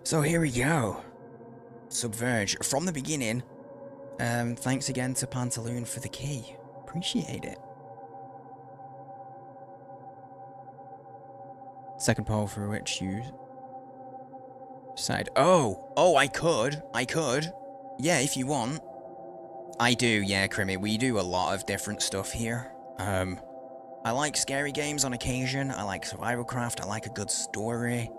So here we go. Sub-Verge. From the beginning, thanks again to Pantaloon for the key. Appreciate it. Second poll for which you decide. Oh, I could. Yeah, if you want. I do, yeah, Crimmy. We do a lot of different stuff here. I like scary games on occasion. I like survival craft. I like a good story.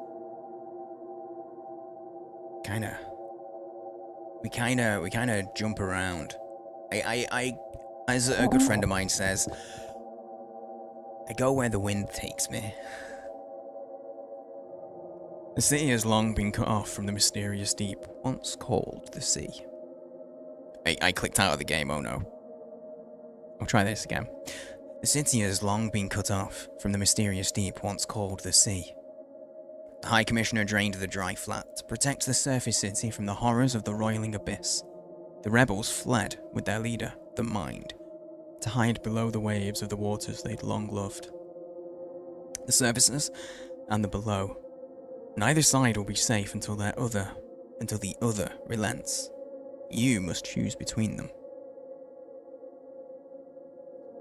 We kinda jump around. I, as a good friend of mine says, I go where the wind takes me. The city has long been cut off from the mysterious deep, once called the sea. I clicked out of the game, oh no. I'll try this again. The city has long been cut off from the mysterious deep, once called the sea. The High Commissioner drained the dry flat to protect the surface city from the horrors of the roiling abyss. The rebels fled with their leader, the Mind, to hide below the waves of the waters they'd long loved. The surfaces and the below. Neither side will be safe until the other relents. You must choose between them.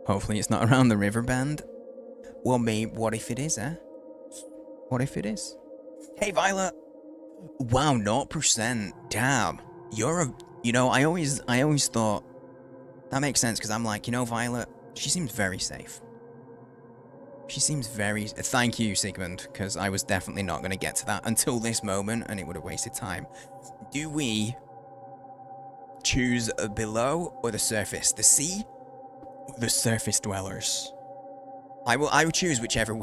Hopefully it's not around the river bend. Well, maybe, what if it is, eh? What if it is? Hey, Violet! Wow, 0%. Damn. You're a... You know, I always thought... That makes sense, because I'm like, you know, Violet, she seems very safe. She seems very... Thank you, Sigmund, because I was definitely not going to get to that until this moment, and it would have wasted time. Do we choose below or the surface? The sea or the surface dwellers? I will choose whichever...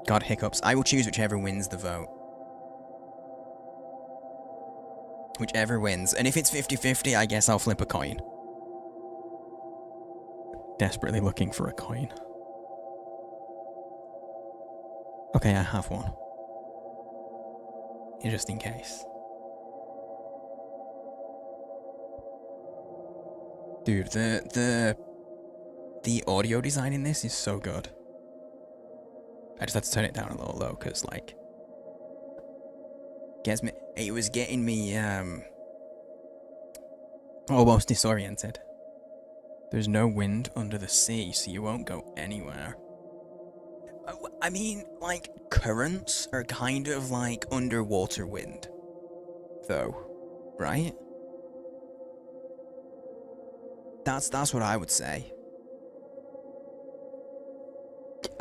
God, hiccups. I will choose whichever wins the vote. Whichever wins. And if it's 50-50, I guess I'll flip a coin. Desperately looking for a coin. Okay, I have one. Just in case. Dude, the audio design in this is so good. I just had to turn it down a little low, because, like... It was getting me, almost disoriented. There's no wind under the sea, so you won't go anywhere. I mean, like, currents are kind of like underwater wind. Though. Right? That's what I would say.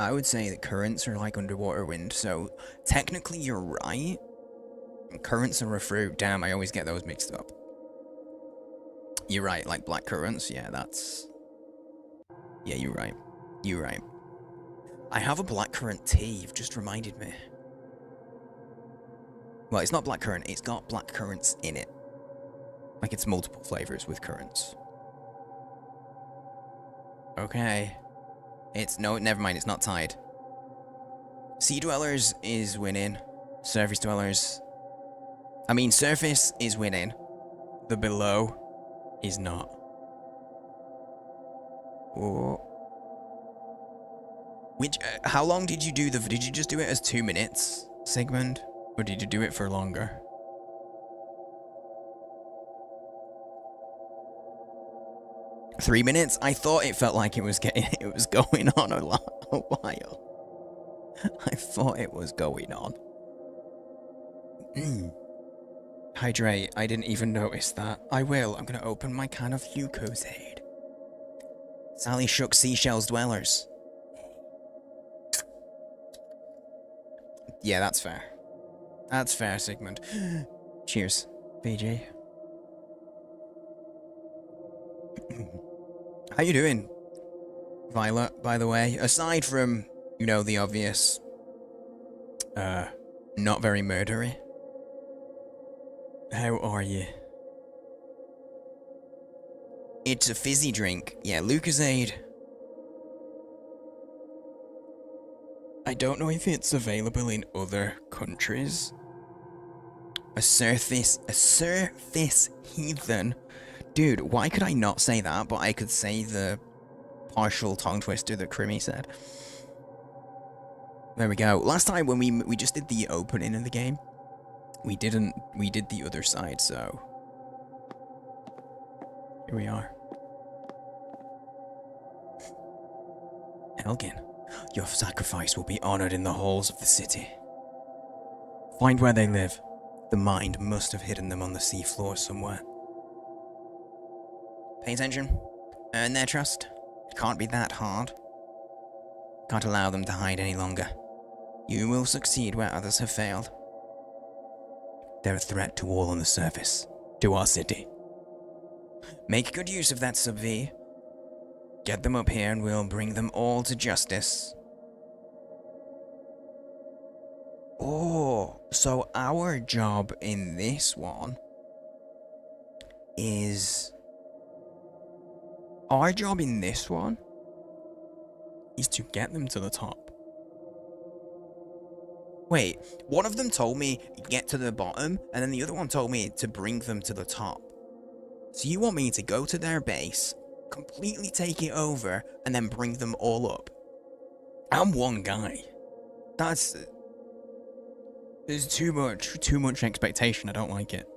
I would say that currents are like underwater wind, so technically you're right. Currents are a fruit. Damn, I always get those mixed up. You're right, like black currants. Yeah, that's... Yeah, you're right. You're right. I have a blackcurrant tea, you've just reminded me. Well, it's not blackcurrant, it's got black currants in it. Like, it's multiple flavors with currants. Okay. No, never mind, it's not tied. Sea Dwellers is winning. Surface Dwellers... I mean, surface is winning. The below is not. Oh. How long did you do did you just do it as 2 minutes, Sigmund? Or did you do it for longer? Three minutes? I thought it felt like it was going on a while. I thought it was going on. Hydrate. I didn't even notice that. I will. I'm gonna open my can of Lucozade. Sally shook seashells dwellers. Yeah, that's fair. That's fair, Sigmund. Cheers, BG. How you doing, Violet, by the way? Aside from, you know, the obvious, not very murdery. How are you? It's a fizzy drink. Yeah, Lucozade. I don't know if it's available in other countries. A surface heathen. Dude, why could I not say that, but I could say the partial tongue twister that Crimmy said? There we go. Last time when we just did the opening of the game, We didn't. We did the other side, so here we are. Helgen, your sacrifice will be honored in the halls of the city. Find where they live. The mind must have hidden them on the seafloor somewhere. Pay attention. Earn their trust. It can't be that hard. Can't allow them to hide any longer. You will succeed where others have failed. They're a threat to all on the surface, to our city. Make good use of that Sub-V. Get them up here and we'll bring them all to justice. Oh, so our job in this one is... Our job in this one is to get them to the top. Wait, one of them told me get to the bottom, and then the other one told me to bring them to the top. So you want me to go to their base, completely take it over, and then bring them all up? I'm one guy. There's too much expectation. I don't like it.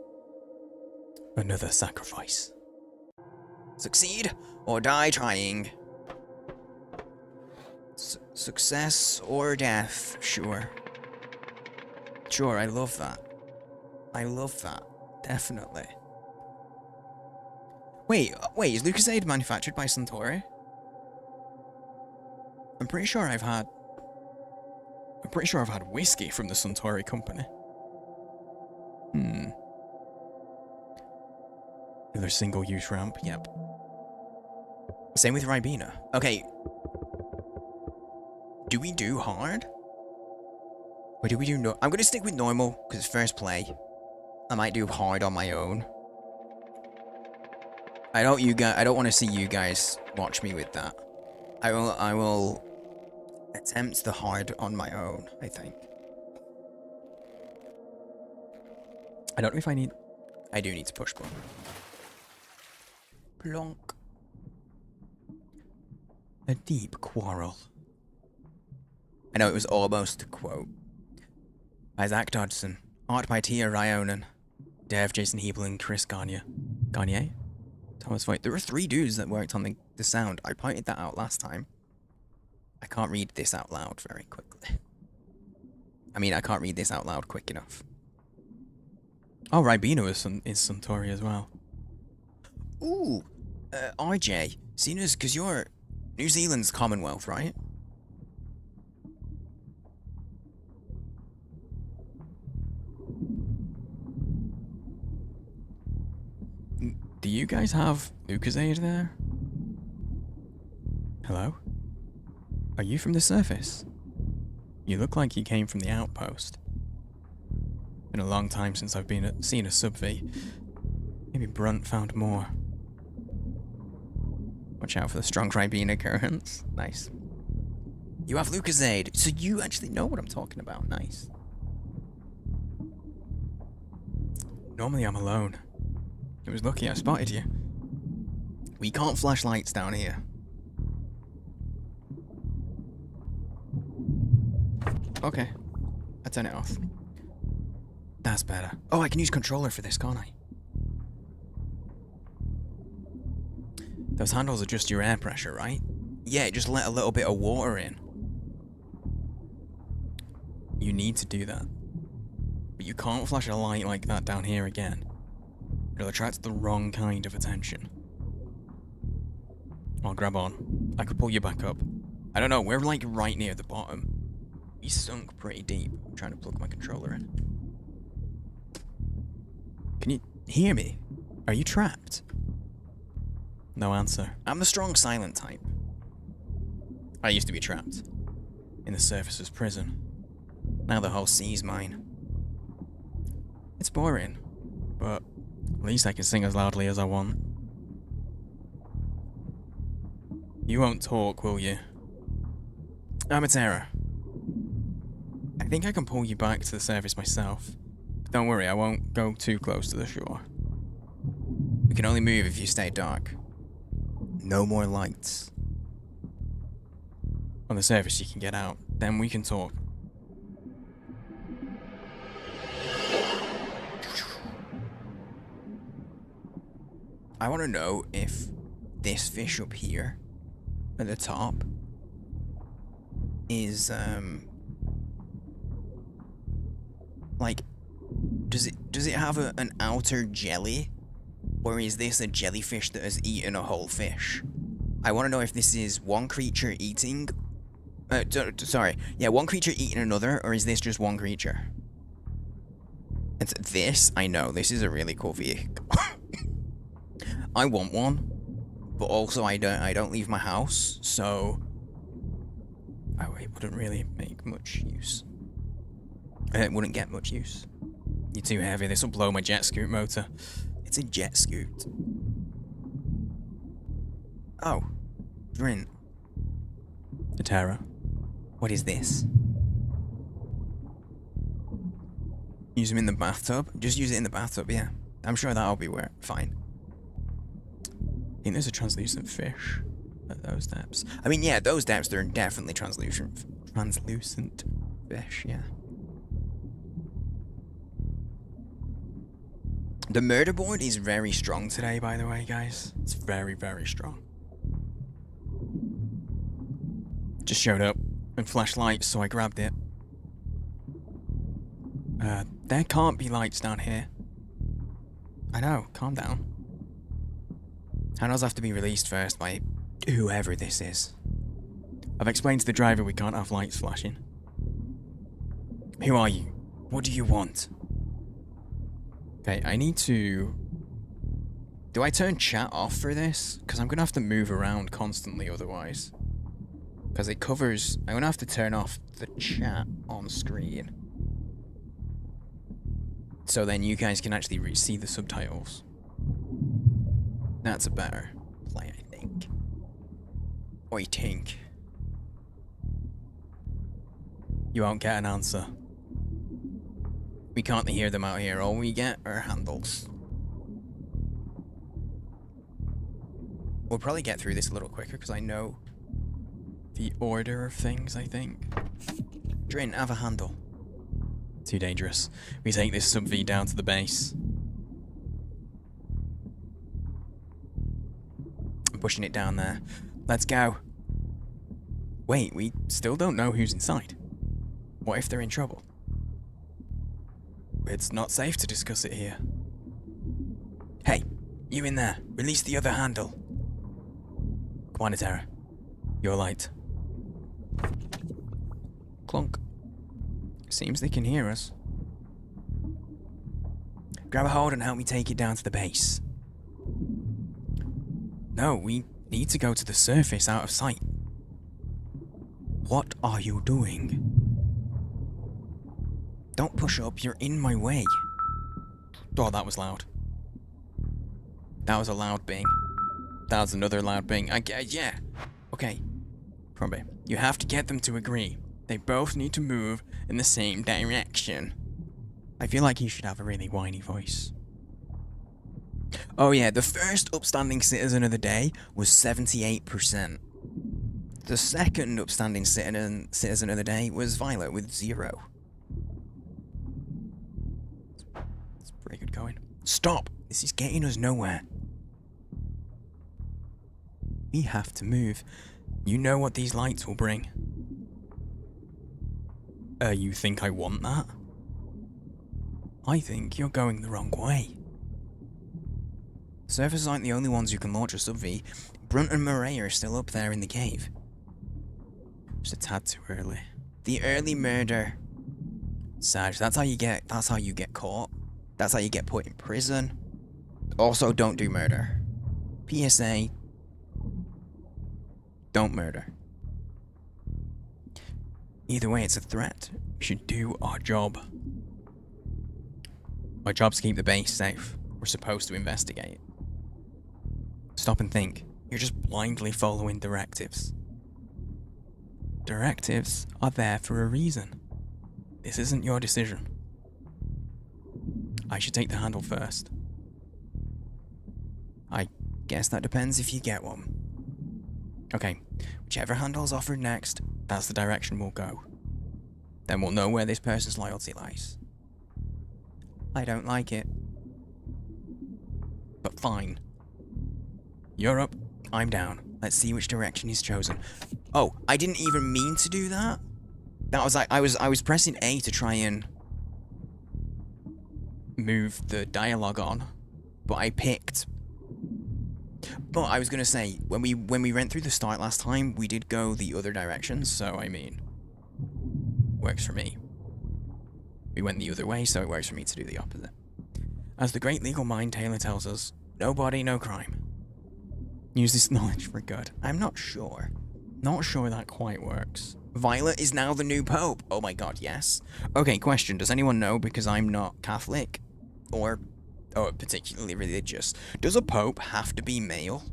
Another sacrifice. Succeed or die trying. Success or death, sure. Sure, I love that. I love that. Definitely. Wait, is Lucasade manufactured by Suntory? I'm pretty sure I've had whiskey from the Suntory company. Another single-use ramp, yep. Same with Ribena. Okay. Do we do hard? Or do we do no? I'm gonna stick with normal, because it's first play. I might do hard on my own. I don't want to see you guys watch me with that. I will attempt the hard on my own, I think. I don't know if I need... I do need to push button. Plonk. A deep quarrel. I know it was almost a quote. By Zach Dodson. Art by Tia Ryonen. Dev, Jason Hebel, and Chris Garnier. Garnier? Thomas Voigt. There were 3 dudes that worked on the sound. I pointed that out last time. I can't read this out loud very quickly. I mean, I can't read this out loud quick enough. Oh, Ribena is Suntory as well. Ooh, RJ, seeing as, because you're New Zealand's Commonwealth, right? Do you guys have Lucasade there? Hello? Are you from the surface? You look like you came from the outpost. Been a long time since I've seen a Sub-V. Maybe Brunt found more. Watch out for the strong Ribena currents. Nice. You have Lucasade, so you actually know what I'm talking about. Nice. Normally I'm alone. It was lucky I spotted you. We can't flash lights down here. Okay. I turn it off. That's better. Oh, I can use controller for this, can't I? Those handles adjust your air pressure, right? Yeah, just let a little bit of water in. You need to do that. But you can't flash a light like that down here again. It'll attract the wrong kind of attention. I'll grab on. I could pull you back up. I don't know, we're like right near the bottom. We sunk pretty deep. I'm trying to plug my controller in. Can you hear me? Are you trapped? No answer. I'm the strong silent type. I used to be trapped. In the surface's prison. Now the whole sea's mine. It's boring. But at least I can sing as loudly as I want. You won't talk, will you? Amatera. I think I can pull you back to the surface myself. But don't worry, I won't go too close to the shore. We can only move if you stay dark. No more lights. On the surface you can get out, then we can talk. I want to know if this fish up here at the top is like, does it have an outer jelly, or is this a jellyfish that has eaten a whole fish? I want to know if this is one creature eating sorry, yeah, one creature eating another, or is this just one creature? It's this. I know this is a really cool vehicle. I want one, but also I don't leave my house, so it wouldn't really make much use. It wouldn't get much use. You're too heavy. This will blow my jet scoot motor. It's a jet scoot. Oh, Drin. The Terror. What is this? Use them in the bathtub? Just use it in the bathtub, yeah. I'm sure that'll be fine. I think there's a translucent fish at those depths. I mean, yeah, those depths, they're definitely translucent fish, yeah. The murder board is very strong today, by the way, guys. It's very, very strong. Just showed up and flashed lights, so I grabbed it. There can't be lights down here. I know, calm down. Handles have to be released first by whoever this is. I've explained to the driver we can't have lights flashing. Who are you? What do you want? Okay, I need to... Do I turn chat off for this? Because I'm going to have to move around constantly otherwise. Because it covers... I'm going to have to turn off the chat on screen. So then you guys can actually see the subtitles. That's a better play, I think. I think. You won't get an answer. We can't hear them out here. All we get are handles. We'll probably get through this a little quicker because I know the order of things, I think. Drin, have a handle. Too dangerous. We take this Sub-V down to the base. I'm pushing it down there. Let's go. Wait, we still don't know who's inside. What if they're in trouble? It's not safe to discuss it here. Hey, you in there. Release the other handle. Come on, Terra. Your light. Clunk. Seems they can hear us. Grab a hold and help me take it down to the base. No, we need to go to the surface out of sight. What are you doing? Don't push up, you're in my way. Oh, that was loud. That was a loud bing. That was another loud bing. Yeah. Okay. Crombie, you have to get them to agree. They both need to move in the same direction. I feel like he should have a really whiny voice. Oh yeah, the first upstanding citizen of the day was 78%. The second upstanding citizen of the day was Violet with 0. It's pretty good going. Stop! This is getting us nowhere. We have to move. You know what these lights will bring. You think I want that? I think you're going the wrong way. Surfers aren't the only ones who can launch a Sub-V. Brunt and Murray are still up there in the cave. Just a tad too early. The early murder. Sag, that's how you get caught. That's how you get put in prison. Also, don't do murder. PSA. Don't murder. Either way, it's a threat. We should do our job. Our job's to keep the base safe. We're supposed to investigate. Stop and think. You're just blindly following directives. Directives are there for a reason. This isn't your decision. I should take the handle first. I guess that depends if you get one. Okay, whichever handle's offered next, that's the direction we'll go. Then we'll know where this person's loyalty lies. I don't like it. But fine. You're up. I'm down. Let's see which direction he's chosen. Oh, I didn't even mean to do that. That was like I was pressing A to try and move the dialogue on, but I picked. But I was gonna say when we went through the start last time, we did go the other direction. So I mean, works for me. We went the other way, so it works for me to do the opposite. As the great legal mind Taylor tells us, no body, no crime. Use this knowledge for good. I'm not sure. Not sure that quite works. Violet is now the new pope. Oh my god, yes. Okay, question. Does anyone know, because I'm not Catholic or particularly religious, does a pope have to be male?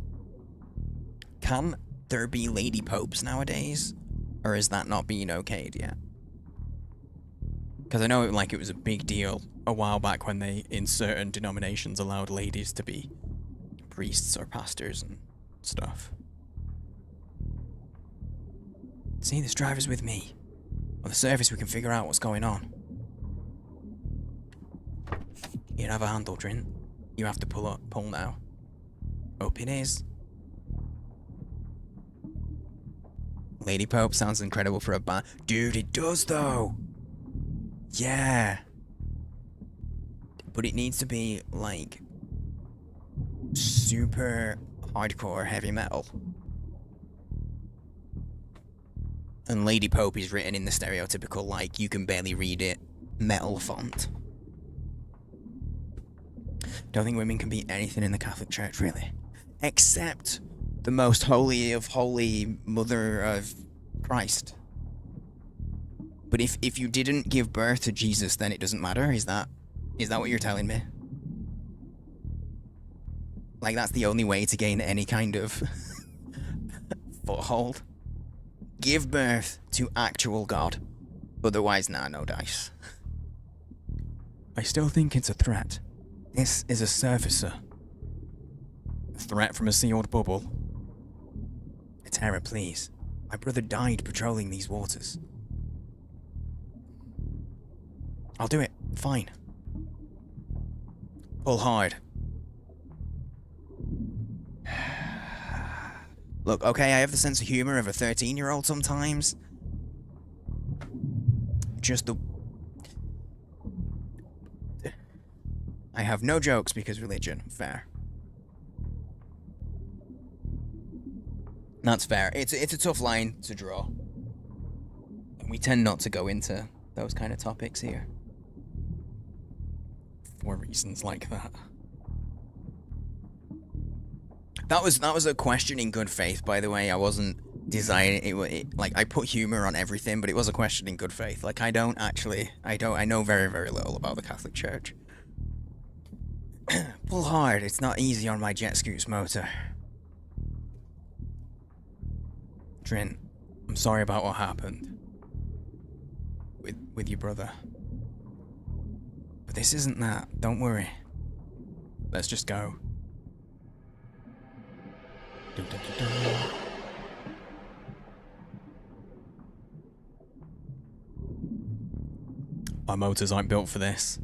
Can there be lady popes nowadays? Or is that not being okayed yet? Because I know it was a big deal a while back when they, in certain denominations, allowed ladies to be priests or pastors and stuff. See, this driver's with me. On the surface, we can figure out what's going on. You have a handle, Trin. You have to pull now. Up it is. Lady Pope sounds incredible for a band. Dude, it does though. Yeah. But it needs to be like super hardcore heavy metal. And Lady Pope is written in the stereotypical, like, you can barely read it, metal font. Don't think women can be anything in the Catholic Church, really. Except the most holy of holy Mother of Christ. But if you didn't give birth to Jesus, then it doesn't matter? Is that what you're telling me? Like, that's the only way to gain any kind of foothold? Give birth to actual God. Otherwise, nah, no dice. I still think it's a threat. This is a surfacer. A threat from a sealed bubble. Terra, please. My brother died patrolling these waters. I'll do it. Fine. Pull hard. Look, okay, I have the sense of humor of a 13-year-old sometimes. I have no jokes because religion. Fair. That's fair. It's a tough line to draw. And we tend not to go into those kind of topics here. For reasons like that. That was a question in good faith, by the way. I wasn't designing it. Like, I put humor on everything, but it was a question in good faith. Like, I know very, very little about the Catholic Church. Pull hard. It's not easy on my jet scoots motor. Trin, I'm sorry about what happened. With your brother. But this isn't that. Don't worry. Let's just go. Dun, dun, dun, dun. Our motors aren't built for this.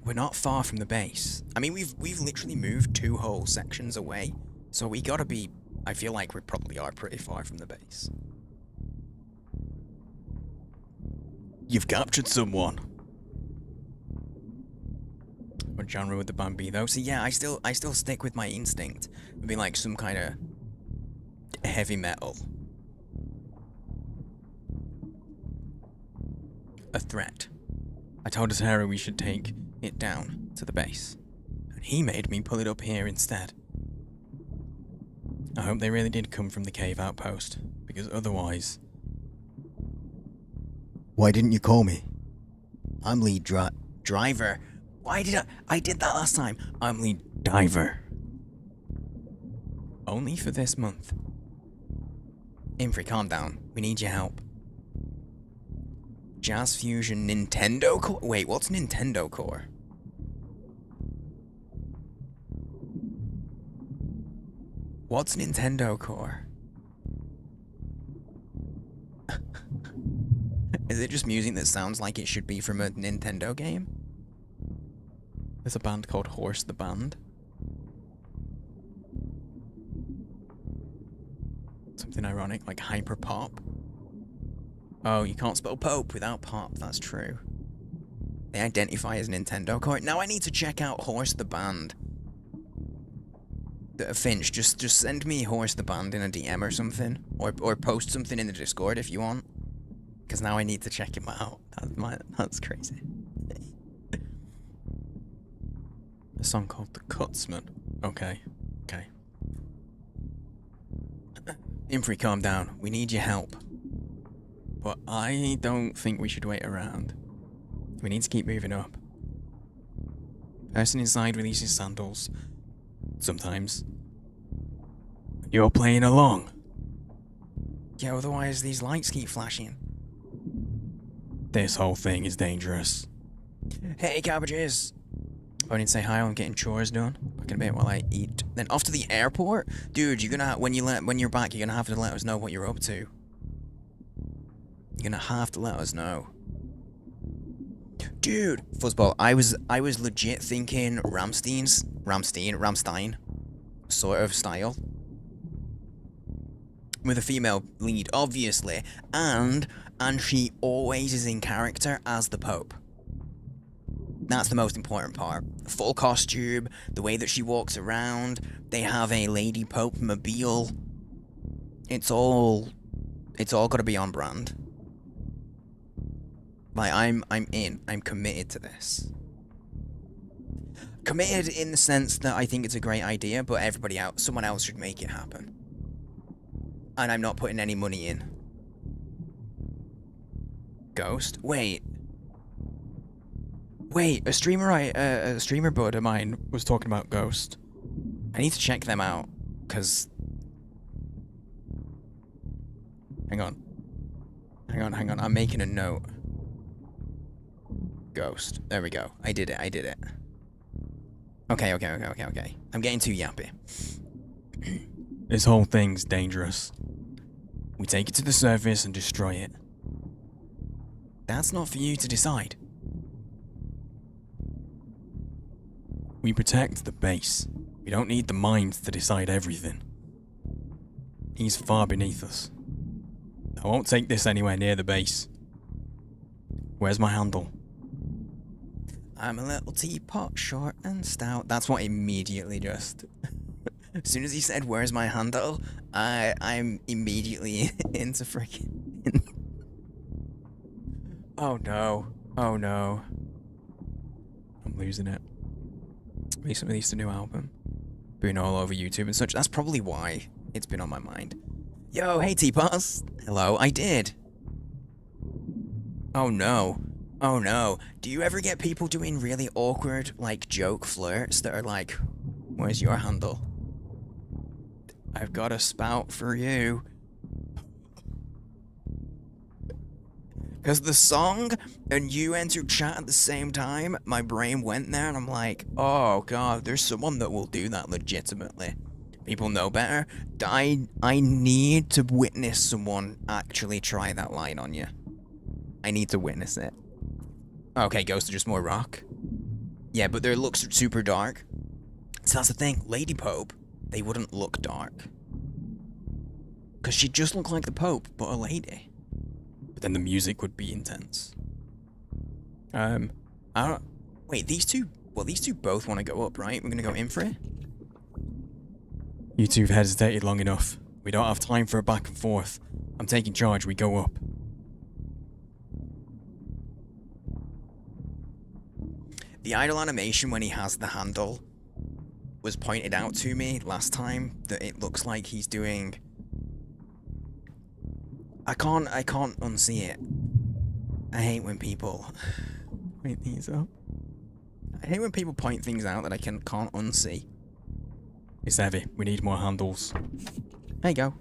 We're not far from the base. I mean, we've literally moved 2 whole sections away, so we gotta be. I feel like we probably are pretty far from the base. You've captured someone. What genre would the band be, though? So yeah, I still stick with my instinct. It'd be like some kind of heavy metal. A threat. I told Tara we should take it down to the base, and he made me pull it up here instead. I hope they really did come from the cave outpost, because otherwise... Why didn't you call me? I'm lead driver. Why did I did that last time. I'm lead diver. Only for this month. Infri, calm down. We need your help. Jazz Fusion Nintendo Core? Wait, what's Nintendo Core? What's Nintendo Core? Is it just music that sounds like it should be from a Nintendo game? There's a band called Horse the Band. ironic, like hyper pop. Oh, you can't spell Pope without pop, that's true. They identify as Nintendo card. Now I need to check out Horse the Band. Finch, just send me Horse the Band in a DM or something. Or post something in the Discord if you want. Because now I need to check him out. That's crazy. A song called The Cutsman. Okay. Infree, calm down. We need your help. But I don't think we should wait around. We need to keep moving up. Person inside releases sandals. Sometimes. You're playing along. Yeah, otherwise these lights keep flashing. This whole thing is dangerous. Hey, cabbages! I didn't say hi, I'm getting chores done. Back in a bit while I eat. Then off to the airport? Dude, you're gonna when you're back, you're gonna have to let us know what you're up to. You're gonna have to let us know. Dude, Fuzzball, I was legit thinking Rammstein sort of style. With a female lead, obviously, and she always is in character as the Pope. That's the most important part. Full costume, the way that she walks around, they have a Lady Pope mobile. It's all gotta be on brand. Like, I'm committed to this. Committed in the sense that I think it's a great idea, but someone else should make it happen. And I'm not putting any money in. Ghost? Wait, a streamer bud of mine was talking about Ghost. I need to check them out, cause... Hang on, I'm making a note. Ghost. There we go. I did it. Okay. I'm getting too yappy. This whole thing's dangerous. We take it to the surface and destroy it. That's not for you to decide. We protect the base. We don't need the mind to decide everything. He's far beneath us. I won't take this anywhere near the base. Where's my handle? I'm a little teapot, short and stout. That's what immediately just... As soon as he said, where's my handle, I'm immediately into freaking... Oh no. I'm losing it. Recently released a new album. Been all over YouTube and such. That's probably why it's been on my mind. Yo, hey teapots. Hello, I did. Oh no. Do you ever get people doing really awkward, like, joke flirts that are like, where's your handle? I've got a spout for you. Because the song and you entered chat at the same time, my brain went there and I'm like, oh god, there's someone that will do that legitimately. People know better. I need to witness someone actually try that line on you. I need to witness it. Okay, Ghosts are just more rock. Yeah, but their looks are super dark. So that's the thing, Lady Pope, they wouldn't look dark. Because she'd just look like the Pope, but a lady. But then the music would be intense. Wait, these two both want to go up, right? We're gonna go in for it? You two have hesitated long enough. We don't have time for a back and forth. I'm taking charge, we go up. The idle animation when he has the handle was pointed out to me last time that it looks like he's doing... I can't unsee it. I hate when people point these up. I hate when people point things out that I can't unsee. It's heavy. We need more handles. There you go.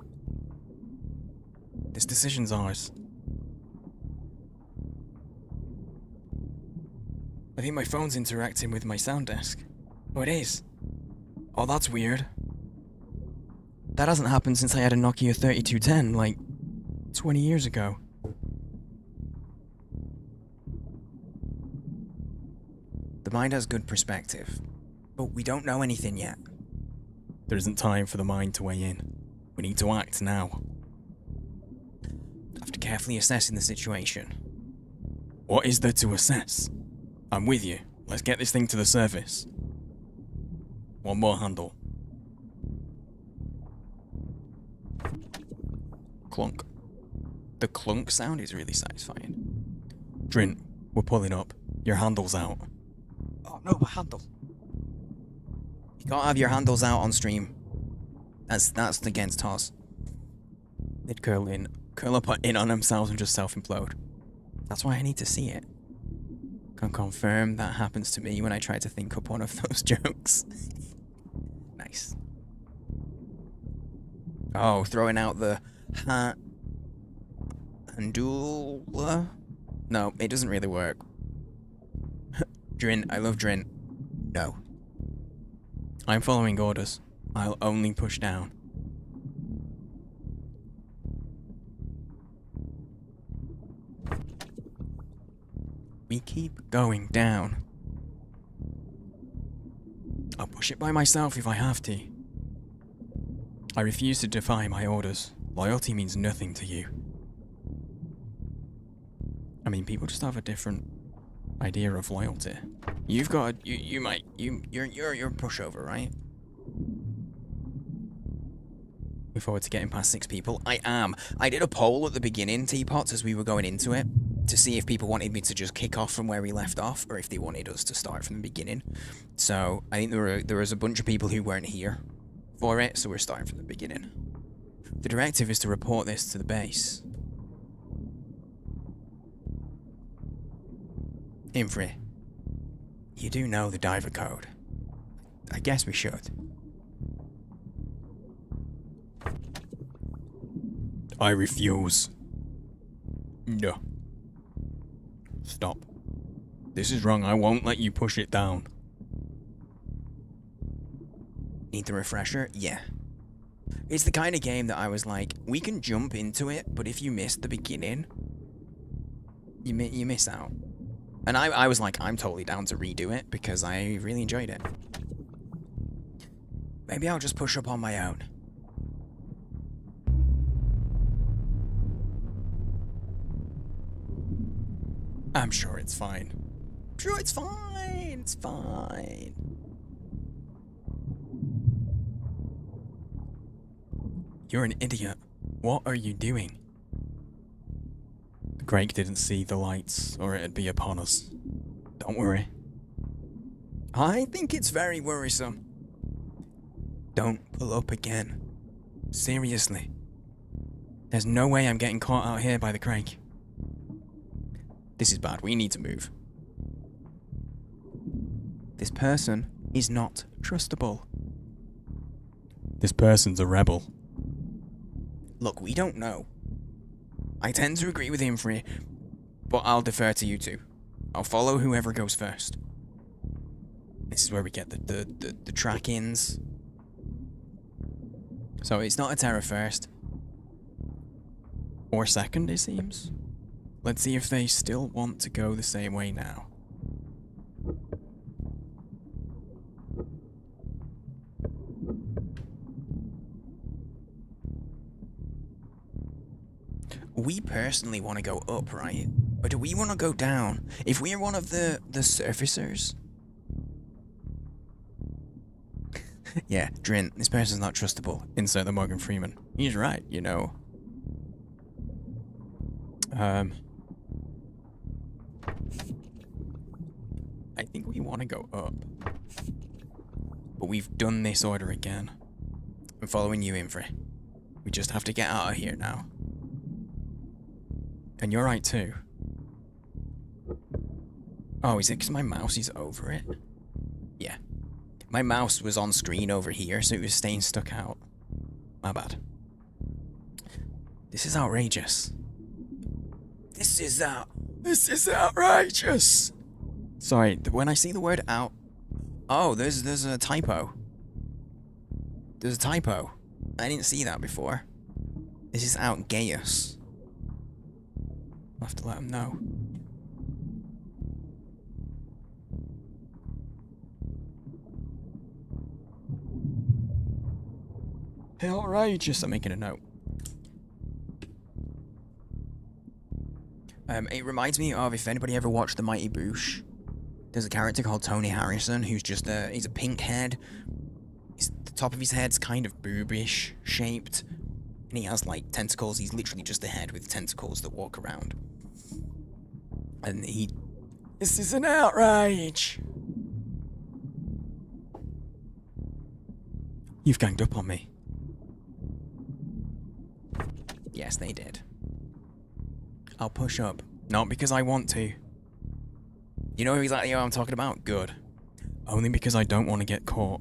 This decision's ours. I think my phone's interacting with my sound desk. Oh, it is. Oh, that's weird. That hasn't happened since I had a Nokia 3210, like, 20 years ago. The mind has good perspective, but we don't know anything yet. There isn't time for the mind to weigh in. We need to act now. carefully assessing the situation. What is there to assess? I'm with you. Let's get this thing to the surface. One more handle. Clunk. The clunk sound is really satisfying. Drint, we're pulling up. Your handle's out. Oh no, my handle. You can't have your handles out on stream. That's against us. They'd curl up in on themselves and just self-implode. That's why I need to see it. Can confirm that happens to me when I try to think up one of those jokes. Nice. Oh, throwing out the handula? No, it doesn't really work. Drin, I love Drin. No. I'm following orders. I'll only push down. We keep going down. I'll push it by myself if I have to. I refuse to defy my orders. Loyalty means nothing to you. I mean, people just have a different idea of loyalty. You've got you're a pushover, right? Looking forward to getting past 6 people. I am. I did a poll at the beginning, Teapots, as we were going into it, to see if people wanted me to just kick off from where we left off, or if they wanted us to start from the beginning. So I think there was a bunch of people who weren't here for it, so we're starting from the beginning. The directive is to report this to the base. Infri, you do know the diver code. I guess we should. I refuse. No. Stop. This is wrong. I won't let you push it down. Need the refresher? Yeah. It's the kind of game that I was like, we can jump into it, but if you miss the beginning, you miss out. And I was like, I'm totally down to redo it, because I really enjoyed it. Maybe I'll just push up on my own. I'm sure it's fine. I'm sure it's fine. It's fine. You're an idiot. What are you doing? Greg didn't see the lights, or it'd be upon us. Don't worry. I think it's very worrisome. Don't pull up again. Seriously. There's no way I'm getting caught out here by the crake. This is bad. We need to move. This person is not trustable. This person's a rebel. Look, we don't know. I tend to agree with Infri, but I'll defer to you two. I'll follow whoever goes first. This is where we get the track-ins. So it's not a Terra first. Or second, it seems. Let's see if they still want to go the same way now. We personally want to go up, right? Or do we want to go down? If we're one of the surfacers... Yeah, Drin, this person's not trustable. Insert the Morgan Freeman. He's right, you know. I think we want to go up. But we've done this order again. I'm following you, Infri. We just have to get out of here now. And you're right too. Oh, is it because my mouse is over it? Yeah. My mouse was on screen over here, so it was staying stuck out. My bad. This is outrageous. This is outrageous! Sorry, when I see the word out... Oh, there's a typo. There's a typo. I didn't see that before. This is outgayus. I'll have to let him know. Outrageous. I'm making a note. It reminds me of, if anybody ever watched The Mighty Boosh, there's a character called Tony Harrison who's just he's a pink head. The top of his head's kind of boobish shaped, and he has like tentacles. He's literally just a head with tentacles that walk around. And this is an outrage. You've ganged up on me. Yes, they did. I'll push up. Not because I want to. You know exactly what I'm talking about? Good. Only because I don't want to get caught.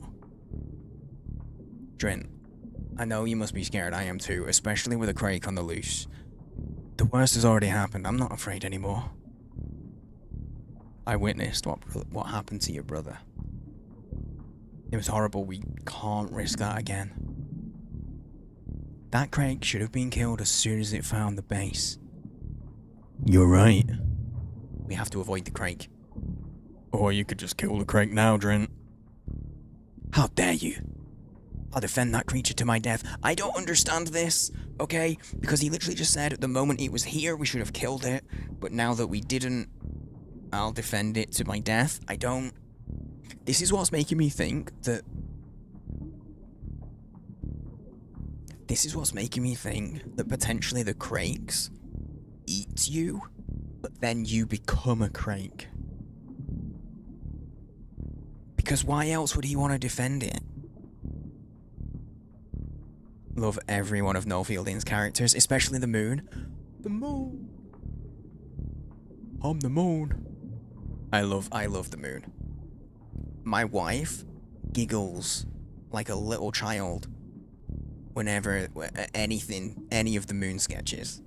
Drent, I know you must be scared. I am too, especially with a crake on the loose. The worst has already happened. I'm not afraid anymore. I witnessed what happened to your brother. It was horrible. We can't risk that again. That crake should have been killed as soon as it found the base. You're right. We have to avoid the crake. Or you could just kill the crake now, Drent. How dare you? I'll defend that creature to my death. I don't understand this, okay? Because he literally just said the moment it was here, we should have killed it. But now that we didn't, I'll defend it to my death. I don't... This is what's making me think that... This is what's making me think that potentially the crakes eat you, but then you become a crake. Because why else would he want to defend it? Love every one of Noel Fielding's characters, especially the moon. The moon. I'm the moon. I love the moon. My wife giggles like a little child whenever any of the moon sketches.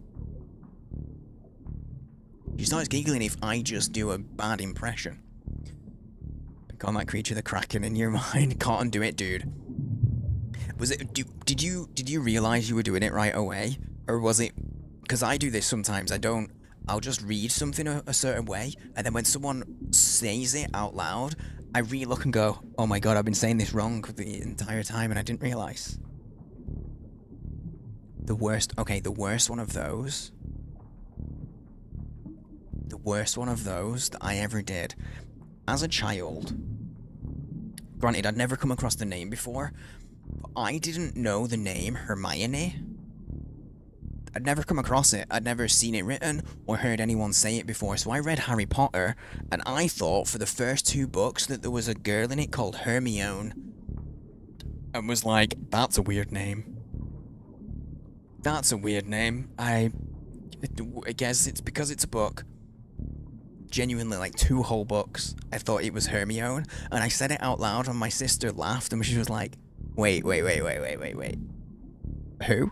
She starts giggling if I just do a bad impression. Pick on that creature, the Kraken in your mind. Can't undo it, dude. Was it? Did you realize you were doing it right away, or was it? Because I do this sometimes. I'll just read something a certain way, and then when someone says it out loud, I re-look and go, "Oh my god, I've been saying this wrong the entire time, and I didn't realize." The worst. Okay, the worst one of those. The worst one of those that I ever did, as a child. Granted, I'd never come across the name before. I didn't know the name Hermione. I'd never come across it. I'd never seen it written or heard anyone say it before, so I read Harry Potter, and I thought for the first 2 books that there was a girl in it called Hermione. And was like, that's a weird name. That's a weird name. I guess it's because it's a book. Genuinely, like 2 whole books. I thought it was Hermione, and I said it out loud, and my sister laughed, and she was like, Wait. Who?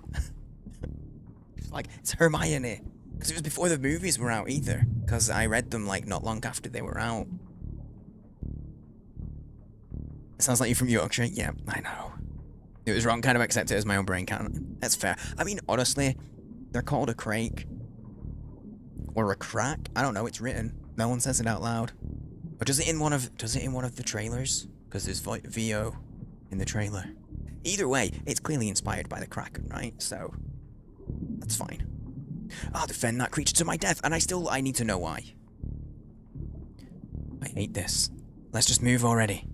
She's like, it's Hermione. Because it was before the movies were out either. Because I read them, like, not long after they were out. It sounds like you're from Yorkshire. Yeah, I know. It was wrong, kind of accept it as my own brain canon. That's fair. I mean, honestly, they're called a crake. Or a crack. I don't know, it's written. No one says it out loud. Or does it in one of the trailers? Because there's VO in the trailer. Either way, it's clearly inspired by the Kraken, right? So, that's fine. I'll defend that creature to my death, and I need to know why. I hate this. Let's just move already.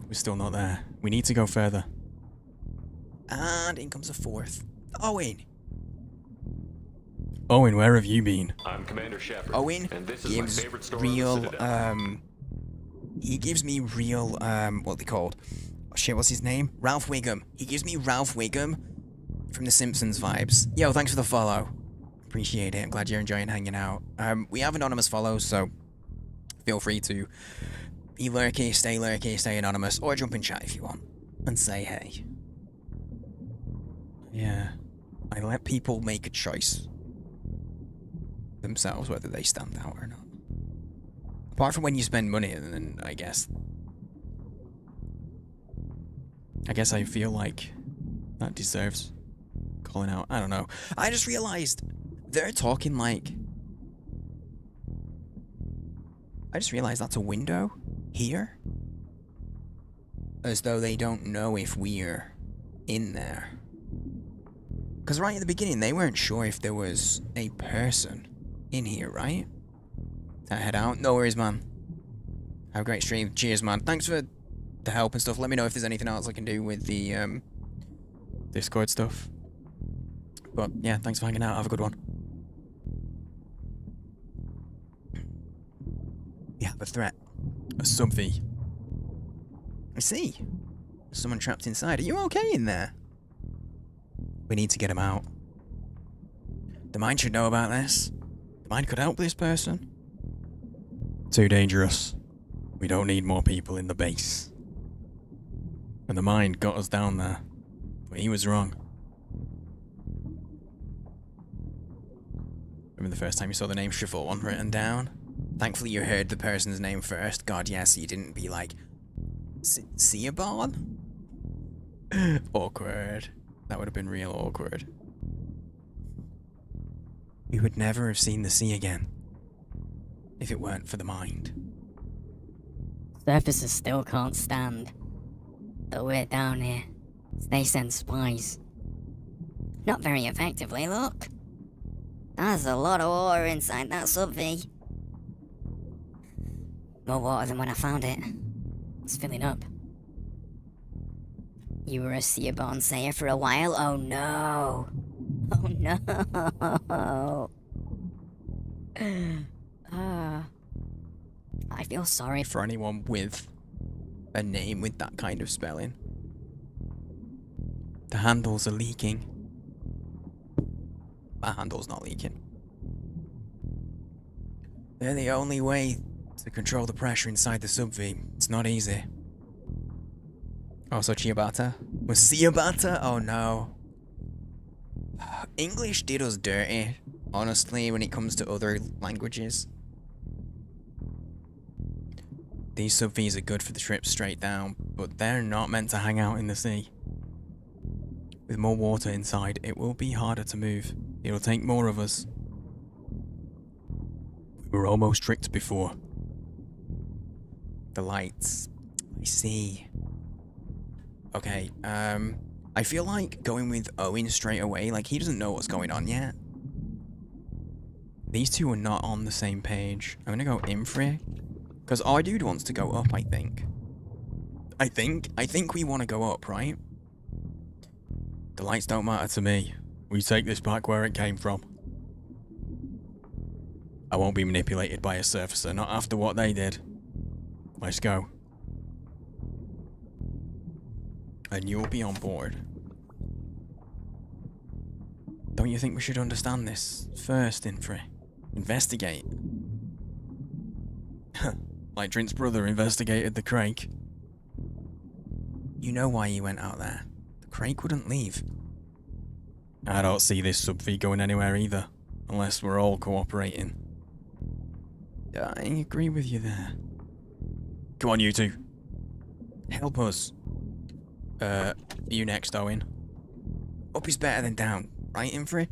We're still not there. We need to go further. And in comes a 4th. Owen! Owen, where have you been? I'm Commander Shepard. Owen and this is my gives favorite store real, on the Citadel. he gives me real, what are they called? Oh shit, what's his name? Ralph Wiggum. He gives me Ralph Wiggum from The Simpsons vibes. Yo, thanks for the follow. Appreciate it. I'm glad you're enjoying hanging out. We have anonymous follows, so feel free to be lurky, stay anonymous, or jump in chat if you want and say hey. Yeah, I let people make a choice themselves whether they stand out or not. Apart from when you spend money, and then I guess I feel like that deserves calling out. I don't know. I just realized they're talking like I just realized that's a window here. As though they don't know if we're in there. Because right at the beginning, they weren't sure if there was a person in here, right? I head out. No worries, man. Have a great stream. Cheers, man. Thanks for the help and stuff. Let me know if there's anything else I can do with the Discord stuff. But yeah, thanks for hanging out. Have a good one. We have a threat. A sub-V. I see. There's someone trapped inside. Are you okay in there? We need to get him out. The Mind should know about this. The Mind could help this person. Too dangerous. We don't need more people in the base. And the Mind got us down there. But he was wrong. Remember the first time you saw the name Siobhan written down? Thankfully you heard the person's name first. God, yes, you didn't be like... Siobhan? Awkward. That would have been real awkward. We would never have seen the sea again. If it weren't for the Mind. Surfacers still can't stand. But we're down here. They send spies. Not very effectively, look. There's a lot of water inside that sub-V. More water than when I found it. It's filling up. You were a Seaborn Sayer for a while? Oh no! Oh no! I feel sorry For anyone with a name with that kind of spelling. The handles are leaking. My handle's not leaking. They're the only way to control the pressure inside the sub-V. It's not easy. Oh, so Ciabatta? Was Ciabatta? Oh no. English did us dirty, honestly, when it comes to other languages. These sub-Vs are good for the trip straight down, but they're not meant to hang out in the sea. With more water inside, it will be harder to move. It'll take more of us. We were almost tricked before. The lights. I see. Okay, I feel like going with Owen straight away, like he doesn't know what's going on yet. These two are not on the same page. I'm gonna go Infri. Because our dude wants to go up, I think. I think we want to go up, right? The lights don't matter to me. We take this back where it came from. I won't be manipulated by a surfacer, not after what they did. Let's go. And you'll be on board. Don't you think we should understand this first, Infri? Investigate. Like Trent's brother investigated the Crake. You know why he went out there. The Crake wouldn't leave. I don't see this sub-V going anywhere either, unless we're all cooperating. I agree with you there. Come on, you two. Help us. You next, Owen. Up is better than down, right, Infri?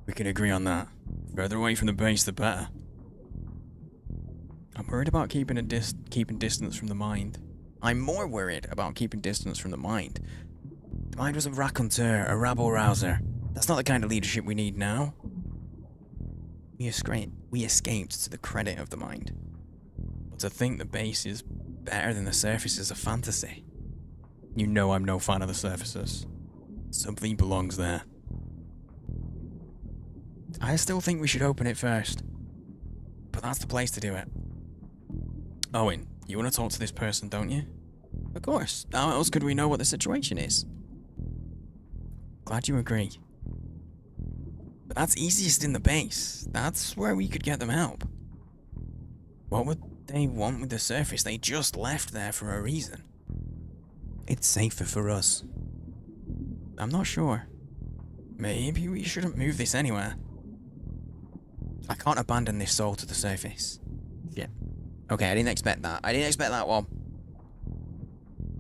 We can agree on that. Further away from the base, the better. I'm worried about keeping distance from the Mind. I'm more worried about keeping distance from the Mind. The Mind was a raconteur, a rabble-rouser. That's not the kind of leadership we need now. We escaped to the credit of the Mind. But to think the base is better than the surface is a fantasy. You know I'm no fan of the surfaces. Sub-V belongs there. I still think we should open it first. But that's the place to do it. Owen, you want to talk to this person, don't you? Of course. How else could we know what the situation is? Glad you agree. But that's easiest in the base. That's where we could get them help. What would they want with the surface? They just left there for a reason. It's safer for us. I'm not sure. Maybe we shouldn't move this anywhere. I can't abandon this soul to the surface. Shit. Okay, I didn't expect that. I didn't expect that one.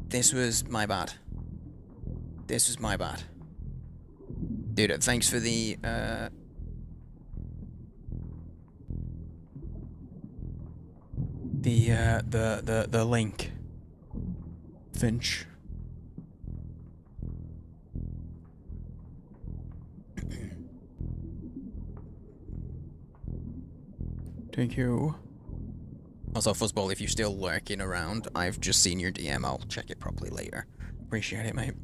This was my bad. This was my bad. Dude, thanks for the, The link. Finch. Thank you. Also, Fuzzball, if you're still lurking around, I've just seen your DM. I'll check it properly later. Appreciate it, mate.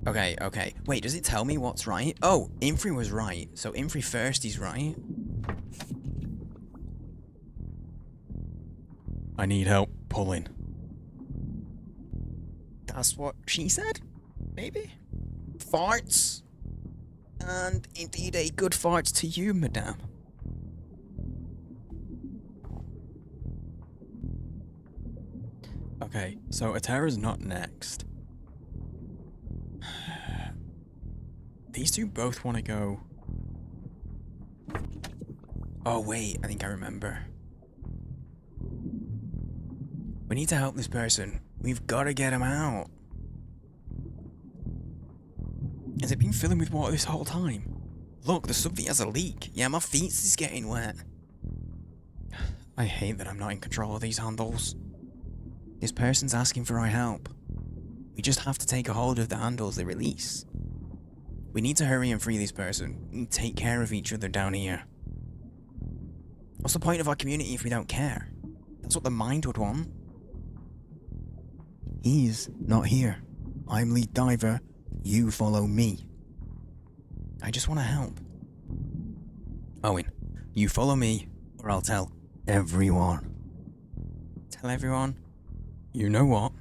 Okay, okay. Wait, does it tell me what's right? Oh, Infrey was right. So Infrey first is right. I need help pulling. That's what she said? Maybe? Farts? And indeed a good fart to you, madame. Okay, so Atera's not next. These two both want to go. Oh, wait, I think I remember. We need to help this person. We've got to get him out. Has it been filling with water this whole time? Look, the Sub-Verge has a leak. Yeah, my feet is getting wet. I hate that I'm not in control of these handles. This person's asking for our help. We just have to take a hold of the handles they release. We need to hurry and free this person. We need to take care of each other down here. What's the point of our community if we don't care? That's what the mind would want. He's not here. I'm lead diver. You follow me. I just want to help. Owen, you follow me, or I'll tell everyone. Tell everyone? You know what?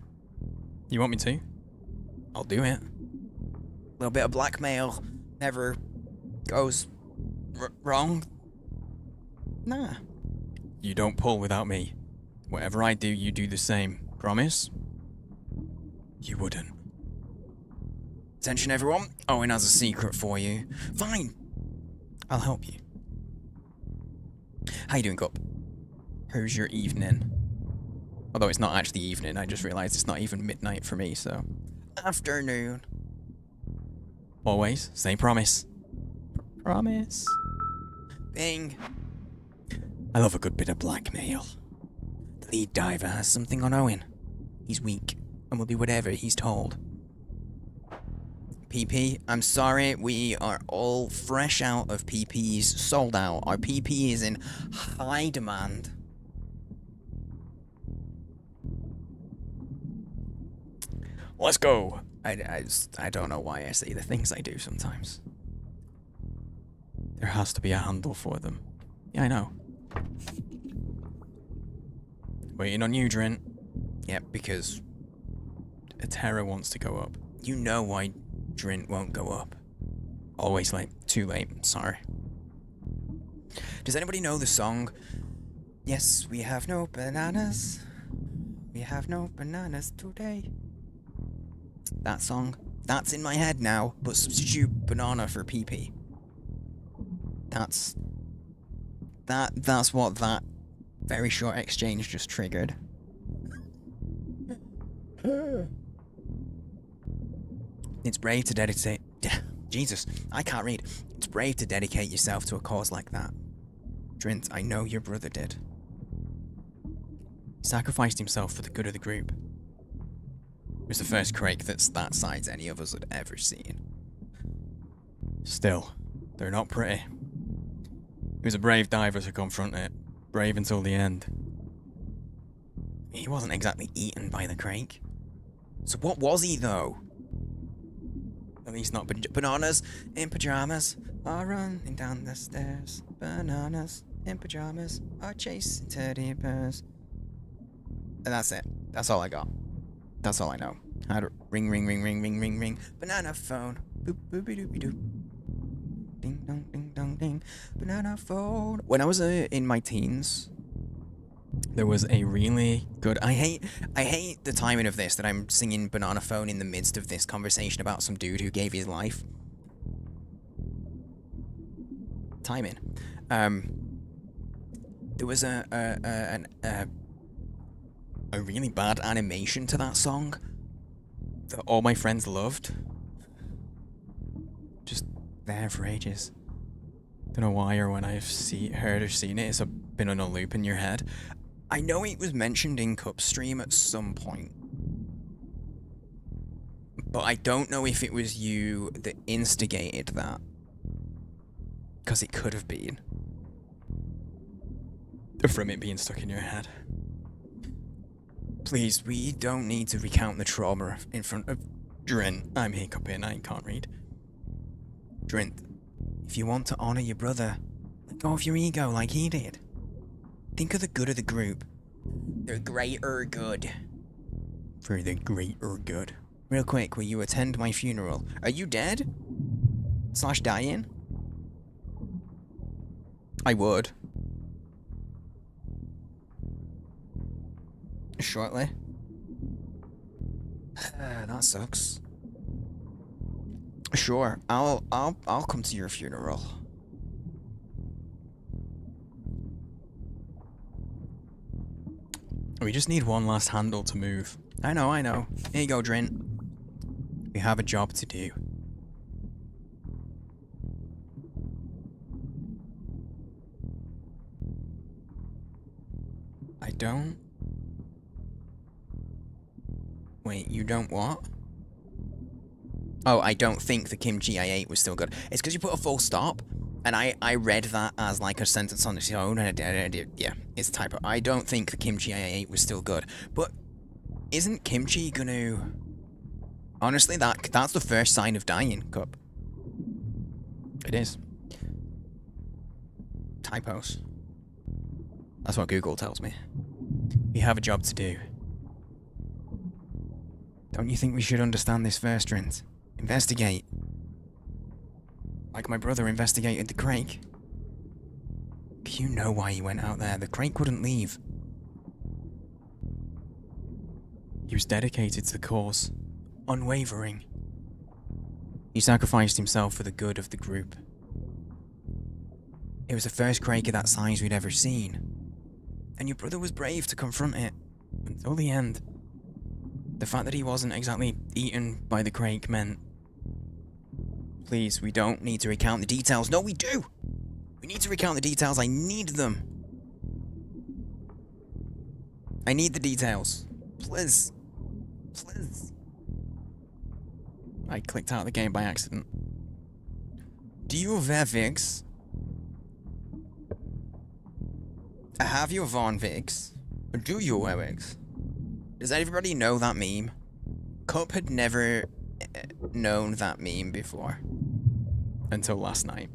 You want me to? I'll do it. A little bit of blackmail never goes wrong. Nah. You don't pull without me. Whatever I do, you do the same. Promise? You wouldn't. Attention everyone, Owen has a secret for you. Fine. I'll help you. How you doing, Cup? How's your evening? Although it's not actually evening, I just realised it's not even midnight for me, so... Afternoon. Always say promise. Promise. Bing. I love a good bit of blackmail. The lead diver has something on Owen. He's weak, and will do whatever he's told. PP, I'm sorry, we are all fresh out of PPs, sold out. Our PP is in high demand. Let's go. I don't know why I say the things I do sometimes. There has to be a handle for them. Yeah, I know. Waiting on you, Drint. Yep, because Atera wants to go up. you know why Drint won't go up. Always late. Too late, sorry. Does anybody know the song? Yes, we have no bananas. We have no bananas today. That song. That's in my head now, but substitute banana for PP. That's what that very short exchange just triggered. It's brave to dedicate... Jesus, I can't read. It's brave to dedicate yourself to a cause like that. Drint, I know your brother did. He sacrificed himself for the good of the group. It was the first Crake that's that size any of us had ever seen. Still, they're not pretty. He was a brave diver to confront it. Brave until the end. He wasn't exactly eaten by the Crake. So what was he, though? At least not bananas in pajamas are running down the stairs. Bananas in pajamas are chasing teddy bears. And that's it. That's all I got. That's all I know. How to ring, ring, ring, ring, ring, ring, ring. Banana phone. Boop, boopy doopy doop. Ding dong, ding dong, ding. Banana phone. When I was in my teens, there was a really good... I hate the timing of this, that I'm singing Banana Phone in the midst of this conversation about some dude who gave his life. Timing. There was a really bad animation to that song that all my friends loved. Just there for ages. Don't know why or when I've heard or seen it, it's been on a loop in your head. I know it was mentioned in Cup Stream at some point. But I don't know if it was you that instigated that. Because it could have been. From it being stuck in your head. Please, we don't need to recount the trauma in front of Drin, I'm hiccuping, I can't read. Drint. If you want to honor your brother, let go of your ego like he did. Think of the good of the group. The greater good. For the greater good. Real quick, will you attend my funeral? Are you dead? / dying? I would. Shortly. That sucks. Sure, I'll come to your funeral. We just need one last handle to move. I know. Here you go, Drin. We have a job to do. I don't... Wait, you don't what? Oh, I don't think the kimchi I ate was still good. It's because you put a full stop, and I read that as like a sentence on its own, and yeah, it's a typo. I don't think the kimchi I ate was still good. But isn't kimchi gonna... Honestly, that's the first sign of dying, Cup. It is. Typos. That's what Google tells me. We have a job to do. Don't you think we should understand this first, Rint? Investigate. Like my brother investigated the crake. You know why he went out there. The crake wouldn't leave. He was dedicated to the cause. Unwavering. He sacrificed himself for the good of the group. It was the first crake of that size we'd ever seen. And your brother was brave to confront it. Until the end. The fact that he wasn't exactly eaten by the crake meant... Please, we don't need to recount the details. No, we do! We need to recount the details. I need them. I need the details. Please. Please. I clicked out of the game by accident. Do you wear wigs? Have you worn wigs? Or do you wear wigs? Does everybody know that meme? Cup had never known that meme before. Until last night.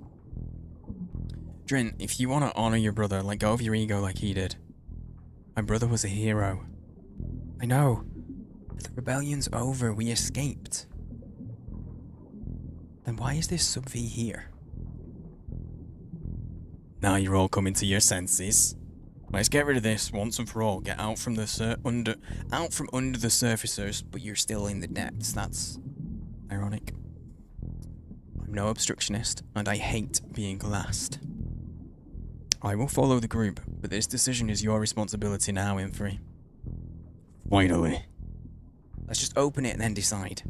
Drin, if you want to honor your brother, let go of your ego like he did. My brother was a hero. I know. The rebellion's over. We escaped. Then why is this Sub-V here? Now you're all coming to your senses. Let's get rid of this once and for all. Get out from the under the surfacers, but you're still in the depths. That's ironic. I'm no obstructionist, and I hate being last. I will follow the group, but this decision is your responsibility now, Infree. Finally. Let's just open it and then decide.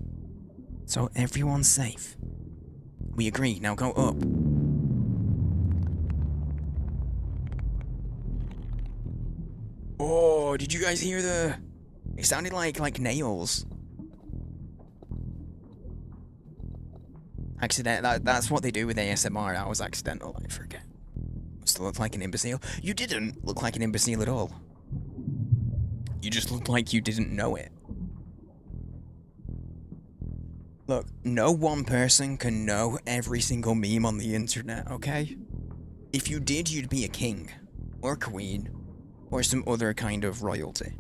So everyone's safe. We agree. Now go up. Oh, did you guys hear the... It sounded like nails. Accident. That's what they do with ASMR. That was accidental. I forget. Must have looked like an imbecile. You didn't look like an imbecile at all. You just looked like you didn't know it. Look, no one person can know every single meme on the internet, okay? If you did, you'd be a king. Or queen. Or some other kind of royalty.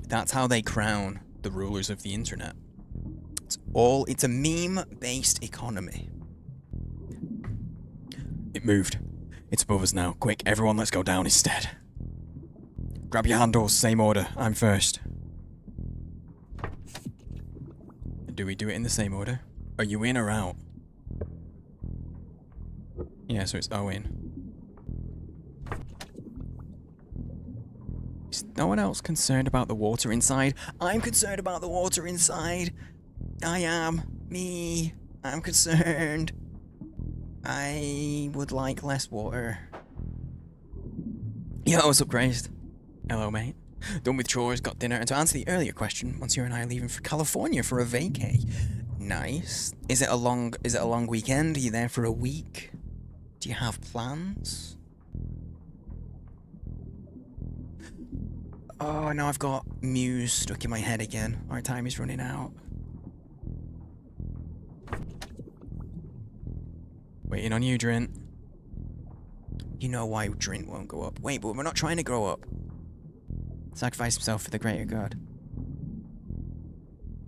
That's how they crown the rulers of the internet. It's a meme-based economy. It moved. It's above us now. Quick, everyone, let's go down instead. Grab your handles, same order. I'm first. Do we do it in the same order? Are you in or out? Yeah, so it's Owen. Is no one else concerned about the water inside? I'm concerned about the water inside. I am. Me. I'm concerned. I would like less water. Yo, what's up, Crazed? Hello, mate. Done with chores, got dinner, and to answer the earlier question, Monsieur and I are leaving for California for a vacay. Nice. Is it a long weekend? Are you there for a week? Do you have plans? Oh, now I've got Muse stuck in my head again. Our time is running out. Waiting on you, Drint. You know why Drint won't go up. Wait, but we're not trying to grow up. Sacrifice himself for the greater good.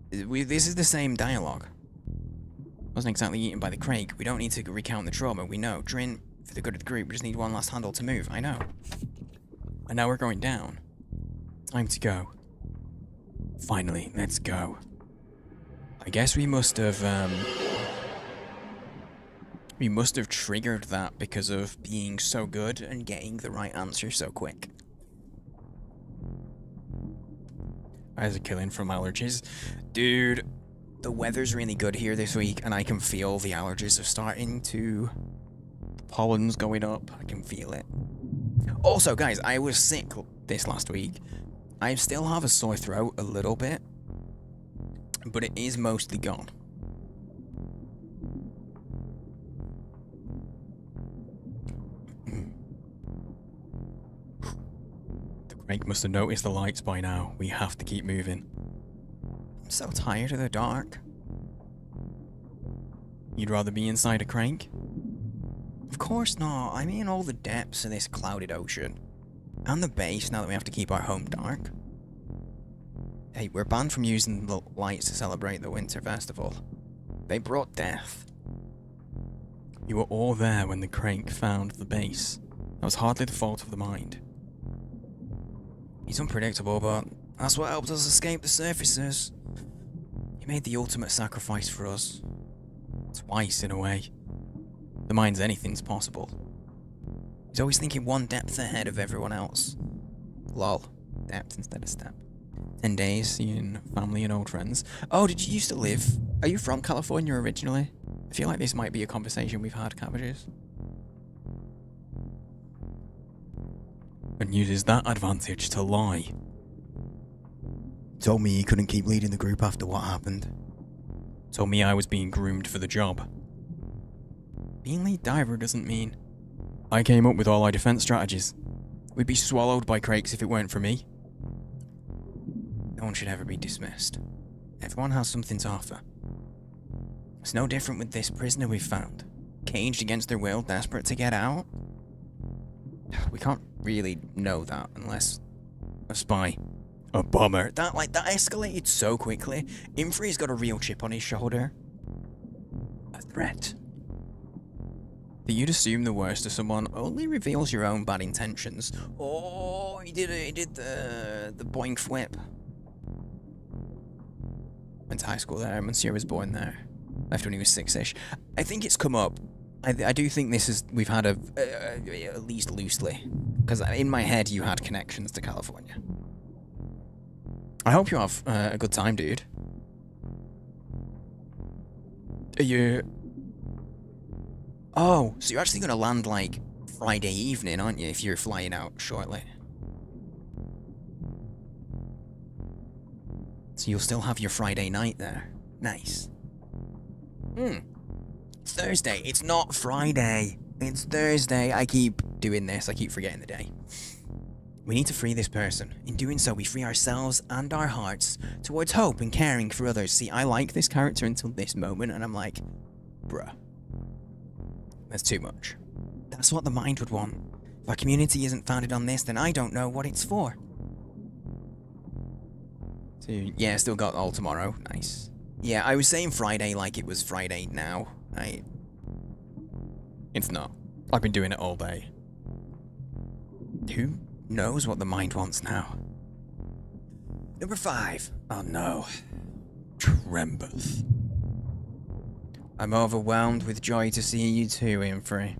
This is the same dialogue. Wasn't exactly eaten by the Craig. We don't need to recount the trauma. We know. Drint, for the good of the group, we just need one last handle to move. I know. And now we're going down. Time to go. Finally, let's go. I guess we must have triggered that because of being so good and getting the right answer so quick. As a killing from allergies. Dude, the weather's really good here this week, and I can feel the allergies are starting to... pollen's going up. I can feel it. Also, guys, I was sick this last week. I still have a sore throat a little bit, but it is mostly gone. Craig must have noticed the lights by now. We have to keep moving. I'm so tired of the dark. You'd rather be inside a Crank? Of course not. I'm in all the depths of this clouded ocean. And the base now that we have to keep our home dark. Hey, we're banned from using the lights to celebrate the winter festival. They brought death. You were all there when the Crank found the base. That was hardly the fault of the mind. He's unpredictable, but that's what helped us escape the surfacers. He made the ultimate sacrifice for us. Twice, in a way. The mind's anything's possible. He's always thinking one depth ahead of everyone else. Lol. Depth instead of step. 10 days. Seeing family and old friends. Oh, did you used to live... Are you from California originally? I feel like this might be a conversation we've had, Cabbages. And uses that advantage to lie. Told me he couldn't keep leading the group after what happened. Told me I was being groomed for the job. Being lead diver doesn't mean... I came up with all our defense strategies. We'd be swallowed by Crakes if it weren't for me. No one should ever be dismissed. Everyone has something to offer. It's no different with this prisoner we've found. Caged against their will, desperate to get out. We can't really know that unless... A spy. A bomber. That escalated so quickly. Infrey's got a real chip on his shoulder. A threat. That you'd assume the worst of someone Only reveals your own bad intentions. Oh, he did the boink flip. Went to high school there. Monsieur was born there. Left when he was 6-ish. I think it's come up. I do think this is... We've had at least loosely. Because in my head, you had connections to California. I hope you have a good time, dude. Are you... Oh, so you're actually going to land, like, Friday evening, aren't you, if you're flying out shortly? So you'll still have your Friday night there. Nice. Thursday. It's not Friday. It's Thursday. I keep doing this. I keep forgetting the day. We need to free this person. In doing so, we free ourselves and our hearts towards hope and caring for others. See, I like this character until this moment, and I'm like, bruh. That's too much. That's what the mind would want. If our community isn't founded on this, then I don't know what it's for. So, yeah, still got all tomorrow. Nice. Yeah, I was saying Friday like it was Friday now. It's not. I've been doing it all day. Who knows what the mind wants now? Number 5. Oh no. Trembeth. I'm overwhelmed with joy to see you too, Infrey.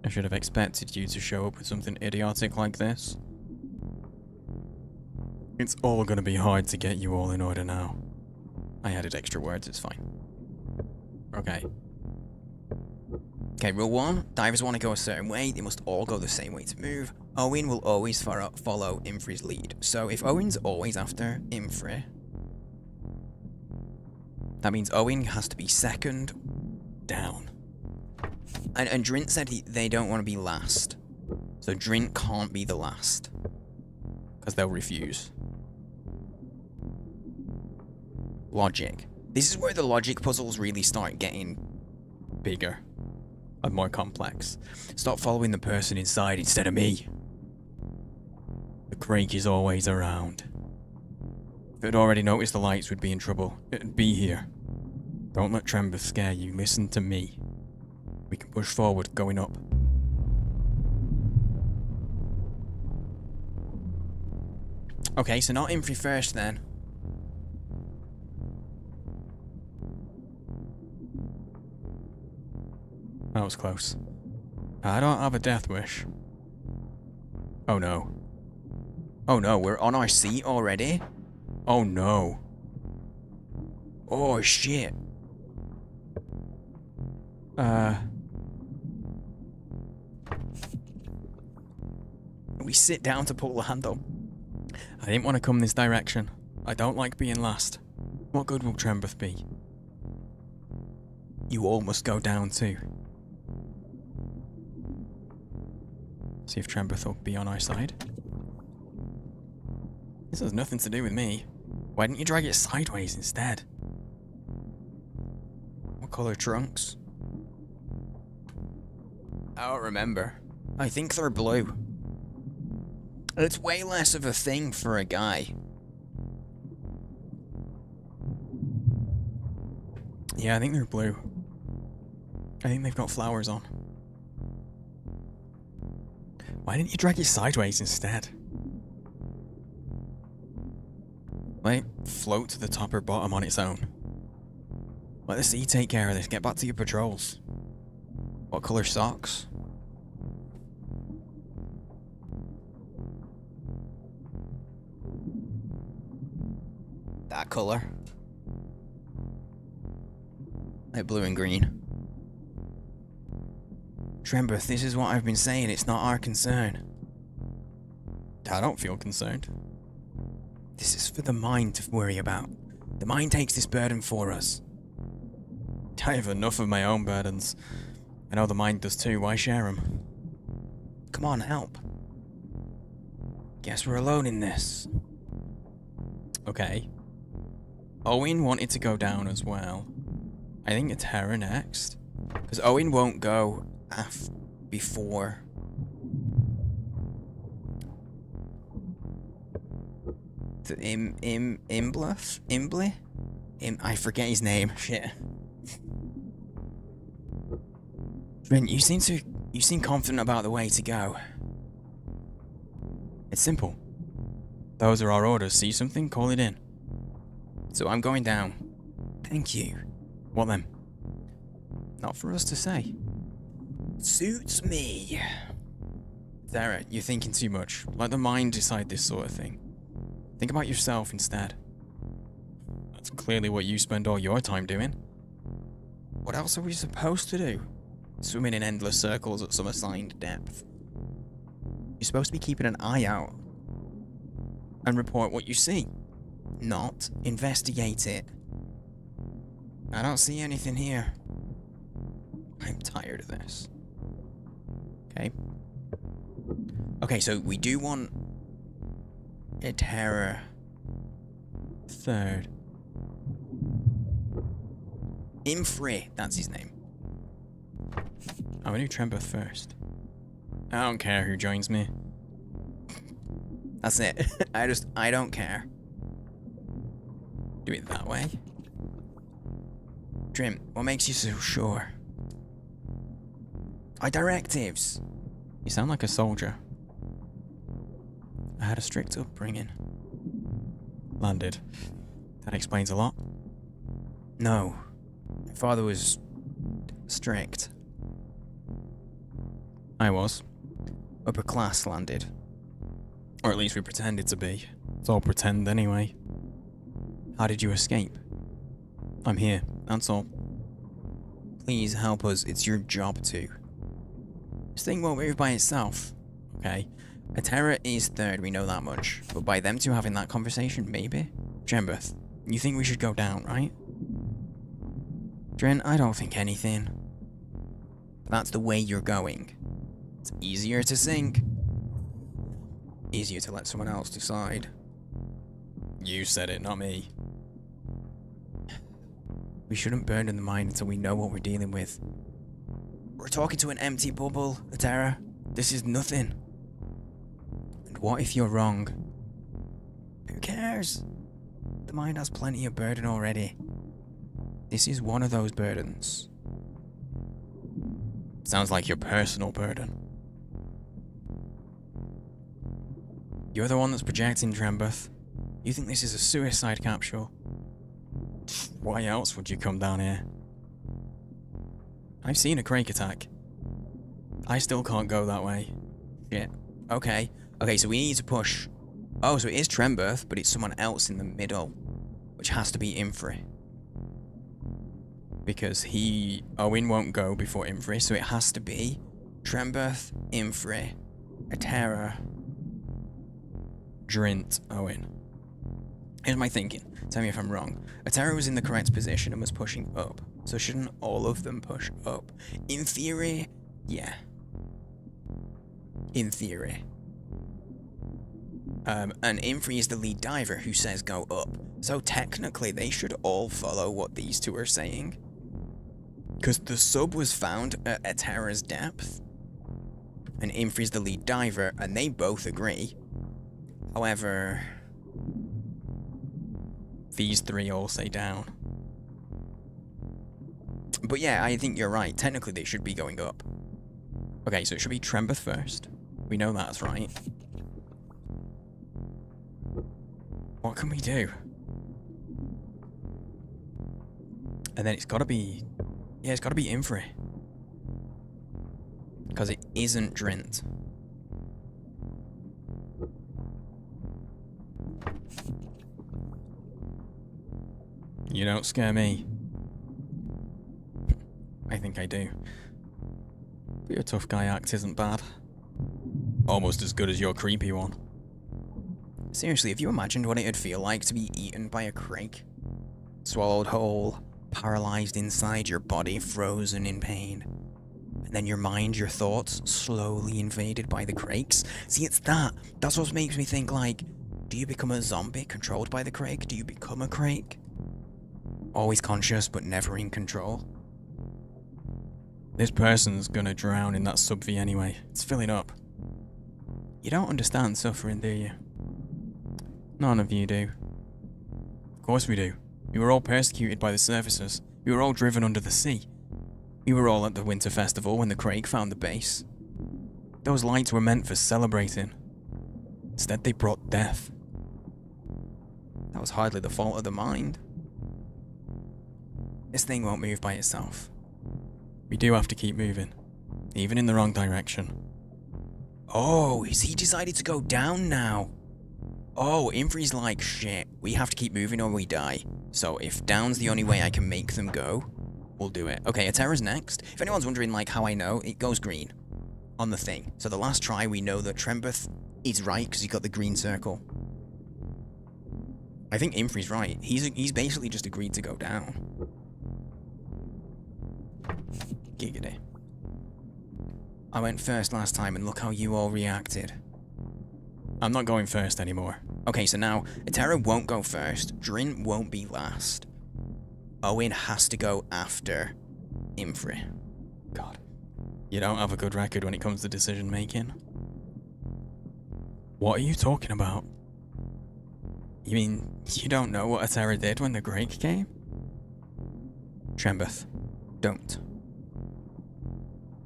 I should have expected you to show up with something idiotic like this. It's all gonna be hard to get you all in order now. I added extra words, it's fine. Okay. Okay, rule 1. Divers want to go a certain way. They must all go the same way to move. Owen will always follow Imfri's lead. So if Owen's always after Imfri, that means Owen has to be second down. And Drint said they don't want to be last. So Drint can't be the last. Because they'll refuse. Logic. This is where the logic puzzles really start getting bigger and more complex. Stop following the person inside instead of me. The creek is always around. If it had already noticed the lights, we'd be in trouble. It'd be here. Don't let Trember scare you. Listen to me. We can push forward, going up. Okay, so not Imfri first then. That was close. I don't have a death wish. Oh no. Oh no, we're on our seat already? Oh no. Oh shit. We sit down to pull the handle. I didn't want to come this direction. I don't like being last. What good will Trembeth be? You all must go down too. See if Trembeth will be on our side. This has nothing to do with me. Why didn't you drag it sideways instead? What colour trunks? I don't remember. I think they're blue. It's way less of a thing for a guy. Yeah, I think they're blue. I think they've got flowers on. Why didn't you drag it sideways instead? Let it float to the top or bottom on its own. Let the sea take care of this. Get back to your patrols. What colour socks? That colour. Like blue and green. Trembeth, this is what I've been saying. It's not our concern. I don't feel concerned. This is for the mind to worry about. The mind takes this burden for us. I have enough of my own burdens. I know the mind does too. Why share them? Come on, help. Guess we're alone in this. Okay. Owen wanted to go down as well. I think it's Hera next. Because Owen won't go before. The Imbly? I forget his name. Shit. Brent, you seem confident about the way to go. It's simple. Those are our orders. See something? Call it in. So I'm going down. Thank you. What then? Not for us to say. Suits me. Sarah, you're thinking too much. Let the mind decide this sort of thing. Think about yourself instead. That's clearly what you spend all your time doing. What else are we supposed to do? Swimming in endless circles at some assigned depth. You're supposed to be keeping an eye out and report what you see, not investigate it. I don't see anything here. I'm tired of this. Okay. Okay, so we do want a terror third. Imfri, that's his name. I want to do Trembeth first. I don't care who joins me. That's it. I don't care. Do it that way. Trim, what makes you so sure? Our directives. You sound like a soldier. I had a strict upbringing. Landed. That explains a lot. No. My father was strict. I was. Upper class Landed. Or at least we pretended to be. It's all pretend anyway. How did you escape? I'm here, that's all. Please help us. It's your job to. This thing won't move by itself. Okay. Atera is third, we know that much. But by them two having that conversation, maybe? Trembeth, you think we should go down, right? Dren, I don't think anything. But that's the way you're going. It's easier to sink. Easier to let someone else decide. You said it, not me. We shouldn't burden the mind until we know what we're dealing with. We're talking to an empty bubble, Atera. This is nothing. And what if you're wrong? Who cares? The mind has plenty of burden already. This is one of those burdens. Sounds like your personal burden. You're the one that's projecting, Trembeth. You think this is a suicide capsule? Why else would you come down here? I've seen a Crake attack. I still can't go that way. Shit. Okay. Okay, so we need to push. Oh, so it is Trembeth, but it's someone else in the middle. Which has to be Infri. Because Owen won't go before Infri, so it has to be Trembeth, Infri, Atera, Drint, Owen. Here's my thinking. Tell me if I'm wrong. Atera was in the correct position and was pushing up. So shouldn't all of them push up? In theory, yeah. In theory. And Infri is the lead diver who says go up. So technically they should all follow what these two are saying. Because the sub was found at Atera's depth. And Infri's the lead diver, and they both agree. However, these three all say down. But yeah, I think you're right. Technically, they should be going up. Okay, so it should be Trembeth first. We know that's right. What can we do? And then it's gotta be... Yeah, it's gotta be Infri. Because it isn't Drint. You don't scare me. I think I do. But your tough guy act isn't bad. Almost as good as your creepy one. Seriously, have you imagined what it'd feel like to be eaten by a crake? Swallowed whole, paralyzed inside your body, frozen in pain. And then your mind, your thoughts, slowly invaded by the crakes? See, it's that. That's what makes me think, like, do you become a zombie controlled by the crake? Do you become a crake? Always conscious, but never in control? This person's gonna drown in that sub-V anyway. It's filling up. You don't understand suffering, do you? None of you do. Of course we do. We were all persecuted by the surfacers. We were all driven under the sea. We were all at the winter festival when the Craig found the base. Those lights were meant for celebrating. Instead they brought death. That was hardly the fault of the mind. This thing won't move by itself. We do have to keep moving. Even in the wrong direction. Oh, is he decided to go down now? Oh, Infri's like, shit, we have to keep moving or we die. So if down's the only way I can make them go, we'll do it. Okay, Atera's next. If anyone's wondering like how I know, it goes green on the thing. So the last try we know that Trembeth is right because he got the green circle. I think Infri's right. He's basically just agreed to go down. Giggity. I went first last time and look how you all reacted. I'm not going first anymore. Okay, so now, Atera won't go first, Drin won't be last. Owen has to go after Infri. God. You don't have a good record when it comes to decision making. What are you talking about? You mean, you don't know what Atera did when the Greg came? Trembeth, don't.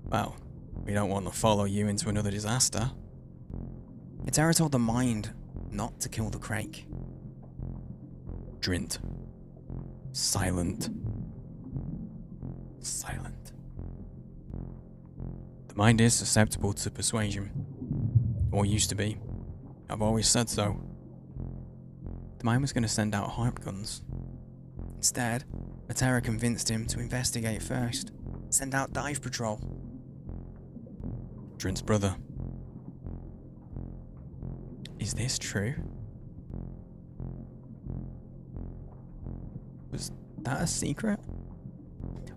Well, we don't want to follow you into another disaster. Atera told the mind not to kill the Crake. Drint. Silent. Silent. The mind is susceptible to persuasion. Or used to be. I've always said so. The mind was going to send out harp guns. Instead, Atera convinced him to investigate first. Send out dive patrol. Drint's brother. Is this true? Was that a secret?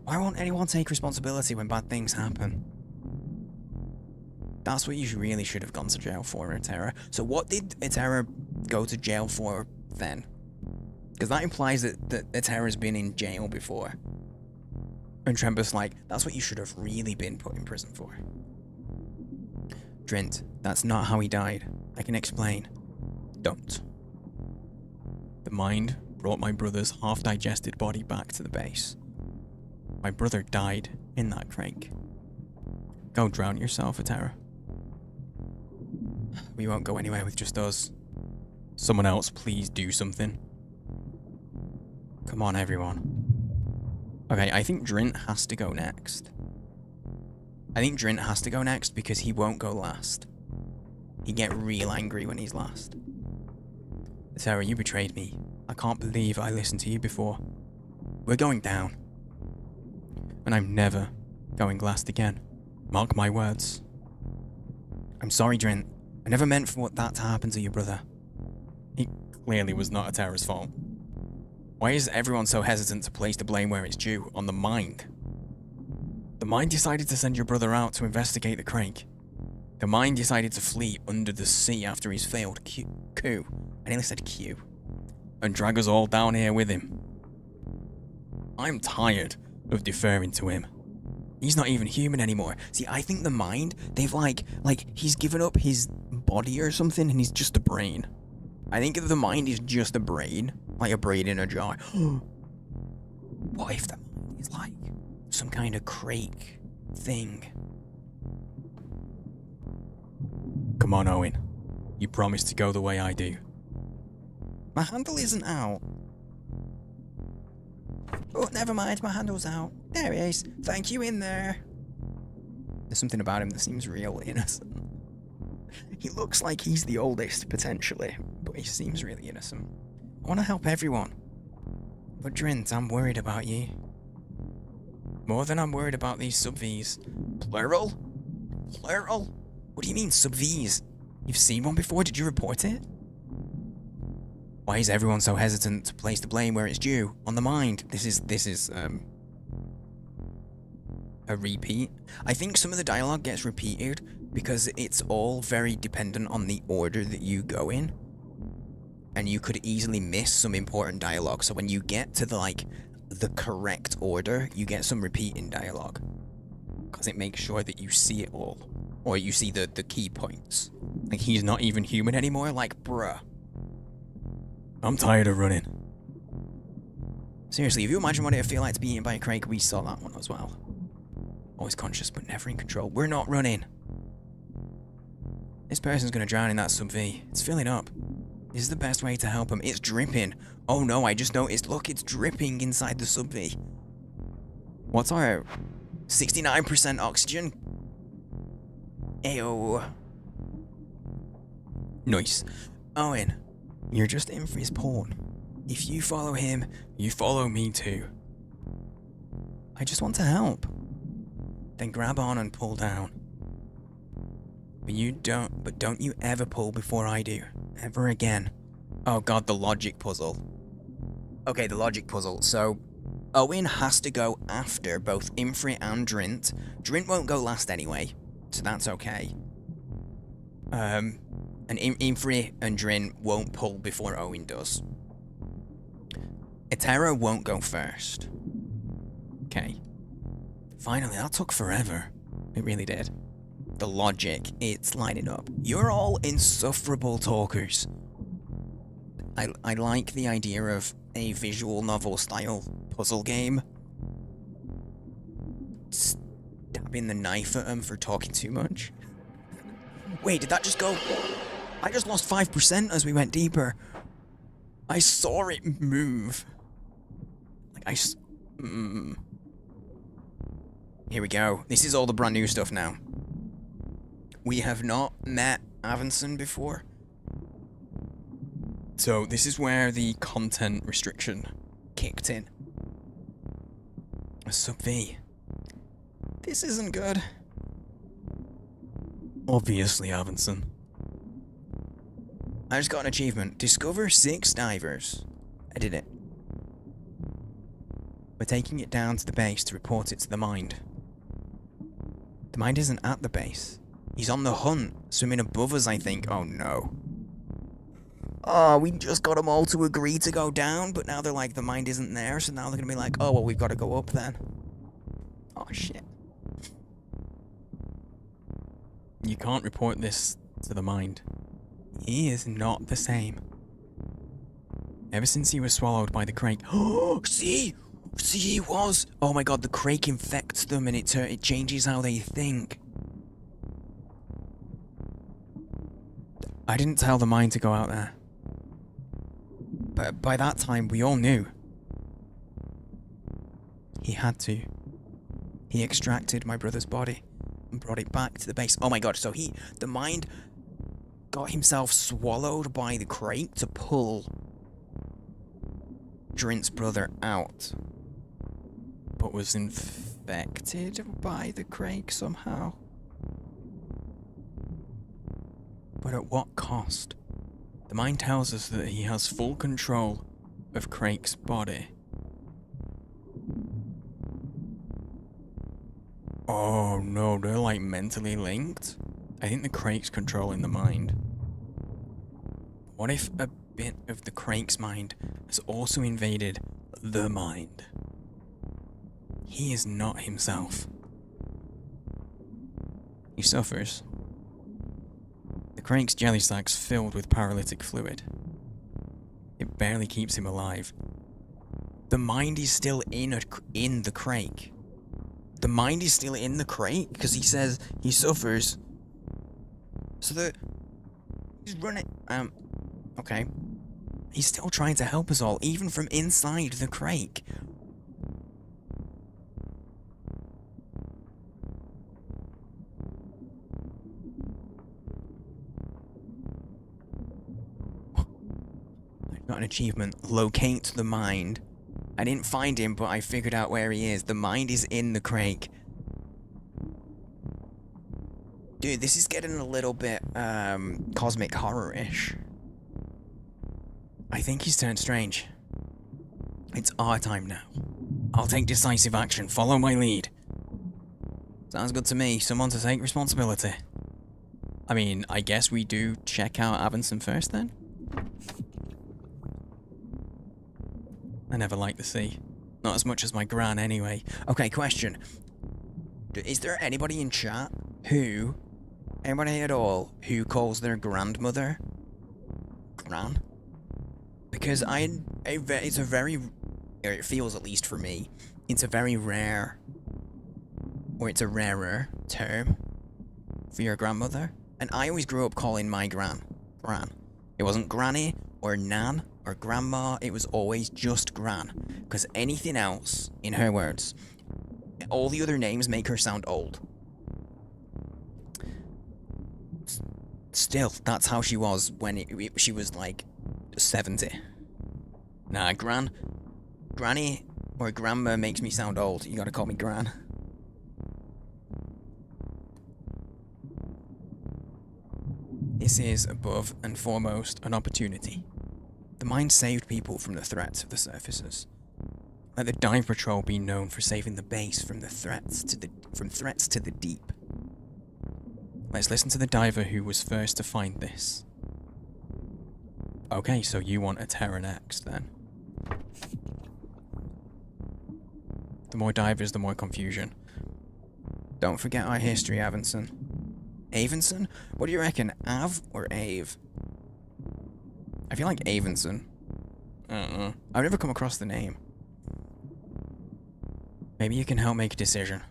Why won't anyone take responsibility when bad things happen? That's what you really should have gone to jail for, Etera. So what did Etera go to jail for then? Because that implies that Etera's been in jail before. And Trembus like, that's what you should have really been put in prison for. Drint, that's not how he died. I can explain. Don't. The mind brought my brother's half-digested body back to the base. My brother died in that crate. Go drown yourself, Etera. We won't go anywhere with just us. Someone else, please do something. Come on, everyone. Okay, I think Drint has to go next. I think Drint has to go next because he won't go last. He'd get real angry when he's last. Sarah, you betrayed me. I can't believe I listened to you before. We're going down. And I'm never going last again. Mark my words. I'm sorry, Drint. I never meant for that to happen to your brother. It clearly was not Etera's fault. Why is everyone so hesitant to place the blame where it's due, on the mind? The mind decided to send your brother out to investigate the crake. The mind decided to flee under the sea after his failed coup. I nearly said Q. And drag us all down here with him. I'm tired of deferring to him. He's not even human anymore. See, I think the mind, they've like he's given up his body or something and he's just a brain. I think if the mind is just a brain, like a brain in a jar. What if the mind is like some kind of crake thing? Come on, Owen. You promised to go the way I do. My handle isn't out. Oh, never mind, my handle's out. There he is. Thank you in there. There's something about him that seems real innocent. He looks like he's the oldest, potentially, but he seems really innocent. I want to help everyone. But Drint, I'm worried about you. More than I'm worried about these sub-Vs. Plural? Plural? What do you mean, sub-Vs? You've seen one before? Did you report it? Why is everyone so hesitant to place the blame where it's due? On the mind. This is a repeat. I think some of the dialogue gets repeated because it's all very dependent on the order that you go in. And you could easily miss some important dialogue. So when you get to the correct order, you get some repeating dialogue. Because it makes sure that you see it all. Or you see the key points. Like, he's not even human anymore? Like, bruh. I'm tired of running. Seriously, if you imagine what it would feel like to be eaten by a crake, we saw that one as well. Always conscious, but never in control. We're not running. This person's gonna drown in that sub-V. It's filling up. This is the best way to help him. It's dripping. Oh no, I just noticed. Look, it's dripping inside the sub-V. What's our 69% oxygen? Ayo. Nice. Owen, you're just in for his pawn. If you follow him, you follow me too. I just want to help. Then grab on and pull down. But don't you ever pull before I do. Ever again. Oh god, the logic puzzle. Okay, the logic puzzle. So, Owen has to go after both Imfri and Drint. Drint won't go last anyway, so that's okay. And Imfri and Drint won't pull before Owen does. Etera won't go first. Okay. Finally, that took forever. It really did. The logic, it's lining up. You're all insufferable talkers. I like the idea of a visual novel style puzzle game. Stabbing the knife at them for talking too much. Wait, did that just go? I just lost 5% as we went deeper. I saw it move. Here we go. This is all the brand new stuff now. We have not met Avanson before. So this is where the content restriction kicked in. A sub-V. This isn't good. Obviously, Avinson. I just got an achievement. Discover 6 divers. I did it. We're taking it down to the base to report it to the Mind. The Mind isn't at the base. He's on the hunt, swimming above us, I think. Oh no. Oh, we just got them all to agree to go down, but now they're like, the Mind isn't there, so now they're gonna be like, oh, well, we've got to go up then. Oh, shit. You can't report this to the Mind. He is not the same. Ever since he was swallowed by the crake. Oh, see? See, he was. Oh my god, the crake infects them and it changes how they think. I didn't tell the Mind to go out there. But by that time, we all knew. He had to. He extracted my brother's body and brought it back to the base. Oh my god, so the Mind got himself swallowed by the crate to pull Drint's brother out. But was infected by the crake somehow. But at what cost? The Mind tells us that he has full control of Crake's body. Oh no, they're like mentally linked? I think the Crake's controlling the Mind. What if a bit of the Crake's mind has also invaded the Mind? He is not himself. He suffers. The Crake's jelly sack's filled with paralytic fluid. It barely keeps him alive. The Mind is still in the crate. The Mind is still in the crate because he says he suffers. So he's running. Okay. He's still trying to help us all, even from inside the crate. I got an achievement. Locate the Mind. I didn't find him, but I figured out where he is. The Mind is in the crate. Dude, this is getting a little bit, cosmic horror-ish. I think he's turned strange. It's our time now. I'll take decisive action. Follow my lead. Sounds good to me. Someone to take responsibility. I mean, I guess we do check out Avinson first then? I never liked the sea. Not as much as my gran anyway. Okay, question. Is there anybody in chat who... Anybody at all who calls their grandmother Gran? Because it's a very... Or it feels, at least for me, it's a very rare... Or it's a rarer term for your grandmother. And I always grew up calling my Gran. It wasn't Granny or Nan or Grandma, it was always just Gran. Because anything else, in her words, all the other names make her sound old. Still, that's how she was when she was like 70. Nah, Granny or Grandma makes me sound old. You gotta call me Gran. This is, above and foremost, an opportunity. The Mind saved people from the threats of the surfacers. Let the dive patrol be known for saving the base from threats to the deep. Let's listen to the diver who was first to find this. Okay, so you want a Terran X then? The more divers, the more confusion. Don't forget our history, Avinson. Avinson? What do you reckon, Av or Ave? I feel like Avinson. I don't know. I've never come across the name. Maybe you can help make a decision.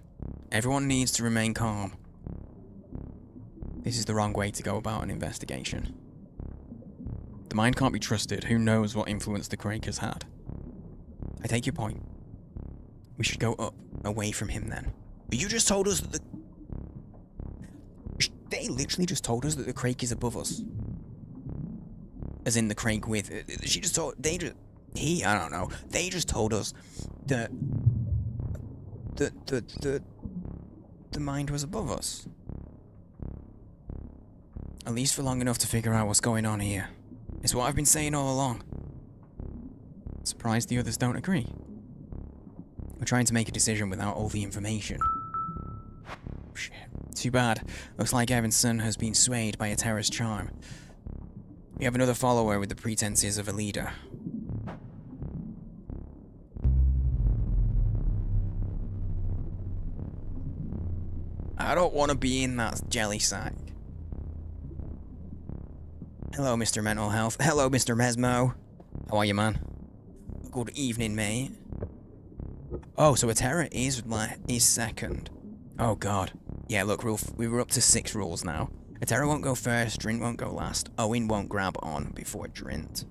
Everyone needs to remain calm. This is the wrong way to go about an investigation. The Mind can't be trusted. Who knows what influence the Crake has had? I take your point. We should go up, away from him then. But you just told us that They literally just told us that the Crake is above us. As in the Crake with... She just told... I don't know. They just told us that... the mind was above us. At least for long enough to figure out what's going on here. It's what I've been saying all along. Surprised the others don't agree. We're trying to make a decision without all the information. Shit. Too bad. Looks like Evanson has been swayed by a terrorist charm. We have another follower with the pretenses of a leader. I don't want to be in that jelly sack. Hello, Mr. Mental Health. Hello, Mr. Mesmo. How are you, man? Good evening, mate. Oh, so Atera is second. Oh, God. Yeah, look, we were up to 6 rules now. Atera won't go first, Drint won't go last. Owen won't grab on before Drint.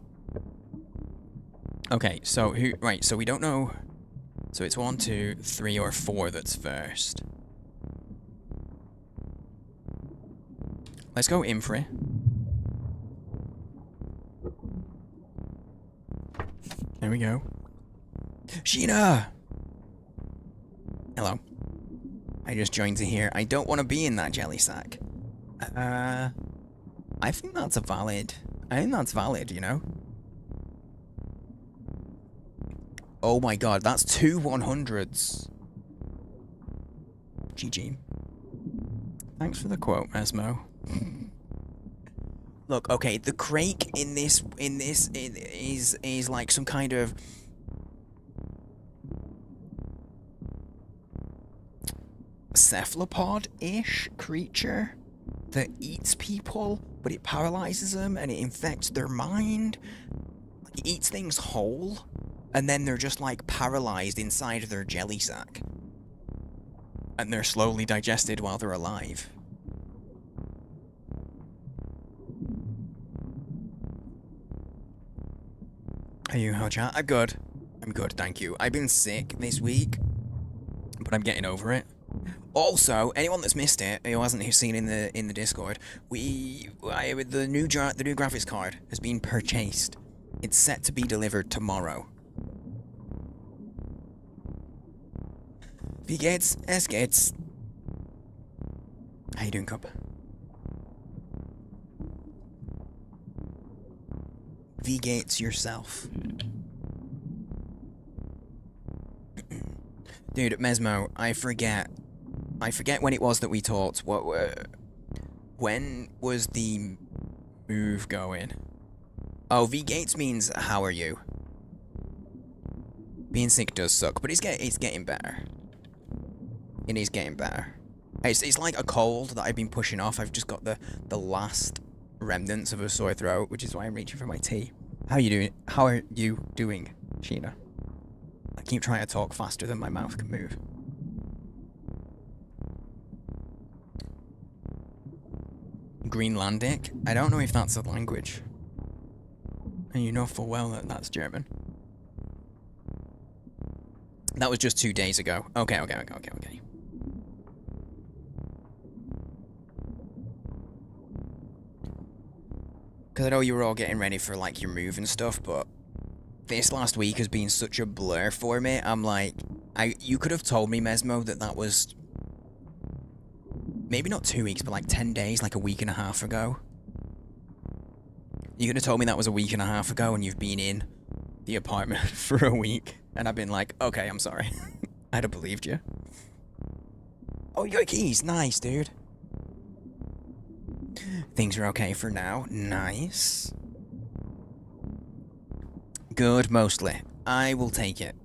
Okay, so who... Right, so we don't know... So it's 1, 2, 3, or 4 that's first. Let's go Infri. There we go. Sheena! Hello. I just joined to here. I don't want to be in that jelly sack. I think that's valid, you know? Oh my god, that's 2 100s. GG. Thanks for the quote, Mesmo. Look, okay, the crake in this is like some kind of cephalopod-ish creature that eats people, but it paralyzes them and it infects their mind. Like, it eats things whole, and then they're just like paralyzed inside of their jelly sack. And they're slowly digested while they're alive. Are you, how chat? I'm good. I'm good, thank you. I've been sick this week, but I'm getting over it. Also, anyone that's missed it, who hasn't seen in the Discord, the new graphics card has been purchased. It's set to be delivered tomorrow. V Gates, S Gates. How you doing, Cup? V Gates yourself. Dude, Mesmo, I forget when it was that we talked. When was the move going? Oh, V Gates means how are you? Being sick does suck, but it's getting better. It is getting better. It's like a cold that I've been pushing off. I've just got the last remnants of a sore throat, which is why I'm reaching for my tea. How are you doing? How are you doing, Sheena? I keep trying to talk faster than my mouth can move. Greenlandic? I don't know if that's a language. And you know full well that that's German. That was just 2 days ago. Okay. Because I know you were all getting ready for, like, your move and stuff, but this last week has been such a blur for me. I'm like, you could have told me, Mesmo, that was maybe not 2 weeks, but like 10 days, like a week and a half ago. You could have told me that was a week and a half ago and you've been in the apartment for a week. And I've been like, okay, I'm sorry. I'd have believed you. Oh, you got keys. Nice, dude. Things are okay for now. Nice. Good, mostly. I will take it.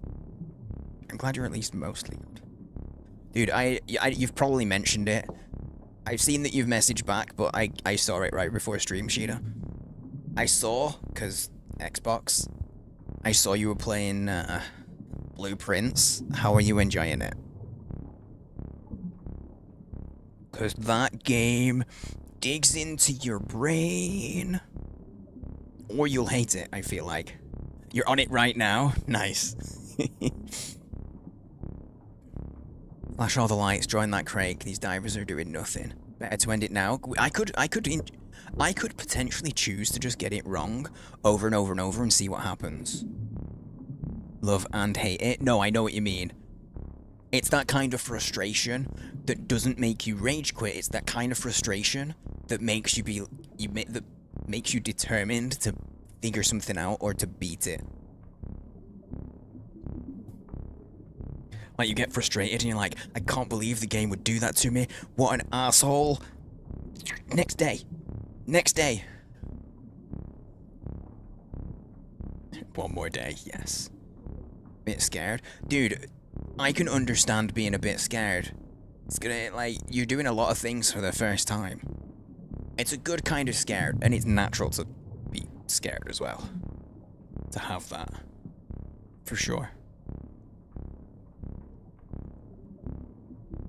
I'm glad you're at least mostly good. Dude, you've probably mentioned it. I've seen that you've messaged back, but I saw it right before stream, Sheena. I saw, because Xbox, I saw you were playing Blueprints. How are you enjoying it? Because that game digs into your brain. Or you'll hate it, I feel like. You're on it right now? Nice. Flash all the lights, join that crate. These divers are doing nothing. Better to end it now. I could potentially choose to just get it wrong over and over and over and see what happens. Love and hate it. No, I know what you mean. It's that kind of frustration that doesn't make you rage quit. It's that kind of frustration that makes you that makes you determined to figure something out or to beat it. Like, you get frustrated and you're like, I can't believe the game would do that to me. What an asshole. Next day. Next day. One more day, yes. Bit scared. Dude, I can understand being a bit scared. It's gonna, like, you're doing a lot of things for the first time. It's a good kind of scared, and it's natural to be scared as well. To have that. For sure.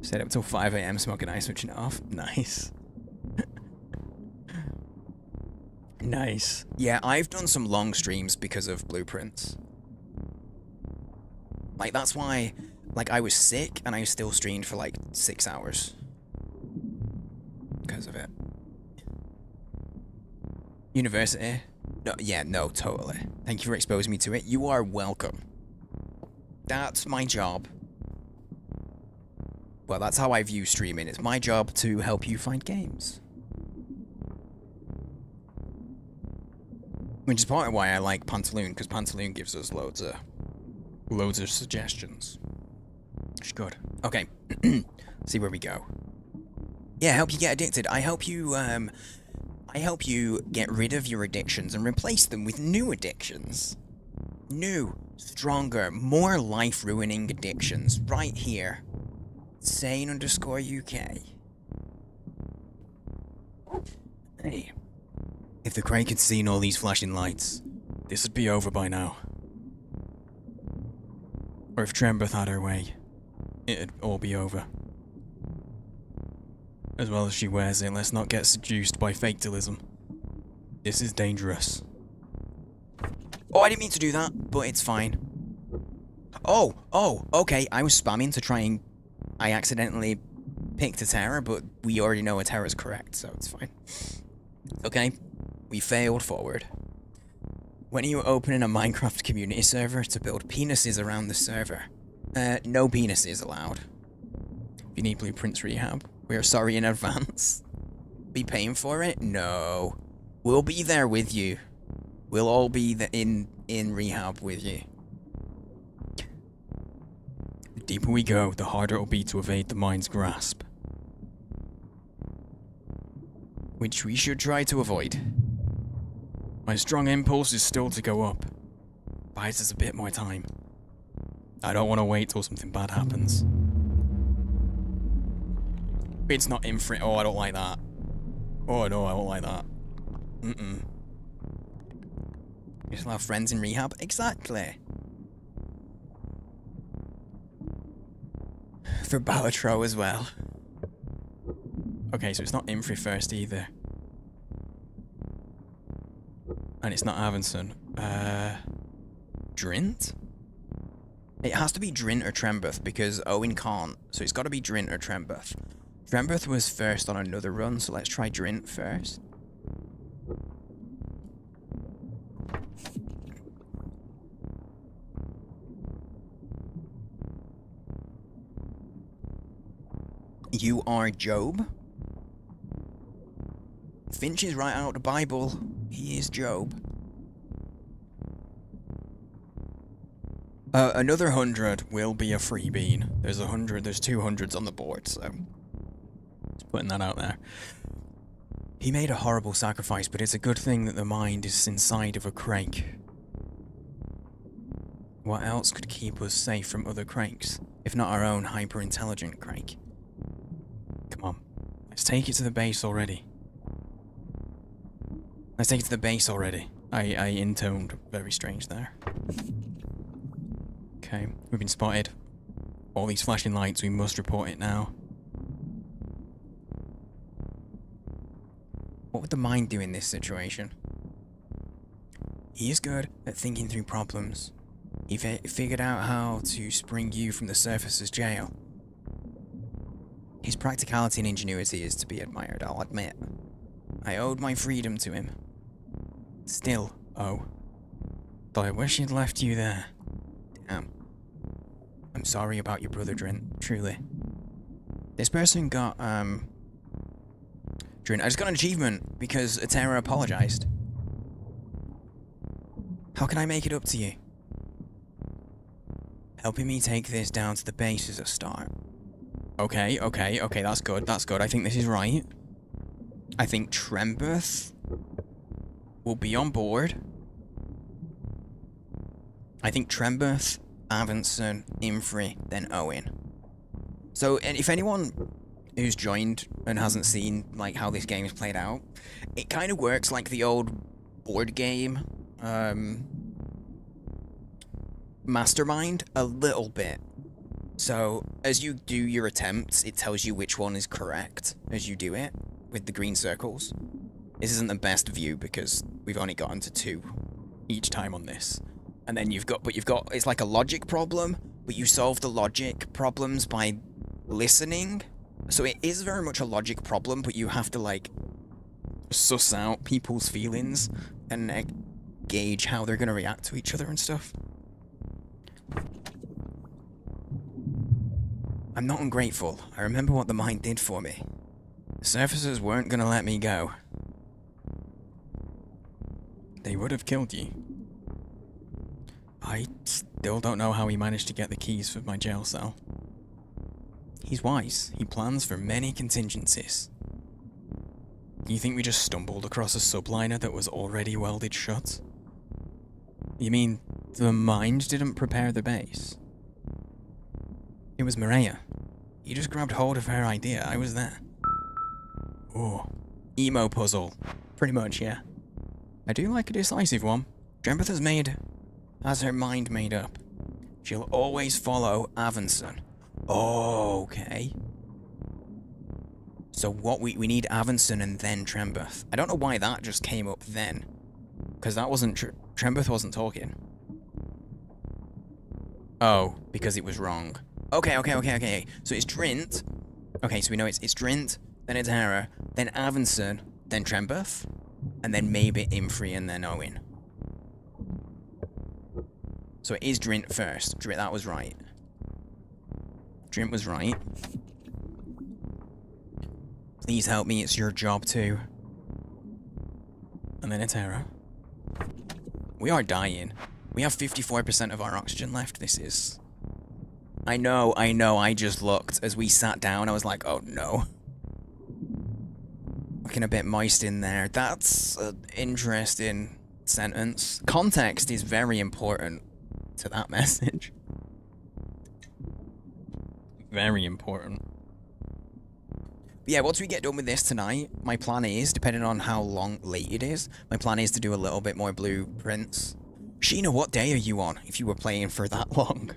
Stayed up till 5 AM smoking ice, switching it off. Nice. Nice. Yeah, I've done some long streams because of blueprints. Like, that's why, like, I was sick and I still streamed for like 6 hours. Because of it. University? No, yeah, no, totally. Thank you for exposing me to it. You are welcome. That's my job. Well, that's how I view streaming. It's my job to help you find games. Which is part of why I like Pantaloon, because Pantaloon gives us loads of suggestions. It's good. Okay. See where we go. Yeah, help you get addicted. I help you get rid of your addictions and replace them with new addictions. New, stronger, more life-ruining addictions right here. Sane_UK. Hey. If the Crane had seen all these flashing lights, this would be over by now. Or if Trembeth had her way, it'd all be over. As well as she wears it, let's not get seduced by fatalism. This is dangerous. Oh, I didn't mean to do that, but it's fine. Oh, okay, I was spamming to try and... I accidentally picked a terror, but we already know a terror is correct, so it's fine. Okay, we failed forward. When are you opening a Minecraft community server to build penises around the server? No penises allowed. If you need blueprints rehab, we are sorry in advance. Be paying for it? No. We'll be there with you. We'll all be in rehab with you. The deeper we go, the harder it'll be to evade the mind's grasp. Which we should try to avoid. My strong impulse is still to go up. Buys us a bit more time. I don't want to wait till something bad happens. It's not infra- Oh, I don't like that. Oh no, I don't like that. You still have friends in rehab? Exactly. For Balatro as well. Okay, so it's not Infri first either. And it's not Avinson. Drint? It has to be Drint or Trembeth because Owen can't. So it's got to be Drint or Trembeth. Trembeth was first on another run, so let's try Drint first. You are Job? Finch is right out of the Bible. He is Job. Another 100 will be a free bean. There's 100, there's 200s on the board, so... Just putting that out there. He made a horrible sacrifice, but it's a good thing that the mind is inside of a crake. What else could keep us safe from other crakes, if not our own hyper-intelligent crake? Come on, let's take it to the base already. Let's take it to the base already. I intoned very strange there. Okay, we've been spotted. All these flashing lights, we must report it now. What would the mind do in this situation? He is good at thinking through problems. He figured out how to spring you from the surface's jail. His practicality and ingenuity is to be admired, I'll admit. I owed my freedom to him. Still, though I wish he'd left you there. Damn. I'm sorry about your brother, Drin, truly. This person got, Drin, I just got an achievement because Atera apologized. How can I make it up to you? Helping me take this down to the base is a start. Okay, that's good, I think this is right. I think Trembeth will be on board. I think Trembeth, Avanson, Imfrey, then Owen. So, and if anyone who's joined and hasn't seen, like, how this game is played out, it kind of works like the old board game, Mastermind, a little bit. So, as you do your attempts, it tells you which one is correct as you do it, with the green circles. This isn't the best view because we've only gotten to 2 each time on this. And then you've got, it's like a logic problem, but you solve the logic problems by listening. So it is very much a logic problem, but you have to, like, suss out people's feelings and gauge how they're going to react to each other and stuff. I'm not ungrateful. I remember what the mine did for me. The surfacers weren't going to let me go. They would have killed you. I still don't know how he managed to get the keys for my jail cell. He's wise. He plans for many contingencies. Do you think we just stumbled across a subliner that was already welded shut? You mean the mind didn't prepare the base? It was Maria. You just grabbed hold of her idea. I was there. Oh, emo puzzle. Pretty much, yeah. I do like a decisive one. Trembeth has her mind made up. She'll always follow Avanson. Oh, okay. So what we need Avanson and then Trembeth. I don't know why that just came up then. Because that wasn't Trembeth wasn't talking. Oh, because it was wrong. Okay. So it's Drint. Okay, so we know it's Drint, then it's Hera, then Avanson, then Trembeth, and then maybe Imfrey and then Owen. So it is Drint first. Drint, that was right. Drint was right. Please help me, it's your job too. And then it's Hera. We are dying. We have 54% of our oxygen left. This is... I know, I just looked. As we sat down, I was like, oh no. Looking a bit moist in there. That's an interesting sentence. Context is very important to that message. Very important. But yeah, once we get done with this tonight, my plan is, depending on how late it is, my plan is to do a little bit more blueprints. Sheena, what day are you on, if you were playing for that long?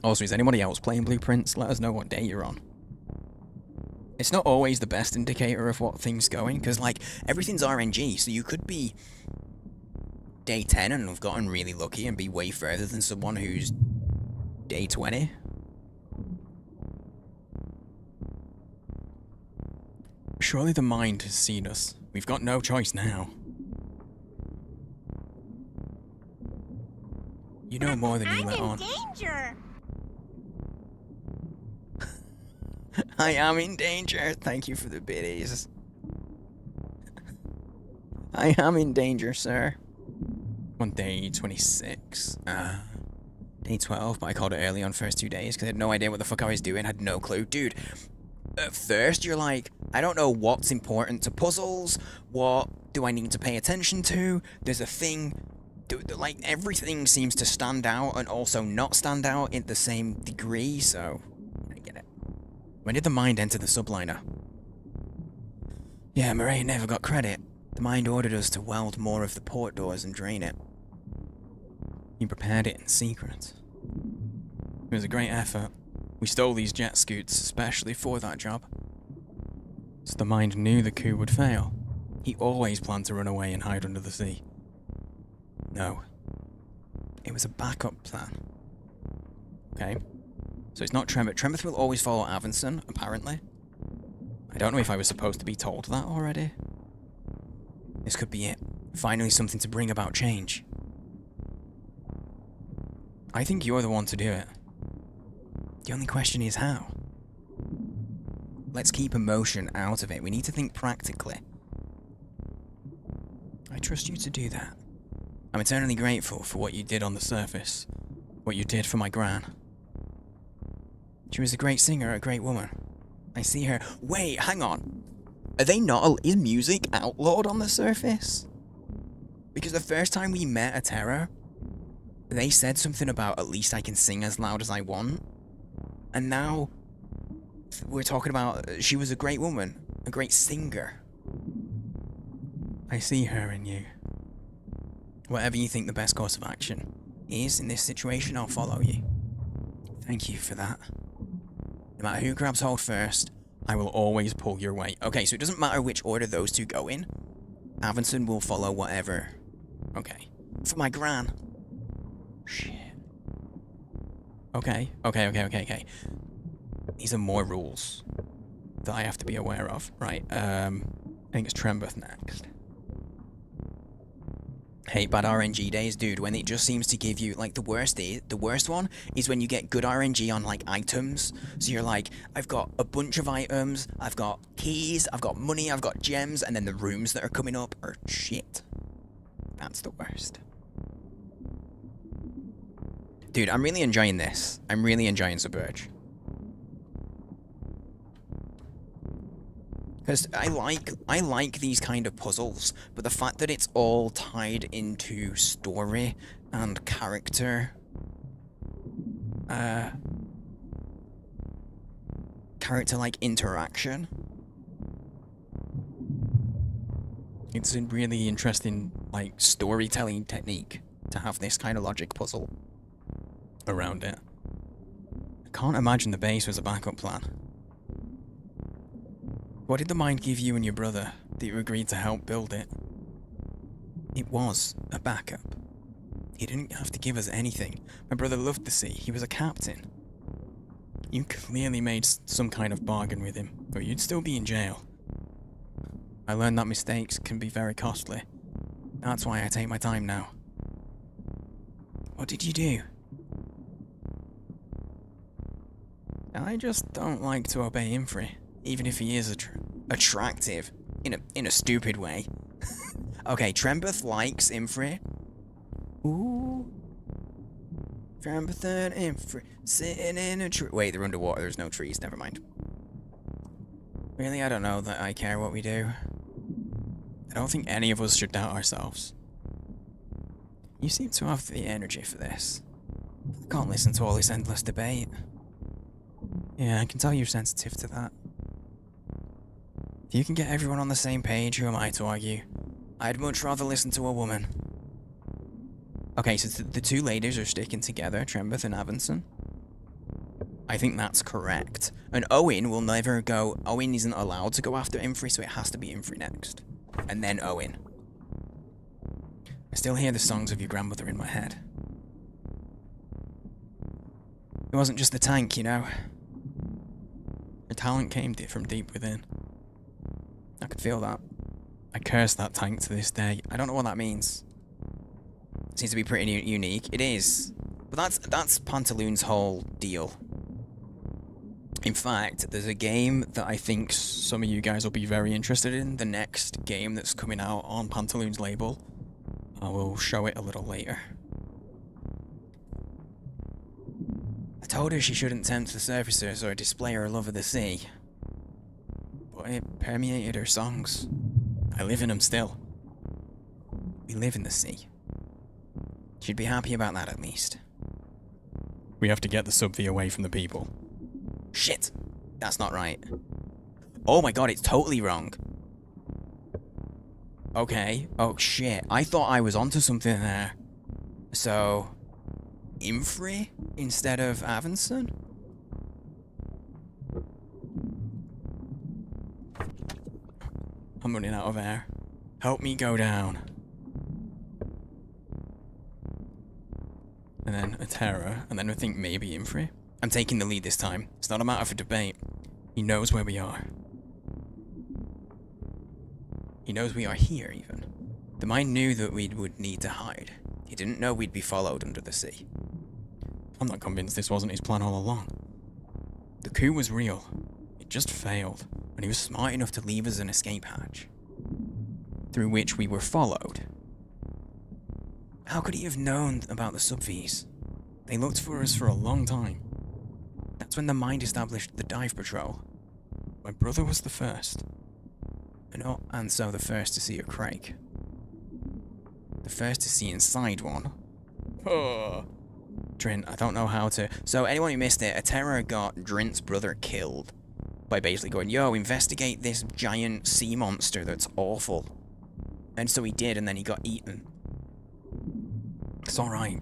Also, is anybody else playing blueprints? Let us know what day you're on. It's not always the best indicator of what things going, because, like, everything's RNG, so you could be day 10 and have gotten really lucky and be way further than someone who's day 20. Surely the mind has seen us. We've got no choice now. You know more than you let on. I'm in danger! I am in danger. Thank you for the biddies. I am in danger, sir. On day 26. Day 12, but I called it early on first 2 days because I had no idea what the fuck I was doing, had no clue. Dude, at first you're like, I don't know what's important to puzzles, what do I need to pay attention to, there's a thing, like everything seems to stand out and also not stand out in the same degree, so I get it. When did the mind enter the subliner? Yeah, Murray never got credit. The mind ordered us to weld more of the port doors and drain it. You prepared it in secret. It was a great effort. We stole these jet scoots especially for that job. So the mind knew the coup would fail. He always planned to run away and hide under the sea. No. It was a backup plan. Okay. So it's not Trembeth. Trembeth will always follow Avanson, apparently. I don't know if I was supposed to be told that already. This could be it. Finally something to bring about change. I think you're the one to do it. The only question is how. Let's keep emotion out of it. We need to think practically. I trust you to do that. I'm eternally grateful for what you did on the surface. What you did for my gran. She was a great singer, a great woman. I see her. Wait, hang on. Are they not? Is music outlawed on the surface? Because the first time we met a Terror, they said something about at least I can sing as loud as I want. And now we're talking about she was a great woman, a great singer. I see her in you. Whatever you think the best course of action is in this situation, I'll follow you. Thank you for that. No matter who grabs hold first, I will always pull your weight. okay, so it doesn't matter which order those two go in. Avinson will follow whatever. Okay. For my gran. Shit. Okay. These are more rules that I have to be aware of. Right, I think it's Trembeth next. Hate bad RNG days, dude, when it just seems to give you, like, the worst one is when you get good RNG on, like, items. So you're like, I've got a bunch of items, I've got keys, I've got money, I've got gems, and then the rooms that are coming up are shit. That's the worst. Dude, I'm really enjoying this. I'm really enjoying Sub-Verge. Because I like these kind of puzzles, but the fact that it's all tied into story and character, like interaction. It's a really interesting, like, storytelling technique to have this kind of logic puzzle around it. I can't imagine the base was a backup plan. What did the mind give you and your brother that you agreed to help build it? It was a backup. He didn't have to give us anything. My brother loved the sea. He was a captain. You clearly made some kind of bargain with him, or you'd still be in jail. I learned that mistakes can be very costly. That's why I take my time now. What did you do? I just don't like to obey Imfrey, even if he is Attractive. In a stupid way. Okay, Trembeth likes Imfrey. Ooh. Trembeth and Imfrey sitting in a tree. Wait, they're underwater. There's no trees. Never mind. Really, I don't know that I care what we do. I don't think any of us should doubt ourselves. You seem to have the energy for this. I can't listen to all this endless debate. Yeah, I can tell you're sensitive to that. If you can get everyone on the same page, who am I to argue? I'd much rather listen to a woman. Okay, so the two ladies are sticking together, Trembeth and Avinson. I think that's correct. And Owen will never go... Owen isn't allowed to go after Imfrey, so it has to be Imfrey next. And then Owen. I still hear the songs of your grandmother in my head. It wasn't just the tank, you know. Her talent came from deep within. I could feel that. I curse that tank to this day. I don't know what that means. It seems to be pretty unique. It is. But that's Pantaloon's whole deal. In fact, there's a game that I think some of you guys will be very interested in. The next game that's coming out on Pantaloon's label. I will show it a little later. I told her she shouldn't tempt the surfacers or display her love of the sea. But it permeated her songs. I live in them still. We live in the sea. She'd be happy about that at least. We have to get the Sub-V away from the people. Shit! That's not right. Oh my god, it's totally wrong. Okay. Oh shit. I thought I was onto something there. So... Imfrey instead of Avinson? I'm running out of air. Help me go down. And then a Terror, and then I think maybe Imfrey. I'm taking the lead this time. It's not a matter for debate. He knows where we are. He knows we are here, even. The mind knew that we would need to hide. He didn't know we'd be followed under the sea. I'm not convinced this wasn't his plan all along. The coup was real. It just failed. And he was smart enough to leave us an escape hatch, through which we were followed. How could he have known about the Sub-Verge? They looked for us for a long time. That's when the Mind established the dive patrol. My brother was the first. And so the first to see a crake. The first to see inside one. Oh. Drint, I don't know how to... So anyone who missed it, a terror got Drint's brother killed by basically going, yo, investigate this giant sea monster that's awful. And so he did, and then he got eaten. It's alright.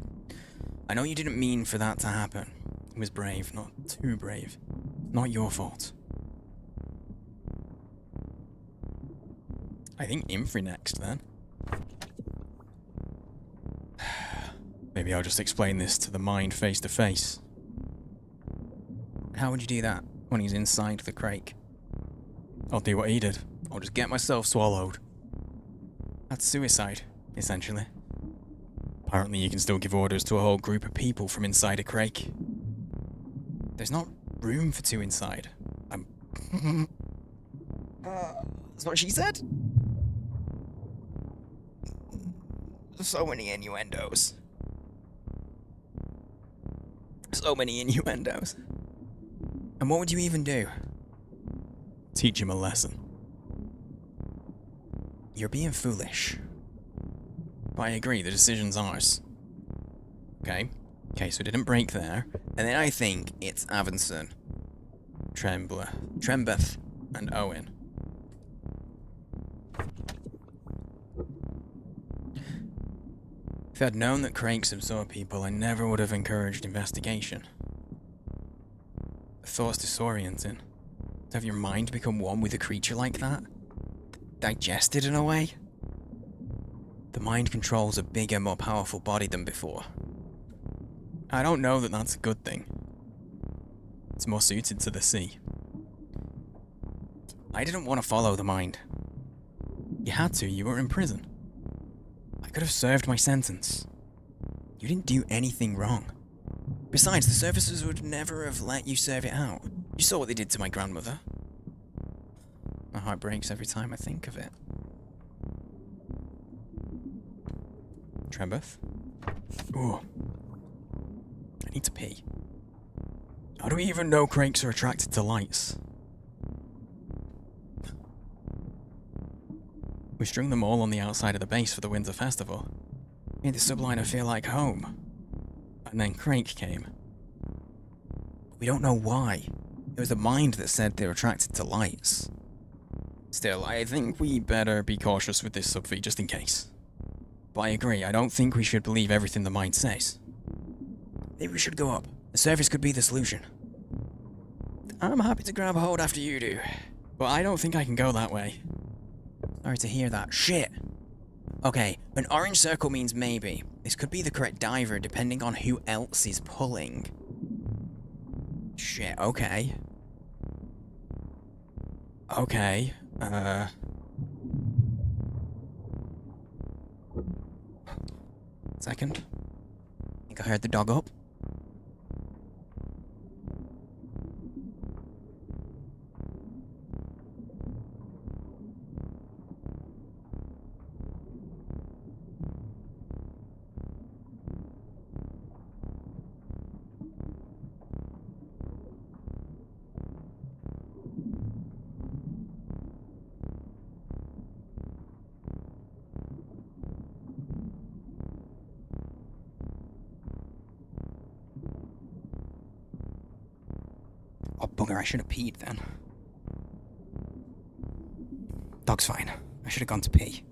I know you didn't mean for that to happen. He was brave, not too brave. Not your fault. I think Imfrey next, then. Maybe I'll just explain this to the Mind face to face. How would you do that when he's inside the crake? I'll do what he did. I'll just get myself swallowed. That's suicide, essentially. Apparently you can still give orders to a whole group of people from inside a crake. There's not room for two inside. That's what she said? So many innuendos. So many innuendos. And what would you even do? Teach him a lesson. You're being foolish. But I agree, the decision's ours. Okay, so it didn't break there. And then I think it's Avanson, Trembeth, and Owen. If I'd known that crakes absorb people, I never would have encouraged investigation. The thought's disorienting. To have your mind become one with a creature like that? Digested in a way? The mind controls a bigger, more powerful body than before. I don't know that that's a good thing. It's more suited to the sea. I didn't want to follow the mind. You had to, you were in prison. I could have served my sentence. You didn't do anything wrong. Besides, the services would never have let you serve it out. You saw what they did to my grandmother. My heart breaks every time I think of it. Trembeth? Ooh. I need to pee. How do we even know crakes are attracted to lights? We strung them all on the outside of the base for the winter festival. Made the subliner feel like home. And then Crake came. We don't know why. It was the mind that said they're attracted to lights. Still, I think we better be cautious with this Sub-Verge just in case. But I agree, I don't think we should believe everything the mind says. Maybe we should go up. The surface could be the solution. I'm happy to grab a hold after you do. But I don't think I can go that way. Sorry to hear that. Shit! Okay, an orange circle means maybe. This could be the correct diver depending on who else is pulling. Shit, okay. Okay, Second. Think I heard the dog up. Oh, bugger, I should have peed then. Dog's fine. I should have gone to pee.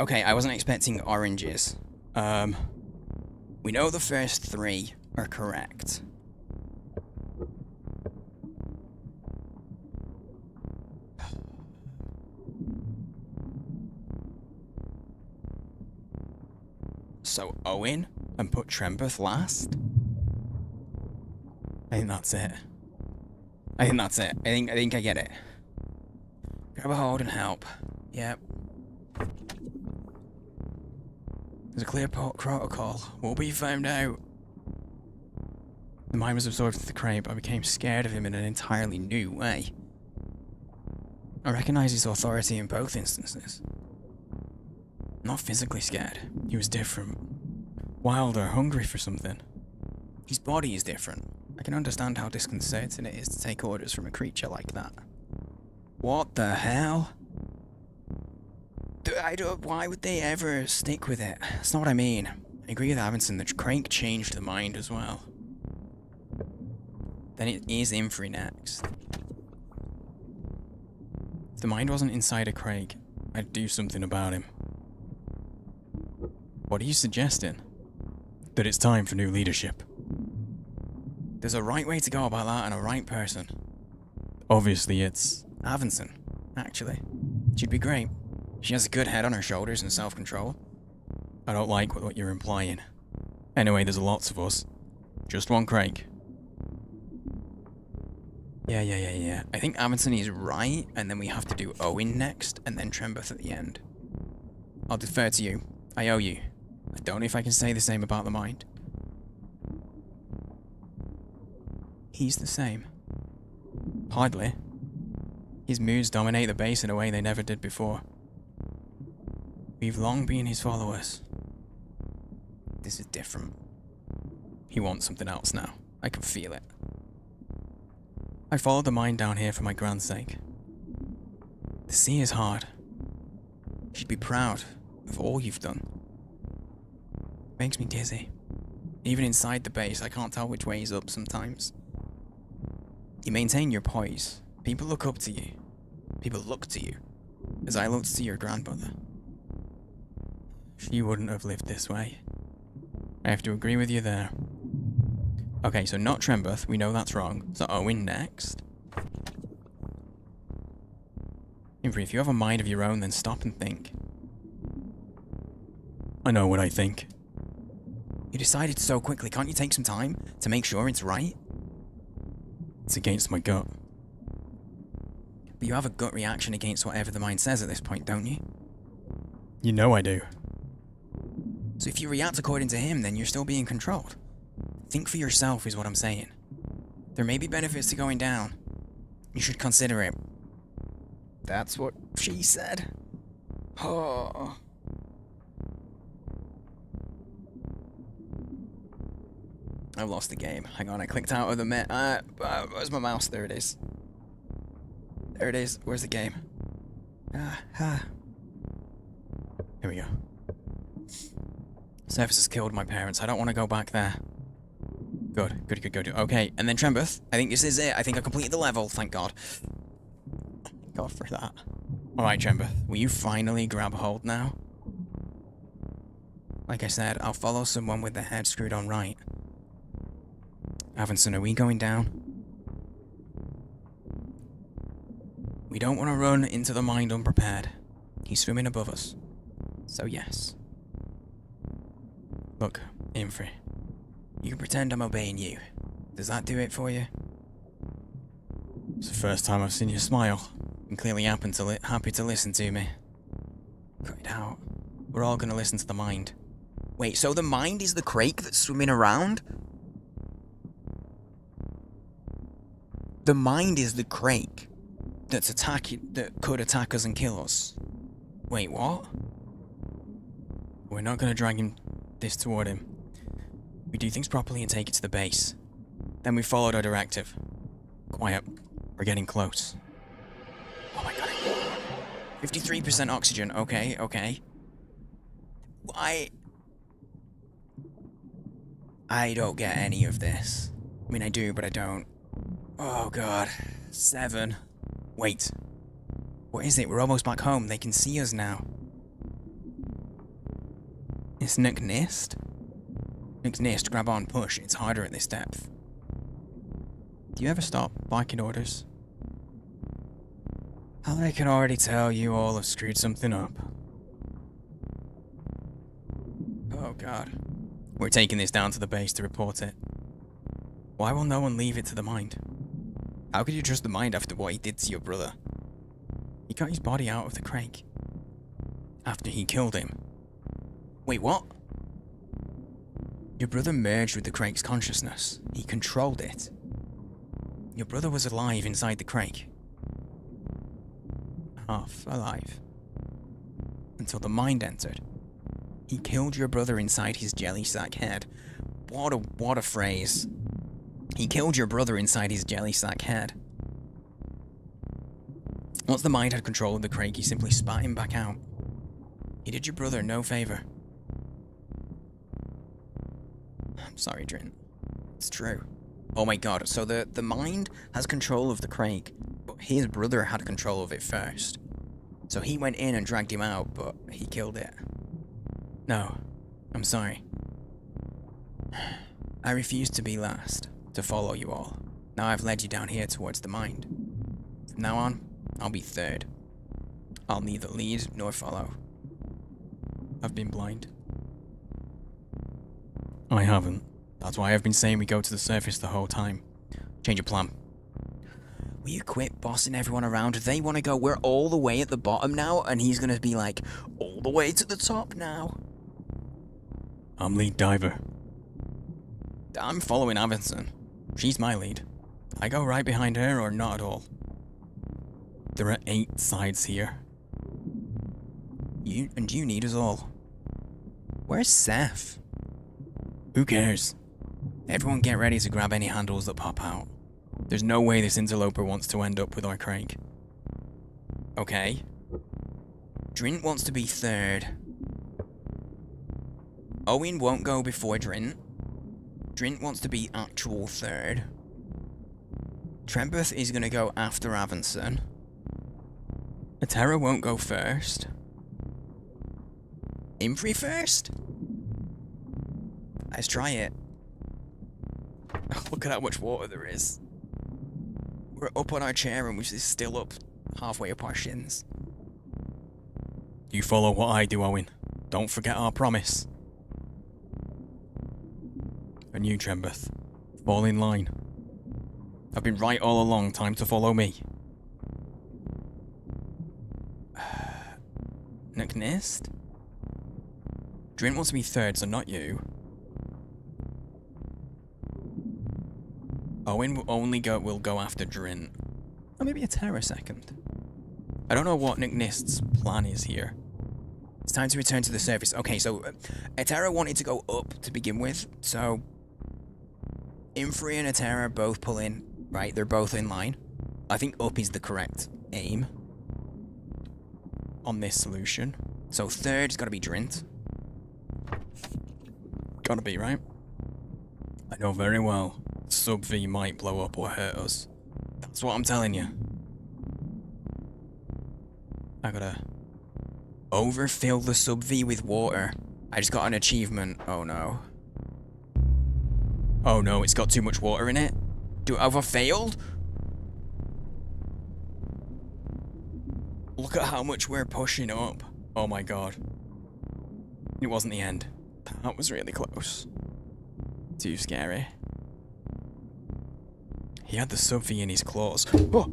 Okay, I wasn't expecting oranges. We know the first three are correct. So Owen and put Trembeth last? I think that's it. I think that's it. I think I get it. Grab a hold and help. Yep. There's a clear protocol. We'll be found out. The mind was absorbed into the crate, but I became scared of him in an entirely new way. I recognized his authority in both instances. Not physically scared. He was different. Wilder, hungry for something. His body is different. I can understand how disconcerting it is to take orders from a creature like that. What the hell? Why would they ever stick with it? That's not what I mean. I agree with Avinson that Crank changed the mind as well. Then it is Infrey next. If the mind wasn't inside of Craig, I'd do something about him. What are you suggesting? That it's time for new leadership. There's a right way to go about that and a right person. Obviously it's... Avinson, actually. She'd be great. She has a good head on her shoulders and self-control. I don't like what you're implying. Anyway, there's lots of us. Just one Craig. Yeah. I think Avinson is right, and then we have to do Owen next, and then Trembeth at the end. I'll defer to you. I owe you. I don't know if I can say the same about the mind. He's the same. Hardly. His moods dominate the base in a way they never did before. We've long been his followers. This is different. He wants something else now. I can feel it. I followed the mind down here for my grand's sake. The sea is hard. You should be proud of all you've done. Makes me dizzy. Even inside the base, I can't tell which way is up sometimes. You maintain your poise. People look up to you. People look to you. As I looked to your grandmother. She wouldn't have lived this way. I have to agree with you there. Okay, so not Trembeth, we know that's wrong. So Owen next. Infrey, if you have a mind of your own, then stop and think. I know what I think. You decided so quickly, can't you take some time to make sure it's right? It's against my gut. But you have a gut reaction against whatever the mind says at this point, don't you? You know I do. So if you react according to him, then you're still being controlled. Think for yourself is what I'm saying. There may be benefits to going down. You should consider it. That's what she said. Oh. I've lost the game. Hang on, I clicked out of the where's my mouse? There it is. There it is. Where's the game? Here we go. Surface has killed my parents. I don't want to go back there. Good. Okay, and then Trembeth. I think this is it. I think I completed the level, thank God. Thank God for that. Alright, Trembeth. Will you finally grab hold now? Like I said, I'll follow someone with their head screwed on right. Avinson, are we going down? We don't want to run into the mind unprepared. He's swimming above us. So yes. Look, Infrey. You can pretend I'm obeying you. Does that do it for you? It's the first time I've seen you smile. You clearly happy to listen to me. Cut it out. We're all gonna listen to the mind. Wait, so the mind is the crake that's swimming around? The mind is the crake that could attack us and kill us. Wait, what? We're not gonna drag this toward him. We do things properly and take it to the base. Then we followed our directive. Quiet. We're getting close. Oh my god. 53% oxygen. Okay. I don't get any of this. I mean, I do, but I don't. Oh god. 7. Wait. What is it? We're almost back home. They can see us now. It's Nook Nist? Nook's Nist, grab on, push. It's harder at this depth. Do you ever stop barking orders? I can already tell you all have screwed something up. Oh god. We're taking this down to the base to report it. Why will no one leave it to the mind? How could you trust the mind after what he did to your brother? He got his body out of the crake. After he killed him. Wait, what? Your brother merged with the Craig's consciousness. He controlled it. Your brother was alive inside the Craig. Half alive. Until the mind entered. He killed your brother inside his jelly sack head. What a phrase. He killed your brother inside his jelly sack head. Once the mind had control of the Craig, he simply spat him back out. He did your brother no favor. I'm sorry, Drin. It's true. Oh my god, so the mind has control of the Craig, but his brother had control of it first. So he went in and dragged him out, but he killed it. No, I'm sorry. I refuse to be last, to follow you all. Now I've led you down here towards the mind. From now on, I'll be third. I'll neither lead nor follow. I've been blind. I haven't. That's why I've been saying we go to the surface the whole time. Change of plan. Will you quit bossing everyone around? They want to go, we're all the way at the bottom now, and he's going to be like, all the way to the top now. I'm lead diver. I'm following Avinson. She's my lead. I go right behind her or not at all. There are 8 sides here. You need us all. Where's Seth? Who cares? Everyone get ready to grab any handles that pop out. There's no way this interloper wants to end up with our Craig. Okay. Drint wants to be third. Owen won't go before Drint. Drint wants to be actual third. Trembeth is gonna go after Avinson. Atera won't go first. Imfrey first? Let's try it. Look at how much water there is. We're up on our chair and we're just still up halfway up our shins. You follow what I do, Owen. Don't forget our promise. And you, Trembeth, fall in line. I've been right all along, time to follow me. Nist? Drint wants to be third, so not you. Owen will go after Drint. Or maybe a Terra second. I don't know what Nick Nist's plan is here. It's time to return to the surface. Okay, so Atera wanted to go up to begin with, so Imfrey and Atera both pull in, right? They're both in line. I think up is the correct aim on this solution. So third's gotta be Drint. Gotta be, right? I know very well Sub-V might blow up or hurt us. That's what I'm telling you. I gotta overfill the Sub-V with water. I just got an achievement. Oh no. Oh no, it's got too much water in it. Have I failed? Look at how much we're pushing up. Oh my god. It wasn't the end. That was really close. Too scary. He had the Sub-V in his claws. Oh.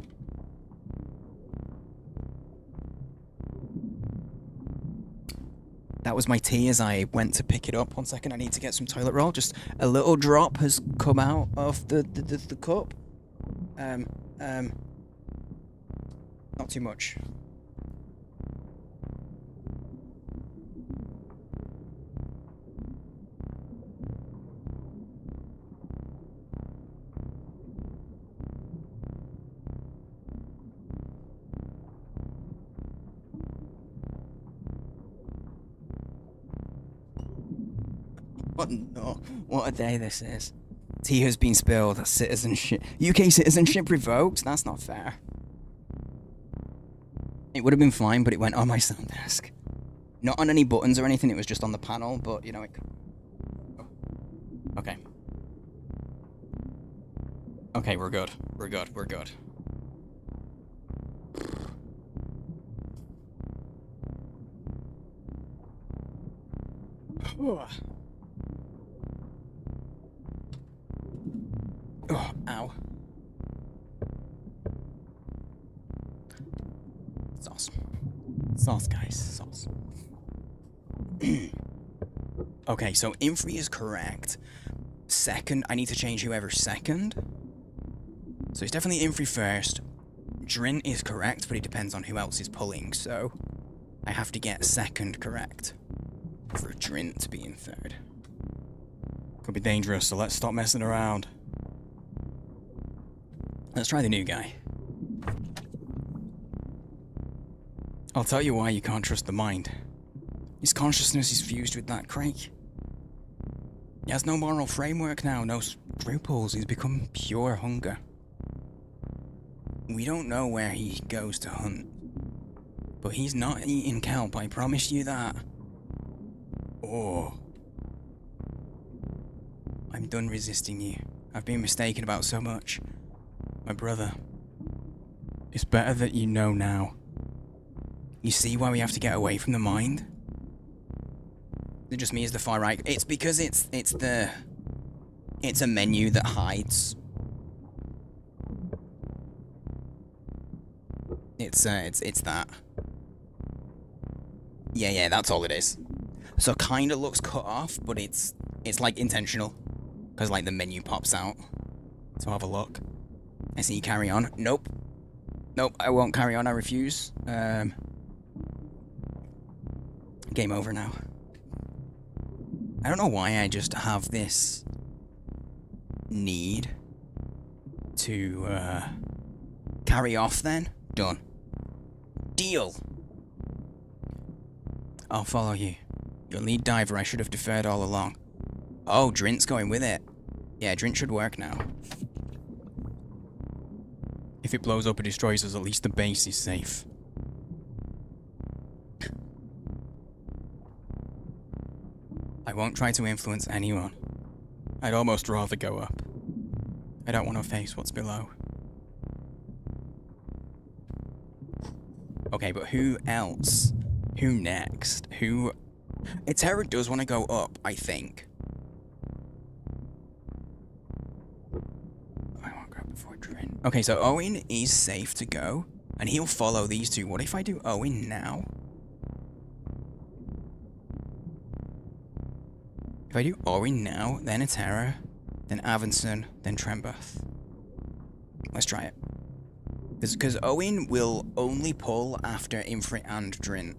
That was my tea as I went to pick it up. 1 second, I need to get some toilet roll. Just a little drop has come out of the cup. Not too much. What no? What a day this is. Tea has been spilled. Citizenship. UK citizenship revoked? That's not fair. It would have been fine, but it went on my sound desk. Not on any buttons or anything, it was just on the panel, but you know it. Oh. Okay. Okay, we're good. We're good. We're good. Oh, ow. Sauce. Sauce, guys. Sauce. Okay, so Infree is correct. Second, I need to change whoever's second. So it's definitely Infree first. Drin is correct, but it depends on who else is pulling, so I have to get second correct for Drin to be in third. Could be dangerous, so let's stop messing around. Let's try the new guy. I'll tell you why you can't trust the mind. His consciousness is fused with that Craig. He has no moral framework now, no scruples. He's become pure hunger. We don't know where he goes to hunt, but he's not eating kelp, I promise you that. Oh. I'm done resisting you. I've been mistaken about so much. My brother. It's better that you know now. You see why we have to get away from the mind? It just me as the far right. It's because it's a menu that hides. It's that. Yeah, that's all it is. So kinda looks cut off, but it's like intentional. Cause like the menu pops out. So have a look. I see you carry on. Nope, I won't carry on, I refuse. Game over now. I don't know why I just have this need to carry off then. Done. Deal. I'll follow you. Your lead diver, I should have deferred all along. Oh, Drint's going with it. Yeah, Drint should work now. If it blows up or destroys us, at least the base is safe. I won't try to influence anyone. I'd almost rather go up. I don't want to face what's below. Okay, but who else? Who next? Who... Itera does want to go up, I think. I won't go before Drin. Okay, so Owen is safe to go, and he'll follow these two. What if I do Owen now? If I do Owen now, then Itera, then Avinson, then Tremberth. Let's try it. Because Owen will only pull after Infree and Drin.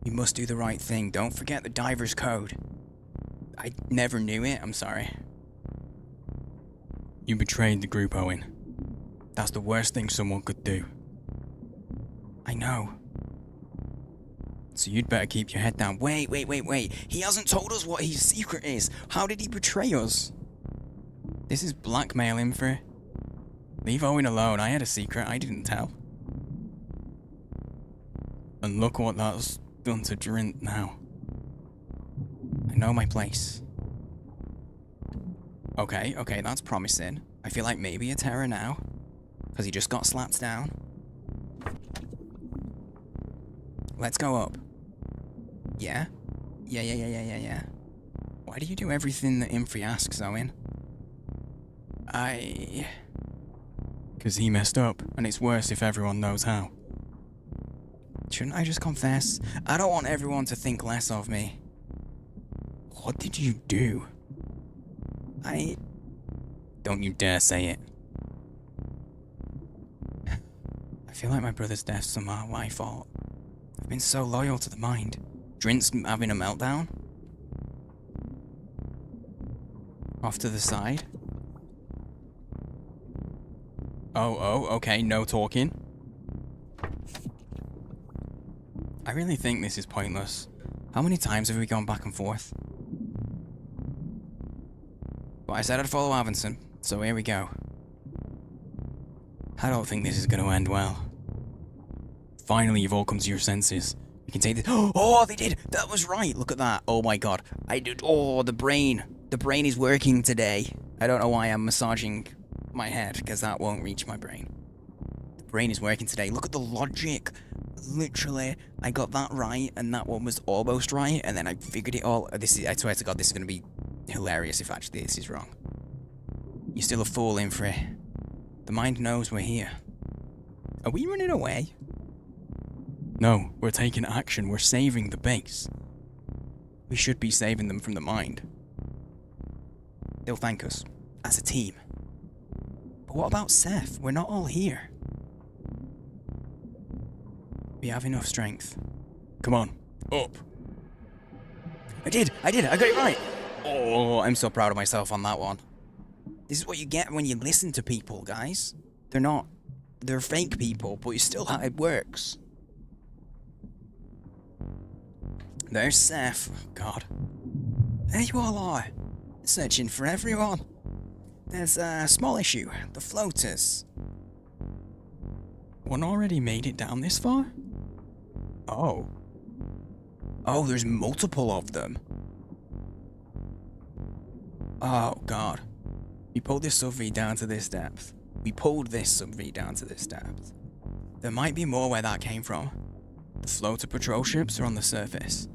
We must do the right thing. Don't forget the diver's code. I never knew it, I'm sorry. You betrayed the group, Owen. That's the worst thing someone could do. I know. So you'd better keep your head down. Wait. He hasn't told us what his secret is. How did he betray us? This is blackmail, Infree. Leave Owen alone. I had a secret I didn't tell. And look what that's done to Drint now. I know my place. Okay, that's promising. I feel like maybe a terror now. Because he just got slapped down. Let's go up. Yeah? Yeah. Why do you do everything that Infree asks, Owen? Because he messed up, and it's worse if everyone knows how. Shouldn't I just confess? I don't want everyone to think less of me. What did you do? Don't you dare say it. I feel like my brother's death's somehow my fault. I've been so loyal to the mind. Drint's having a meltdown. Off to the side. Oh, okay, no talking. I really think this is pointless. How many times have we gone back and forth? But I said I'd follow Avinson, so here we go. I don't think this is going to end well. Finally, you've all come to your senses. We can take this. Oh, they did! That was right! Look at that. Oh my god. I did. Oh, the brain. The brain is working today. I don't know why I'm massaging my head, because that won't reach my brain. The brain is working today. Look at the logic. Literally, I got that right, and that one was almost right, and then I figured it all. I swear to God, this is going to be hilarious if actually this is wrong. You're still a fool, Infree. The mind knows we're here. Are we running away? No, we're taking action. We're saving the base. We should be saving them from the mind. They'll thank us, as a team. But what about Seth? We're not all here. We have enough strength. Come on, up. I did, I got it right. Oh, I'm so proud of myself on that one. This is what you get when you listen to people, guys. They're fake people, but it's still how it works. There's Seth. Oh, God. There you all are. Searching for everyone. There's a small issue. The floaters. One already made it down this far? Oh. Oh, there's multiple of them. Oh, God. We pulled this sub-V down to this depth. We pulled this sub-V down to this depth. There might be more where that came from. The floater patrol ships are on the surface.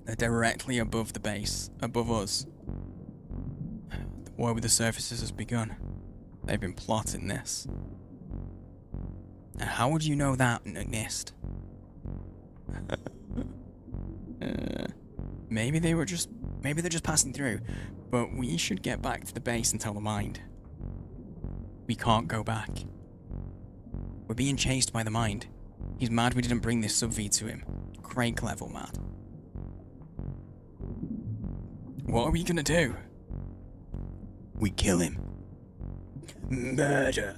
They're directly above the base, above us. The war with the surfaces has begun. They've been plotting this. And how would you know that, NIST? Maybe they're just passing through, but we should get back to the base and tell the mind. We can't go back. We're being chased by the mind. He's mad we didn't bring this sub-V to him. Crake level mad. What are we gonna do? We kill him. Murder.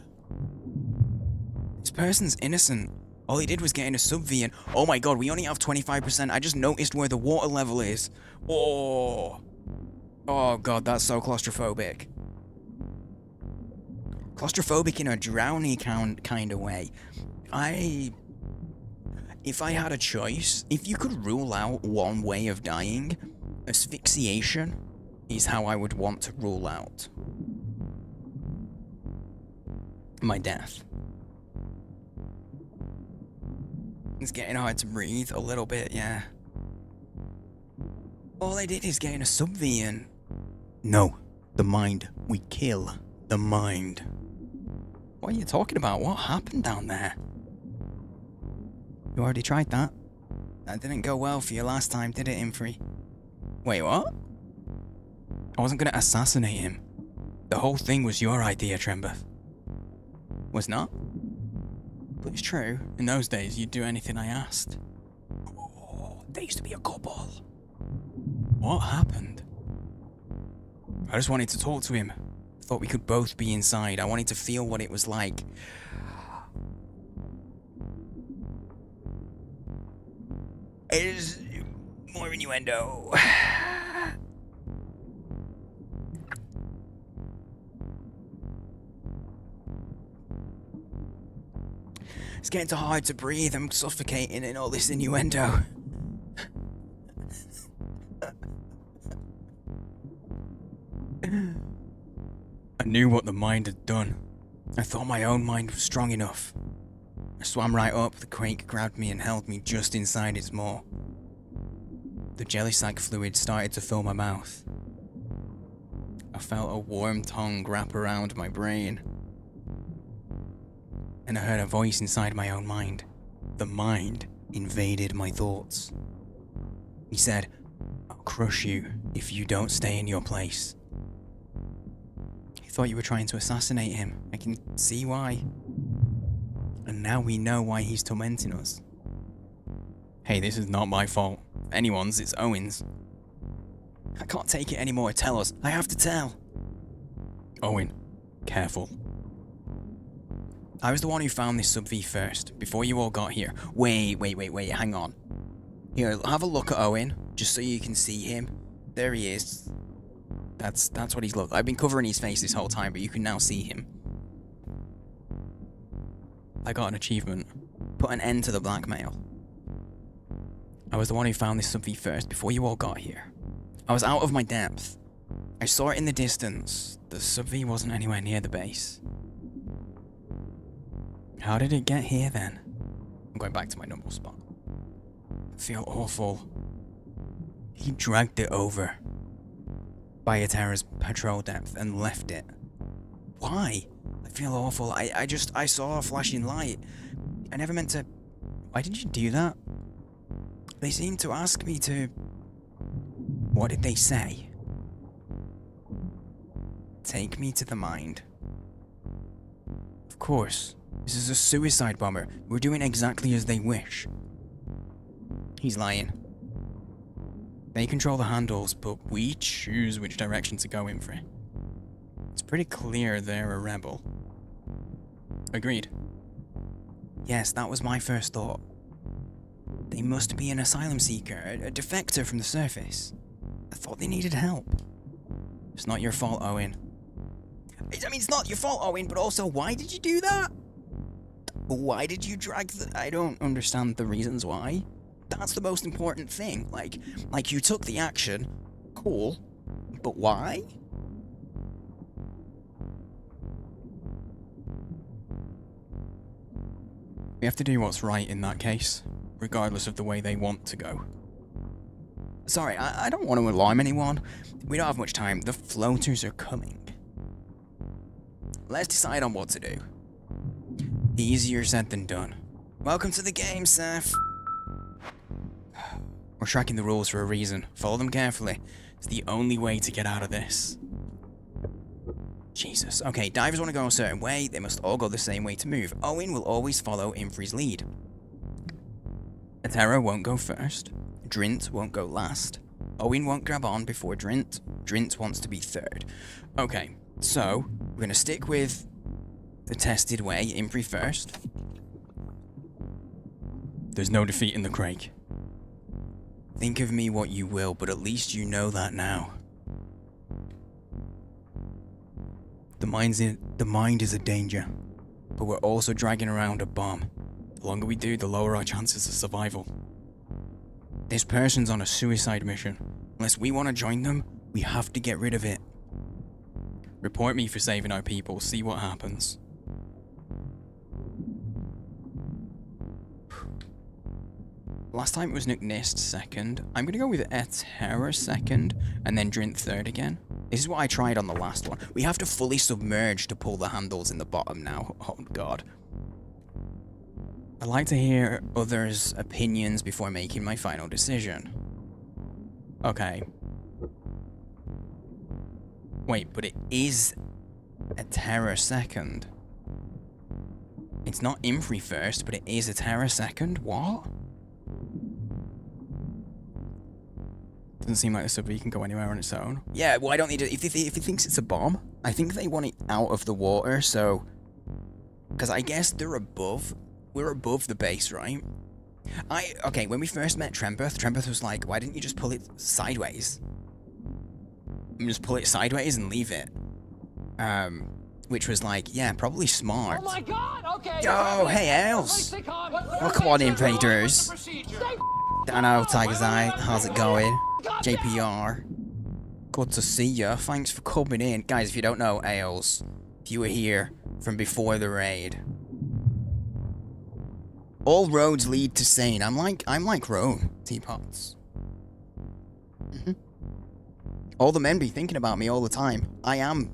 This person's innocent. All he did was get in a sub-V and... Oh my god, we only have 25%. I just noticed where the water level is. Oh. Oh god, that's so claustrophobic. Claustrophobic in a drowny kind of way. If I had a choice, if you could rule out one way of dying, asphyxiation is how I would want to rule out my death. It's getting hard to breathe a little bit, yeah. All I did is get in a sub-V and... No, the mind. We kill the mind. What are you talking about? What happened down there? You already tried that. That didn't go well for you last time, did it, Infree? Wait, what? I wasn't gonna assassinate him. The whole thing was your idea, Trembeth. Was not? But it's true. In those days, you'd do anything I asked. Oh, they used to be a couple. What happened? I just wanted to talk to him. Thought we could both be inside. I wanted to feel what it was like. It is more innuendo. It's getting too hard to breathe. I'm suffocating in all this innuendo. I knew what the mind had done. I thought my own mind was strong enough. I swam right up, the crake grabbed me and held me just inside its maw. The jelly sac fluid started to fill my mouth. I felt a warm tongue wrap around my brain. And I heard a voice inside my own mind. The mind invaded my thoughts. He said, "I'll crush you if you don't stay in your place." He thought you were trying to assassinate him. I can see why. And now we know why he's tormenting us. Hey, this is not my fault. If anyone's, it's Owen's. I can't take it anymore. Tell us. I have to tell. Owen, careful. I was the one who found this sub-V first, before you all got here. Wait, hang on. Here, have a look at Owen, just so you can see him. There he is. That's what he's looked. I've been covering his face this whole time, but you can now see him. I got an achievement. Put an end to the blackmail. I was the one who found this sub-V first, before you all got here. I was out of my depth. I saw it in the distance. The sub-V wasn't anywhere near the base. How did it get here then? I'm going back to my normal spot. I feel awful. He dragged it over Bioterra's patrol depth and left it. Why? I feel awful. I saw a flashing light. I never meant to... Why did you do that? They seemed to ask me to... What did they say? Take me to the mind. Of course. This is a suicide bomber. We're doing exactly as they wish. He's lying. They control the handles, but we choose which direction to go in for. It's pretty clear they're a rebel. Agreed. Yes, that was my first thought. They must be an asylum seeker, a defector from the surface. I thought they needed help. It's not your fault, Owen. I mean, it's not your fault, Owen, but also, why did you do that? Why did you drag the... I don't understand the reasons why. That's the most important thing. Like you took the action. Cool. But why? We have to do what's right in that case, regardless of the way they want to go. Sorry, I don't want to alarm anyone. We don't have much time. The floaters are coming. Let's decide on what to do. Easier said than done. Welcome to the game, Seth. We're tracking the rules for a reason. Follow them carefully. It's the only way to get out of this. Jesus. Okay, divers want to go a certain way. They must all go the same way to move. Owen will always follow Infrey's lead. Atera won't go first. Drint won't go last. Owen won't grab on before Drint. Drint wants to be third. Okay, so we're going to stick with the tested way. Infrey first. There's no defeat in the Craig. Think of me what you will, but at least you know that now. The mind is a danger, but we're also dragging around a bomb. The longer we do, the lower our chances of survival. This person's on a suicide mission. Unless we want to join them, we have to get rid of it. Report me for saving our people, see what happens. Last time it was NIST second. I'm gonna go with Atera second, and then Drint third again. This is what I tried on the last one. We have to fully submerge to pull the handles in the bottom now. Oh god. I'd like to hear others' opinions before making my final decision. Okay. Wait, but it is Atera second. It's not Infrey first, but it is Atera second? What? Doesn't seem like the Sub-Verge can go anywhere on its own. Yeah, well, I don't need to... If he thinks it's a bomb, I think they want it out of the water, so... Because I guess they're above... We're above the base, right? Okay, when we first met Trembeth was like, why didn't you just pull it sideways? And just pull it sideways and leave it. Which was like, yeah, probably smart. Oh my god, okay. Yo, hey, Els. Well, come on, invaders. Dano, Tiger's Eye, how's it going? JPR. Good to see ya. Thanks for coming in. Guys, if you don't know, Ales, if you were here from before the raid. All roads lead to Sane. I'm like Rome, teapots. All the men be thinking about me all the time. I am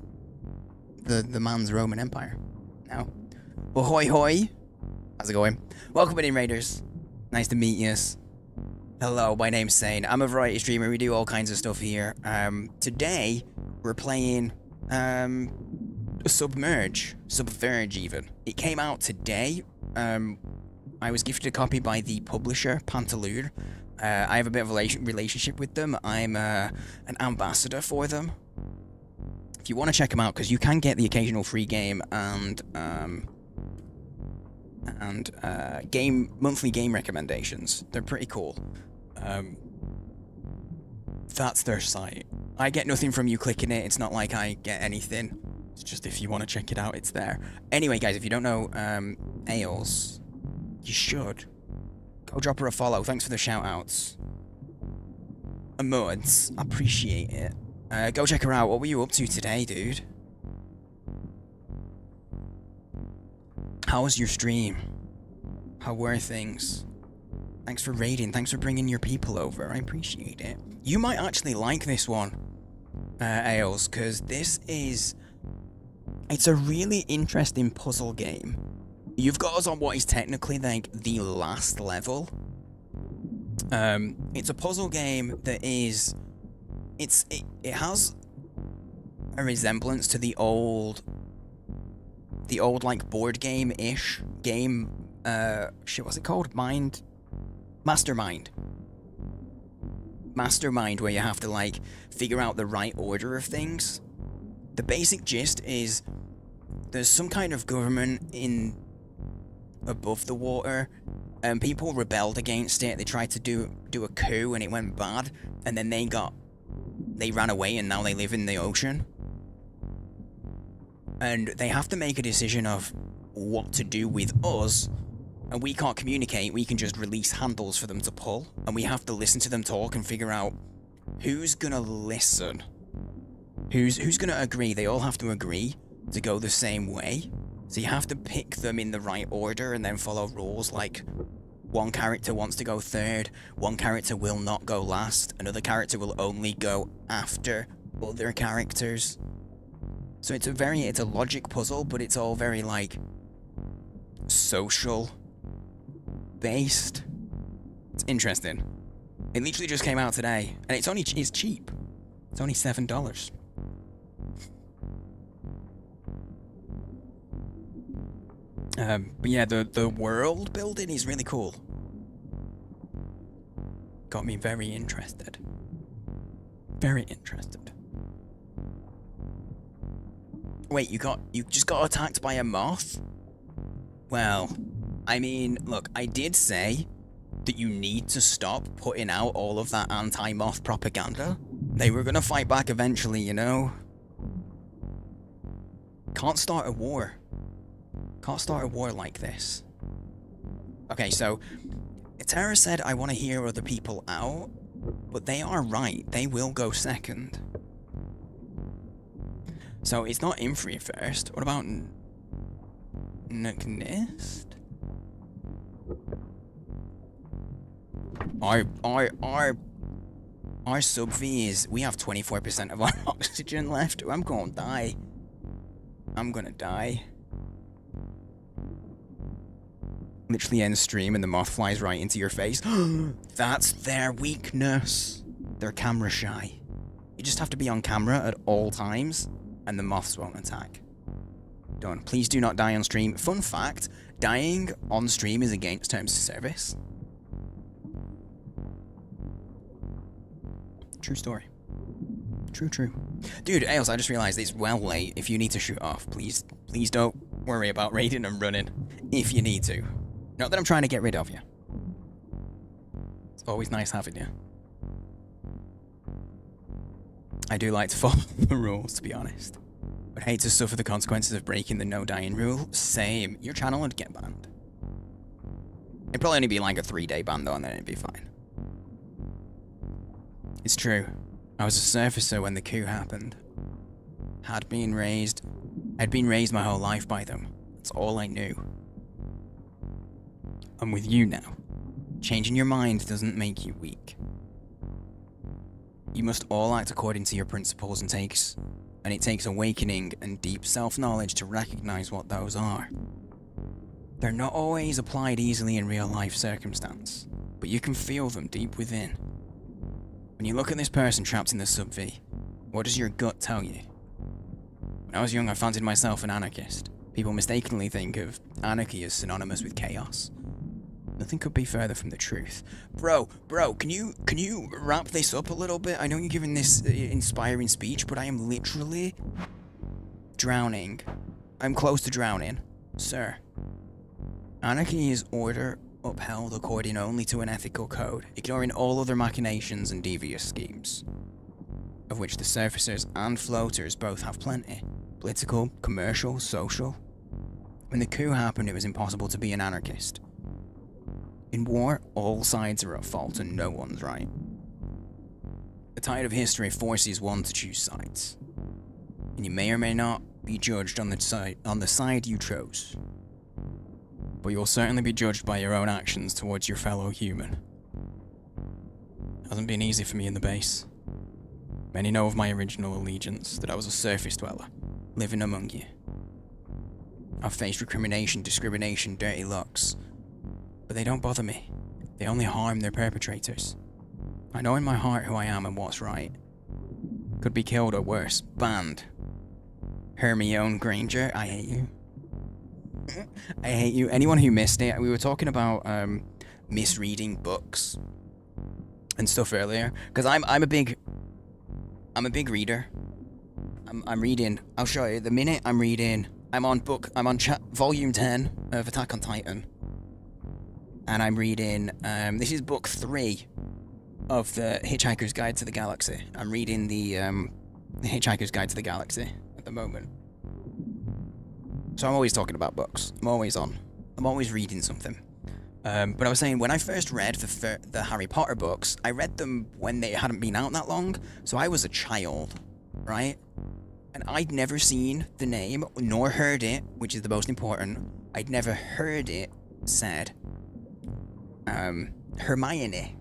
the man's Roman Empire. Now. Ahoy hoy. How's it going? Welcome in, Raiders. Nice to meet yous. Hello, my name's Sane. I'm a variety streamer. We do all kinds of stuff here. Today, we're playing, Sub-Verge even. It came out today. I was gifted a copy by the publisher, Pantaloon. I have a bit of a relationship with them. I'm, an ambassador for them. If you want to check them out, because you can get the occasional free game and monthly game recommendations. They're pretty cool. That's their site. I get nothing from you clicking it. It's not like I get anything. It's just if you want to check it out, it's there. Anyway, guys, if you don't know Ales, you should. Go drop her a follow. Thanks for the shout-outs. Mods, appreciate it. Go check her out. What were you up to today, dude? How was your stream? How were things? Thanks for raiding. Thanks for bringing your people over. I appreciate it. You might actually like this one, Ales, because this is... It's a really interesting puzzle game. You've got us on what is technically like the last level. It's a puzzle game that is, it has a resemblance to the old like board game-ish game. Shit, what's it called? Mastermind, where you have to like figure out the right order of things. The basic gist is there's some kind of government in above the water, and people rebelled against it. They tried to do a coup and it went bad, and then they ran away and now they live in the ocean. And they have to make a decision of what to do with us, and we can't communicate. We can just release handles for them to pull, and we have to listen to them talk and figure out who's gonna listen, who's gonna agree. They all have to agree to go the same way, so you have to pick them in the right order and then follow rules like one character wants to go third, one character will not go last, another character will only go after other characters. So it's a logic puzzle, but it's all very like social based. It's interesting. It literally just came out today, and it's cheap. It's only $7. But yeah, the world building is really cool. Got me very interested. Very interested. Wait, you just got attacked by a moth? Well, I mean, look, I did say that you need to stop putting out all of that anti-moth propaganda. They were gonna fight back eventually, you know? Can't start a war. Can't start a war like this. Okay, so Tara said I want to hear other people out, but they are right. They will go second. So it's not Infree first. What about Nist? Our sub-V is, we have 24% of our oxygen left. I'm gonna die. I'm gonna die. Literally end stream and the moth flies right into your face. That's their weakness. They're camera shy. You just have to be on camera at all times and the moths won't attack. Done. Please do not die on stream. Fun fact, dying on stream is against terms of service. True story. True. Dude, Ailes, I just realized it's well late. If you need to shoot off, please don't worry about raiding and running. If you need to. Not that I'm trying to get rid of you. It's always nice having you. I do like to follow the rules, to be honest. But hate to suffer the consequences of breaking the no dying rule. Same. Your channel would get banned. It'd probably only be like a 3-day ban though, and then it'd be fine. It's true. I was a surfacer when the coup happened. I'd been raised my whole life by them. That's all I knew. I'm with you now. Changing your mind doesn't make you weak. You must all act according to your principles, and it takes awakening and deep self-knowledge to recognize what those are. They're not always applied easily in real-life circumstance, but you can feel them deep within. When you look at this person trapped in the sub-V, what does your gut tell you? When I was young, I fancied myself an anarchist. People mistakenly think of anarchy as synonymous with chaos. Nothing could be further from the truth. Bro, can you wrap this up a little bit? I know you're giving this inspiring speech, but I am literally drowning. I'm close to drowning. Sir. Anarchy is order upheld according only to an ethical code, ignoring all other machinations and devious schemes, of which the surfacers and floaters both have plenty. Political, commercial, social. When the coup happened, it was impossible to be an anarchist. In war, all sides are at fault and no one's right. The tide of history forces one to choose sides, and you may or may not be judged on the side you chose. But you'll certainly be judged by your own actions towards your fellow human. It hasn't been easy for me in the base. Many know of my original allegiance, that I was a surface dweller, living among you. I've faced recrimination, discrimination, dirty looks. But they don't bother me. They only harm their perpetrators. I know in my heart who I am and what's right. Could be killed or worse. Banned. Hermione Granger, I hate you. I hate you. Anyone who missed it, we were talking about misreading books and stuff earlier. Because I'm a big reader. I'm reading. I'll show you. The minute I'm reading, I'm on volume 10 of Attack on Titan. And I'm reading, this is book 3 of the Hitchhiker's Guide to the Galaxy. I'm reading the Hitchhiker's Guide to the Galaxy at the moment. So I'm always talking about books. I'm always reading something. But I was saying, when I first read the Harry Potter books, I read them when they hadn't been out that long, so I was a child, right? And I'd never seen the name, nor heard it, which is the most important. I'd never heard it said. Hermione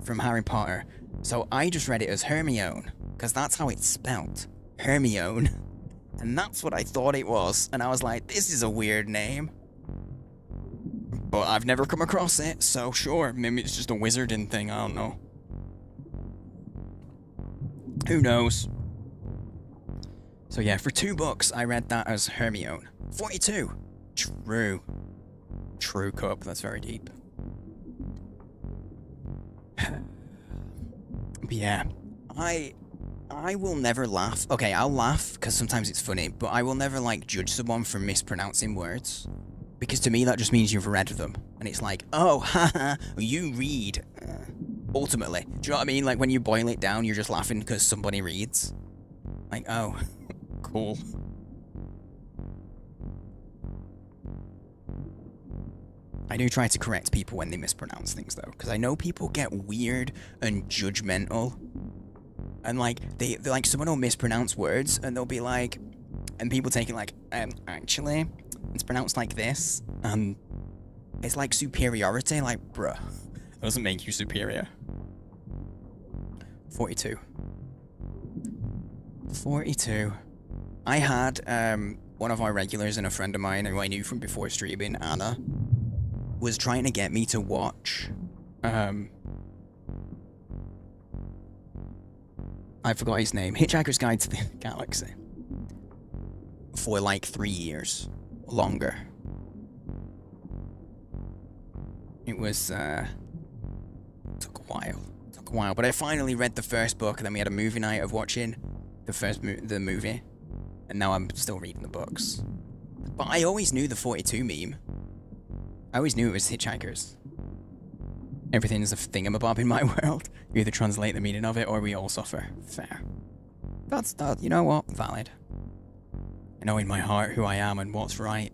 from Harry Potter. So I just read it as Hermione, because that's how it's spelt. Hermione. And that's what I thought it was. And I was like, this is a weird name. But I've never come across it, so sure, maybe it's just a wizarding thing, I don't know. Who knows? So yeah, for 2 books, I read that as Hermione. 42. True. True, Cup, that's very deep. But yeah, I will never laugh. Okay, I'll laugh because sometimes it's funny, but I will never like judge someone for mispronouncing words, because to me that just means you've read them, and it's like, oh, haha, you read. Ultimately, do you know what I mean? Like when you boil it down, you're just laughing because somebody reads. Like, oh, cool. I do try to correct people when they mispronounce things, though, because I know people get weird and judgmental. And, like, they like, someone will mispronounce words, and they'll be like, and people take it like, actually, it's pronounced like this, and it's like superiority, like, bruh, that doesn't make you superior. 42. 42. I had, one of our regulars and a friend of mine who I knew from before streaming, Anna, was trying to get me to watch, I forgot his name, Hitchhiker's Guide to the Galaxy, for like 3 years, longer. It was, took a while, but I finally read the first book, and then we had a movie night of watching the movie, and now I'm still reading the books. But I always knew the 42 meme. I always knew it was Hitchhikers. Everything's a thingamabob in my world. You either translate the meaning of it, or we all suffer. Fair. That's that. You know what? Valid. I know in my heart who I am and what's right.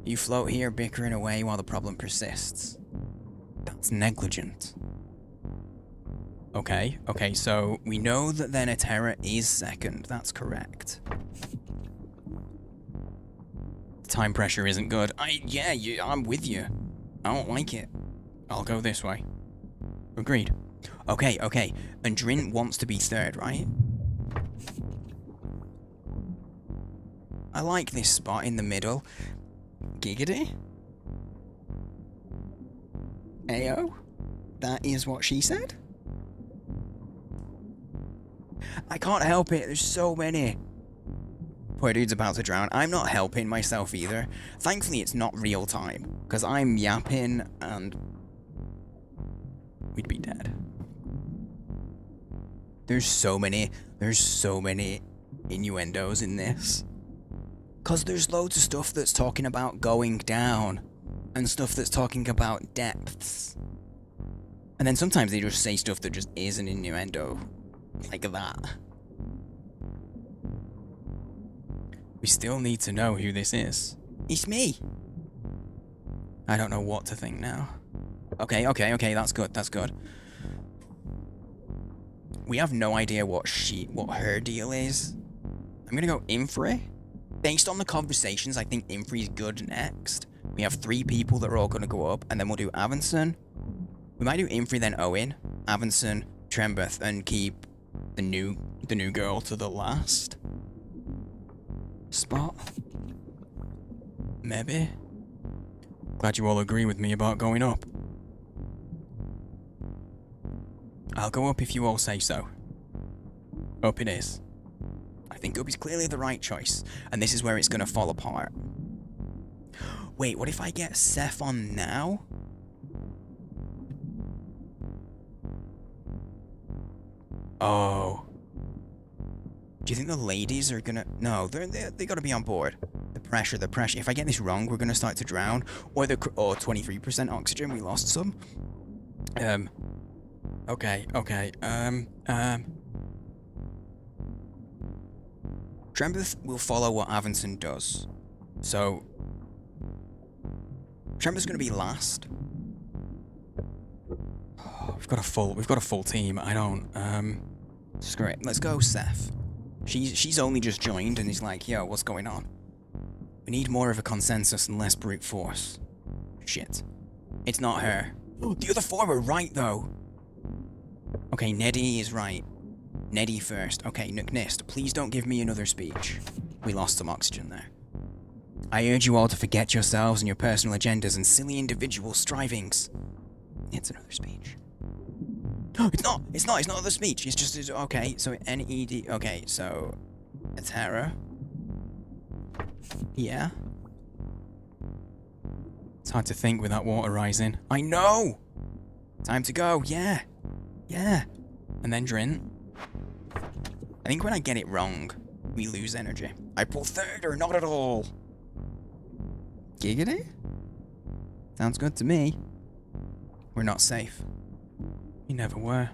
You float here bickering away while the problem persists. That's negligent. Okay, so we know that then Etera is second. That's correct. Time pressure isn't good. I'm with you. I don't like it. I'll go this way. Agreed. Okay. And Drin wants to be third, right? I like this spot in the middle. Giggity? Ayo? That is what she said? I can't help it, there's so many. Poor dude's about to drown. I'm not helping myself either. Thankfully, it's not real time, because I'm yapping and we'd be dead. There's so many innuendos in this. Because there's loads of stuff that's talking about going down, and stuff that's talking about depths. And then sometimes they just say stuff that just is an innuendo. Like that. We still need to know who this is. It's me. I don't know what to think now. Okay, that's good. We have no idea what her deal is. I'm gonna go Infri. Based on the conversations, I think Infri's good next. We have 3 people that are all gonna go up, and then we'll do Avanson. We might do Infri, then Owen, Avanson, Trembeth, and keep the new girl to the last spot. Maybe. Glad you all agree with me about going up. I'll go up if you all say so. Up it is. I think up is clearly the right choice, and this is where it's gonna fall apart. Wait, what if I get Seth on now? Oh. Do you think the ladies are gonna... No, they gotta be on board. The pressure. If I get this wrong, we're gonna start to drown. Or 23% oxygen, we lost some. Okay. Trembeth will follow what Avinson does. So... Trembeth's gonna be last. We've got a full team. I don't, Screw it. Let's go, Seth. She's only just joined and he's like, yo, what's going on? We need more of a consensus and less brute force. Shit. It's not her. The other four were right, though. Okay, Neddy is right. Neddy first. Okay, Nist, please don't give me another speech. We lost some oxygen there. I urge you all to forget yourselves and your personal agendas and silly individual strivings. It's another speech. It's not another speech. It's just, okay, so N-E-D, okay, so, Atara. Yeah. It's hard to think with that water rising. I know! Time to go, yeah. Yeah. And then Drin. I think when I get it wrong, we lose energy. I pull third or not at all. Giggity? Sounds good to me. We're not safe. You never were.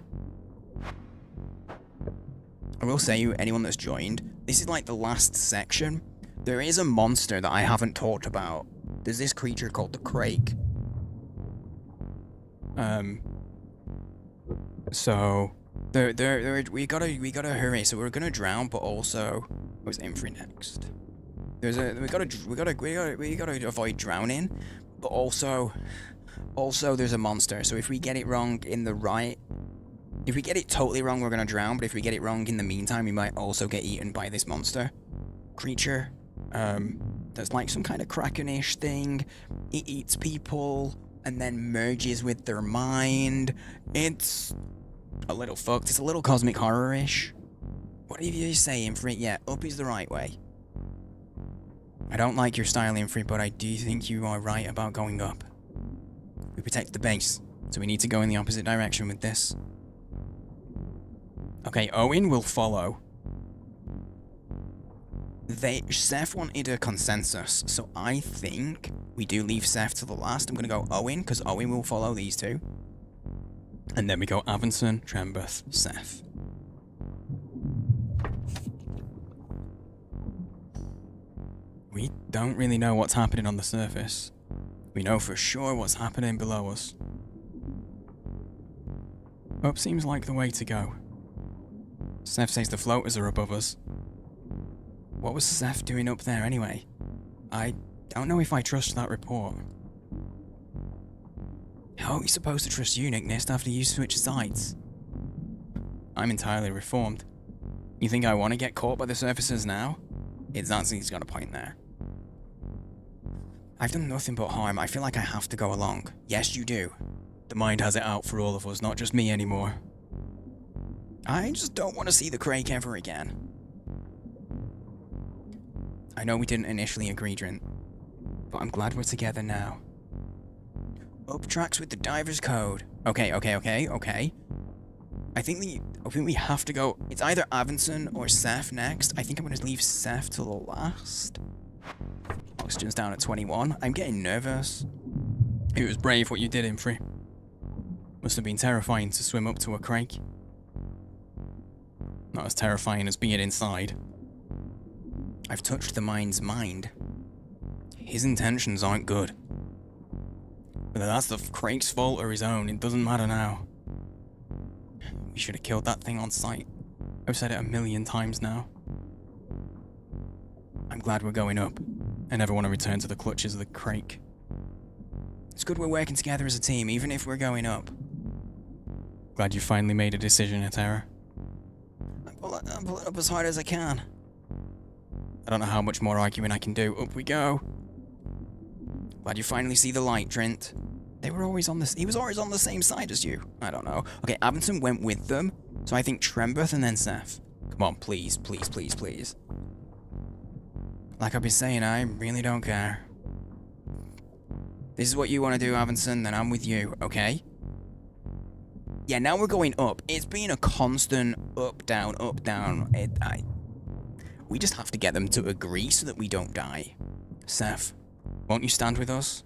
I will say, anyone that's joined, this is like the last section. There is a monster that I haven't talked about. There's this creature called the Crake. So... we gotta hurry, so we're gonna drown, but also... What's Infri next? We gotta avoid drowning, but also there's a monster, so if we get it wrong in the right... If we get it totally wrong, we're gonna drown, but if we get it wrong in the meantime, we might also get eaten by this monster creature. There's like some kind of kraken-ish thing. It eats people, and then merges with their mind. It's a little fucked. It's a little cosmic horror-ish. What do you say, Infri? Yeah, up is the right way. I don't like your style, Infri, but I do think you are right about going up. We protect the base, so we need to go in the opposite direction with this. Okay, Owen will follow. Seth wanted a consensus, so I think we do leave Seth to the last. I'm gonna go Owen, because Owen will follow these two. And then we go Avinson, Trembeth, Seth. We don't really know what's happening on the surface. We know for sure what's happening below us. Up seems like the way to go. Seth says the floaters are above us. What was Seth doing up there anyway? I don't know if I trust that report. How are we supposed to trust you, Nist, after you switched sides? I'm entirely reformed. You think I want to get caught by the surfacers now? He's got a point there. I've done nothing but harm. I feel like I have to go along. Yes, you do. The mind has it out for all of us, not just me anymore. I just don't want to see the Crake ever again. I know we didn't initially agree, Drin, but I'm glad we're together now. Up tracks with the diver's code. Okay. I think we have to go. It's either Avinson or Seth next. I think I'm going to leave Seth to the last. Oxygen's down at 21. I'm getting nervous. It was brave what you did, Infri. Must have been terrifying to swim up to a crake. Not as terrifying as being inside. I've touched the mind's mind. His intentions aren't good. Whether that's the crake's fault or his own, it doesn't matter now. We should have killed that thing on sight. I've said it 1,000,000 times now. I'm glad we're going up. I never want to return to the clutches of the crake. It's good we're working together as a team, even if we're going up. Glad you finally made a decision, Atara. I'm pulling up as hard as I can. I don't know how much more arguing I can do. Up we go. Glad you finally see the light, Trent. He was always on the same side as you. I don't know. Okay, Abington went with them, so I think Trembeth and then Seth. Come on, please, please, please, please. Like I've been saying, I really don't care. This is what you want to do, Abington, then I'm with you, okay? Yeah, now we're going up. It's been a constant up, down, up, down. We just have to get them to agree so that we don't die. Seth, won't you stand with us?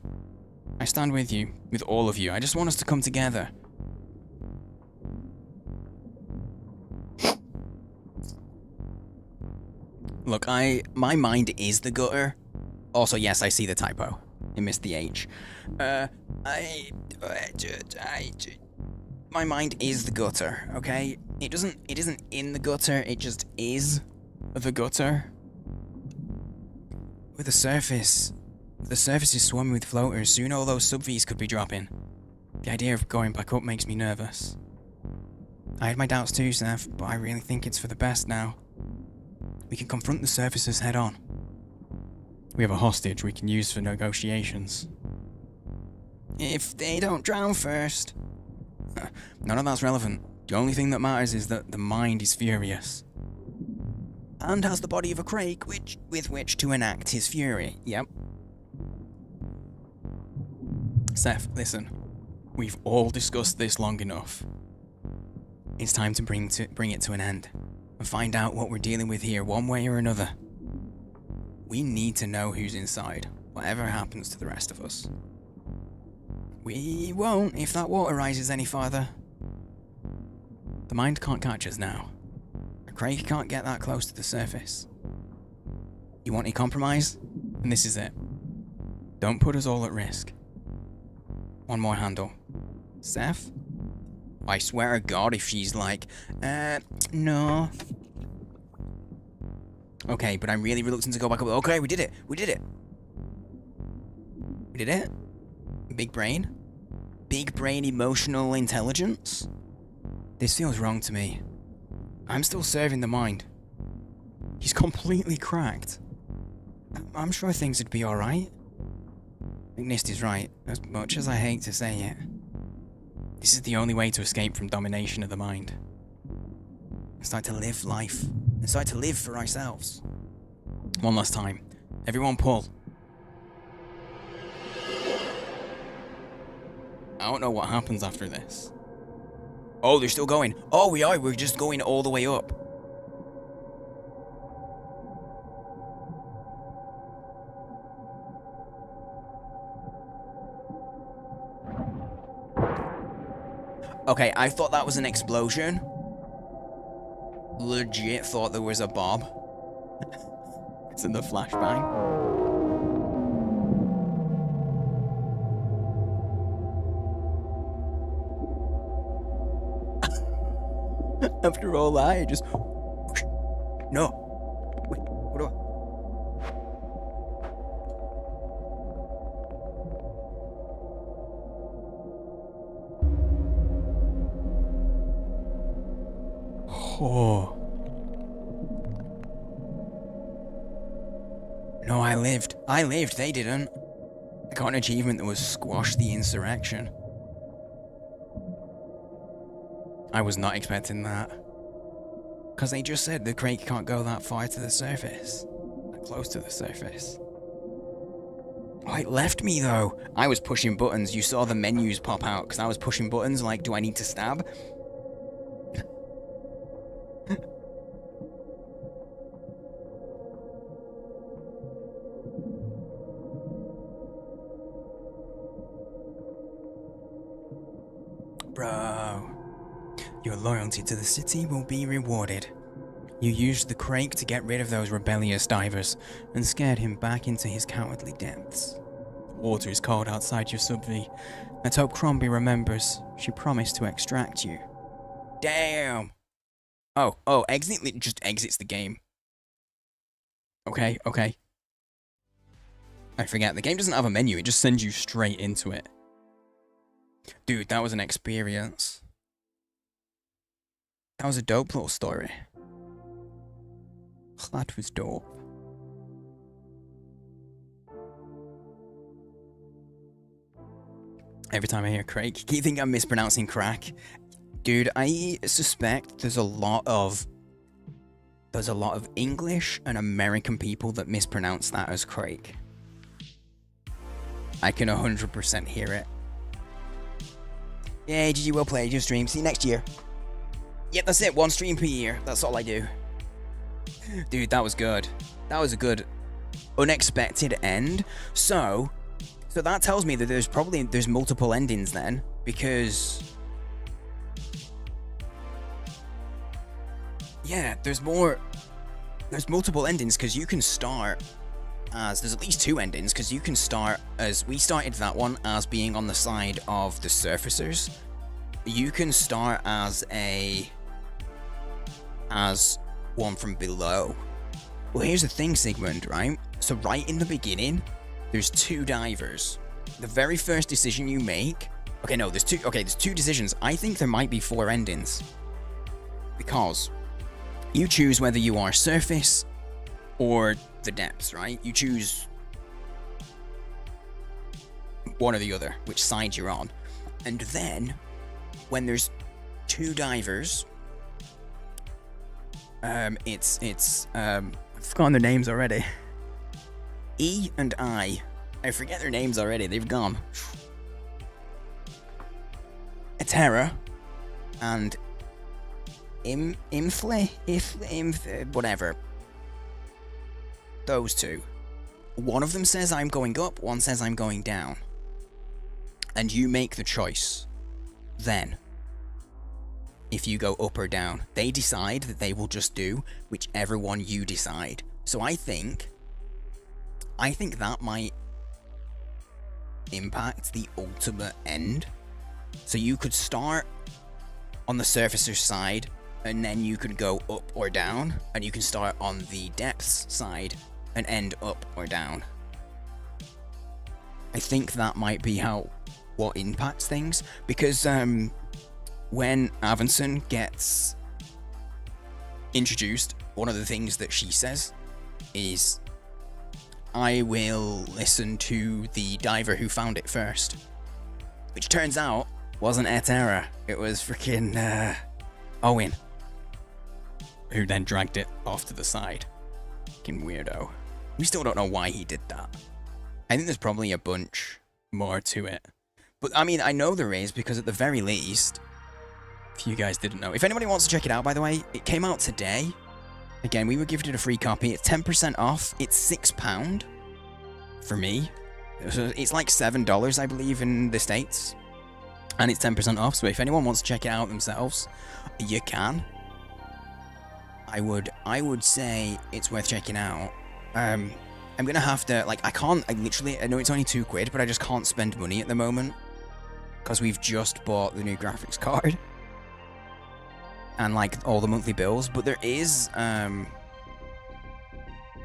I stand with you, with all of you. I just want us to come together. Look, my mind is the gutter. Also, yes, I see the typo. I missed the H. My mind is the gutter, okay? It isn't in the gutter, it just is the gutter. With the surface is swarming with floaters. Soon all those sub-Vs could be dropping. The idea of going back up makes me nervous. I had my doubts too, Seth, but I really think it's for the best now. We can confront the surfacers head on. We have a hostage we can use for negotiations. If they don't drown first. None of that's relevant. The only thing that matters is that the mind is furious. And has the body of a Craig with which to enact his fury. Yep. Seth, listen. We've all discussed this long enough. It's time to bring it to an end. And find out what we're dealing with here, one way or another. We need to know who's inside, whatever happens to the rest of us. We won't if that water rises any farther. The mind can't catch us now. Craig can't get that close to the surface. You want a compromise? And this is it. Don't put us all at risk. One more handle. Seth? I swear to God if she's like, no. Okay, but I'm really reluctant to go back up. Okay, we did it. We did it. We did it. Big brain. Big brain emotional intelligence. This feels wrong to me. I'm still serving the mind. He's completely cracked. I'm sure things would be alright. McNist is right, as much as I hate to say it. This is the only way to escape from domination of the mind. And start to live life. And start to live for ourselves. One last time. Everyone pull. I don't know what happens after this. Oh, they're still going. Oh, we are. We're just going all the way up. Okay, I thought that was an explosion. Legit thought there was a bomb. It's in the flashbang. After all that, I just... No. Wait, what do I... Oh. No, I lived. I lived, they didn't. I got an achievement that was squash the insurrection. I was not expecting that. Because they just said the crate can't go that far to the surface. That close to the surface. Oh, it left me though. I was pushing buttons. You saw the menus pop out because I was pushing buttons like, do I need to stab? Bro. Your loyalty to the city will be rewarded. You used the crake to get rid of those rebellious divers and scared him back into his cowardly depths. The water is cold outside your sub-V. Let's hope Crombie remembers. She promised to extract you. Damn! Oh, exit just exits the game. Okay. I forget, the game doesn't have a menu, it just sends you straight into it. Dude, that was an experience. That was a dope little story. That was dope. Every time I hear Craig, you think I'm mispronouncing crack? Dude, I suspect there's a lot of English and American people that mispronounce that as Craig. I can 100% hear it. Yay, GG, well played, your stream. See you next year. Yep, that's it. 1 stream per year. That's all I do. Dude, that was good. That was a good unexpected end. So that tells me that there's multiple endings then, because yeah, there's multiple endings, because you can start as, there's at least 2 endings, because you can start as, we started that one as being on the side of the surfacers. You can start as one from below. Well, here's the thing, Sigmund, right? So right in the beginning, there's 2 divers. The very first decision you make, there's 2 decisions. I think there might be 4 endings, because you choose whether you are surface or the depths, right? You choose one or the other, which side you're on. And then, when there's 2 divers, I've forgotten their names already. E and I forget their names already, they've gone. Etera and whatever. Those 2. One of them says I'm going up, one says I'm going down. And you make the choice. Then, if you go up or down, they decide that they will just do whichever one you decide. So I think that might impact the ultimate end. So you could start on the surfacer's side, and then you could go up or down, and you can start on the depths side and end up or down. I think that might be what impacts things, because when Avanson gets introduced, one of the things that she says is, I will listen to the diver who found it first. Which turns out wasn't Etera, it was freaking Owen, who then dragged it off to the side. Fucking weirdo. We still don't know why he did that. I think there's probably a bunch more to it. But I mean, I know there is, because at the very least, if you guys didn't know, if anybody wants to check it out, by the way, it came out today. Again, we were gifted a free copy. It's 10% off. It's £6 for me. It's like $7, I believe, in the States. And it's 10% off, so if anyone wants to check it out themselves, you can. I would say it's worth checking out. I'm gonna have to, I know it's only £2, but I just can't spend money at the moment, because we've just bought the new graphics card. And all the monthly bills, but there is a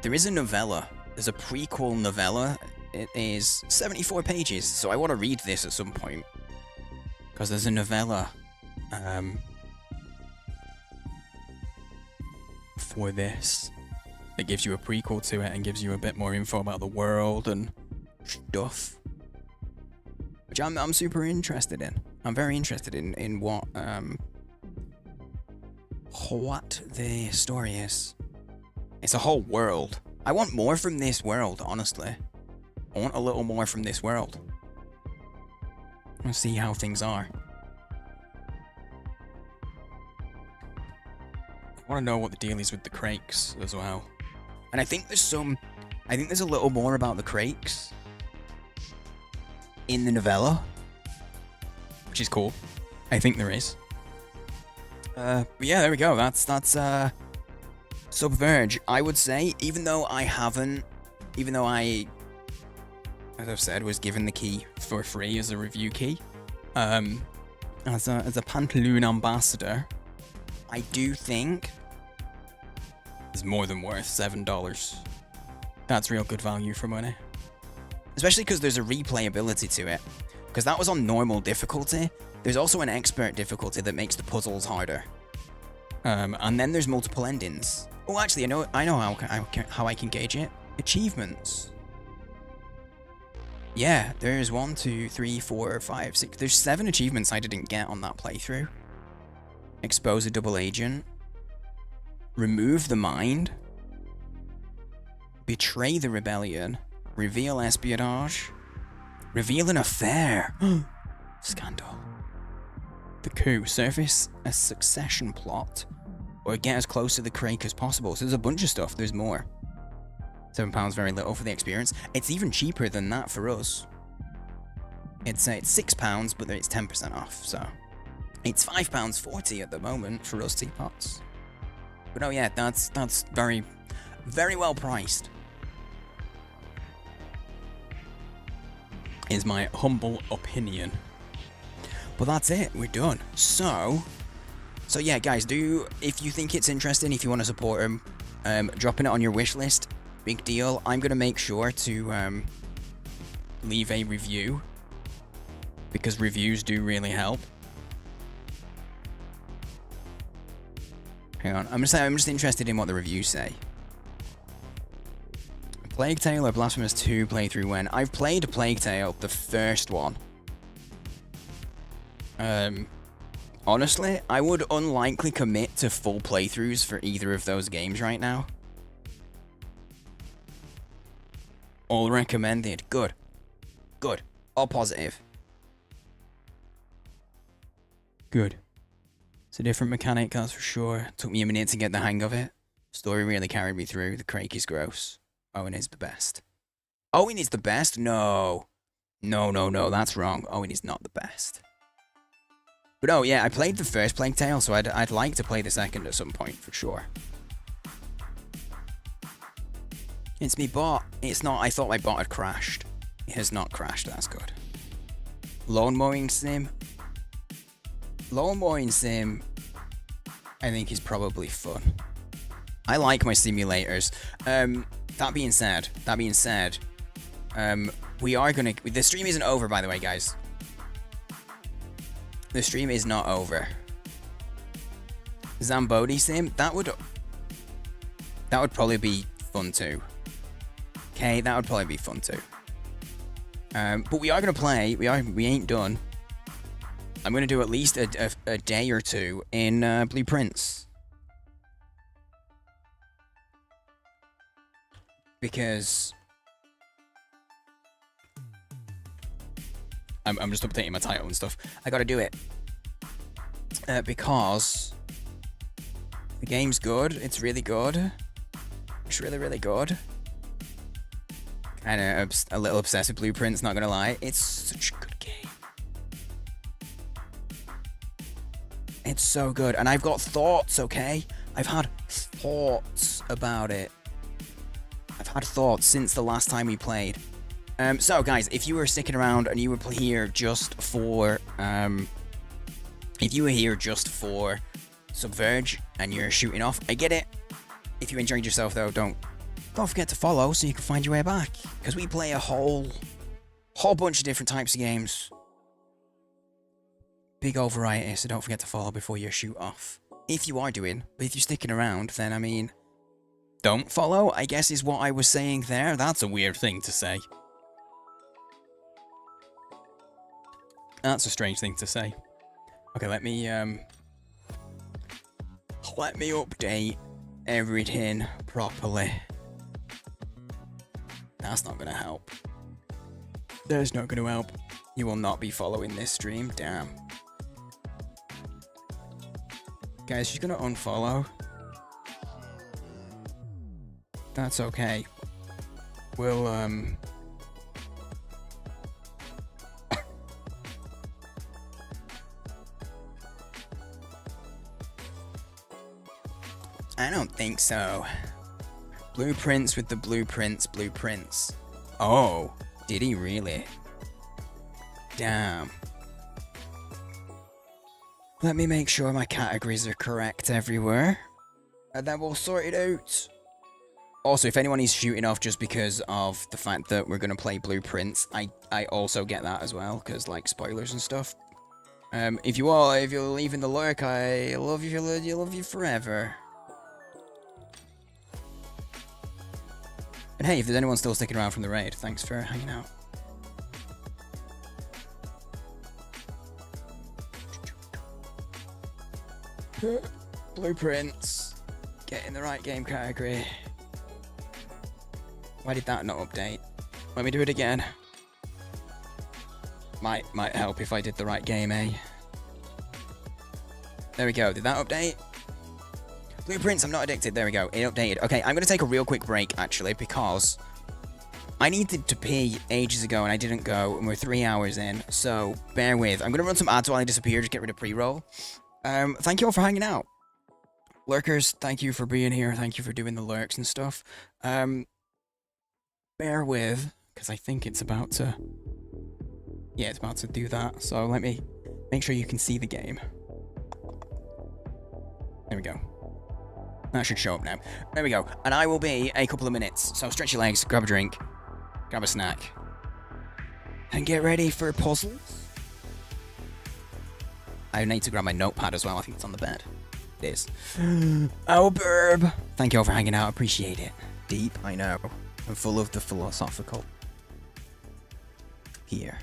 novella. There's a prequel novella. It is 74 pages, so I want to read this at some point, because there's a novella for this that gives you a prequel to it and gives you a bit more info about the world and stuff, which I'm super interested in. I'm very interested in what the story is. It's a whole world. I want more from this world, honestly. I want a little more from this world. Let's see how things are. I want to know what the deal is with the Krakes as well. And I think there's a little more about the Krakes in the novella, which is cool. I think there is. But yeah, there we go. That's Sub-Verge. I would say, even though I, as I've said, was given the key for free as a review key, as a Pantaloon ambassador, I do think it's more than worth $7. That's real good value for money. Especially because there's a replayability to it. Because that was on normal difficulty. There's also an expert difficulty that makes the puzzles harder. And then there's multiple endings. Oh, actually, I know how I can gauge it. Achievements. Yeah, there's 1, 2, 3, 4, 5, 6. There's 7 achievements I didn't get on that playthrough. Expose a double agent. Remove the mind. Betray the rebellion. Reveal espionage. Reveal an affair. Scandal. The coup. Surface a succession plot. Or get as close to the Crake as possible. So there's a bunch of stuff. There's more. £7, very little for the experience. It's even cheaper than that for us. It's £6, but it's 10% off, so... It's £5.40 at the moment for us teapots. But oh yeah, that's very, very well priced. Is my humble opinion. But that's it, we're done. So yeah, guys, if you think it's interesting, if you want to support him, dropping it on your wish list, big deal. I'm gonna make sure to leave a review because reviews do really help. Hang on, I'm just interested in what the reviews say. Plague Tale or Blasphemous 2 playthrough when? I've played Plague Tale, the first one. Honestly, I would unlikely commit to full playthroughs for either of those games right now. All recommended. Good. Good. All positive. Good. It's a different mechanic, that's for sure. Took me a minute to get the hang of it. Story really carried me through. The Crake is gross. Owen is the best. Owen is the best? No. No, that's wrong. Owen is not the best. But oh yeah, I played the first Plague Tale, so I'd like to play the second at some point, for sure. It's me bot. It's not, I thought my bot had crashed. It has not crashed, that's good. Lawn mowing sim. Lawn mowing sim, I think is probably fun. I like my simulators. That being said, we are gonna, the stream isn't over, by the way, guys. The stream is not over. Zambodi sim, that would probably be fun too. Okay, that would probably be fun too. But we are gonna play. We ain't done. I'm gonna do at least a day or two in Blueprints. Because I'm just updating my title and stuff. I gotta do it. Because the game's good. It's really good. It's really, really good. Kinda a little obsessed with Blueprints, not gonna lie. It's such a good game. It's so good. And I've got thoughts, okay? I've had thoughts about it. I've had thoughts since the last time we played. So guys, if you were sticking around and you were here just for Sub-Verge and you're shooting off, I get it. If you enjoyed yourself though, don't forget to follow so you can find your way back, because we play a whole bunch of different types of games. Big old variety, so don't forget to follow before you shoot off. If you are doing, but if you're sticking around, then I mean, don't follow, I guess is what I was saying there. That's a weird thing to say. That's a strange thing to say. Okay, let me update everything properly. That's not gonna help. That's not gonna help. You will not be following this stream, damn. Guys, she's gonna unfollow. That's okay. We'll, I don't think so. Blueprints with the blueprints. Oh, did he really? Damn. Let me make sure my categories are correct everywhere, and then we'll sort it out. Also, if anyone is shooting off just because of the fact that we're gonna play Blueprints, I also get that as well, because like spoilers and stuff. If you're leaving the lurk, I love you. I love you forever. And hey, if there's anyone still sticking around from the raid, thanks for hanging out. Blueprints. Get in the right game category. Why did that not update? Let me do it again. Might help if I did the right game, eh? There we go. Did that update? Blueprints, I'm not addicted. There we go. It updated. Okay, I'm going to take a real quick break, actually, because I needed to pee ages ago and I didn't go, and we're 3 hours in, so bear with. I'm going to run some ads while I disappear, just get rid of pre-roll. Thank you all for hanging out. Lurkers, thank you for being here. Thank you for doing the lurks and stuff. Bear with, because I think it's about to... Yeah, it's about to do that, so let me make sure you can see the game. There we go. That should show up now. There we go. And I will be a couple of minutes. So stretch your legs, grab a drink, grab a snack, and get ready for puzzles. I need to grab my notepad as well. I think it's on the bed. It is. Oh, burb. Thank you all for hanging out. Appreciate it. Deep, I know. I'm full of the philosophical. Here.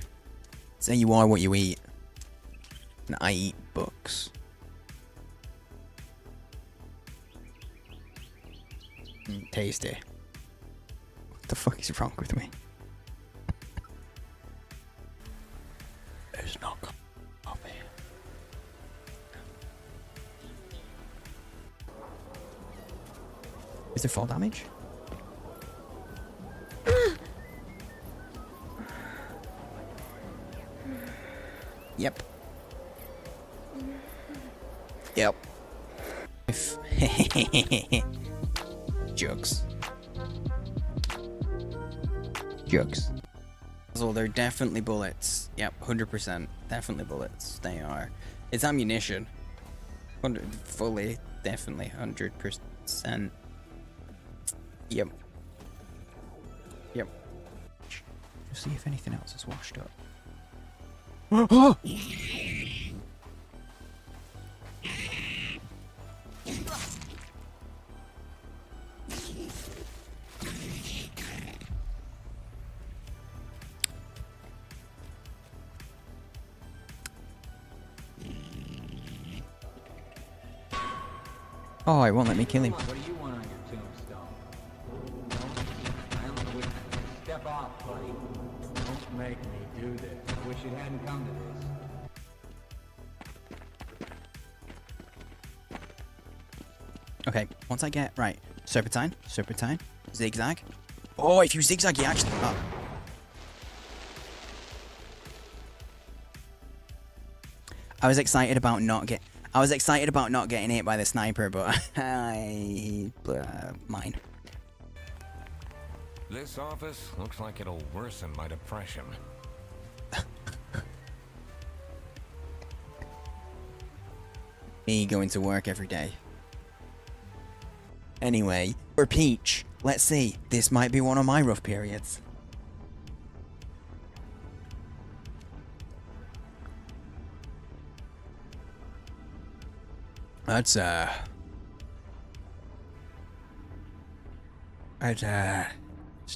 Say you are what you eat. And I eat books. Tasty. What the fuck is wrong with me? There's no coffee. Is there fall damage? Yep. Yep. Jugs. Jugs. So they're definitely bullets. Yep, 100%. Definitely bullets. They are. It's ammunition. Fully, definitely, 100%. Yep. Yep. Just see if anything else is washed up. Oh! Oh, it won't let me kill him. What do you want on your tombstone? Step off, buddy. Don't make me do this. I wish it hadn't come to this. Okay, once I get... Right. Serpentine. Serpentine. Zigzag. Oh, if you zigzag, you actually... Oh. I was excited about not getting hit by the sniper, but mine. This office looks like it'll worsen my depression. Me going to work every day. Anyway, for Peach, let's see. This might be one of my rough periods. It's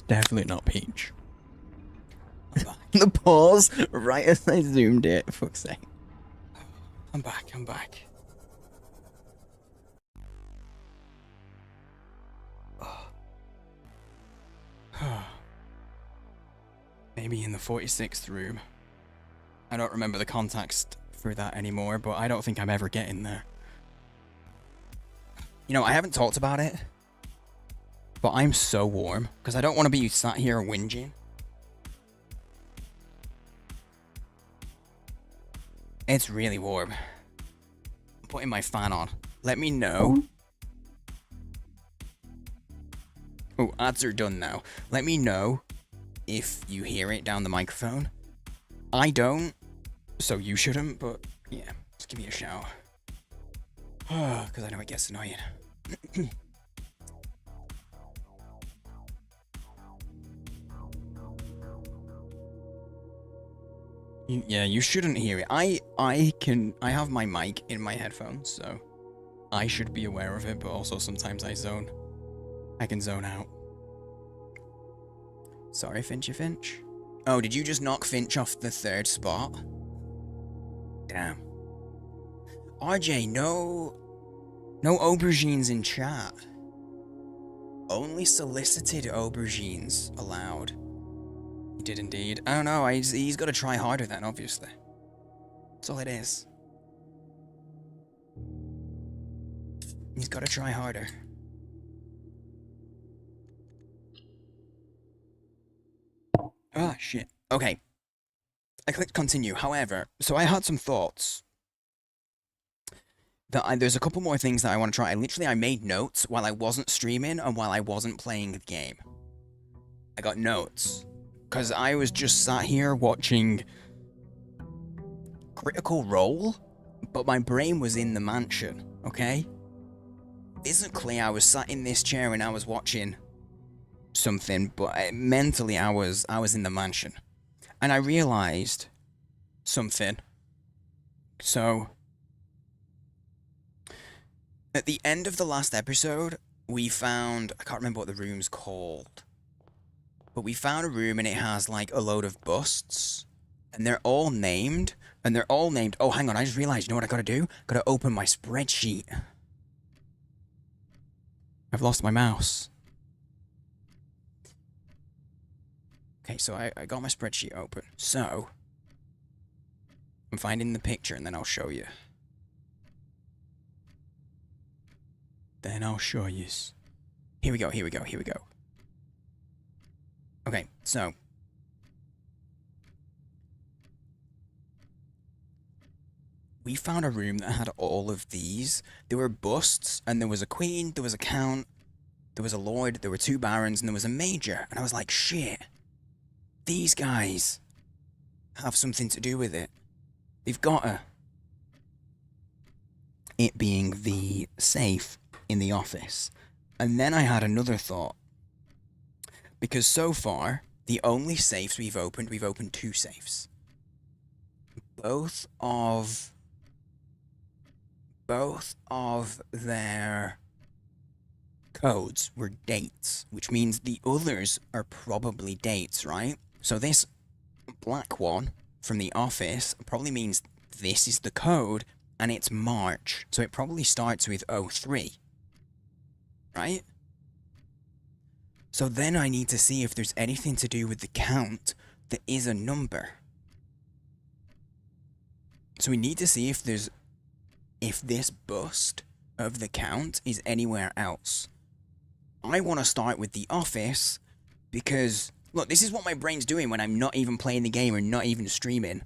definitely not Peach. The pause right as I zoomed it. Fuck's sake. I'm back. Maybe in the 46th room. I don't remember the context for that anymore, but I don't think I'm ever getting there. You know, I haven't talked about it, but I'm so warm because I don't want to be sat here whinging. It's really warm. I'm putting my fan on. Let me know. Oh, ads are done now. Let me know if you hear it down the microphone. I don't, so you shouldn't, but yeah, just give me a shout. Because I know it gets annoying. Yeah, you shouldn't hear it. I have my mic in my headphones, so I should be aware of it, but also sometimes I can zone out. Sorry, Finchy Finch. Oh, did you just knock Finch off the 3rd spot? Damn. RJ, no No aubergines in chat. Only solicited aubergines allowed. He did indeed. I don't know, he's got to try harder then, obviously. That's all it is. He's got to try harder. Ah, shit. Okay. I clicked continue. However, so I had some thoughts. There's a couple more things that I want to try. I made notes while I wasn't streaming and while I wasn't playing the game. I got notes. Because I was just sat here watching Critical Role, but my brain was in the mansion, okay? Physically, I was sat in this chair and I was watching something, but mentally I was in the mansion. And I realized something. So, at the end of the last episode, we found, I can't remember what the room's called, but we found a room and it has like a load of busts, and they're all named, oh hang on, I just realized, you know what I gotta do? Gotta open my spreadsheet. I've lost my mouse. Okay, so I got my spreadsheet open. So, I'm finding the picture and then I'll show you. Then I'll show you. Here we go. Okay, so. We found a room that had all of these. There were busts, and there was a queen, there was a count, there was a lord, there were 2 barons, and there was a major. And I was like, shit. These guys have something to do with it. They've gotta. It being the safe in the office. And then I had another thought. Because so far, the only safes we've opened 2 safes. Both of their codes were dates, which means the others are probably dates, right? So this black one from the office probably means this is the code and it's March. So it probably starts with 03. Right? So then I need to see if there's anything to do with the count that is a number. So we need to see if this bust of the count is anywhere else. I want to start with the office because, look, this is what my brain's doing when I'm not even playing the game or not even streaming.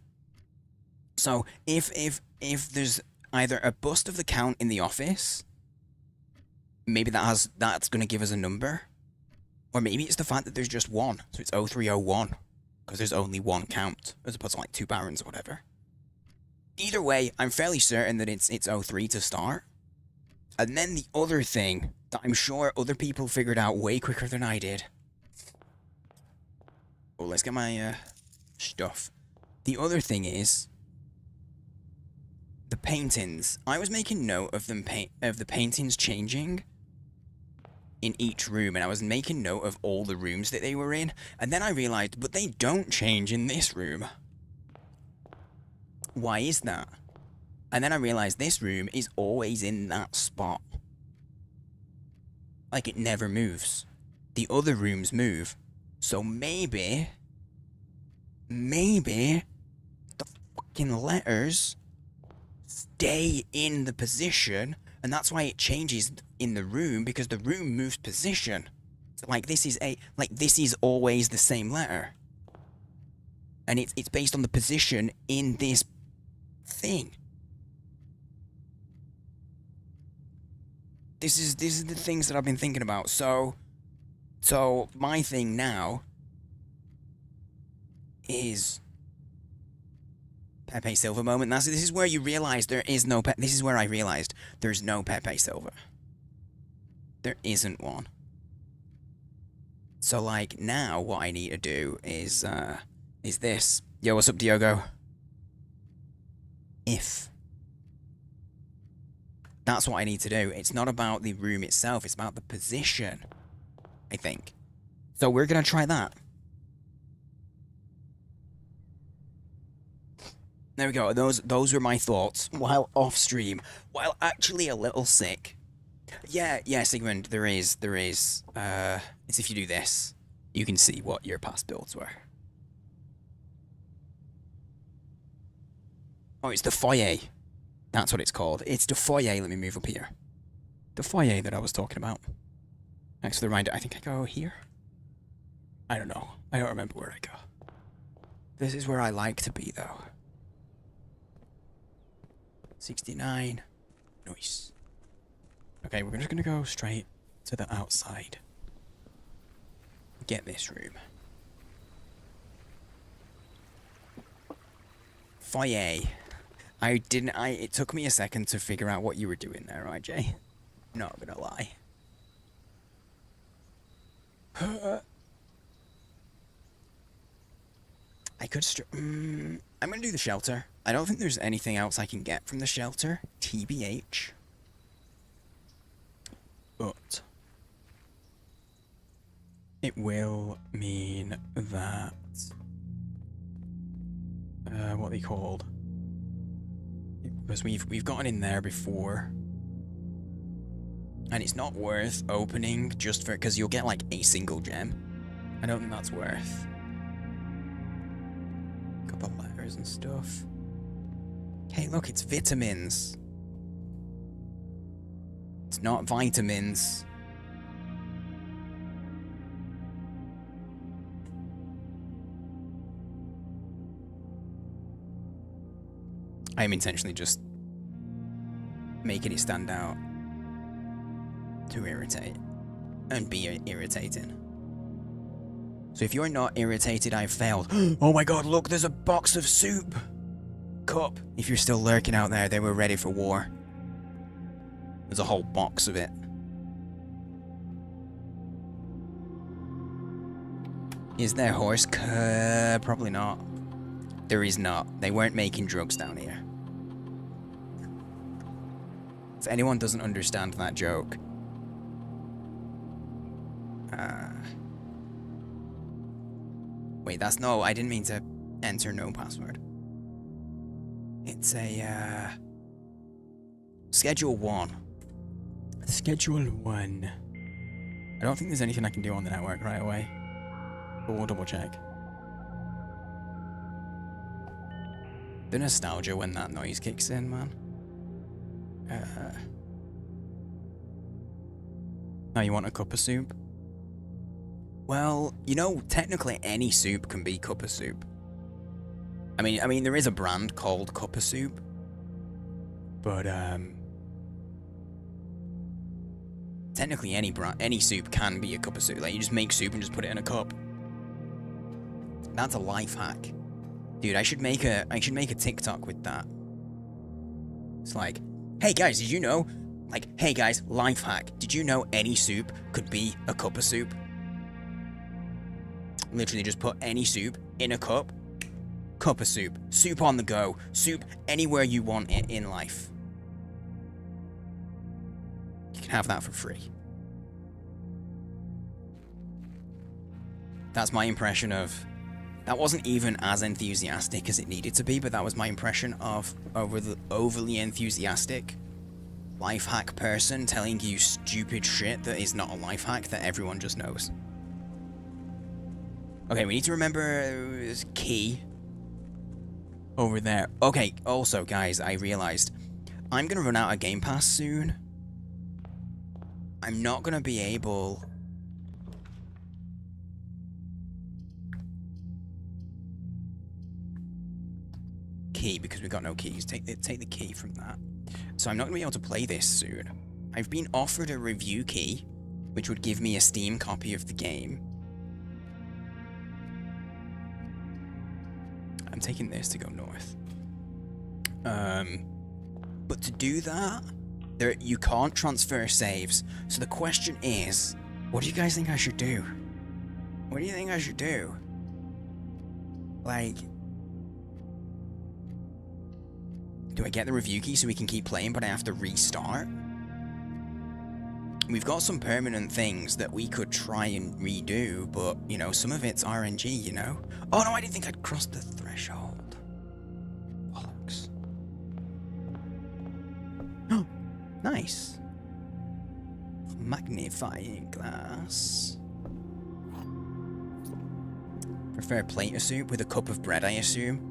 So if there's either a bust of the count in the office, maybe that's going to give us a number. Or maybe it's the fact that there's just one, so it's 0301, because there's only one count, as opposed to like 2 barons or whatever. Either way, I'm fairly certain that it's 03 to start. And then the other thing that I'm sure other people figured out way quicker than I did. Oh, let's get my stuff. The other thing is the paintings. I was making note of them of the paintings changing in each room, and I was making note of all the rooms that they were in, and then I realized, but they don't change in this room. Why is that? And then I realized this room is always in that spot. Like, it never moves. The other rooms move. So maybe the fucking letters stay in the position, and that's why it changes in the room, because the room moves position. So like this is always the same letter. And it's based on the position in this thing. This is the things that I've been thinking about. So my thing now is Pepe Silva moment. This is where you realize there is no this is where I realized there's no Pepe Silva. There isn't one. So like now what I need to do is this. Yo, what's up, Diogo? If that's what I need to do. It's not about the room itself, it's about the position, I think. So we're gonna try that. There we go. Those were my thoughts while off stream, while actually a little sick. Yeah, Sigmund, there is. It's if you do this, you can see what your past builds were. Oh, it's the foyer. That's what it's called. It's the foyer. Let me move up here. The foyer that I was talking about. Next to the rider. I think I go here. I don't know. I don't remember where I go. This is where I like to be, though. 69. Nice. Okay, we're just gonna go straight to the outside. Get this room. Foyer. It took me a second to figure out what you were doing there, right, Jay? Not gonna lie. I could I'm gonna do the shelter. I don't think there's anything else I can get from the shelter, TBH. But it will mean that what are they called? Because we've gotten in there before. And it's not worth opening just for because you'll get like a single gem. I don't think that's worth. Couple letters and stuff. Hey, look, it's vitamins. It's not vitamins. I am intentionally just making it stand out to irritate and be irritating. So if you're not irritated, I've failed. Oh my god, look, there's a box of soup. Cup. If you're still lurking out there, they were ready for war. There's a whole box of it. Is there horse? Probably not. There is not. They weren't making drugs down here. If anyone doesn't understand that joke, wait, that's no, I didn't mean to enter no password. It's a, Schedule 1. Schedule 1. I don't think there's anything I can do on the network right away. But we'll double check. The nostalgia when that noise kicks in, man. Now you want a cup of soup? Well, you know, technically any soup can be cup of soup. I mean, there is a brand called Cup of Soup, but technically any soup can be a cup of soup. Like you just make soup and just put it in a cup. That's a life hack, dude. I should make a TikTok with that. It's like, hey guys, did you know? Like, hey guys, life hack. Did you know any soup could be a cup of soup? Literally just put any soup in a cup. Cup of soup. Soup on the go. Soup anywhere you want it in life. You can have that for free. That's my impression of... That wasn't even as enthusiastic as it needed to be, but that was my impression of overly enthusiastic life hack person telling you stupid shit that is not a life hack that everyone just knows. Okay, we need to remember key over there. Okay, also, guys, I realized I'm gonna run out of Game Pass soon. I'm not gonna be able... Key, because we got no keys. Take the key from that. So I'm not gonna be able to play this soon. I've been offered a review key, which would give me a Steam copy of the game. I'm taking this to go north. But to do that, you can't transfer saves. So the question is, what do you guys think I should do? What do you think I should do? Like, do I get the review key so we can keep playing, but I have to restart? We've got some permanent things that we could try and redo, but, you know, some of it's RNG, you know? Oh no, I didn't think I'd crossed the threshold. Bollocks. Oh, nice. Magnifying glass. Prefer a plate of soup with a cup of bread, I assume.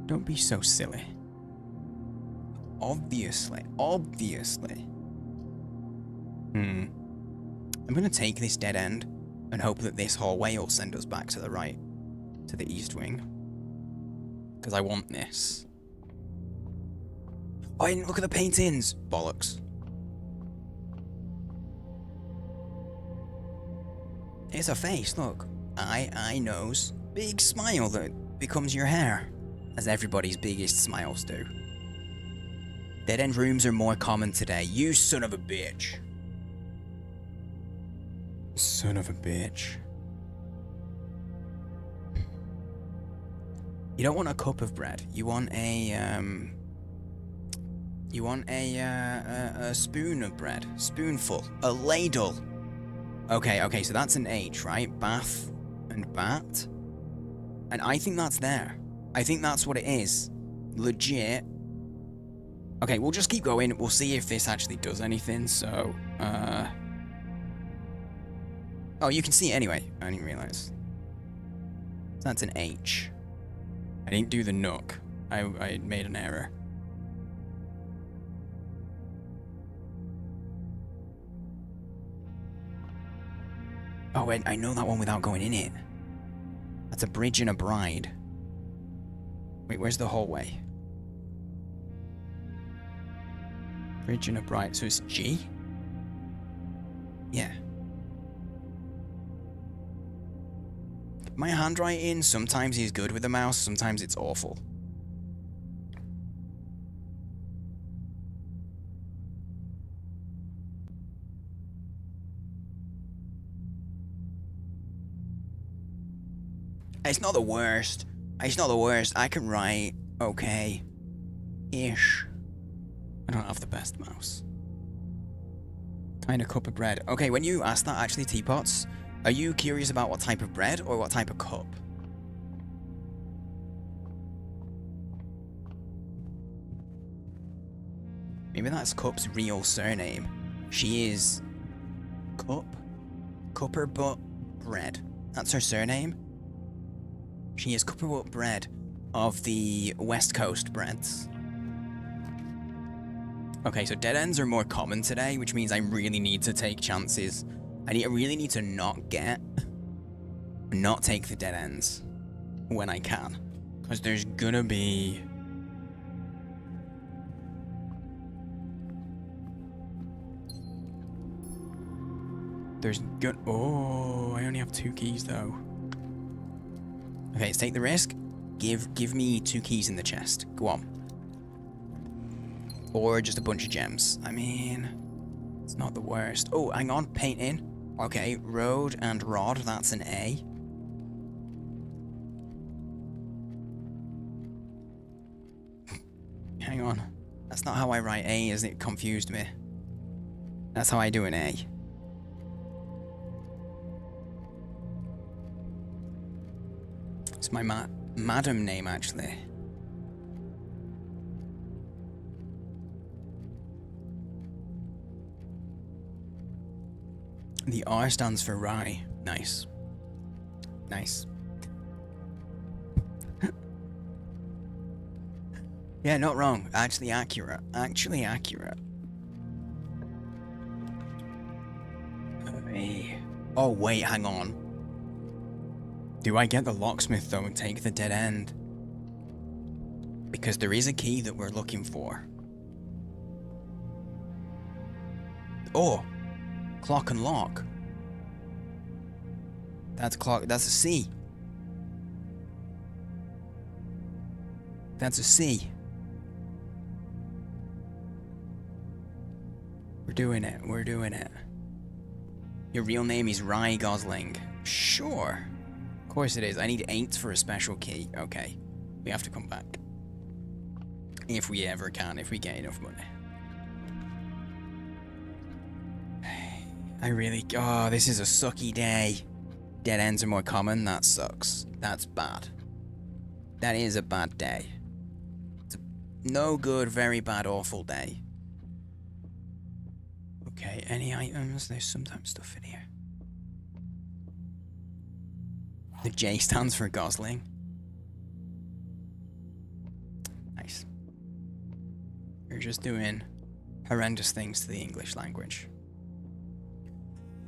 Don't be so silly. Obviously. I'm gonna take this dead end and hope that this hallway will send us back to the right, to the east wing. Because I want this. Oh, I didn't look at the paintings! Bollocks. It's a face, look. Eye, nose. Big smile that becomes your hair. As everybody's biggest smiles do. Dead end rooms are more common today. You son of a bitch. Son of a bitch. You don't want a cup of bread. You want a, a spoon of bread. Spoonful. A ladle. Okay, so that's an H, right? Bath and bat. And I think that's there. I think that's what it is. Legit. Okay, we'll just keep going. We'll see if this actually does anything, so, Oh, you can see it anyway. I didn't realize. That's an H. I didn't do the nook. I made an error. Oh, wait, I know that one without going in it. That's a bridge and a bride. Wait, where's the hallway? Bridge and a bride, so it's G? Yeah. My handwriting sometimes is good with the mouse, sometimes it's awful. It's not the worst. It's not the worst. I can write okay. Ish. I don't have the best mouse. Kind of cup of bread. Okay, when you ask that, actually, teapots, are you curious about what type of bread or what type of cup? Maybe that's Cup's real surname. She is Cup? Cupper Butt Bread. That's her surname? She is Cupper Butt Bread of the West Coast breads. Okay, so dead ends are more common today, which means I really need to take chances. I really need to not take the dead ends when I can. Because there's gonna be... Oh, I only have 2 keys though. Okay, let's take the risk. Give me 2 keys in the chest. Go on. Or just a bunch of gems. I mean, it's not the worst. Oh, hang on, painting. Okay, road and rod, that's an A. Hang on. That's not how I write A, is it? Confused me. That's how I do an A. It's my madam name, actually. The R stands for rye. Nice. Nice. Yeah, not wrong. Actually accurate. Actually accurate. Oh, wait, hang on. Do I get the locksmith, though, and take the dead end? Because there is a key that we're looking for. Oh! Clock and lock. That's clock. That's a C. That's a C. We're doing it. We're doing it. Your real name is Rye Gosling. Sure. Of course it is. I need 8 for a special key. Okay. We have to come back. If we ever can, if we get enough money. Oh, this is a sucky day. Dead ends are more common. That sucks. That's bad. That is a bad day. It's a no good, very bad, awful day. Okay, any items? There's sometimes stuff in here. The J stands for Gosling. Nice. You're just doing horrendous things to the English language.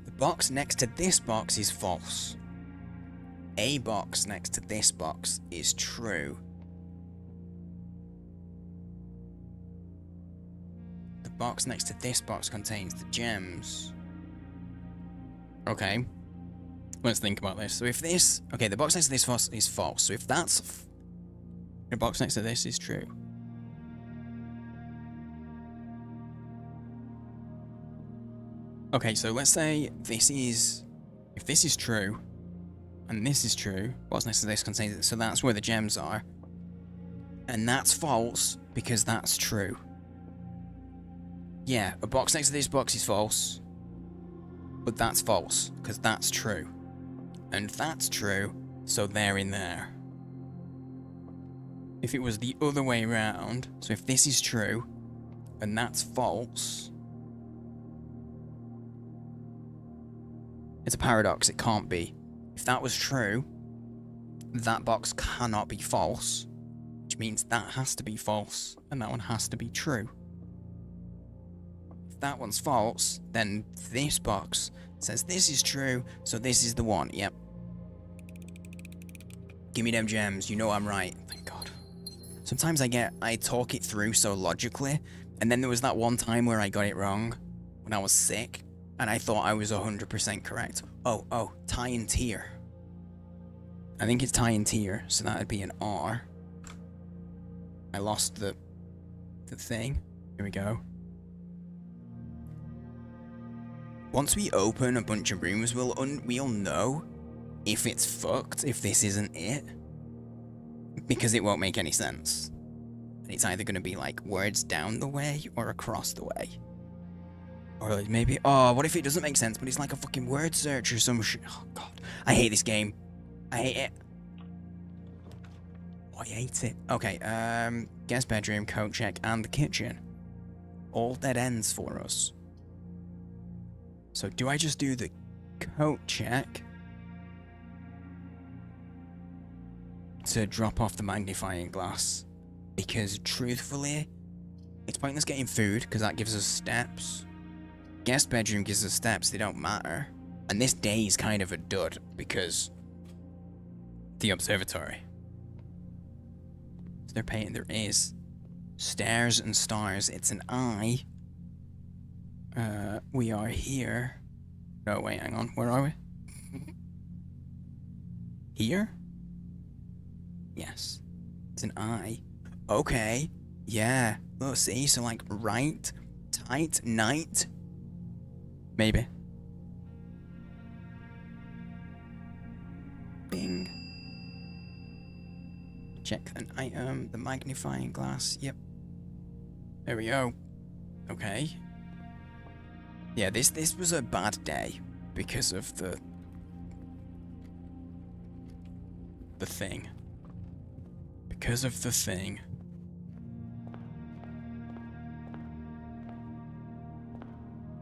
The box next to this box is false. A box next to this box is true. The box next to this box contains the gems. Okay. Let's think about this. So if this... Okay, the box next to this is false. So if that's... The box next to this is true. Okay, so let's say this is... If this is true, and this is true, box next to this contains it, so that's where the gems are. And that's false, because that's true. Yeah, a box next to this box is false. But that's false, because that's true. And that's true, so they're in there. If it was the other way around, so if this is true, and that's false... It's a paradox, it can't be. If that was true, that box cannot be false, which means that has to be false, and that one has to be true. If that one's false, then this box says this is true, so this is the one, yep. Give me them gems, you know I'm right. Thank God. Sometimes I talk it through so logically, and then there was that one time where I got it wrong, when I was sick, and I thought I was 100% correct. Oh, tie and tier. I think it's tie and tier, so that'd be an R. I lost the thing. Here we go. Once we open a bunch of rooms, we'll know if it's fucked, if this isn't it. Because it won't make any sense. And it's either gonna be like words down the way or across the way. Or like maybe, oh, what if it doesn't make sense, but it's like a fucking word search or some shit. Oh god, I hate this game. I hate it. Oh, I hate it. Okay, guest bedroom, coat check, and the kitchen. All dead ends for us. So do I just do the coat check to drop off the magnifying glass? Because truthfully, it's pointless getting food because that gives us steps. Guest bedroom gives us steps, they don't matter. And this day is kind of a dud because the observatory. So they're painting, there is stairs and stars, it's an eye. We are here. No, wait, hang on, where are we? Here? Yes. It's an eye. Okay. Yeah. Oh, see, so like right, tight, night. Maybe. Bing. Check an item, the magnifying glass, yep. There we go. Okay. Yeah, this was a bad day because of the thing. Because of the thing.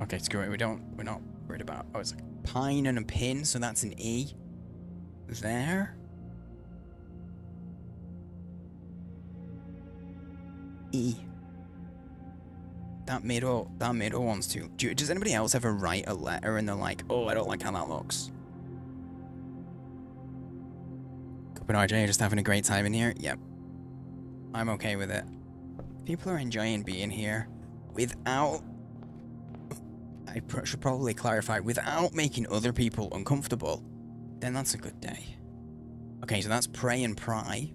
Okay, screw it. We're not worried about. Oh, it's like pine and a pin, so that's an E. There. E. That middle one's too. Does anybody else ever write a letter and they're like, oh, I don't like how that looks? Cup and RJ are just having a great time in here? Yep. I'm okay with it. People are enjoying being here without... I should probably clarify, without making other people uncomfortable, then that's a good day. Okay, so that's pray and pry.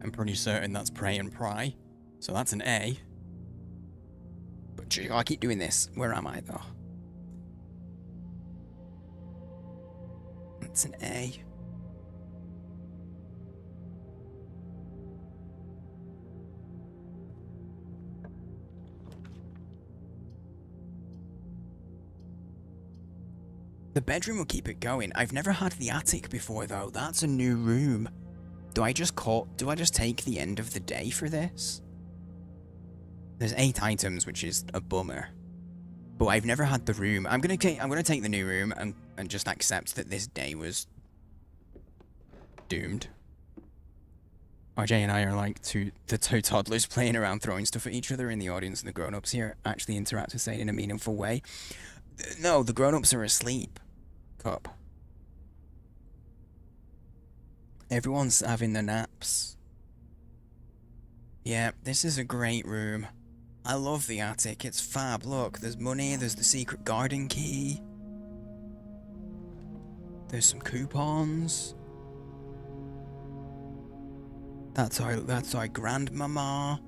I'm pretty certain that's pray and pry. So that's an A. But gee, I keep doing this. Where am I, though? That's an A. The bedroom will keep it going. I've never had the attic before, though. That's a new room. Do I just take the end of the day for this? There's 8 items, which is a bummer. But I've never had the room. I'm gonna take the new room and just accept that this day was doomed. RJ and I are like the two toddlers playing around throwing stuff at each other in the audience, and the grown-ups here actually interact with Satan in a meaningful way. No, the grown-ups are asleep. Cup. Everyone's having their naps. Yeah, this is a great room. I love the attic, it's fab. Look, there's money, there's the secret garden key. There's some coupons. That's our grandmama.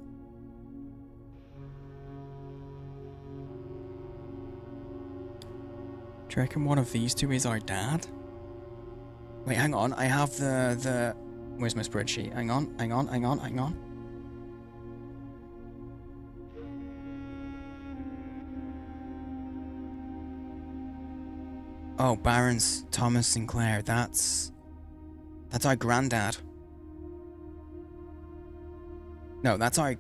Do you reckon one of these two is our dad? Wait, hang on, I have the... Where's my spreadsheet? Hang on. Oh, Barron's Thomas Sinclair, that's our granddad. No, that's our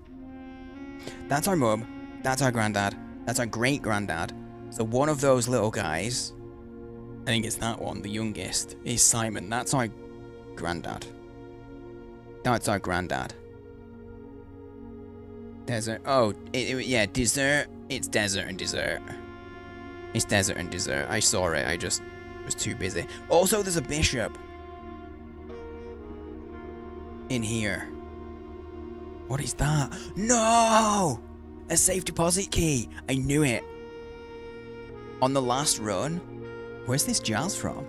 mum, that's our granddad, that's our great-granddad. So one of those little guys, I think it's that one, the youngest, is Simon. That's our granddad. That's our granddad. Desert, oh, yeah, dessert, it's desert and dessert. It's desert and dessert. I saw it, I just was too busy. Also, there's a bishop in here. What is that? No! A safe deposit key. I knew it. On the last run, where's this jazz from?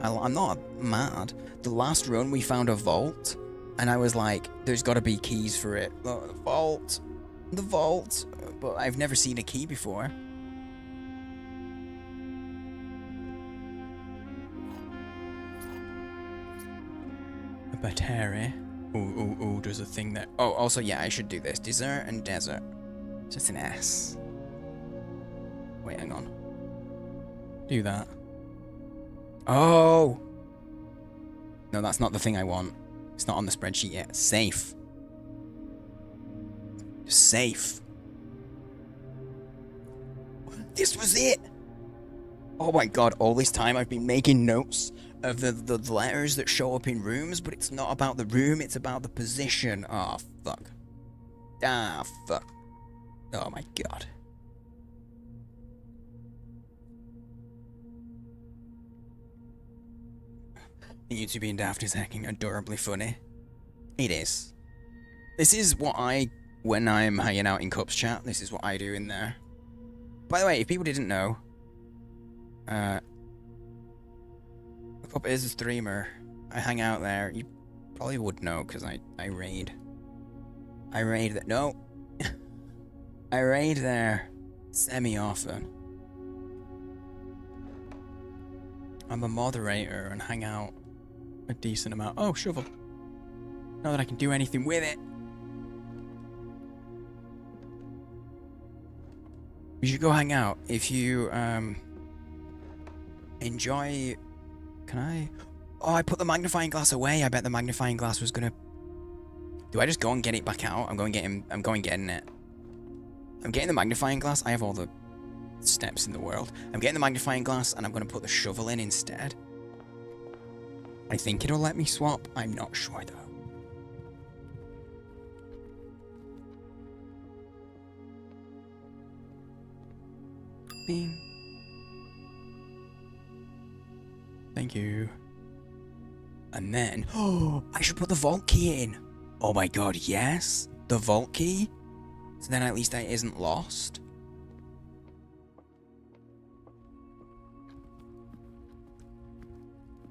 I'm not mad. The last run we found a vault, and I was like, there's got to be keys for it. Look, the vault. But I've never seen a key before. A battery. Ooh, there's a thing there. Oh, also, yeah, I should do this. Dessert and desert. Just an S. Wait, hang on. Do that. Oh! No, that's not the thing I want. It's not on the spreadsheet yet. Safe. Safe. This was it! Oh my god, all this time I've been making notes of the letters that show up in rooms, but it's not about the room, it's about the position. Oh, fuck. Ah, fuck. Oh my god. YouTube being daft is hacking adorably funny. It is. This is what when I'm hanging out in Cup's chat, this is what I do in there. By the way, if people didn't know, Cup is a streamer. I hang out there. You probably would know because I raid. I raid that. No. I raid there semi-often. I'm a moderator and hang out a decent amount. Oh, shovel. Not that I can do anything with it. You should go hang out if you enjoy. Can I? Oh, I put the magnifying glass away. I bet the magnifying glass was gonna. Do I just go and get it back out? I'm going getting it. I'm getting the magnifying glass. I have all the steps in the world. I'm getting the magnifying glass and I'm gonna put the shovel in instead. I think it'll let me swap. I'm not sure though. Bing. Thank you. And then, oh, I should put the vault key in. Oh my god, yes. The vault key. So then at least it isn't lost.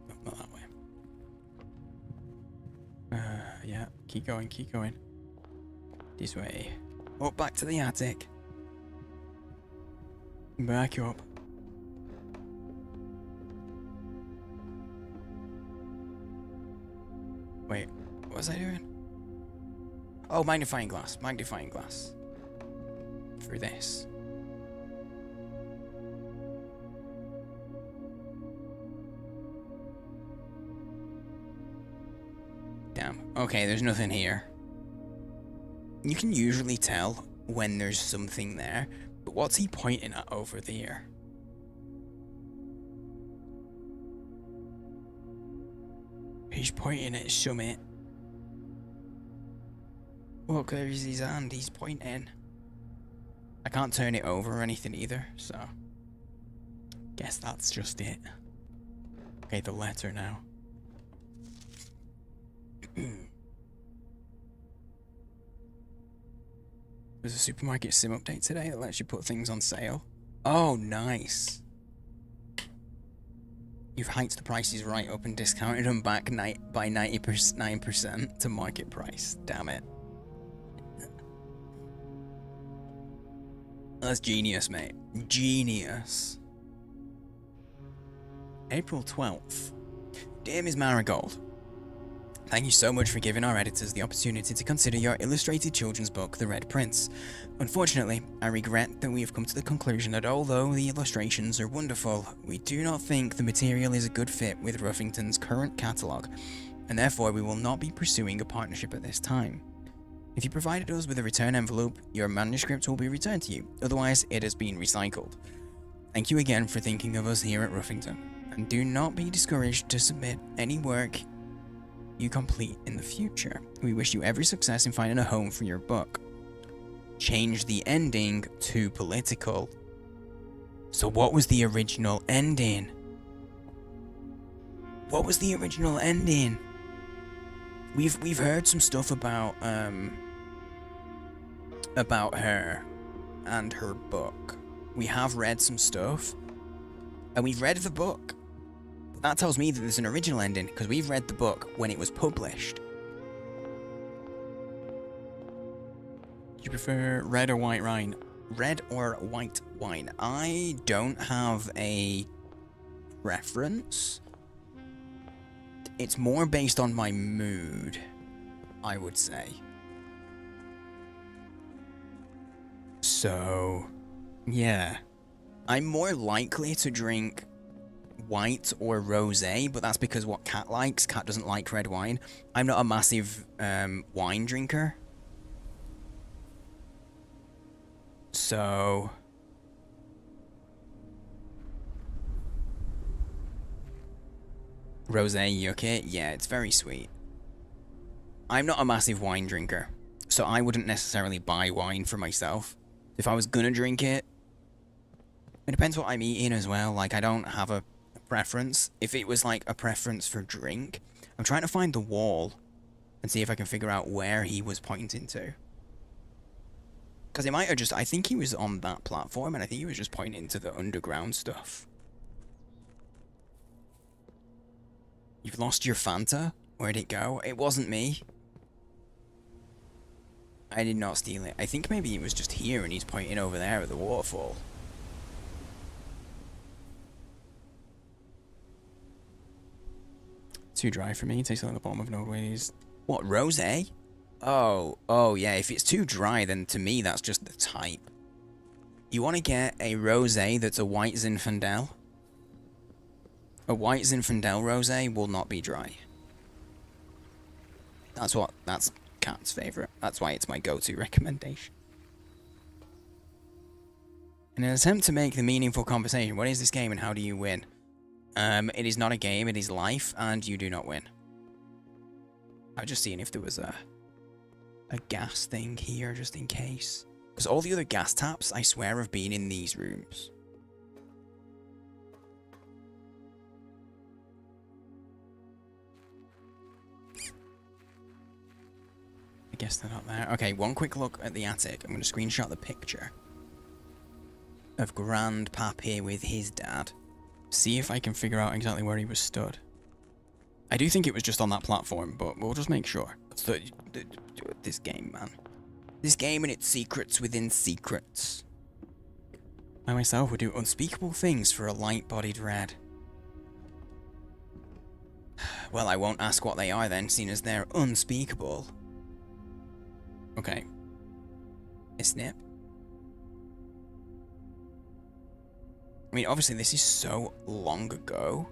No, not that way. Yeah, keep going. This way. Oh, back to the attic. Back up. Wait, what was I doing? Oh, magnifying glass. For this. Damn. Okay, there's nothing here. You can usually tell when there's something there But what's he pointing at over there? He's pointing at summit. Look, there's his hand, he's pointing. I can't turn it over or anything either, so... guess that's just it. Okay, the letter now. There's a supermarket sim update today that lets you put things on sale. Oh, nice. You've hiked the prices right up and discounted them back by 99% to market price. Damn it. That's genius, mate. Genius. April 12th. Dear Ms. Marigold, thank you so much for giving our editors the opportunity to consider your illustrated children's book, The Red Prince. Unfortunately, I regret that we have come to the conclusion that although the illustrations are wonderful, we do not think the material is a good fit with Ruffington's current catalogue, and therefore we will not be pursuing a partnership at this time. If you provided us with a return envelope, your manuscript will be returned to you, otherwise it has been recycled. Thank you again for thinking of us here at Ruffington, and do not be discouraged to submit any work you complete in the future. We wish you every success in finding a home for your book. Change the ending to political. So what was the original ending? What was the original ending? We've heard some stuff about her and her book. We have read some stuff, and we've read the book. That tells me that there's an original ending, because we've read the book when it was published. Do you prefer red or white wine? Red or white wine? I don't have a preference. It's more based on my mood, I would say. So, yeah. I'm more likely to drink white or rosé, but that's because what Cat likes. Cat doesn't like red wine. I'm not a massive wine drinker. So... rosé, you okay? Yeah, it's very sweet. I'm not a massive wine drinker, so I wouldn't necessarily buy wine for myself. If I was gonna drink it, it depends what I'm eating as well. Like, I don't have a preference. If it was like a preference for drink, I'm trying to find the wall and see if I can figure out where he was pointing to. Because it might have just, I think he was on that platform, and I think he was just pointing to the underground stuff. You've lost your Fanta? Where'd it go? It wasn't me. I did not steal it. I think maybe it was just here and he's pointing over there at the waterfall. Too dry for me. Tastes like the bottom of an old lady's. What, rosé? Oh yeah. If it's too dry, then to me that's just the type. You want to get a rosé that's a white Zinfandel? A white Zinfandel rosé will not be dry. That's Cat's favourite. That's why it's my go-to recommendation. In an attempt to make the meaningful conversation, what is this game and how do you win? It is not a game, it is life, and you do not win. I was just seeing if there was a gas thing here, just in case. Because all the other gas taps, I swear, have been in these rooms. I guess they're not there. Okay, one quick look at the attic. I'm going to screenshot the picture of Grandpappy with his dad. See if I can figure out exactly where he was stood. I do think it was just on that platform, but we'll just make sure. So, this game, man. This game and its secrets within secrets. I myself would do unspeakable things for a light-bodied red. Well, I won't ask what they are then, seeing as they're unspeakable. Okay. A snip. I mean, obviously this is so long ago.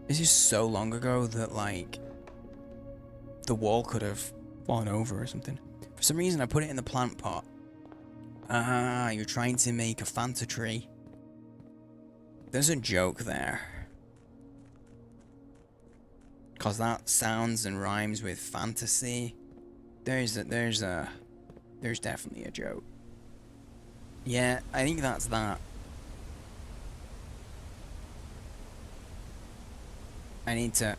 This is so long ago that, like, the wall could have fallen over or something. For some reason, I put it in the plant pot. Ah, you're trying to make a Fanta tree. There's a joke there. Cause that sounds and rhymes with fantasy. There's definitely a joke. Yeah, I think that's that. I need to...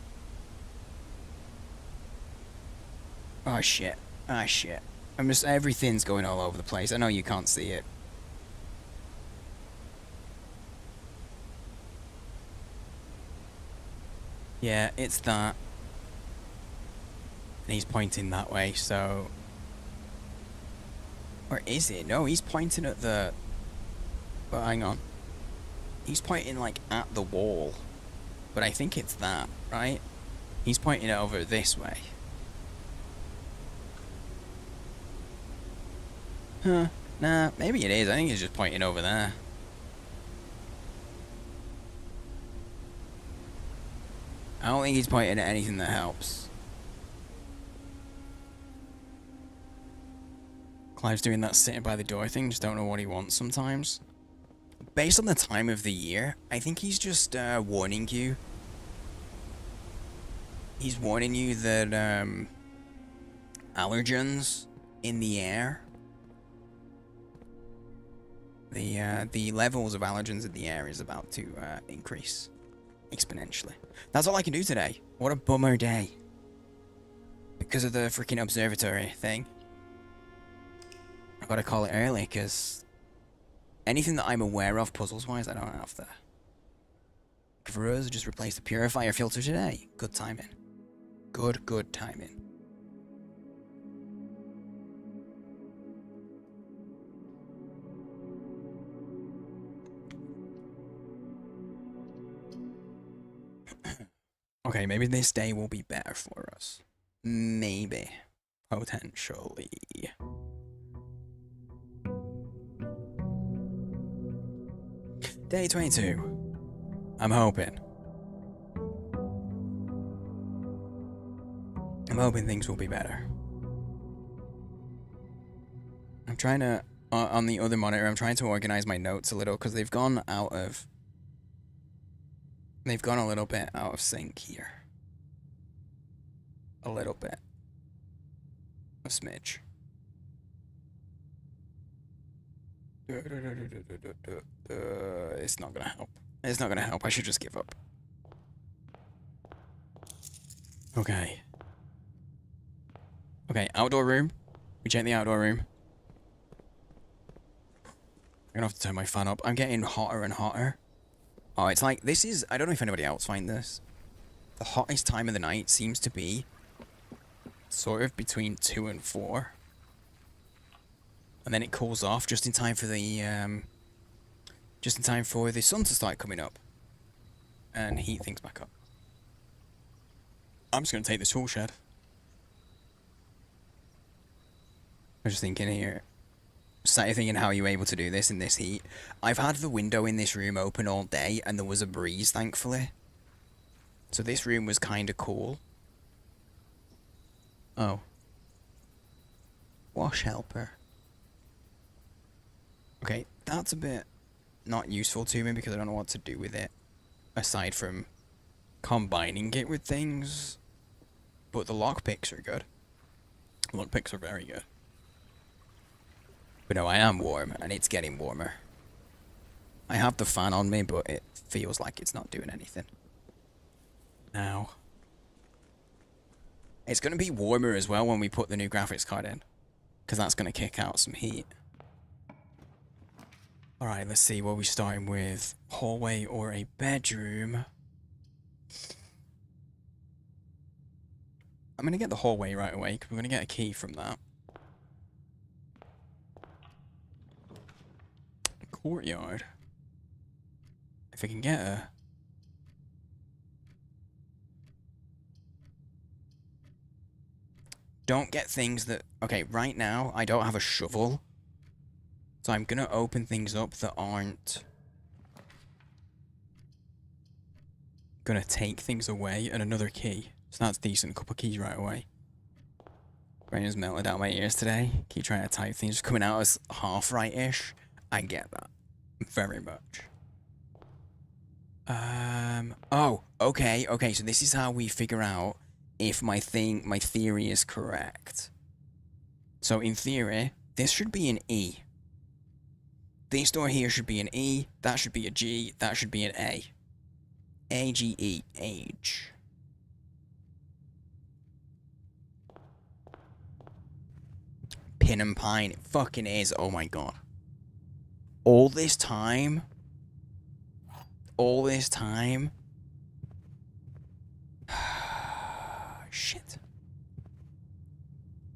Oh shit. Ah shit. I'm just... Everything's going all over the place. I know you can't see it. Yeah, it's that. And he's pointing that way, so... Or is it? No, he's pointing at the... But hang on. He's pointing, like, at the wall. But I think it's that, right? He's pointing it over this way. Huh. Nah, maybe it is. I think he's just pointing over there. I don't think he's pointing at anything that helps. Clive's doing that sitting by the door thing. Just don't know what he wants sometimes. Based on the time of the year, I think he's just warning you. He's warning you that allergens in the air. The levels of allergens in the air is about to increase exponentially. That's all I can do today. What a bummer day. Because of the freaking observatory thing. I gotta call it early, because anything that I'm aware of puzzles-wise, I don't have to. For us, just replace the purifier filter today. Good timing. Good timing. Okay, maybe this day will be better for us. Maybe. Potentially. Day 22. I'm hoping. I'm hoping things will be better. I'm trying to... on the other monitor, I'm trying to organize my notes a little, because they've gone out of... They've gone a little bit out of sync here. A little bit. A smidge. It's not gonna help. It's not gonna help. I should just give up. Okay. Okay, outdoor room. We check the outdoor room. I'm gonna have to turn my fan up. I'm getting hotter and hotter. Oh, it's like, this is, I don't know if anybody else finds this. The hottest time of the night seems to be sort of between 2 and 4. And then it cools off just in time for the, sun to start coming up. And heat things back up. I'm just gonna take the tool shed. I was just thinking here. Started thinking, how are you able to do this in this heat? I've had the window in this room open all day, and there was a breeze, thankfully. So this room was kind of cool. Oh. Wash helper. Okay, that's a bit not useful to me because I don't know what to do with it. Aside from combining it with things. But the lockpicks are good. Lockpicks are very good. But no, I am warm, and it's getting warmer. I have the fan on me, but it feels like it's not doing anything. Now. It's going to be warmer as well when we put the new graphics card in. Because that's going to kick out some heat. Alright, let's see what we're starting with. Hallway or a bedroom. I'm going to get the hallway right away, because we're going to get a key from that. Courtyard. If I can get a... Don't get things that... Okay, right now, I don't have a shovel. So I'm gonna open things up that aren't... Gonna take things away, and another key. So that's decent, a couple keys right away. Brain is melted out my ears today. Keep trying to type things, just coming out as half right-ish. I get that. Very much. Oh, okay, okay, so this is how we figure out if my theory is correct. So in theory, this should be an E. This door here should be an E, that should be a G, that should be an A. A-G-E, age. Pin and Pine, it fucking is, oh my god. All this time... Shit.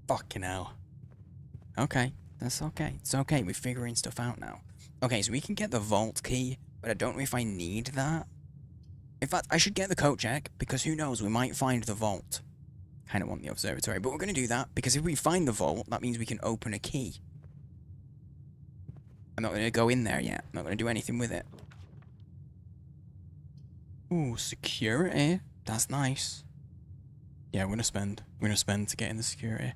Fucking hell. Okay, that's okay. It's okay, we're figuring stuff out now. Okay, so we can get the vault key, but I don't know if I need that. In fact, I should get the coat check, because who knows, we might find the vault. Kind of want the observatory, but we're going to do that, because if we find the vault, that means we can open a key. I'm not going to go in there yet. I'm not going to do anything with it. Ooh, security. That's nice. Yeah, we're gonna spend. We're gonna spend to get in the security.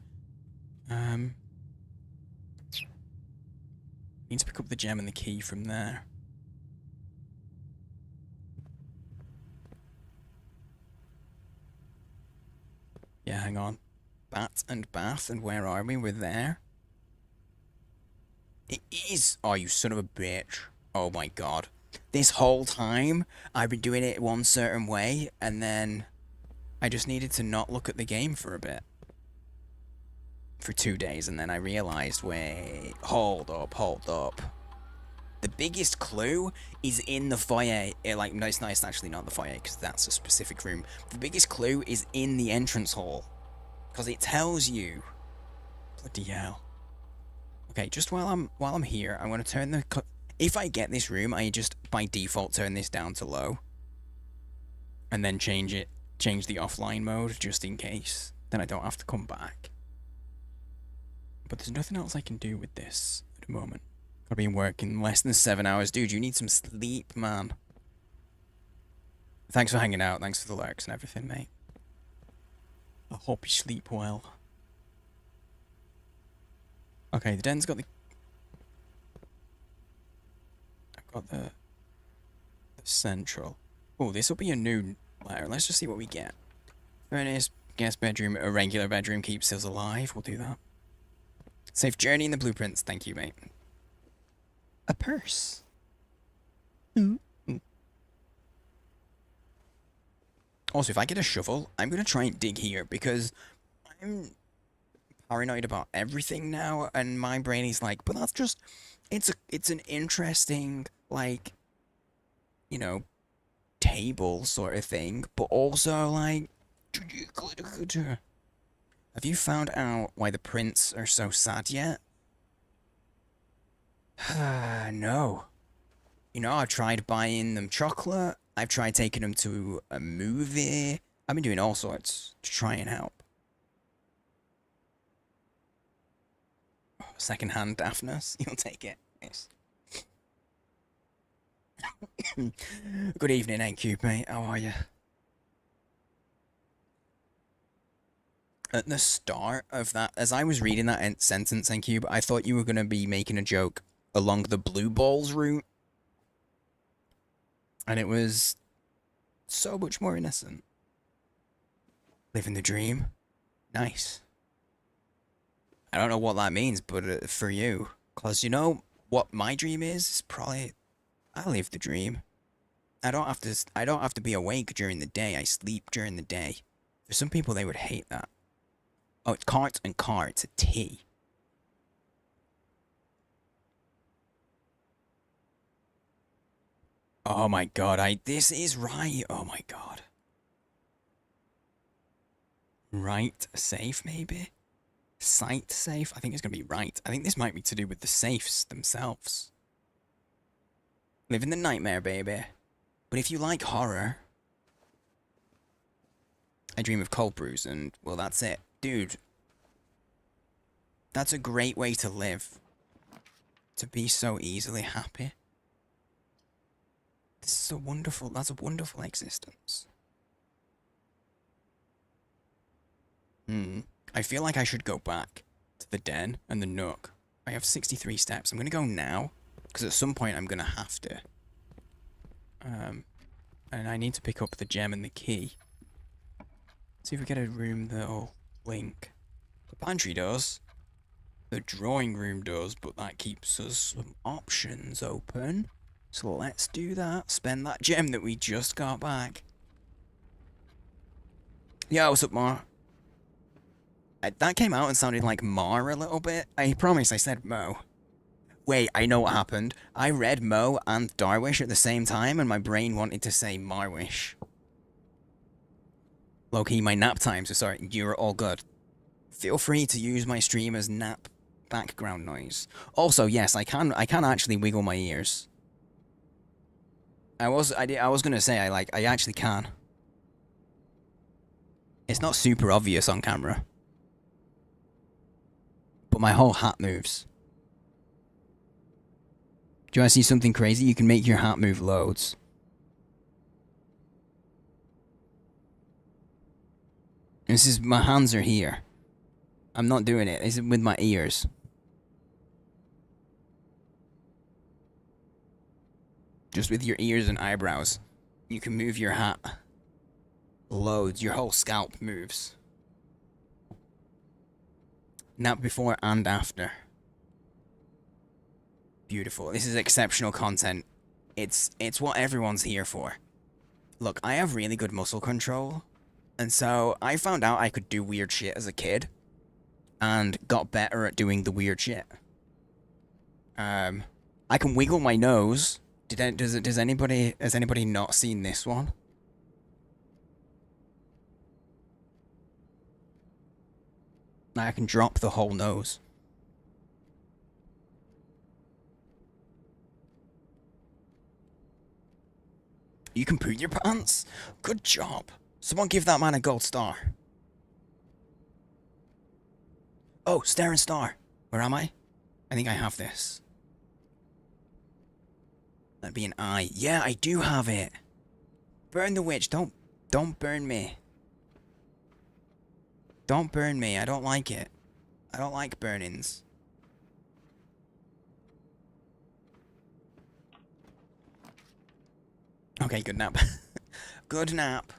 Need to pick up the gem and the key from there. Yeah, hang on. Bat and bath, and where are we? We're there. It is. Oh, you son of a bitch. Oh my god. This whole time, I've been doing it one certain way, and then I just needed to not look at the game for a bit. For 2 days, and then I realized, wait, hold up. The biggest clue is in the foyer. No, it's actually not the foyer, because that's a specific room. The biggest clue is in the entrance hall, because it tells you. Bloody hell. Okay, just while I'm here, I'm gonna turn the. If I get this room, I just by default turn this down to low. And then change the offline mode just in case. Then I don't have to come back. But there's nothing else I can do with this at the moment. I've been working less than 7 hours. Dude, you need some sleep, man. Thanks for hanging out. Thanks for the lurks and everything, mate. I hope you sleep well. Okay, the den's got the... I've got the central. Oh, this will be a new letter. Let's just see what we get. Furnace, guest bedroom, a regular bedroom keeps us alive. We'll do that. Safe journey in the blueprints. Thank you, mate. A purse. Also, if I get a shovel, I'm going to try and dig here because I'm paranoid about everything now, and my brain is like, but that's just, it's an interesting, like, you know, table sort of thing, but also, like, have you found out why the prints are so sad yet? No. You know, I've tried buying them chocolate, I've tried taking them to a movie, I've been doing all sorts to try and help. Second-hand daftness, you'll take it. Yes. Good evening, NQ, mate. How are you? At the start of that, as I was reading that sentence, NQ, I thought you were going to be making a joke along the blue balls route. And it was so much more innocent. Living the dream. Nice. I don't know what that means, but for you. Because you know what my dream is probably... I live the dream. I don't have to be awake during the day. I sleep during the day. For some people, they would hate that. Oh, it's cart and car. It's a T. Oh my god, this is right. Oh my god. Right safe, maybe? Site safe? I think it's gonna be right. I think this might be to do with the safes themselves. Living the nightmare, baby. But if you like horror... I dream of cold brews and, well, that's it. Dude. That's a great way to live. To be so easily happy. This is a wonderful, that's a wonderful existence. I feel like I should go back to the den and the nook. I have 63 steps. I'm gonna go now, because at some point I'm gonna have to. And I need to pick up the gem and the key. See if we get a room that'll link. The pantry does. The drawing room does, but that keeps us some options open. So let's do that. Spend that gem that we just got back. Yo, what's up, Mar? That came out and sounded like Mar a little bit. I promise I said Mo. Wait, I know what happened. I read Mo and Darwish at the same time, and my brain wanted to say Marwish. Low-key, my nap time, so sorry, you're all good. Feel free to use my stream as nap background noise. Also, yes, I can actually wiggle my ears. I was gonna say I actually can. It's not super obvious on camera, but my whole hat moves. Do you want to see something crazy? You can make your hat move loads. This is, my hands are here. I'm not doing it. It's with my ears. Just with your ears and eyebrows. You can move your hat. Loads. Your whole scalp moves. Nap before and after. Beautiful. This is exceptional content. It's what everyone's here for. Look, I have really good muscle control. And so I found out I could do weird shit as a kid. And got better at doing the weird shit. I can wiggle my nose. Has anybody not seen this one? I can drop the whole nose. You can poo your pants? Good job. Someone give that man a gold star. Oh, stare and star. Where am I? I think I have this. That'd be an eye. Yeah, I do have it. Burn the witch. Don't burn me. Don't burn me. I don't like it. I don't like burnings. Okay, good nap. Good nap.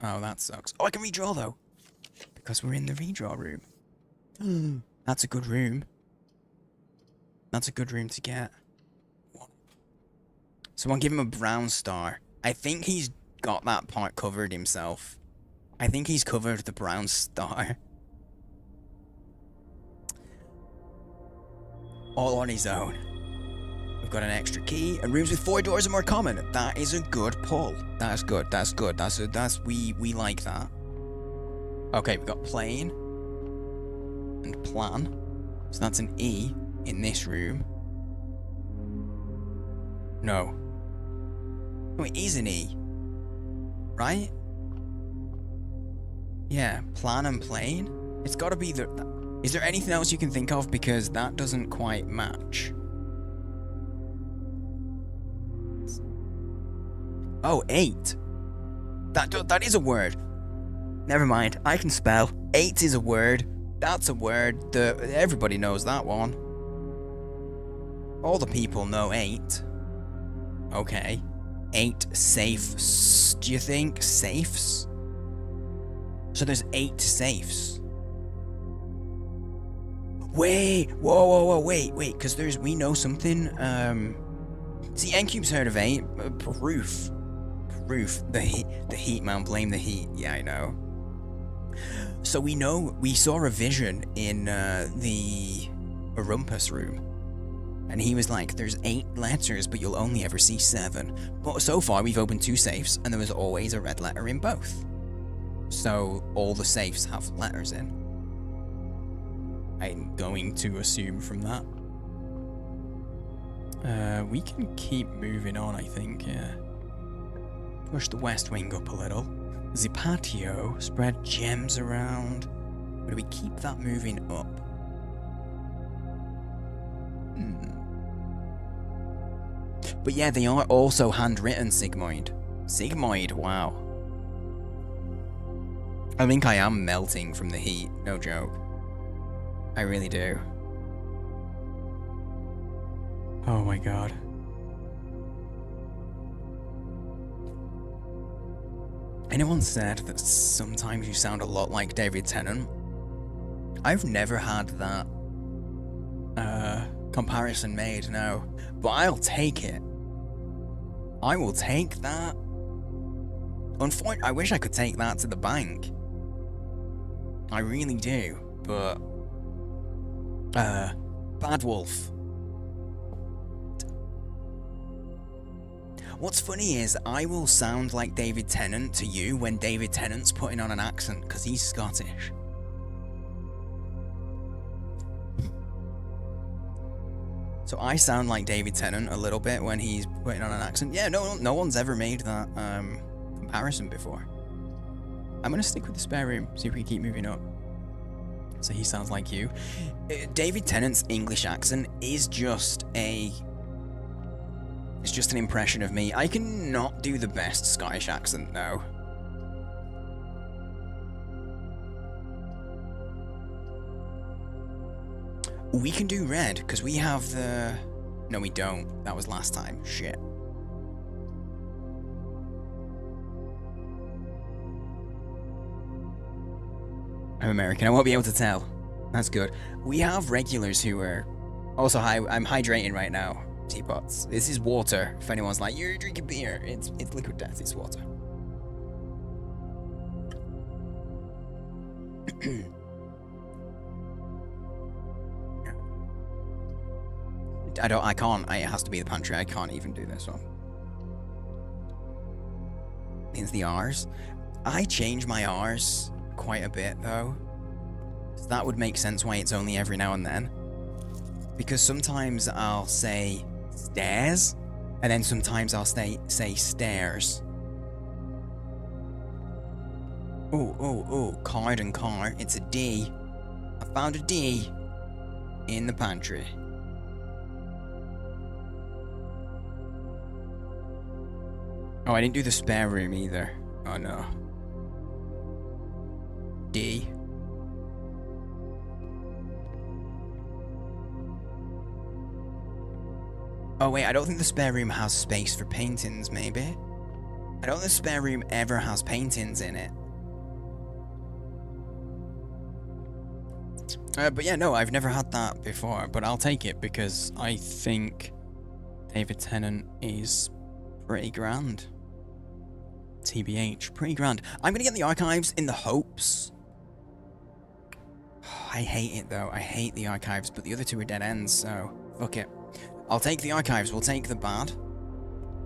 Oh, that sucks. Oh, I can redraw, though. Because we're in the redraw room. That's a good room. That's a good room to get. Someone give him a brown star. I think he's got that part covered himself. I think he's covered the brown star. All on his own. We've got an extra key, and rooms with 4 doors are more common. That is a good pull. That's good. That's good. We like that. Okay, we've got plane and plan. So that's an E in this room. No. No, it is an E. Right? Yeah, plan and plane. It's gotta be the... Is there anything else you can think of? Because that doesn't quite match. Oh, 8. That is a word. Never mind, I can spell. 8 is a word. That's a word. Everybody knows that one. All the people know 8. Okay. 8 safes. Do you think? Safes? So there's 8 safes. Wait! Whoa, wait, because we know something, See, N-Cube's heard of 8. Proof. The heat, man, blame the heat. Yeah, I know. So we saw a vision in, the Orumpus room. And he was like, there's 8 letters, but you'll only ever see 7. But so far, we've opened 2 safes, and there was always a red letter in both. So, all the safes have letters in. I'm going to assume from that. We can keep moving on, I think, yeah. Push the west wing up a little. The patio, spread gems around. But do we keep that moving up? But yeah, they are also handwritten, Sigmoid. Sigmoid, wow. I think I am melting from the heat, no joke. I really do. Oh my god. Anyone said that sometimes you sound a lot like David Tennant? I've never had that comparison made, no. But I'll take it. I will take that. Unfortunately, I wish I could take that to the bank. I really do, but... Bad Wolf. What's funny is, I will sound like David Tennant to you when David Tennant's putting on an accent, because he's Scottish. So I sound like David Tennant a little bit when he's putting on an accent. Yeah, no one's ever made that comparison before. I'm gonna stick with the spare room, see if we keep moving up. So he sounds like you. David Tennant's English accent is just a... It's just an impression of me. I cannot do the best Scottish accent, though. We can do red, because we have the... No, we don't. That was last time. Shit. I'm American. I won't be able to tell. That's good. We have regulars who are... Also, I'm hydrating right now. Teapots. This is water. If anyone's like, you're drinking beer. It's liquid death. It's water. I can't. It has to be the pantry. I can't even do this one. Means the R's. I change my R's quite a bit, though. So that would make sense why it's only every now and then. Because sometimes I'll say stairs, and then sometimes I'll say stairs. Oh, card and car. It's a D. I found a D in the pantry. Oh, I didn't do the spare room either. Oh no. D. Oh wait, I don't think the spare room has space for paintings, maybe? I don't think the spare room ever has paintings in it. But yeah, no, I've never had that before, but I'll take it because I think David Tennant is pretty grand. TBH, pretty grand. I'm gonna get the archives in the hopes. I hate it though, I hate the archives, but the other two are dead ends, so fuck it. I'll take the archives, we'll take the bad.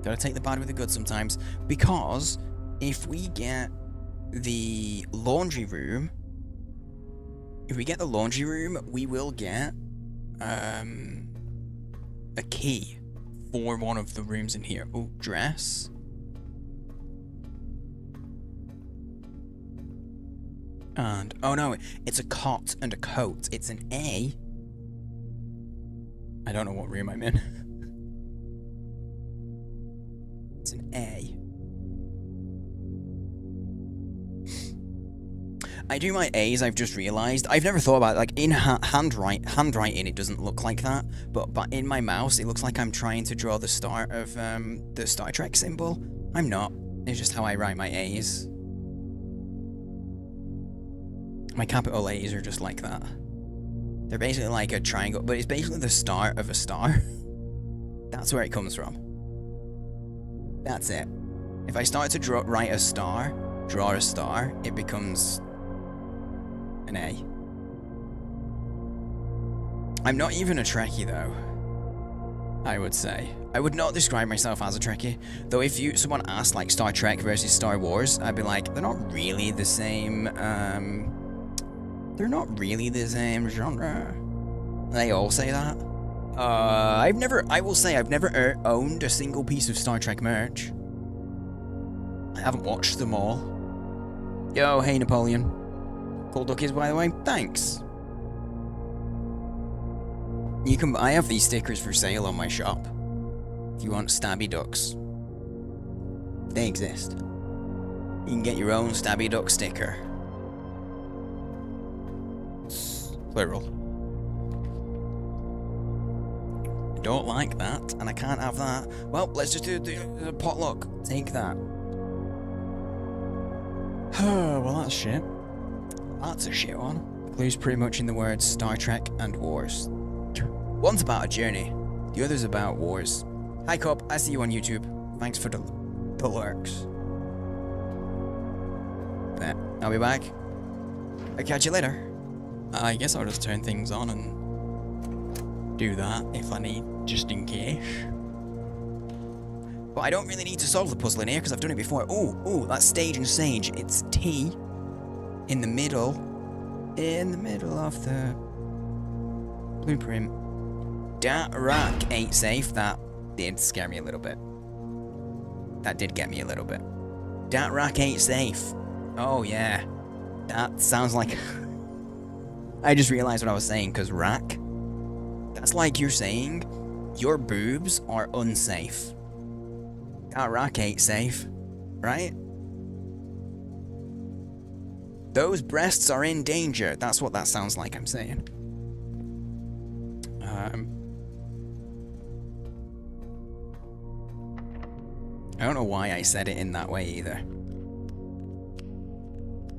Gotta take the bad with the good sometimes, because if we get the laundry room, we will get a key for one of the rooms in here. Oh, dress. And, oh no, it's a cot and a coat. It's an A. I don't know what room I'm in. It's an A. I do my A's, I've just realised. I've never thought about it. Like, in handwriting, it doesn't look like that. But in my mouse, it looks like I'm trying to draw the start of the Star Trek symbol. I'm not. It's just how I write my A's. My capital A's are just like that. They're basically like a triangle, but it's basically the start of a star. That's where it comes from. That's it. If I start to draw a star, it becomes an A. I'm not even a Trekkie though, I would say. I would not describe myself as a Trekkie, though if someone asked like Star Trek versus Star Wars, I'd be like, they're not really the same, they're not really the same genre. They all say that. I will say I've never owned a single piece of Star Trek merch. I haven't watched them all. Yo, hey Napoleon. Cool duckies, by the way. Thanks. I have these stickers for sale on my shop. If you want stabby ducks. They exist. You can get your own stabby duck sticker. Plural. I don't like that, and I can't have that. Well, let's just do the potluck. Take that. Well, that's shit. That's a shit one. Clues pretty much in the words Star Trek and Wars. One's about a journey, the other's about wars. Hi, Cop. I see you on YouTube. Thanks for the lurks. Bet. I'll be back. I'll catch you later. I guess I'll just turn things on and do that if I need, just in case. But I don't really need to solve the puzzle in here because I've done it before. Ooh, that's stage and sage. It's T in the middle of the blueprint. That rack ain't safe. That did scare me a little bit. That did get me a little bit. That rack ain't safe. Oh yeah. That sounds like... I just realized what I was saying, because rack... That's like you're saying your boobs are unsafe. That rack ain't safe. Right? Those breasts are in danger. That's what that sounds like I'm saying. I don't know why I said it in that way either.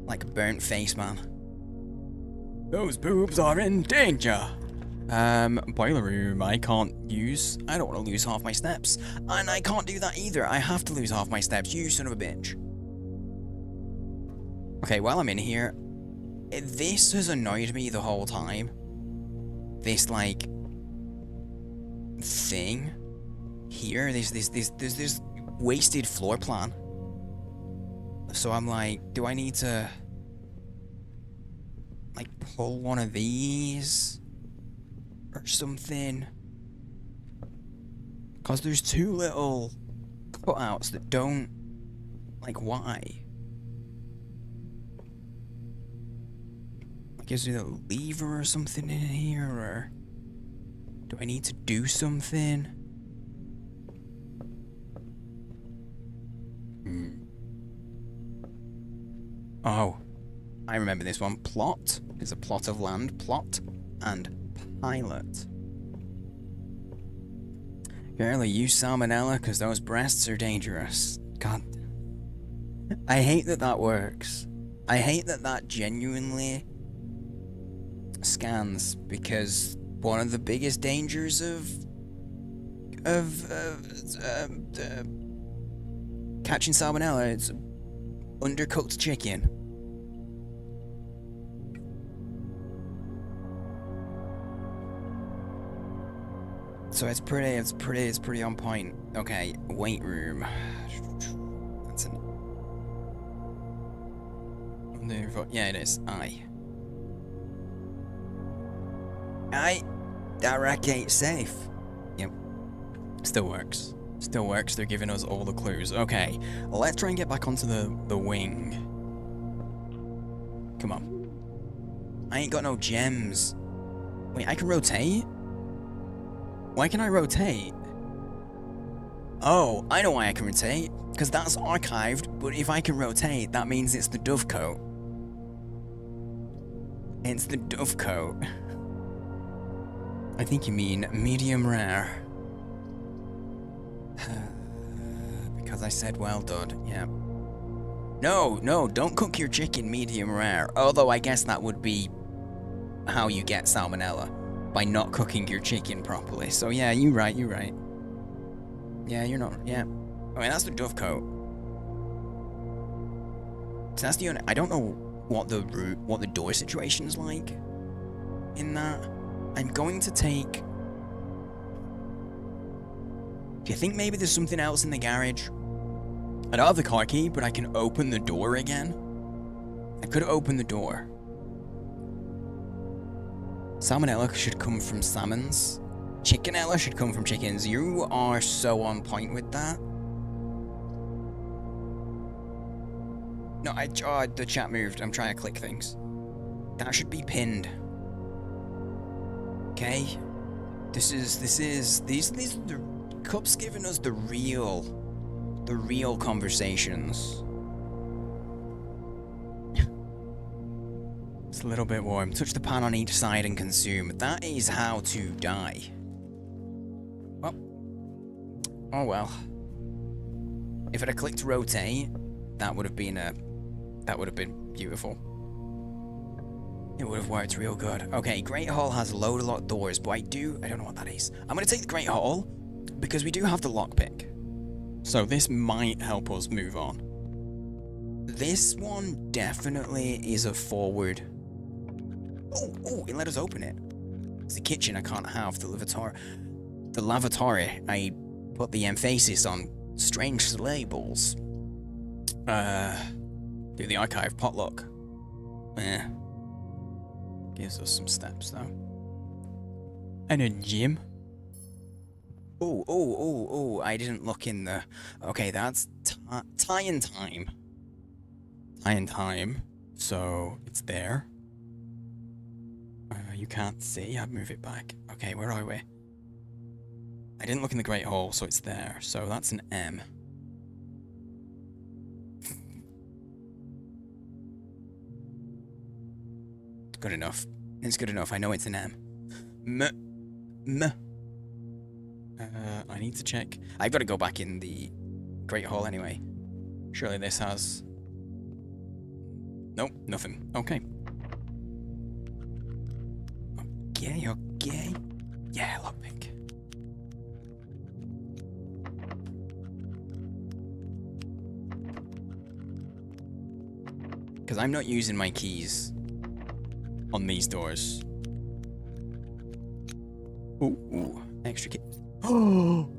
Like a burnt face, man. Those boobs are in danger. Boiler room, I can't use. I don't want to lose half my steps. And I can't do that either. I have to lose half my steps, you son of a bitch. Okay, while I'm in here, this has annoyed me the whole time. This, like, thing here, this wasted floor plan. So I'm like, do I need to, like, pull one of these or something? Because there's two little cutouts that don't, like, why? Like, is there a lever or something in here, or do I need to do something? Oh, I remember this one. Plot is a plot of land. Plot and pilot. Girl, use salmonella because those breasts are dangerous. God. I hate that that works. I hate that that genuinely scans, because one of the biggest dangers of catching salmonella is undercooked chicken. So it's pretty on point. Okay, weight room. That's an... Yeah, it is. That rack ain't safe. Yep. Still works. Still works. They're giving us all the clues. Okay, let's try and get back onto the wing. Come on. I ain't got no gems. Wait, I can rotate? Why can I rotate? Oh, I know why I can rotate. Because that's archived, but if I can rotate, that means it's the dovecoat. It's the dovecoat. I think you mean medium rare. Because I said well done, yeah. No, don't cook your chicken medium rare. Although I guess that would be how you get salmonella. By not cooking your chicken properly. So yeah, you're right. Yeah, you're not, yeah. I mean, that's the dovecoat. So that's the only, I don't know what the door situation's like in that. I'm going to take... Do you think maybe there's something else in the garage? I don't have the car key, but I can open the door again. I could open the door. Salmonella should come from salmons. Chickenella should come from chickens. You are so on point with that. No, the chat moved. I'm trying to click things. That should be pinned. Okay. These are the Cup's giving us the real conversations. It's a little bit warm. Touch the pan on each side and consume. That is how to die. Well. Oh well. If I'd have clicked rotate, that would have been beautiful. It would have worked real good. Okay, Great Hall has a load of locked doors, but I don't know what that is. I'm gonna take the Great Hall because we do have the lockpick. So this might help us move on. This one definitely is a forward. Oh, it let us open it. It's the kitchen I can't have, the lavatory. The lavatory, I put the emphasis on strange labels. Do the archive potluck. Gives us some steps though. And a gym. Oh, I didn't look in the... Okay, that's tie-in time. Tie-in time. So, it's there. You can't see. I'd move it back. Okay, where are we? I didn't look in the Great Hall, so it's there. So that's an M. Good enough. It's good enough. I know it's an M. I need to check. I've got to go back in the Great Hall anyway. Surely this has... Nope, nothing. Okay. Okay. Yeah, lockpick. Because I'm not using my keys on these doors. Ooh, extra key. Oh!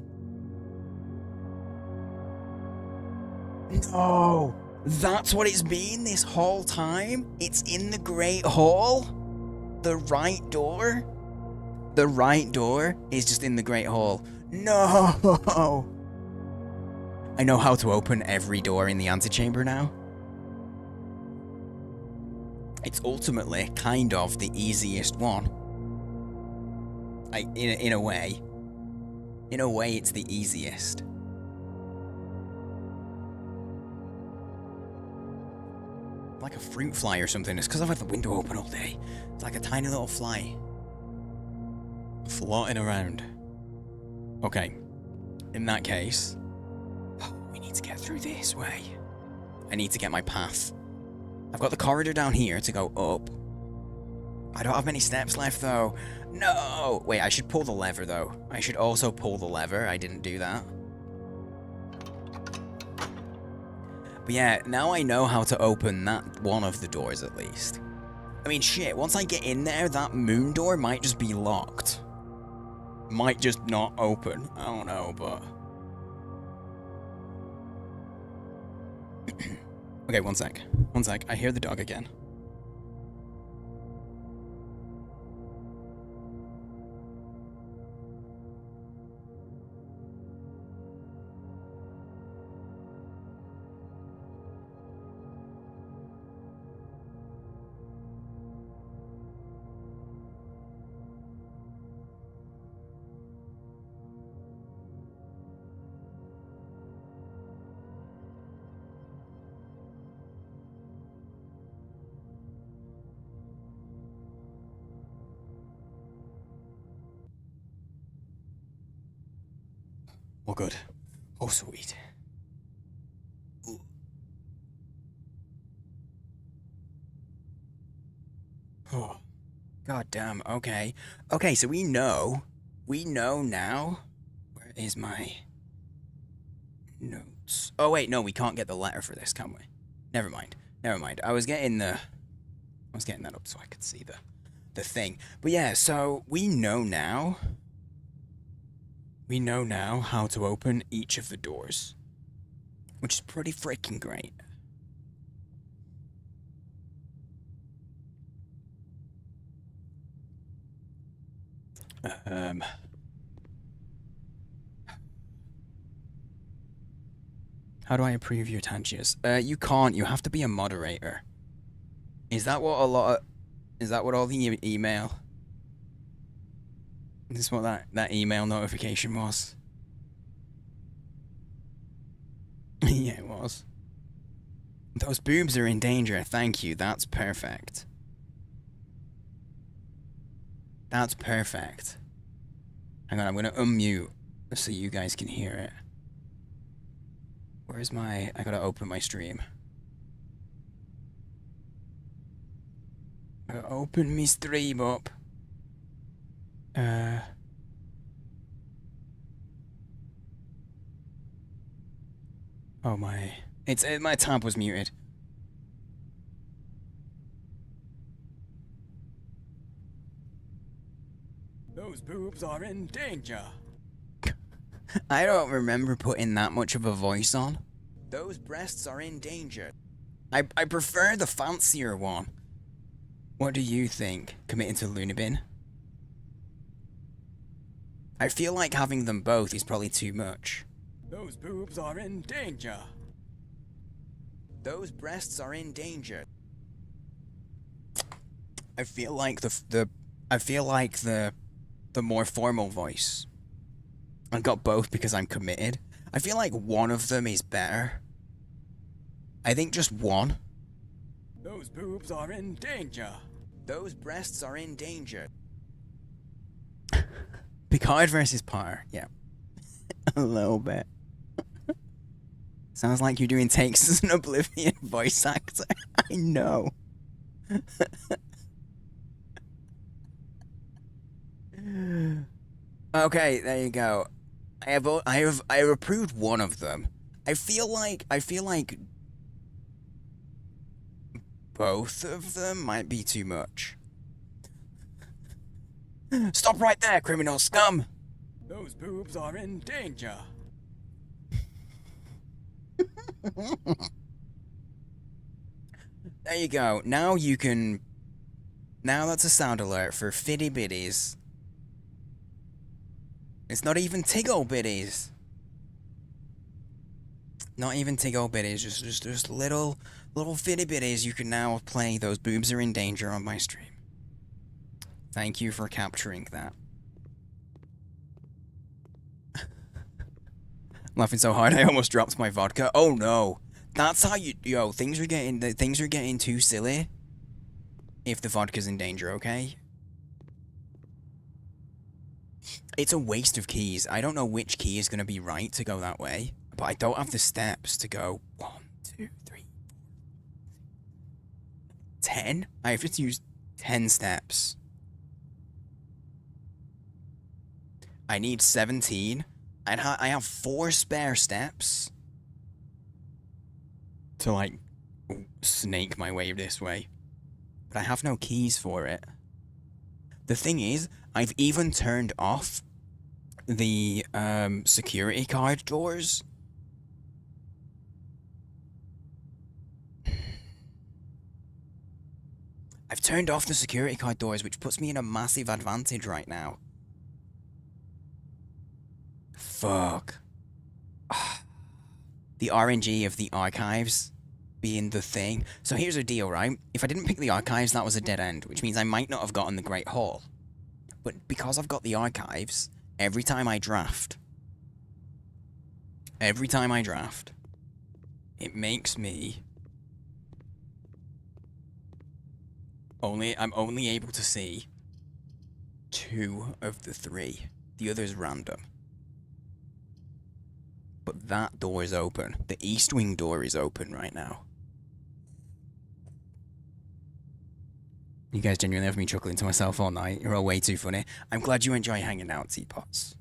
No! That's what it's been this whole time? It's in the Great Hall? The right door? The right door is just in the Great Hall. No! I know how to open every door in the antechamber now. It's ultimately kind of the easiest one. In a way. In a way, it's the easiest. Like a fruit fly or something. It's because I've had the window open all day. It's like a tiny little fly. Floating around. Okay. In that case, we need to get through this way. I need to get my path. I've got the corridor down here to go up. I don't have many steps left, though. No! Wait, I should pull the lever, though. I should also pull the lever. I didn't do that. But yeah, now I know how to open that one of the doors, at least. I mean, shit, once I get in there, that moon door might just be locked. Might just not open. I don't know, but... Okay, one sec. One sec. I hear the dog again. Oh, good. Oh, sweet. Ooh. Oh. God damn, okay. Okay, so we know now. Where is my notes? Oh, wait, no, we can't get the letter for this, can we? Never mind. I was getting that up so I could see the thing. But yeah, so we know now how to open each of the doors, which is pretty freaking great. How do I approve your Tangiers? You can't. You have to be a moderator. Is that what all the email? Is this what that email notification was? Yeah, it was. Those boobs are in danger. Thank you. That's perfect. That's perfect. Hang on, I'm gonna unmute so you guys can hear it. Where's my... I gotta open my stream. I gotta open me stream up. Oh my... my tab was muted. Those boobs are in danger. I don't remember putting that much of a voice on. Those breasts are in danger. I prefer the fancier one. What do you think? Committing to Lunabin? I feel like having them both is probably too much. Those boobs are in danger. Those breasts are in danger. I feel like the more formal voice. I got both because I'm committed. I feel like one of them is better. I think just one. Those boobs are in danger. Those breasts are in danger. Picard versus Potter, yeah. A little bit. Sounds like you're doing takes as an Oblivion voice actor. I know. Okay, there you go. I have approved one of them. I feel like both of them might be too much. Stop right there, criminal scum! Those boobs are in danger. There you go. Now you can... Now that's a sound alert for fitty bitties. It's not even tiggle bitties. Not even tiggle bitties, just little fitty bitties. You can now play Those Boobs Are in Danger on my stream. Thank you for capturing that. I'm laughing so hard I almost dropped my vodka. Oh no. That's how you... Yo, things are getting too silly if the vodka's in danger, okay? It's a waste of keys. I don't know which key is going to be right to go that way, but I don't have the steps to go 1, 2, 3, 10? I have to use 10 steps. I need 17, and I have 4 spare steps to, like, snake my way this way. But I have no keys for it. The thing is, I've even turned off the security card doors. I've turned off the security card doors, which puts me in a massive advantage right now. Fuck. The RNG of the archives being the thing. So here's the deal, right? If I didn't pick the archives, that was a dead end, which means I might not have gotten the Great Hall. But because I've got the archives, every time I draft, it makes me I'm only able to see 2 of the 3. The other's random. But that door is open. The East Wing door is open right now. You guys genuinely have me chuckling to myself all night. You're all way too funny. I'm glad you enjoy hanging out, Teapots.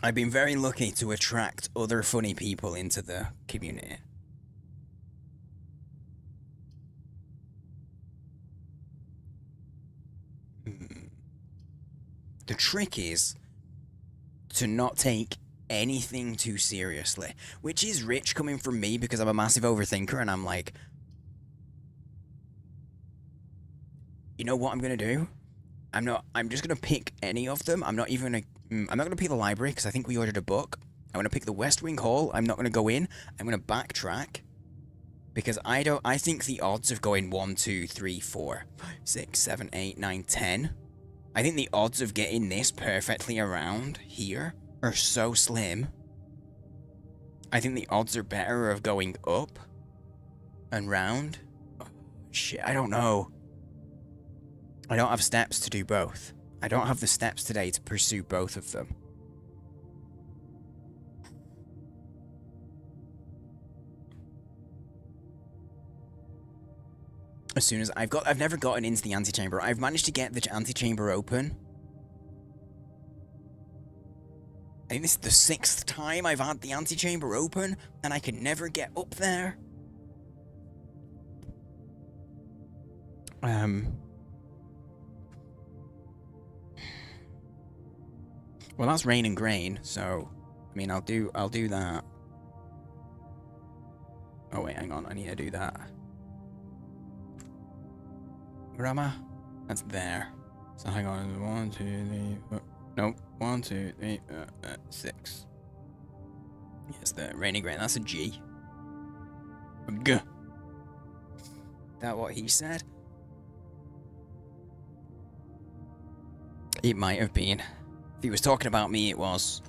I've been very lucky to attract other funny people into the community. The trick is to not take anything too seriously, which is rich coming from me because I'm a massive overthinker and I'm like, you know what I'm gonna do? I'm just gonna pick any of them. I'm not gonna pick the library because I think we ordered a book. I'm gonna pick the West Wing Hall. I'm not gonna go in. I'm gonna backtrack because I think the odds of going 1, 2, 3, 4, 5, 6, 7, 8, 9, 10. I think the odds of getting this perfectly around here are so slim. I think the odds are better of going up and round. Oh, shit, I don't know. I don't have steps to do both. I don't have the steps today to pursue both of them. As soon as I've never gotten into the antechamber. I've managed to get the antechamber open. I think this is the 6th time I've had the antechamber open, and I can never get up there. Well, that's rain and grain, so I mean, I'll do that. Oh wait, hang on, I need to do that. Where am I? That's there. So hang on, 1, 2, 3. No, 1, 2, 3, 6. Yes, the rain and grain. That's a G. G. That what he said? It might have been. If he was talking about me, it was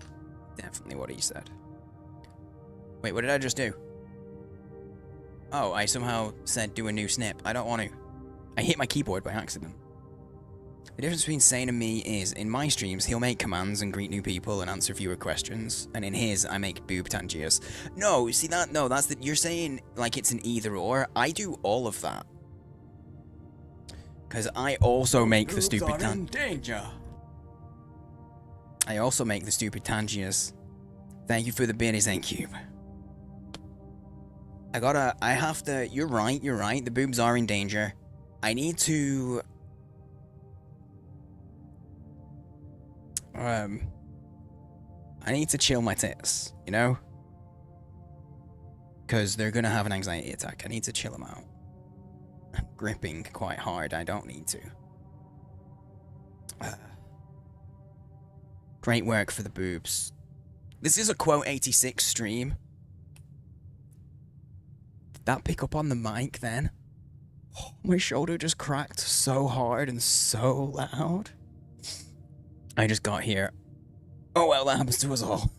definitely what he said. Wait, what did I just do? Oh, I somehow said do a new snip. I don't want to. I hit my keyboard by accident. The difference between Sane and me is, in my streams, he'll make commands and greet new people and answer viewer questions, and in his, I make boob tangiers. No, see that? No, that's the. You're saying like it's an either or. I do all of that. Because I also make the stupid danger. I also make the stupid tangiers. Thank you for the biddies, N-Cube. I have to. You're right. The boobs are in danger. I need to. I need to chill my tits, you know? Because they're gonna have an anxiety attack. I need to chill them out. I'm gripping quite hard. I don't need to. Great work for the boobs. This is a quote 86 stream. Did that pick up on the mic then? Oh, my shoulder just cracked so hard and so loud. I just got here. Oh well, that happens to us all.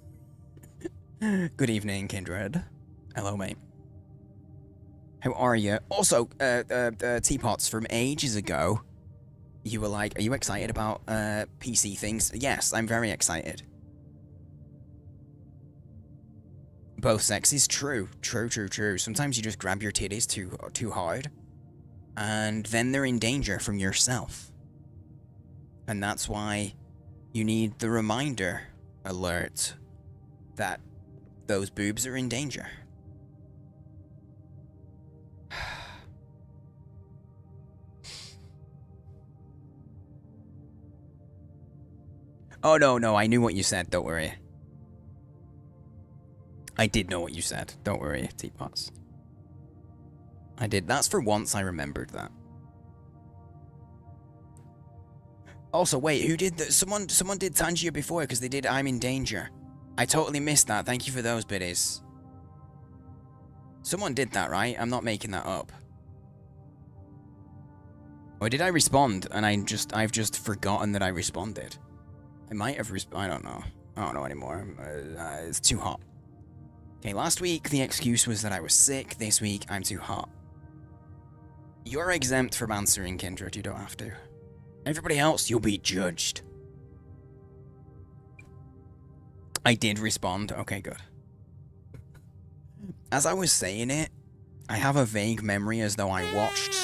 Good evening, Kindred. Hello, mate. How are you? Also, Teapots, from ages ago, you were like, are you excited about PC things? Yes, I'm very excited. Both sexes, true. Sometimes you just grab your titties too hard, and then they're in danger from yourself. And that's why you need the reminder alert that those boobs are in danger. Oh, no, I knew what you said, don't worry. I did know what you said, don't worry, Teapots. I did. That's for once I remembered that. Also, wait, who did that? Someone did Tangia before, because they did I'm in danger. I totally missed that. Thank you for those biddies. Someone did that, right? I'm not making that up. Or did I respond, and I've just forgotten that I responded? I might have I don't know. I don't know anymore. It's too hot. Okay, last week the excuse was that I was sick. This week, I'm too hot. You're exempt from answering, Kindred. You don't have to. Everybody else, you'll be judged. I did respond. Okay, good. As I was saying it, I have a vague memory as though I watched...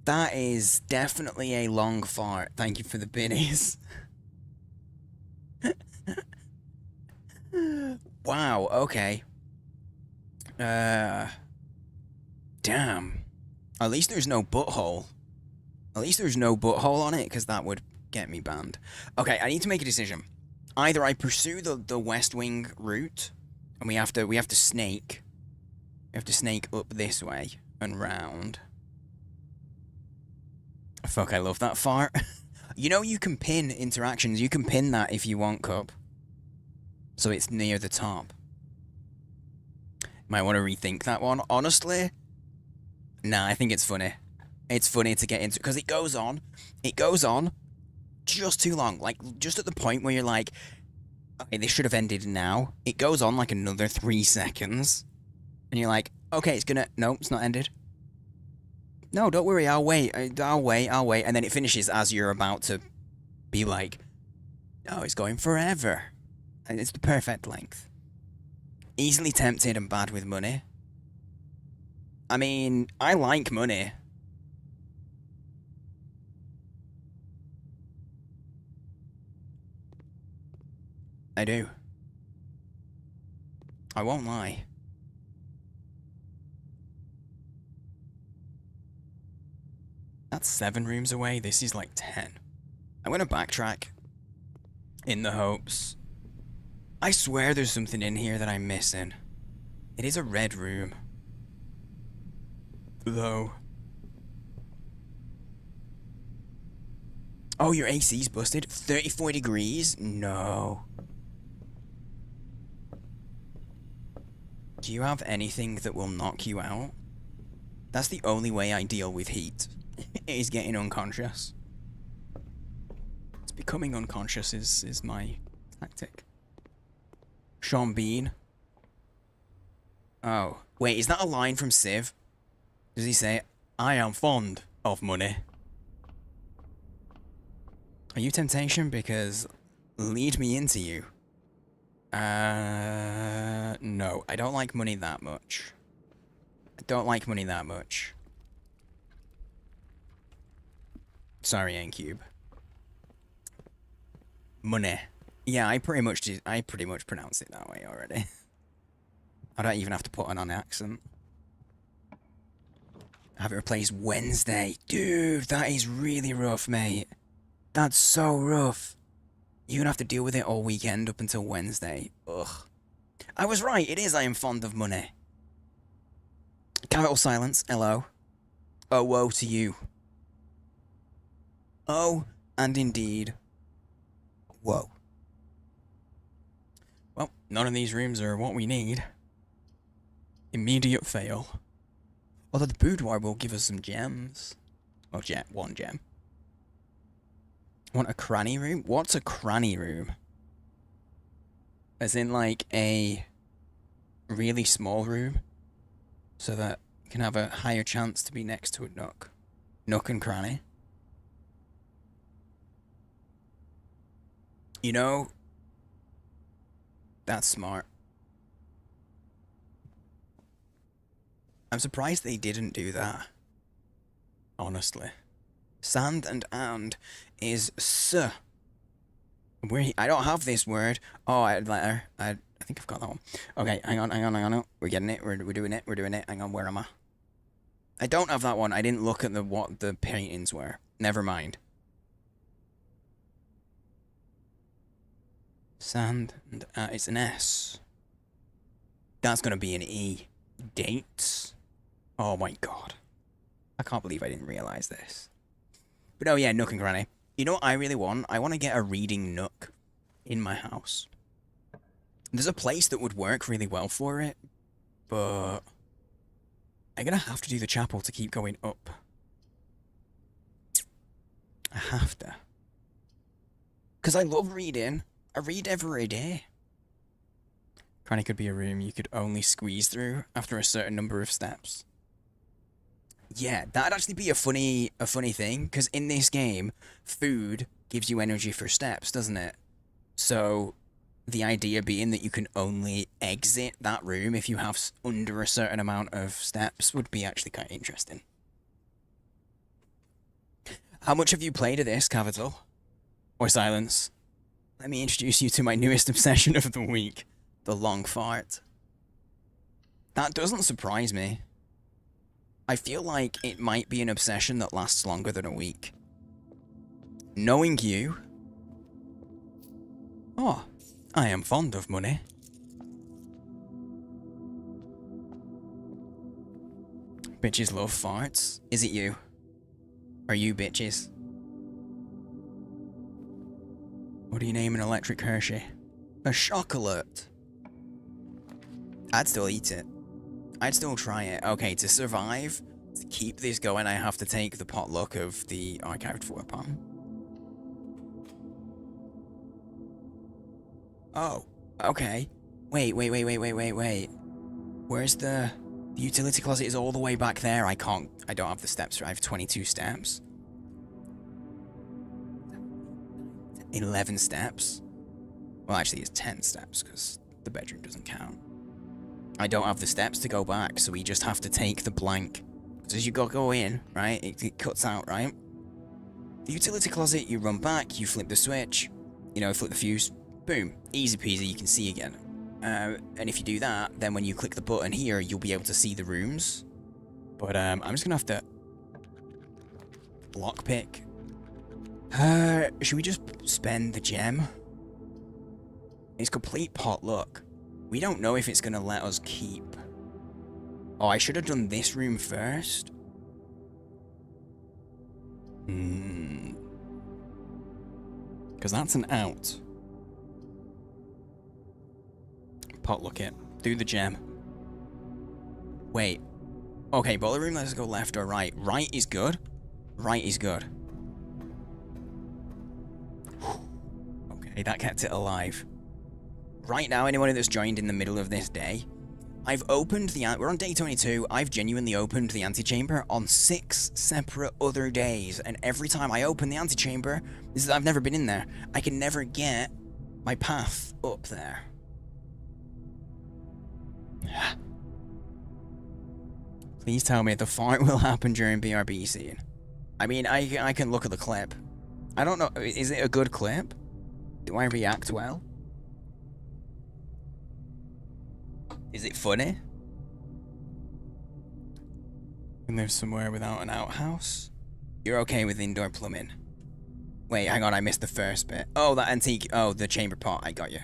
That is definitely a long fart. Thank you for the biddies. Wow, okay. Damn. At least there's no butthole. At least there's no butthole on it, because that would get me banned. Okay, I need to make a decision. Either I pursue the West Wing route, and we have to snake. We have to snake up this way and round. Fuck, I love that fart. You know you can pin interactions. You can pin that if you want, Cup. So it's near the top. Might want to rethink that one. Honestly, nah, I think it's funny. It's funny to get into, because it goes on just too long. Like, just at the point where you're like, okay, this should have ended now. It goes on like another 3 seconds. And you're like, okay, it's gonna... No, it's not ended. No, don't worry, I'll wait. I'll wait. And then it finishes as you're about to be like, no, it's going forever. And it's the perfect length. Easily tempted and bad with money. I mean, I like money. I do. I won't lie. That's 7 rooms away. This is like 10. I'm gonna backtrack. In the hopes. I swear there's something in here that I'm missing. It is a red room. Though. Oh, your AC's busted? 34 degrees? No. Do you have anything that will knock you out? That's the only way I deal with heat. Is getting unconscious. It's becoming unconscious is my tactic. Sean Bean. Oh. Wait, is that a line from Civ? Does he say, I am fond of money? Are you Temptation? Because lead me into you. No. I don't like money that much. I don't like money that much. Sorry, N-Cube. Money. Yeah, I pretty much pronounce it that way already. I don't even have to put on accent. Have it replaced Wednesday. Dude, that is really rough, mate. That's so rough. You're gonna have to deal with it all weekend up until Wednesday. Ugh. I was right, it is I am fond of money. Capital silence, hello. Oh, woe to you. Oh, and indeed. Whoa. Well, none of these rooms are what we need. Immediate fail. Although the boudoir will give us some gems. Well, one gem. Want a cranny room? What's a cranny room? As in, like, a really small room? So that you can have a higher chance to be next to a nook. Nook and cranny. You know, that's smart. I'm surprised they didn't do that. Honestly. Sand and is s. I don't have this word. Oh, I think I've got that one. Okay, hang on. We're getting it. We're doing it. Hang on, where am I? I don't have that one. I didn't look at what the paintings were. Never mind. Sand and it's an S. That's gonna be an E. Dates. Oh my god. I can't believe I didn't realize this. But oh yeah, nook and cranny. You know what I really want? I want to get a reading nook in my house. There's a place that would work really well for it, but I'm gonna have to do the chapel to keep going up. I have to. Because I love reading. I read every day. Cranny could be a room you could only squeeze through after a certain number of steps. Yeah, that'd actually be a funny thing, because in this game, food gives you energy for steps, doesn't it? So, the idea being that you can only exit that room if you have under a certain amount of steps would be actually kind of interesting. How much have you played of this, Capital? Or Silence? Let me introduce you to my newest obsession of the week, the long fart. That doesn't surprise me. I feel like it might be an obsession that lasts longer than a week. Knowing you... Oh, I am fond of money. Bitches love farts. Is it you? Are you bitches? What do you name an electric Hershey? A chocolate. I'd still eat it. I'd still try it. Okay, to survive, to keep this going, I have to take the potluck of the archived weapon. Oh, okay. Wait. Where's the utility closet is all the way back there. I don't have the steps. I have 22 steps. 11 steps. Well, actually, it's 10 steps because the bedroom doesn't count. I don't have the steps to go back, so we just have to take the blank. So as you go in, right, it cuts out, right? The utility closet, you run back, you flip the switch, you know, flip the fuse, boom, easy peasy, you can see again. And if you do that, then when you click the button here, you'll be able to see the rooms. But I'm just gonna have to lockpick. Should we just spend the gem? It's complete potluck. We don't know if it's gonna let us keep. Oh, I should have done this room first. Because that's an out. Potluck it. Do the gem. Wait. Okay, boiler room, let's go left or right. Right is good. Right is good. Okay, that kept it alive. Right now, anyone that's joined in the middle of this day, I've opened the... We're on day 22. I've genuinely opened the antechamber on 6 separate other days. And every time I open the antechamber, I've never been in there. I can never get my path up there. Please tell me the fart will happen during BRB scene. I mean, I can look at the clip. I don't know. Is it a good clip? Do I react well? Is it funny? You live somewhere without an outhouse? You're okay with indoor plumbing? Wait, hang on, I missed the first bit. Oh, that antique. Oh, the chamber pot. I got you.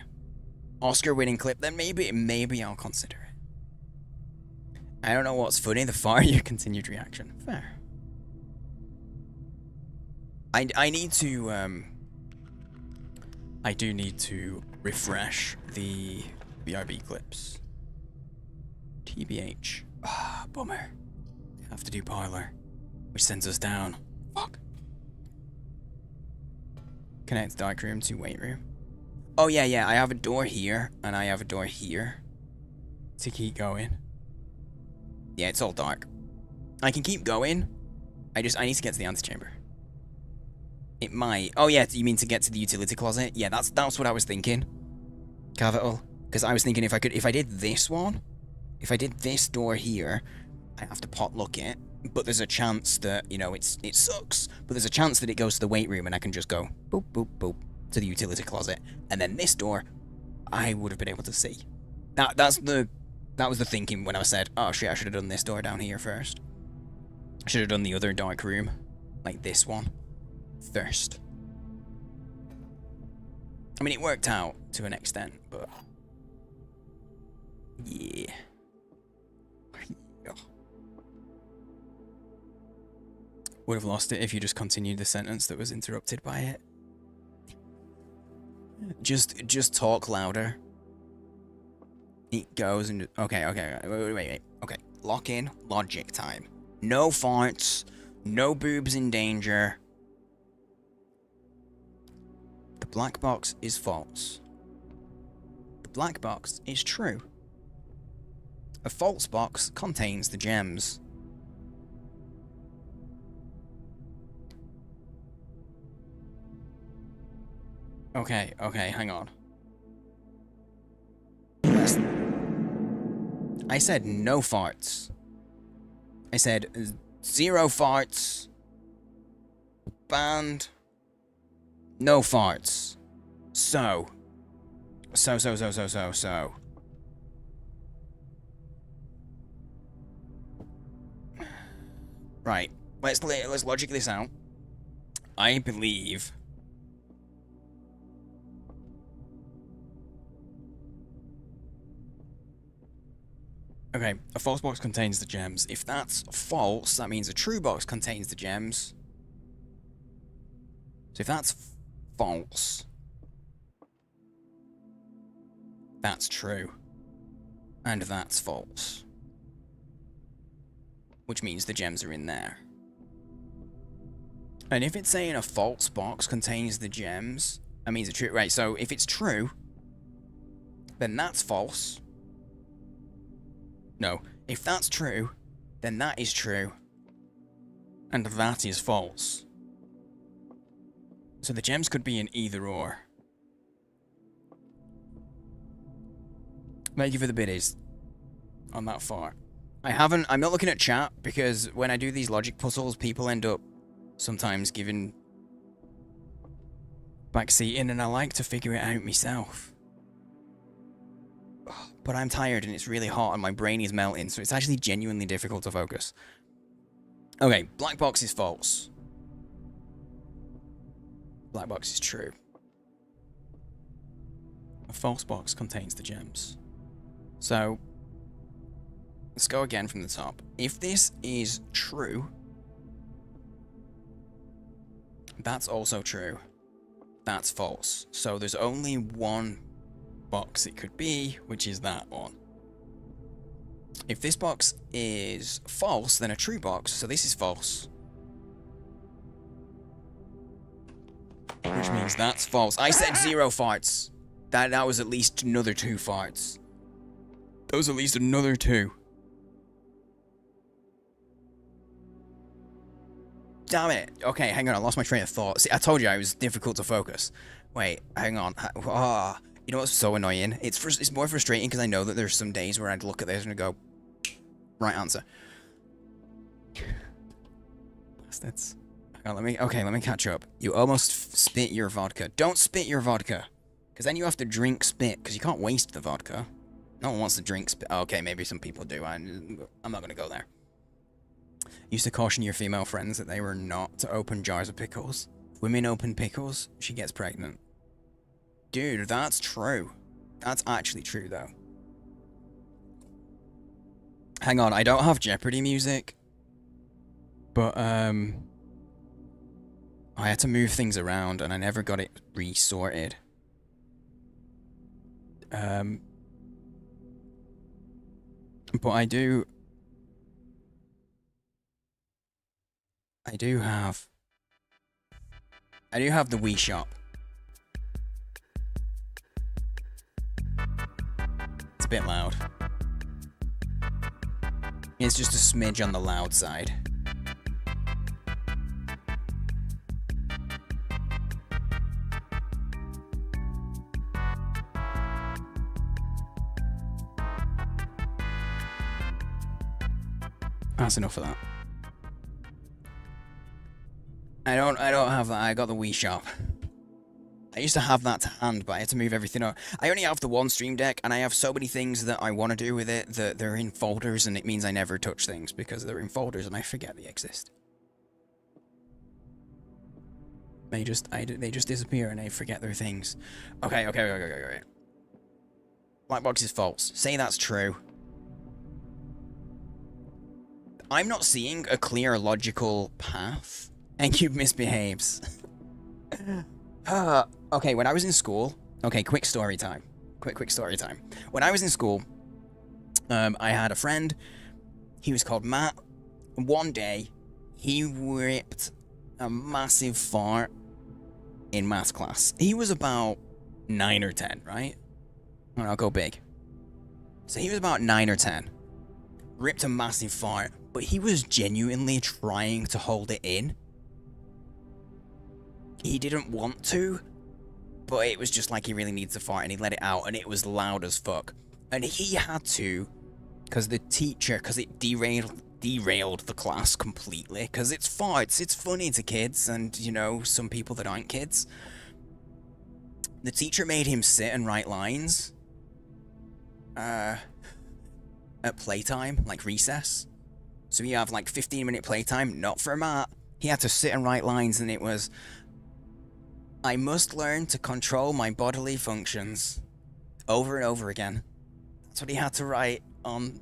Oscar-winning clip. Then maybe I'll consider it. I don't know what's funny. The far your continued reaction. Fair. I need to. I do need to refresh the BRB clips. TBH. Ah, bummer. Have to do parlor, which sends us down. Fuck. Connect dark room to weight room. Oh yeah, I have a door here, and I have a door here. To keep going. Yeah, it's all dark. I can keep going. I need to get to the antechamber. It might. Oh yeah, you mean to get to the utility closet? Yeah, that's what I was thinking. Cavital. Because I was thinking if I did this one, if I did this door here, I have to potluck it. But there's a chance that, you know, it sucks. But there's a chance that it goes to the weight room and I can just go boop, boop, boop to the utility closet. And then this door, I would have been able to see. That was the thinking when I said, oh shit, I should have done this door down here first. I should have done the other dark room, like this one, first. I mean, it worked out to an extent, but yeah. Would have lost it if you just continued the sentence that was interrupted by it. Just talk louder. It goes and okay. Wait. Okay, lock in. Logic time. No farts. No boobs in danger. The black box is false. The black box is true. A false box contains the gems. Okay, hang on. I said no farts. I said 0 farts. Banned. No farts. So. Right. Let's logic this out. I believe. Okay, a false box contains the gems. If that's false, that means a true box contains the gems. So if that's false, that's true. And that's false. Which means the gems are in there. And if it's saying a false box contains the gems, that means it's true. Right, so if it's true, then that's false. No, if that's true, then that is true. And that is false. So the gems could be an either or. Thank you for the biddies on that far. I'm not looking at chat because when I do these logic puzzles, people end up sometimes giving backseating, and I like to figure it out myself. But I'm tired and it's really hot and my brain is melting, so it's actually genuinely difficult to focus. Okay, black box is false. Black box is true. A false box contains the gems. So, let's go again from the top. If this is true, that's also true. That's false. So there's only one box it could be, which is that one. If this box is false, then a true box, so this is false. Which means that's false. I said 0 farts. That was at least another 2 farts. That was at least another 2. Damn it. Okay, hang on. I lost my train of thought. See, I told you it was difficult to focus. Wait, hang on. You know what's so annoying? It's more frustrating because I know that there's some days where I'd look at this and I'd go, right answer. Bastards. Hang on, let me catch up. You almost spit your vodka. Don't spit your vodka. Because then you have to drink spit, because you can't waste the vodka. No one wants to drink spit. Okay, maybe some people do. I'm not going to go there. Used to caution your female friends that they were not to open jars of pickles. If women open pickles, she gets pregnant. Dude, that's true. That's actually true, though. Hang on, I don't have Jeopardy music. But, I had to move things around, and I never got it resorted. But I do have the Wii Shop. It's a bit loud. It's just a smidge on the loud side. That's enough of that. I don't have that. I got the Wii Shop. I used to have that to hand, but I had to move everything up. I only have the one Stream Deck, and I have so many things that I want to do with it that they're in folders, and it means I never touch things because they're in folders and I forget they exist. They just disappear and I forget their things. Okay. Black box is false. Say that's true. I'm not seeing a clear logical path. And you misbehaves. Okay, when I was in school... Okay, quick story time. Quick story time. When I was in school, I had a friend. He was called Matt. One day, he ripped a massive fart in maths class. He was about 9 or 10, right? I'll go big. So he was about 9 or 10. Ripped a massive fart, but he was genuinely trying to hold it in. He didn't want to, but it was just like he really needs to fart, and he let it out, and it was loud as fuck. And he had to, because it derailed the class completely, because it's farts, it's funny to kids, and, you know, some people that aren't kids. The teacher made him sit and write lines, at playtime, like recess. So you have like 15-minute playtime, not for Matt. He had to sit and write lines, and it was, I must learn to control my bodily functions. Over and over again. That's what he had to write on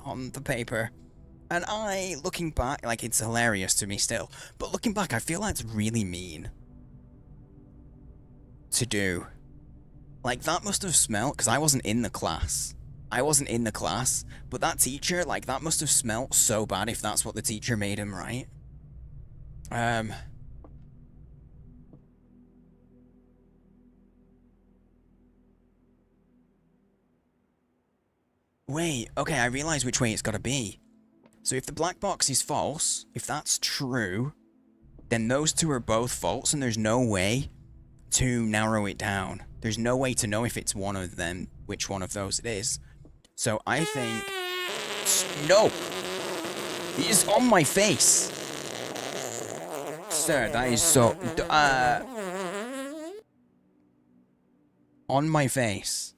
the paper. And looking back, like, it's hilarious to me still, but looking back, I feel like it's really mean to do. Like, that must have smelled, because I wasn't in the class. But that teacher, like, that must have smelled so bad if that's what the teacher made him write. Wait, okay, I realize which way it's gotta be. So if the black box is false, if that's true, then those two are both false and there's no way to narrow it down. There's no way to know if it's one of them, which one of those it is. So I think... No! It is on my face! Sir, that is so... On my face.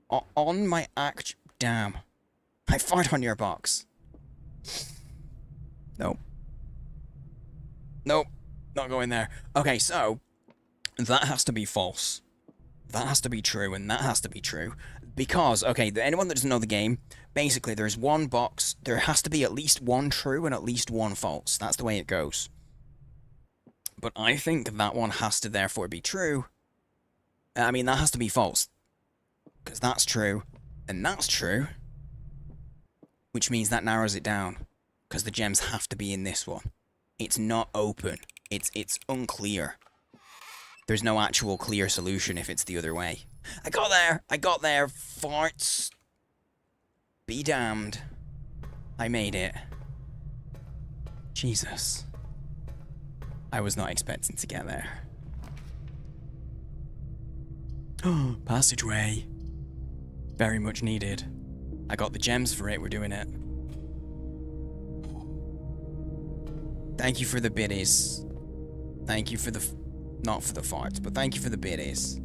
On my act... Damn. I farted on your box. Nope. Nope. Not going there. Okay, so... That has to be false. That has to be true, and that has to be true. Because, okay, anyone that doesn't know the game, basically there's one box, there has to be at least one true and at least one false. That's the way it goes. But I think that one has to therefore be true. I mean, that has to be false. Because that's true, and that's true. Which means that narrows it down. Because the gems have to be in this one. It's not open. It's unclear. There's no actual clear solution if it's the other way. I got there! I got there! Farts! Be damned. I made it. Jesus. I was not expecting to get there. Passageway. Very much needed. I got the gems for it, we're doing it. Thank you for the biddies. Thank you for the... Not for the farts, but thank you for the biddies.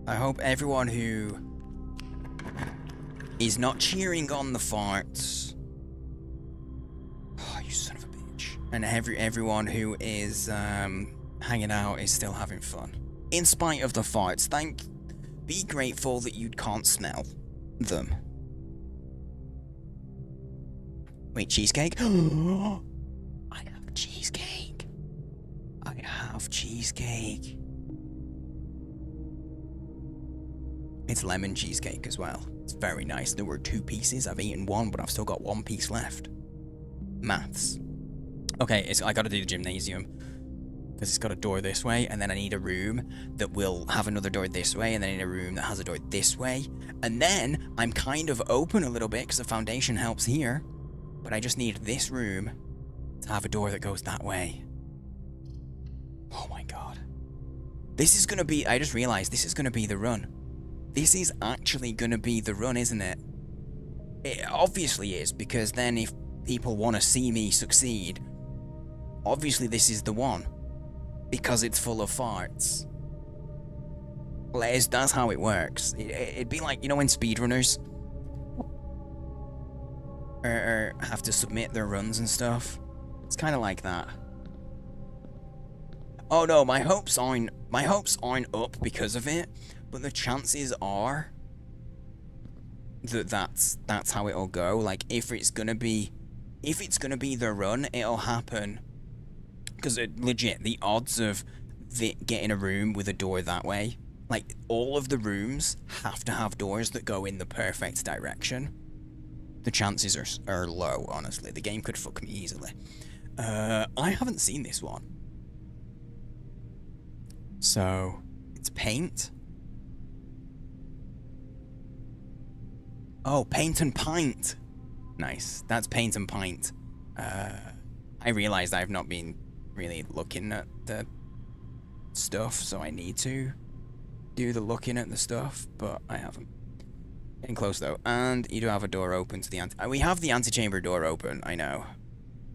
I hope everyone who is not cheering on the farts... Oh, you son of a bitch. And everyone who is hanging out is still having fun. In spite of the farts, be grateful that you can't smell them. Wait, cheesecake? I have cheesecake. I have cheesecake. It's lemon cheesecake as well. It's very nice. There were 2 pieces. I've eaten 1, but I've still got 1 piece left. Maths. Okay, I gotta do the gymnasium. Because it's got a door this way, and then I need a room that will have another door this way, and then I need a room that has a door this way. And then I'm kind of open a little bit because the foundation helps here. But I just need this room to have a door that goes that way. Oh my god. This is gonna be... I just realized this is gonna be the run. This is actually gonna be the run, isn't it? It obviously is, because then if people want to see me succeed, obviously this is the one. Because it's full of farts. That's how it works. It'd be like, you know when speedrunners have to submit their runs and stuff? It's kind of like that. Oh no, my hopes aren't up because of it, but the chances are that that's how it'll go. Like if it's gonna be the run, it'll happen. Because legit, the odds of getting a room with a door that way, like all of the rooms have to have doors that go in the perfect direction. The chances are low, honestly. The game could fuck me easily. I haven't seen this one. So, it's paint. Oh, paint and pint. Nice. That's paint and pint. I realized I've not been really looking at the stuff, so I need to do the looking at the stuff, but I haven't. Getting close though, and you do have a door open to the we have the antechamber door open, I know,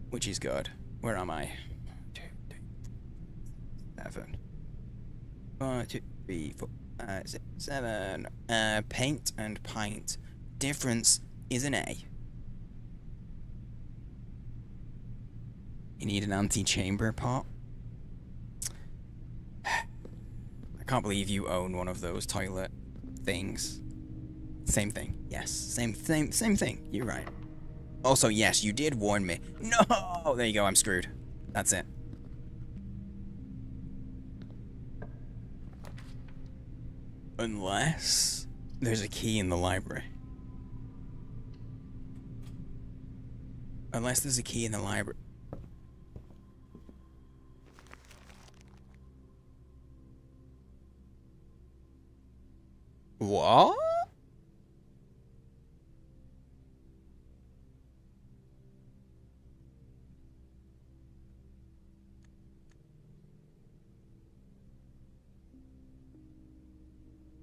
which is good. Where am I? 2, 3, 7. 1, 2, 3, 4, 5, 6, 7. Paint and pint. Difference is an A. You need an antechamber pot. I can't believe you own one of those toilet things. Same thing. Yes. Same thing. You're right. Also, yes, you did warn me. No! There you go, I'm screwed. That's it. Unless there's a key in the library. Unless there's a key in the library. What?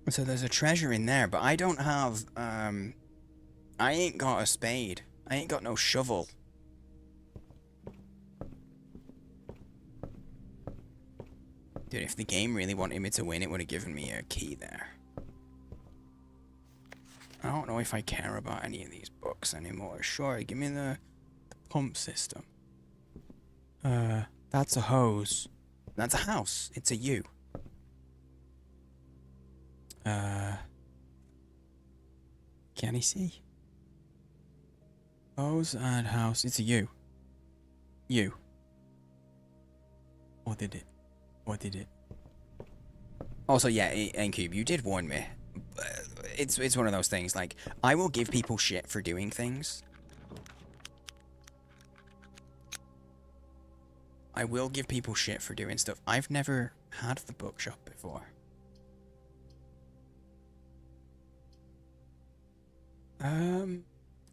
So there's a treasure in there, but I don't have, I ain't got a spade. I ain't got no shovel. Dude, if the game really wanted me to win, it would have given me a key there. I don't know if I care about any of these books anymore. Sure, give me the pump system. That's a hose. That's a house. It's a U. Can he see? Hose and house. It's a U. U. What did it? What did it? Also, yeah, N-Cube, you did warn me. It's one of those things, like, I will give people shit for doing things. I will give people shit for doing stuff. I've never had the bookshop before.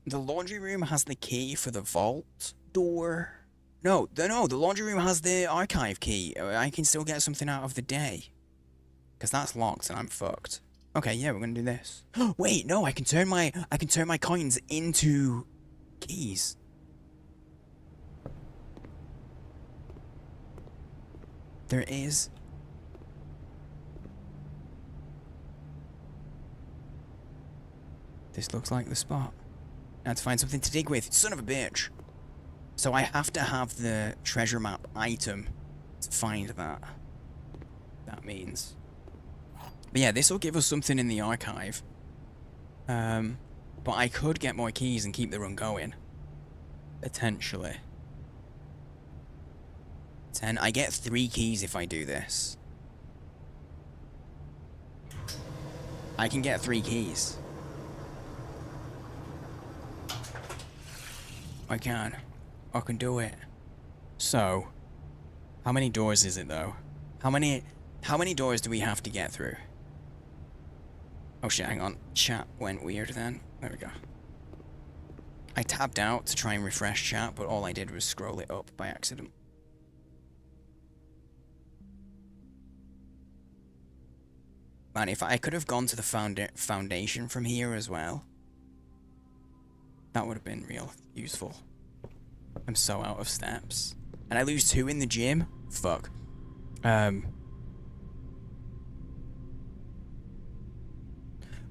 The laundry room has the key for the vault door. No, the laundry room has the archive key. I can still get something out of the day. Because that's locked and I'm fucked. Okay, yeah, we're gonna do this. Wait, no, I can turn my coins into keys. There is. This looks like the spot. Now to find something to dig with. Son of a bitch. So I have to have the treasure map item to find that. That means. But yeah, this will give us something in the archive. But I could get more keys and keep the run going. Potentially. 10. I get 3 keys if I do this. I can get 3 keys. I can do it. So, how many doors is it though? How many doors do we have to get through? Oh shit, hang on. Chat went weird then. There we go. I tabbed out to try and refresh chat, but all I did was scroll it up by accident. Man, if I could have gone to the foundation from here as well, that would have been real useful. I'm so out of steps. And I lose 2 in the gym? Fuck.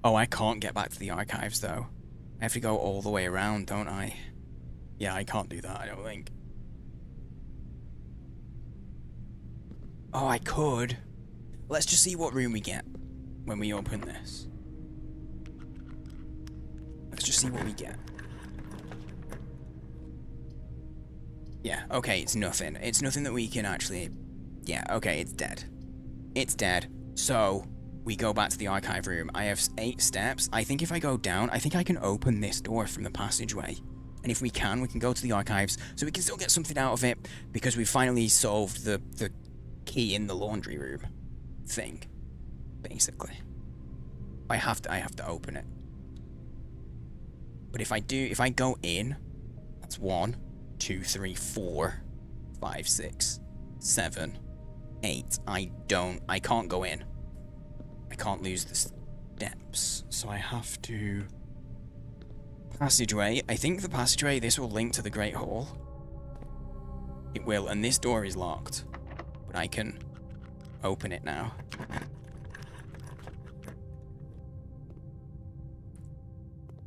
Oh, I can't get back to the archives, though. I have to go all the way around, don't I? Yeah, I can't do that, I don't think. Oh, I could. Let's just see what room we get when we open this. Let's just see what we get. Yeah, okay, it's nothing. It's nothing that we can actually... Yeah, okay, it's dead. It's dead. So, we go back to the archive room. I have 8 steps. I think if I go down, I think I can open this door from the passageway. And if we can go to the archives, so we can still get something out of it, because we finally solved the key in the laundry room thing, basically. I have to open it. But if I go in, that's 1, 2, 3, 4, 5, 6, 7, 8. I can't go in. I can't lose the steps, so I have to... Passageway. I think the passageway, this will link to the Great Hall. It will, and this door is locked. But I can open it now.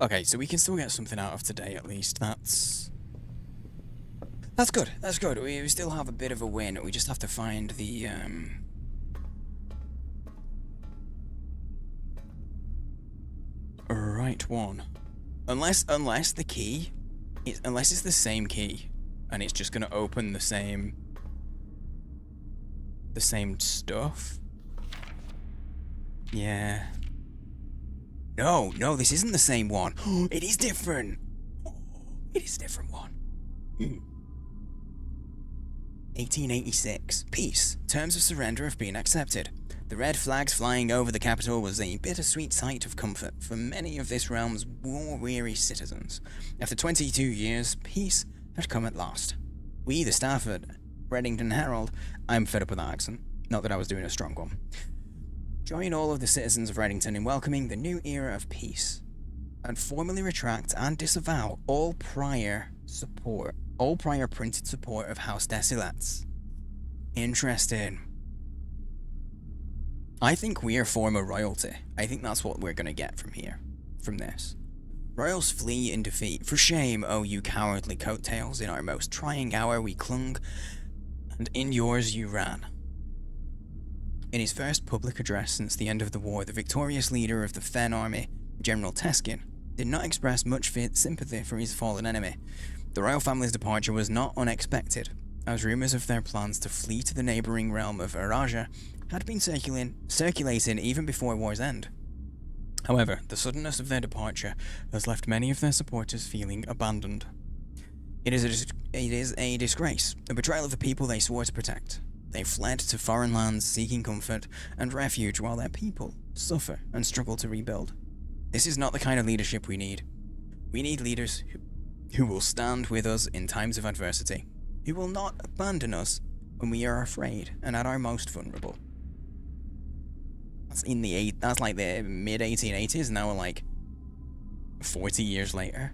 Okay, so we can still get something out of today, at least. That's good. That's good. We still have a bit of a win. We just have to find the, right one. Unless the key... Unless it's the same key. And it's just gonna open the same stuff. Yeah. No, this isn't the same one. It is different. It is a different one. 1886. Peace. Terms of surrender have been accepted. The red flags flying over the capital was a bittersweet sight of comfort for many of this realm's war-weary citizens. After 22 years, peace had come at last. We, the staff at Reddington Herald, I'm fed up with that accent, not that I was doing a strong one, join all of the citizens of Reddington in welcoming the new era of peace, and formally retract and disavow all prior printed support of House Desilets. Interesting. I think we are former royalty. I think that's what we're gonna get from here, from this. Royals flee in defeat. For shame, oh you cowardly coattails, in our most trying hour we clung, and in yours you ran. In his first public address since the end of the war, the victorious leader of the Fen army, General Teskin, did not express much sympathy for his fallen enemy. The royal family's departure was not unexpected, as rumours of their plans to flee to the neighbouring realm of Araja had been circulating even before war's end. However, the suddenness of their departure has left many of their supporters feeling abandoned. It is a disgrace, a betrayal of the people they swore to protect. They fled to foreign lands seeking comfort and refuge while their people suffer and struggle to rebuild. This is not the kind of leadership we need. We need leaders who will stand with us in times of adversity, who will not abandon us when we are afraid and at our most vulnerable. That's like the mid 1880s. Now we're like 40 years later.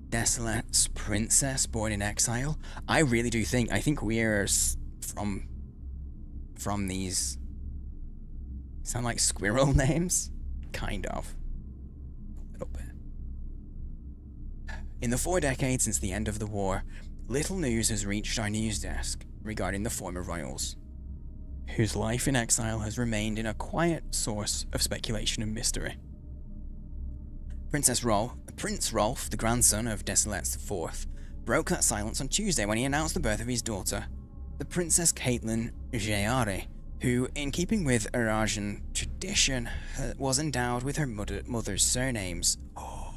Desolet's princess born in exile. I really do think. I think we're from these. Sound like squirrel names, kind of. A little bit. In the 4 decades since the end of the war, little news has reached our news desk regarding the former royals, whose life in exile has remained in a quiet source of speculation and mystery. Prince Rolf, the grandson of Desilets IV, broke that silence on Tuesday when he announced the birth of his daughter, the Princess Caitlin Jeari, who, in keeping with Arajan tradition, was endowed with her mother's surnames. Oh.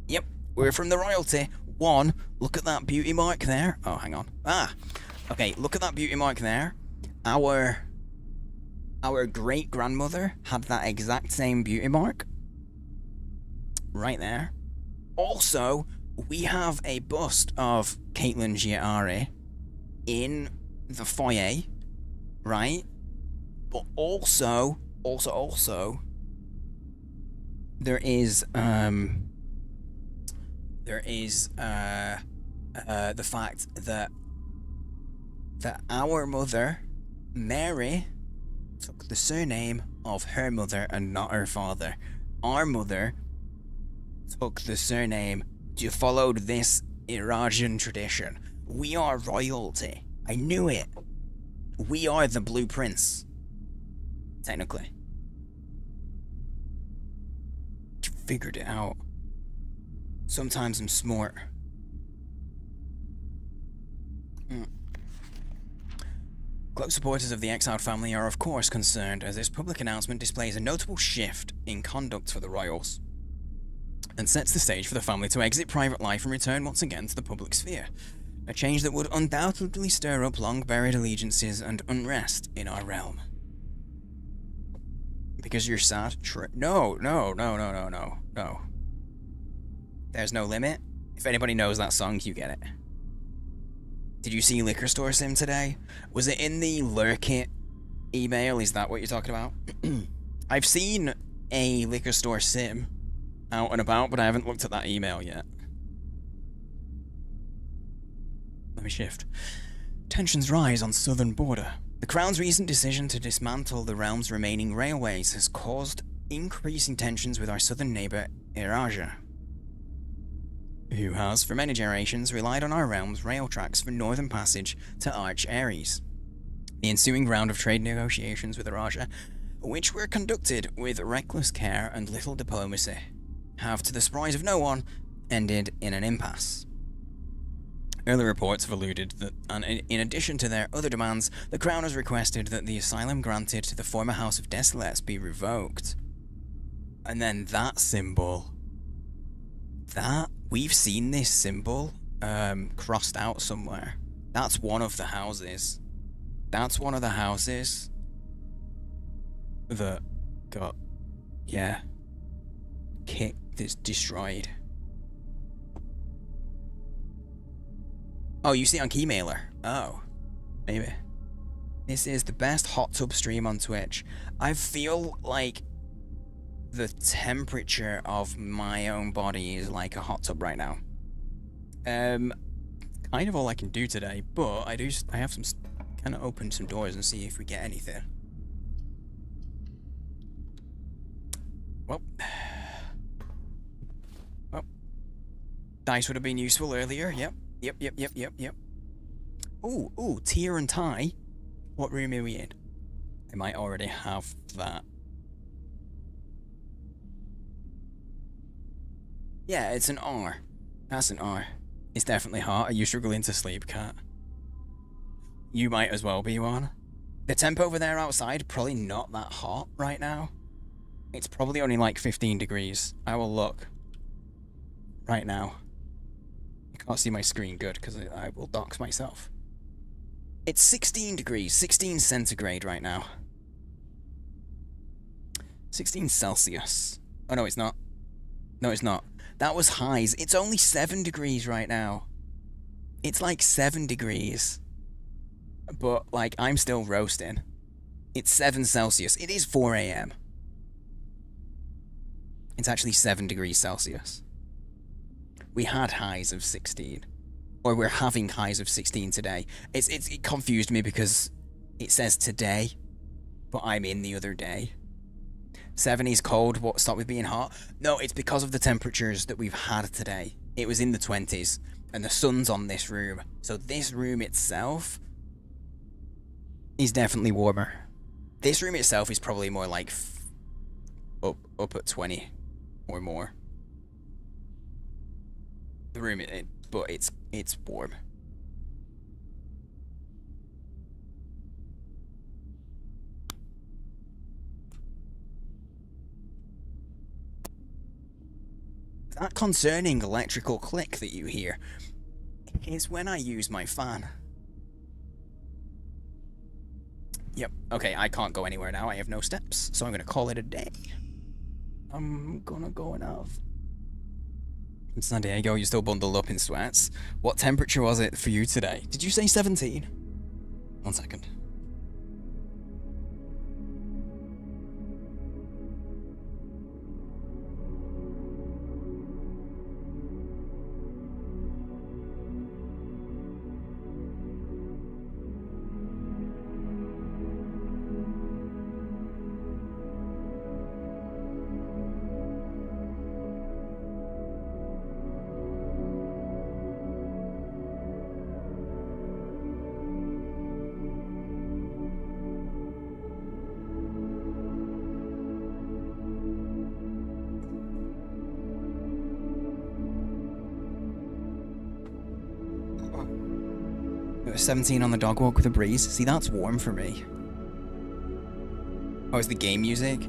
Yep, we're from the royalty. One, look at that beauty mark there. Oh, hang on. Okay, look at that beauty mark there. Our great-grandmother had that exact same beauty mark. Right there. Also, we have a bust of Caitlin Jeari in the foyer, right? But also, there is the fact that our mother, Mary, took the surname of her mother and not her father. Our mother took the surname to follow this Irajan tradition. We are royalty. I knew it. We are the Blue Prince. Technically. Figured it out. Sometimes I'm smart. Close supporters of the exiled family are of course concerned, as this public announcement displays a notable shift in conduct for the royals, and sets the stage for the family to exit private life and return once again to the public sphere. A change that would undoubtedly stir up long-buried allegiances and unrest in our realm. Because you're sad? No. There's no limit. If anybody knows that song, you get it. Did you see Liquor Store Sim today? Was it in the Lurkit email? Is that what you're talking about? I've seen a Liquor Store Sim out and about, but I haven't looked at that email yet. Let me shift. Tensions rise on southern border. The Crown's recent decision to dismantle the realm's remaining railways has caused increasing tensions with our southern neighbour, Iraja, who has, for many generations, relied on our realm's rail tracks for northern passage to Arch Ares. The ensuing round of trade negotiations with Iraja, which were conducted with reckless care and little diplomacy, have, to the surprise of no one, ended in an impasse. Early reports have alluded that, and in addition to their other demands, the Crown has requested that the asylum granted to the former House of Desilets be revoked. And then that symbol... We've seen this symbol crossed out somewhere. That's one of the houses. That's one of the houses. that got, yeah, kicked, is destroyed. Oh, you see it on Keymailer? Oh, maybe. This is the best hot tub stream on Twitch. I feel like the temperature of my own body is like a hot tub right now. Kind of all I can do today, but I have some, kind of open some doors and see if we get anything. Well, dice would have been useful earlier. Yep. Ooh, Tia and Ty. What room are we in? I might already have that. Yeah, it's an R. That's an R. It's definitely hot. Are you struggling to sleep, Cat? You might as well be one. The temp over there outside, probably not that hot right now. It's probably only like 15 degrees. I will look. Right now. You can't see my screen good because I will dox myself. It's 16 degrees, 16 centigrade right now. 16 Celsius. Oh, no, it's not. No, it's not. That was highs. It's only 7 degrees right now. It's like 7 degrees. But, like, I'm still roasting. It's 7 Celsius. It is 4 a.m. It's actually 7 degrees Celsius. We had highs of 16. Or we're having highs of 16 today. It confused me because it says today, but I'm in the other day. 7 is cold, what, stop with being hot? No, it's because of the temperatures that we've had today. It was in the 20s, and the sun's on this room. So this room itself is definitely warmer. This room itself is probably more like up at 20 or more. The room, but it's warm. That concerning electrical click that you hear is when I use my fan. Yep, okay, I can't go anywhere now. I have no steps, so I'm gonna call it a day. I'm gonna go and have... San Diego, you're still bundled up in sweats. What temperature was it for you today? Did you say 17? 1 second. It was 17 on the dog walk with a breeze. See, that's warm for me. Oh, is the game music?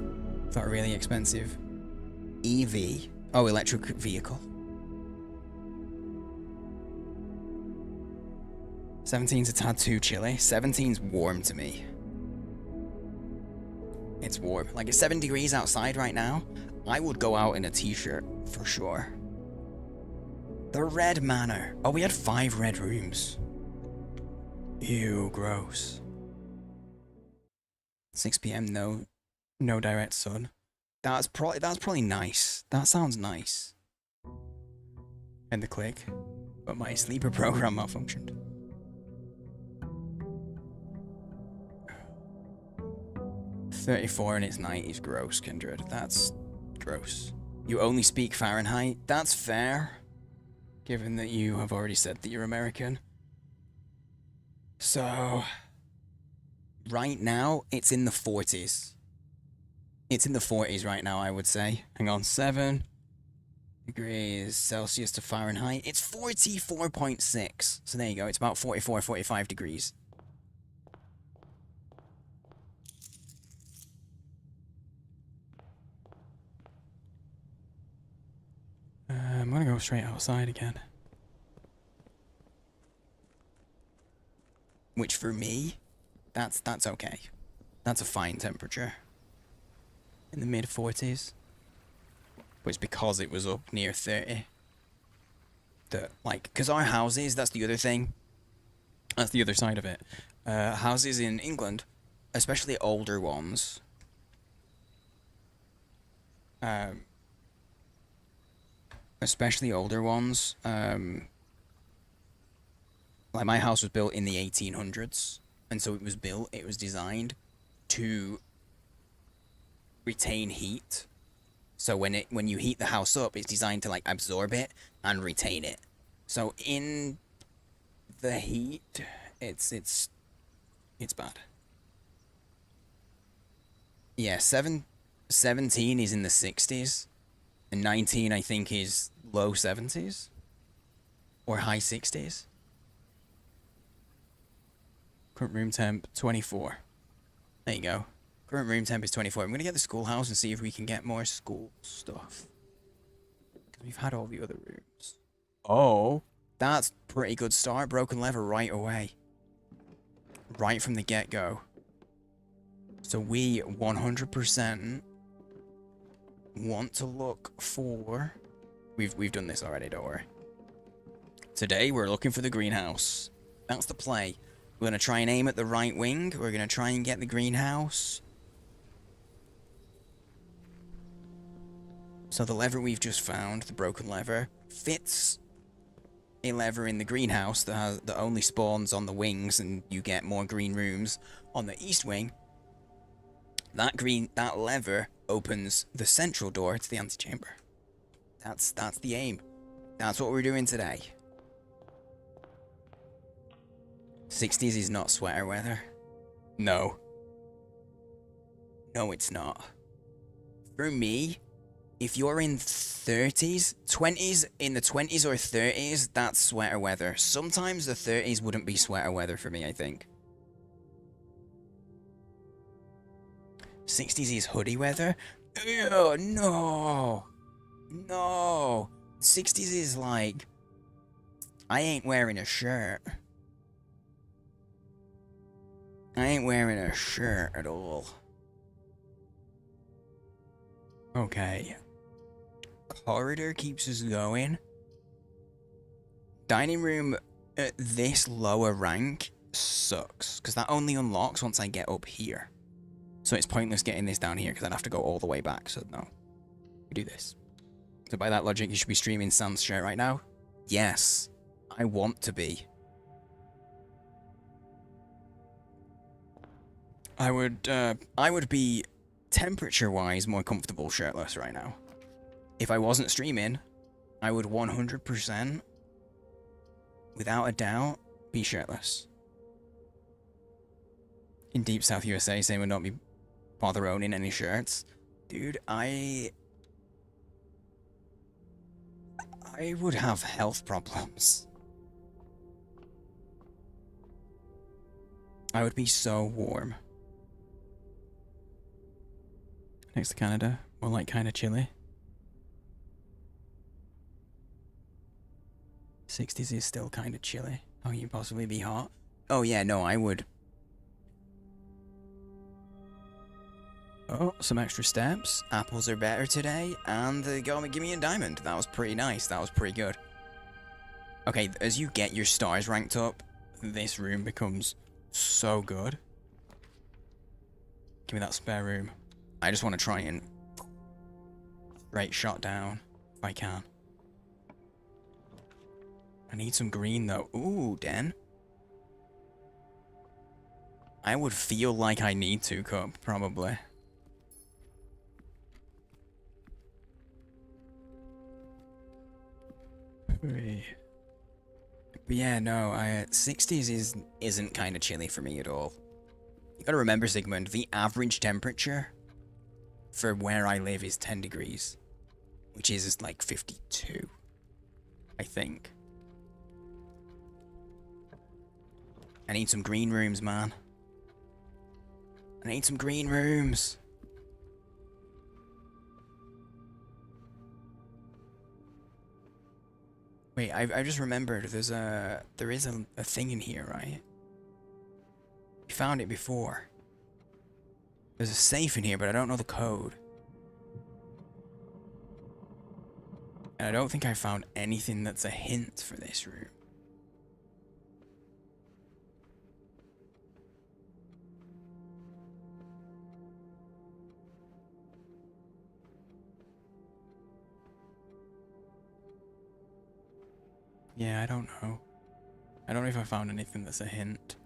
Is that really expensive? EV. Oh, electric vehicle. 17's a tad too chilly. 17's warm to me. It's warm. Like, it's 7 degrees outside right now. I would go out in a t-shirt, for sure. The Red Manor. Oh, we had 5 red rooms. Ew, gross. 6 p.m. No direct sun. That's probably nice. That sounds nice. And the click. But my sleeper program malfunctioned. $34 and it's 90 is gross, Kindred. That's gross. You only speak Fahrenheit? That's fair. Given that you have already said that you're American. So, right now, it's in the 40s. It's in the 40s right now, I would say. Hang on, 7 degrees Celsius to Fahrenheit. It's 44.6. So there you go, it's about 44, 45 degrees. I'm gonna go straight outside again. Which for me, that's okay. That's a fine temperature. in the mid 40s. But it's because it was up near 30. That, like, because our houses, that's the other thing. That's the other side of it. Houses in England, especially older ones, especially older ones, like my house was built in the 1800s, and so it was designed to retain heat. So when you heat the house up, it's designed to like absorb it and retain it. So in the heat, it's bad. Yeah, 17 is in the 60s, and 19 I think is low 70s or high 60s. Current room temp 24. There you go. Current room temp is 24. I'm gonna get the schoolhouse and see if we can get more school stuff. Because we've had all the other rooms. Oh, that's pretty good start. Broken lever right away. Right from the get-go. So we 100% want to look for... We've done this already, don't worry. Today we're looking for the greenhouse. That's the play. We're going to try and aim at the right wing. We're going to try and get the greenhouse. So the lever we've just found, the broken lever, fits a lever in the greenhouse that only spawns on the wings, and you get more green rooms on the east wing. That lever opens the central door to the antechamber. That's the aim. That's what we're doing today. 60s is not sweater weather. No. No, it's not. For me, if you're in 30s, 20s, in the 20s or 30s, that's sweater weather. Sometimes the 30s wouldn't be sweater weather for me, I think. 60s is hoodie weather? Ew, no. No. 60s is like, I ain't wearing a shirt. I ain't wearing a shirt at all. Okay. Corridor keeps us going. Dining room at this lower rank sucks, because that only unlocks once I get up here. So it's pointless getting this down here, because I'd have to go all the way back, so no. We do this. So by that logic, you should be streaming Sans shirt right now? Yes. I want to be. I would be temperature-wise more comfortable shirtless right now. If I wasn't streaming, I would 100%, without a doubt, be shirtless. In deep South USA, saying would not be bother owning any shirts. Dude, I would have health problems. I would be so warm. Next to Canada, more like kind of chilly. 60s is still kind of chilly. How can you possibly be hot? Oh yeah, no, I would. Oh, some extra steps. Apples are better today, and give me a diamond. That was pretty nice. That was pretty good. Okay, as you get your stars ranked up, this room becomes so good. Give me that spare room. I just want to try and straight shot down if I can. I need some green though. Ooh, Den. I would feel like I need to cup, probably. But yeah, no, 60s isn't kind of chilly for me at all. You gotta remember, Sigmund, the average temperature for where I live is 10 degrees, which is like 52, I think. I need some green rooms, man. I need some green rooms. Wait, I just remembered there is a thing in here, right? We found it before. There's a safe in here, but I don't know the code. And I don't think I found anything that's a hint for this room. Yeah, I don't know. I don't know if I found anything that's a hint.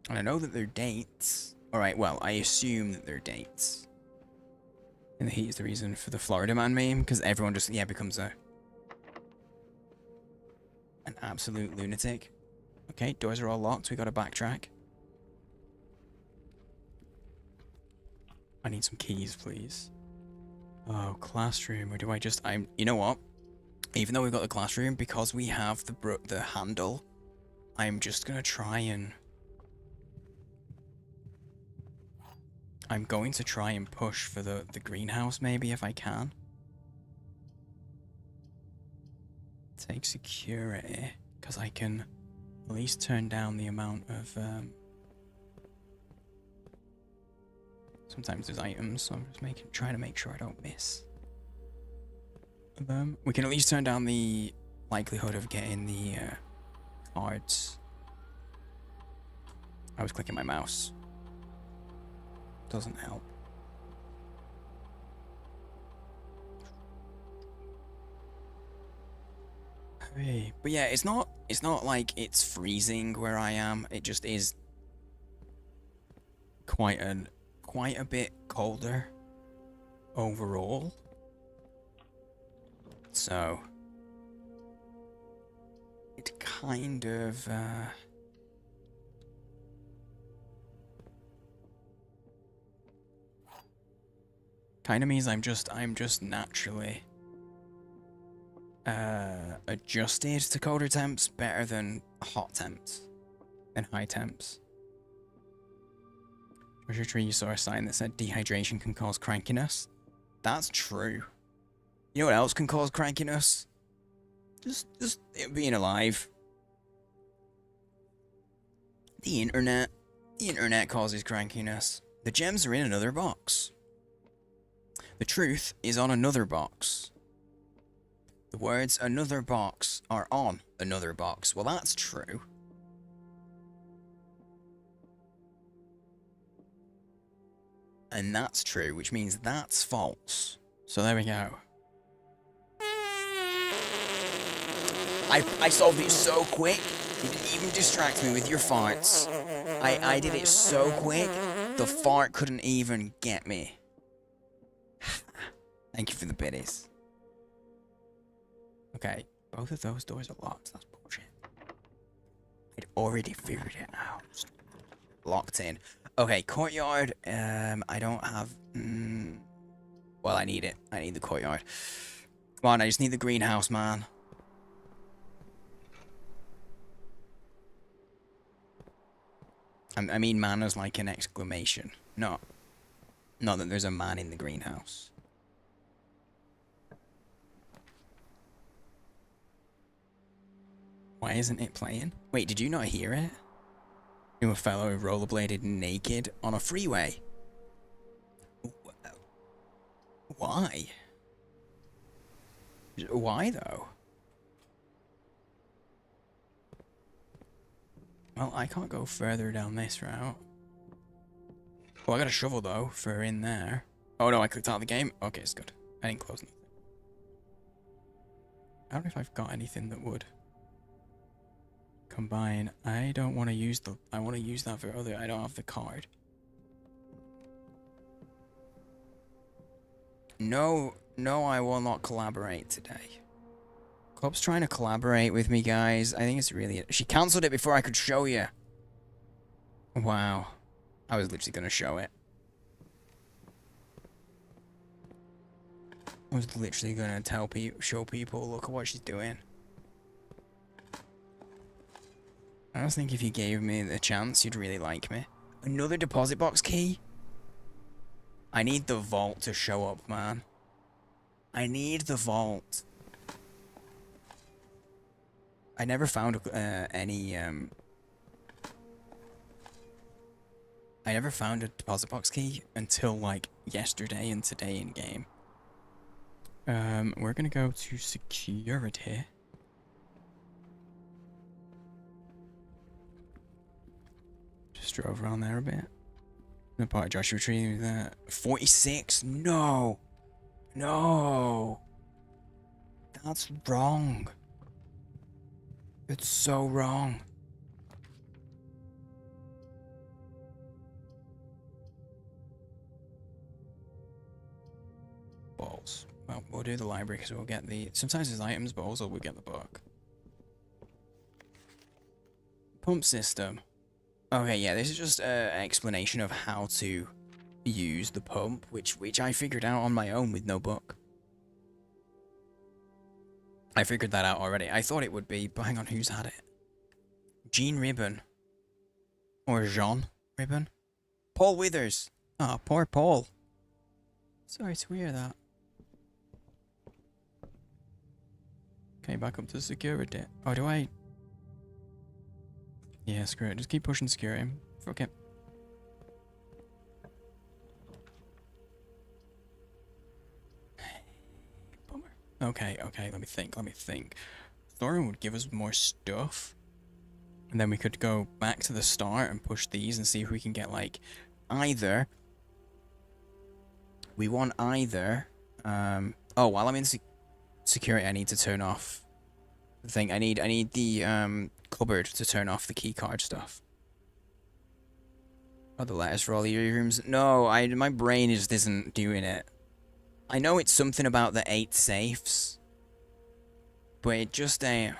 And I know that they're dates. Alright, well, I assume that they're dates. And the heat is the reason for the Florida Man meme, because everyone just, yeah, becomes an absolute lunatic. Okay, doors are all locked, we gotta backtrack. I need some keys, please. Oh, classroom, or do I just, you know what? Even though we've got the classroom, because we have the handle, I'm just gonna try and... I'm going to try and push for the greenhouse, maybe, if I can. Take security, because I can at least turn down the amount of... Sometimes there's items, so I'm just trying to make sure I don't miss them. We can at least turn down the likelihood of getting the cards. I was clicking my mouse. Doesn't help. Hey, but yeah, it's not like it's freezing where I am. It just is quite a bit colder overall. So it kind of means I'm just naturally adjusted to colder temps better than hot temps and high temps. Treasure tree, you saw a sign that said dehydration can cause crankiness. That's true. You know what else can cause crankiness? Just it being alive. The internet. The internet causes crankiness. The gems are in another box. The truth is on another box. The words another box are on another box. Well, that's true. And that's true, which means that's false. So there we go. I solved it so quick. You didn't even distract me with your farts. I did it so quick, the fart couldn't even get me. Thank you for the biddies. Okay, both of those doors are locked. That's bullshit. I'd already figured it out. Just locked in. Okay, courtyard. I don't have... well, I need it. I need the courtyard. Come on, I just need the greenhouse, man. I mean man as like an exclamation. Not that there's a man in the greenhouse. Why isn't it playing? Wait, did you not hear it? Knew a fellow who rollerbladed naked on a freeway. Why? Why though? Well, I can't go further down this route. Well, I got a shovel though for in there. Oh no, I clicked out of the game. Okay, it's good. I didn't close anything. I don't know if I've got anything that would combine. I don't want to use the... I want to use that for other... I don't have the card. No, I will not collaborate today. Club's trying to collaborate with me, guys. I think it's really... She cancelled it before I could show you. Wow. I was literally going to show it. I was literally going to show people, look at what she's doing. I just think if you gave me the chance, you'd really like me. Another deposit box key? I need the vault to show up, man. I need the vault. I never found any, I never found a deposit box key until, like, yesterday and today in game. We're gonna go to security. Just drove around there a bit. The part of Joshua Tree that 46? No! No! That's wrong. It's so wrong. Balls. Well, we'll do the library because we'll get the... Sometimes there's items, but also we'll get the book. Pump system. Okay, yeah, this is just an explanation of how to use the pump, which I figured out on my own with no book. I figured that out already. I thought it would be, but hang on, who's had it? Jean Ribbon. Or Jean Ribbon? Paul Withers. Ah, oh, poor Paul. Sorry to hear that. Okay, back up to security. Oh, do I... Yeah, screw it. Just keep pushing security. Fuck it. Bummer. Okay, let me think. Thorin would give us more stuff. And then we could go back to the start and push these and see if we can get, like, either... We want either... oh, while I'm in security, I need to turn off the thing. I need the, cupboard to turn off the keycard stuff. Oh, the letters for all the rooms. No, my brain just isn't doing it. I know it's something about the 8 safes, but it just like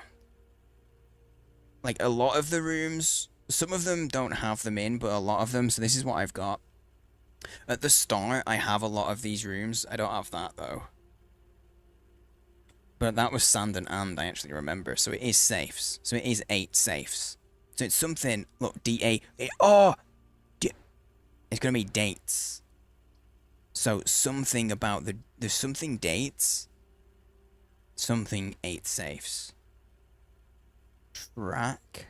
a lot of the rooms, some of them don't have them in, but a lot of them. So this is what I've got. At the start, I have a lot of these rooms. I don't have that though. But that was Sand and I actually remember. So it is safes. So it is 8 safes. So it's something... Look, D-A... Oh! It's going to be dates. So something about the... There's something dates. Something 8 safes. Crack.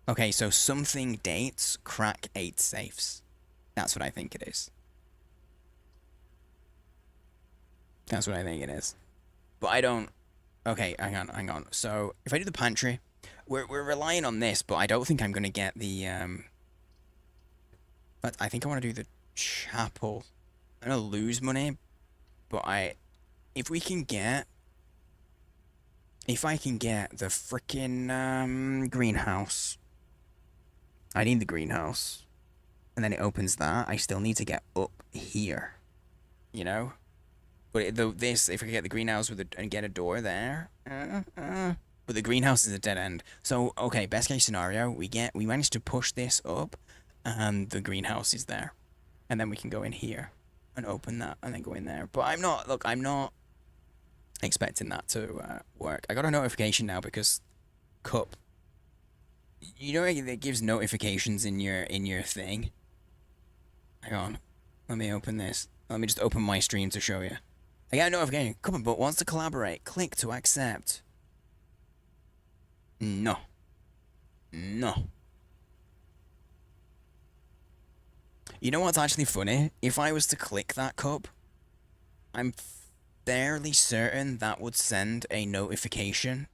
Okay, so something dates, crack 8 safes. That's what I think it is. That's what I think it is. But I don't... Okay, hang on. So, if I do the pantry, we're relying on this, but I don't think I'm going to get the... But I think I want to do the chapel. I'm going to lose money, but if I can get the frickin' greenhouse. I need the greenhouse. And then it opens that. I still need to get up here. You know? But if I get the greenhouse and get a door there, but the greenhouse is a dead end. So okay, best case scenario, we manage to push this up, and the greenhouse is there, and then we can go in here and open that, and then go in there. But I'm not expecting that to work. I got a notification now because Cup. You know it gives notifications in your thing. Hang on, let me open this. Let me just open my stream to show you. I got a notification. Cupboard wants to collaborate. Click to accept. No. You know what's actually funny? If I was to click that cup, I'm fairly certain that would send a notification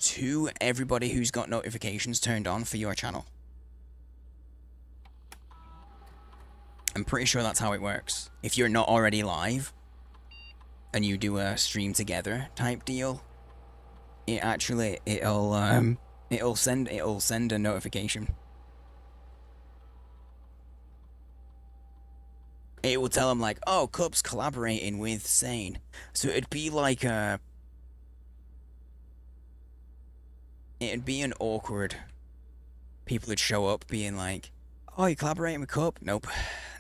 to everybody who's got notifications turned on for your channel. I'm pretty sure that's how it works. If you're not already live, and you do a stream together type deal, it'll send a notification. It will tell them like, oh, Cup's collaborating with Sane. So it'd be like it'd be an awkward... People would show up being like, oh, you collaborating with Cup? Nope.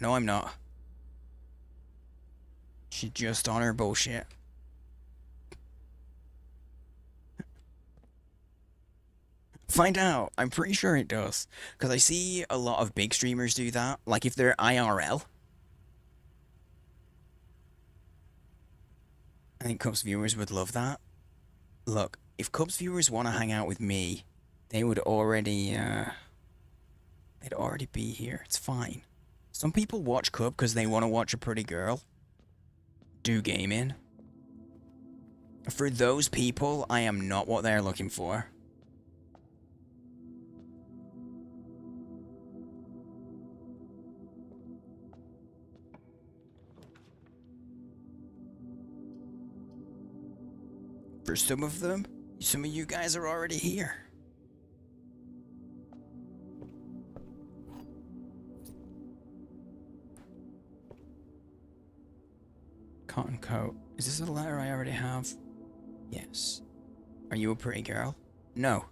No, I'm not. She's just on her bullshit. Find out. I'm pretty sure it does. Because I see a lot of big streamers do that. Like if they're IRL. I think Cup's viewers would love that. Look, if Cup's viewers want to hang out with me, they would already... they'd already be here. It's fine. Some people watch Cub because they want to watch a pretty girl do gaming. For those people, I am not what they're looking for. For some of them, some of you guys are already here. Cotton coat. Is this a letter I already have? Yes. Are you a pretty girl? No.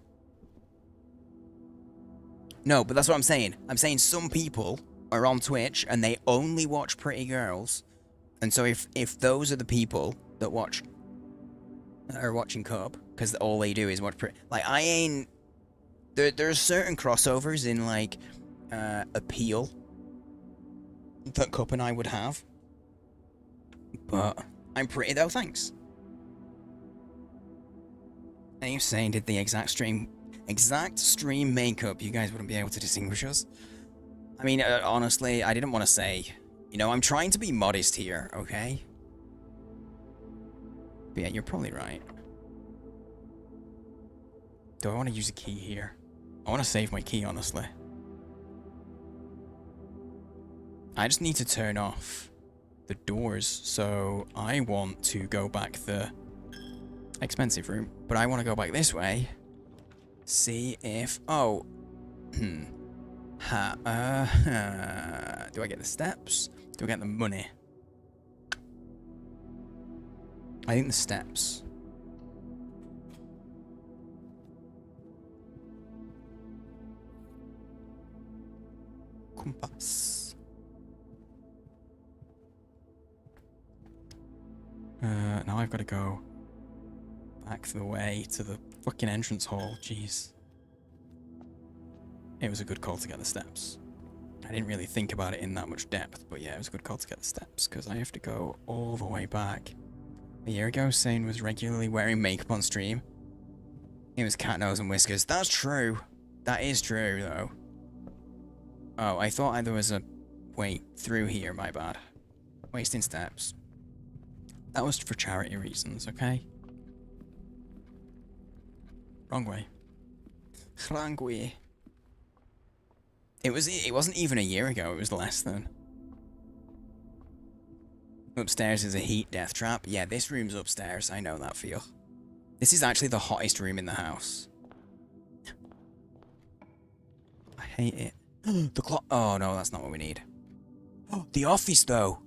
No, but that's what I'm saying. I'm saying some people are on Twitch and they only watch pretty girls. And so if those are the people that are watching Cub, because all they do is watch pretty... Like, I ain't... There's certain crossovers in, like, appeal that Cup and I would have. But I'm pretty though, thanks. And you saying did the exact stream makeup, you guys wouldn't be able to distinguish us? I mean, honestly, I didn't want to say. You know, I'm trying to be modest here, okay? But yeah, you're probably right. Do I want to use a key here? I want to save my key, honestly. I just need to turn off the doors, so I want to go back the expensive room, but I want to go back this way. See if... Oh. Do I get the steps? Do I get the money? I think the steps. Compass. Now I've got to go back the way to the fucking entrance hall. Jeez. It was a good call to get the steps. I didn't really think about it in that much depth, but yeah, it was a good call to get the steps, because I have to go all the way back. A year ago, Sane was regularly wearing makeup on stream. It was cat nose and whiskers. That's true. That is true, though. Oh, I thought there was a way through here, my bad. Wasting steps. That was for charity reasons, okay? Wrong way. Wrong way. It wasn't even a year ago, it was less than. Upstairs is a heat death trap. Yeah, this room's upstairs, I know that feel. This is actually the hottest room in the house. I hate it. The clock. Oh no, that's not what we need. The office though.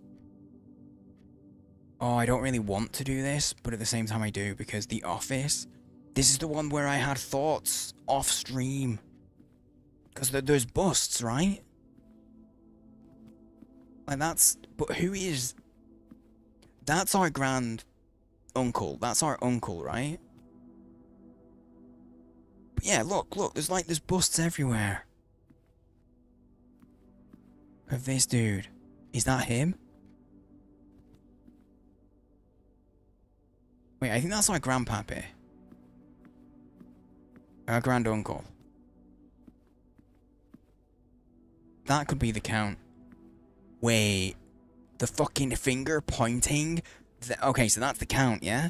Oh, I don't really want to do this, but at the same time I do, because the office, this is the one where I had thoughts off stream. Because there's busts, right? Like that's, but who is, that's our grand uncle. That's our uncle, right? But yeah, look, there's busts everywhere. Of this dude. Is that him? Wait, I think that's our grandpappy. Our grand uncle. That could be the count. Wait. The fucking finger pointing? Okay, so that's the count, yeah?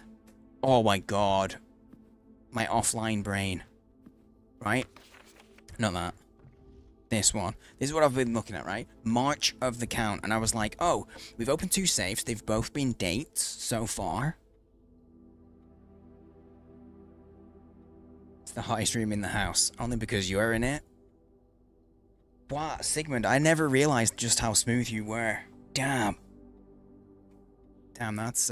Oh my god. My offline brain. Right? Not that. This one. This is what I've been looking at, right? March of the count. And I was like, oh, we've opened 2 safes. They've both been dates so far. It's the hottest room in the house. Only because you're in it. What? Sigmund, I never realized just how smooth you were. Damn. Damn, that's,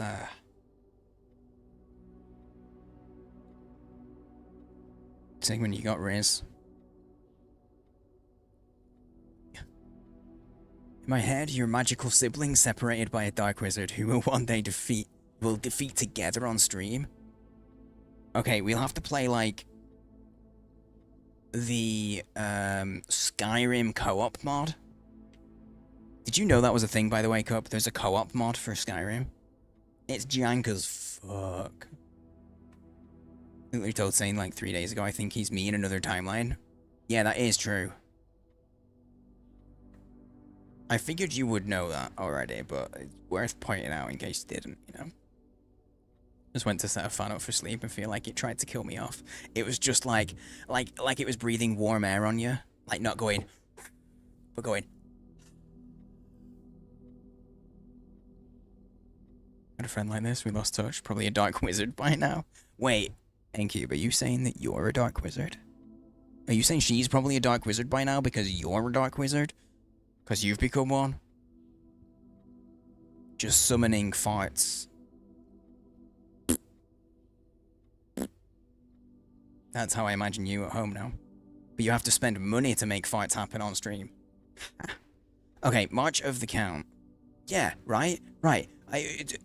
Sigmund, you got Riz. In my head, your magical siblings separated by a dark wizard who will one day defeat together on stream. Okay, we'll have to play, like, the, Skyrim co-op mod. Did you know that was a thing, by the way, Cup? There's a co-op mod for Skyrim. It's jank as fuck. Literally told Sane like 3 days ago, I think he's me in another timeline. Yeah, that is true. I figured you would know that already, but it's worth pointing out in case you didn't, you know? Just went to set a fan up for sleep and feel like it tried to kill me off. It was just like it was breathing warm air on you. Like, not going, but going. Had a friend like this, we lost touch. Probably a dark wizard by now. Wait, Encube, are you saying that you're a dark wizard? Are you saying she's probably a dark wizard by now because you're a dark wizard? Because you've become one? Just summoning farts. That's how I imagine you at home now. But you have to spend money to make farts happen on stream. Okay, March of the Count. Yeah, right? Right.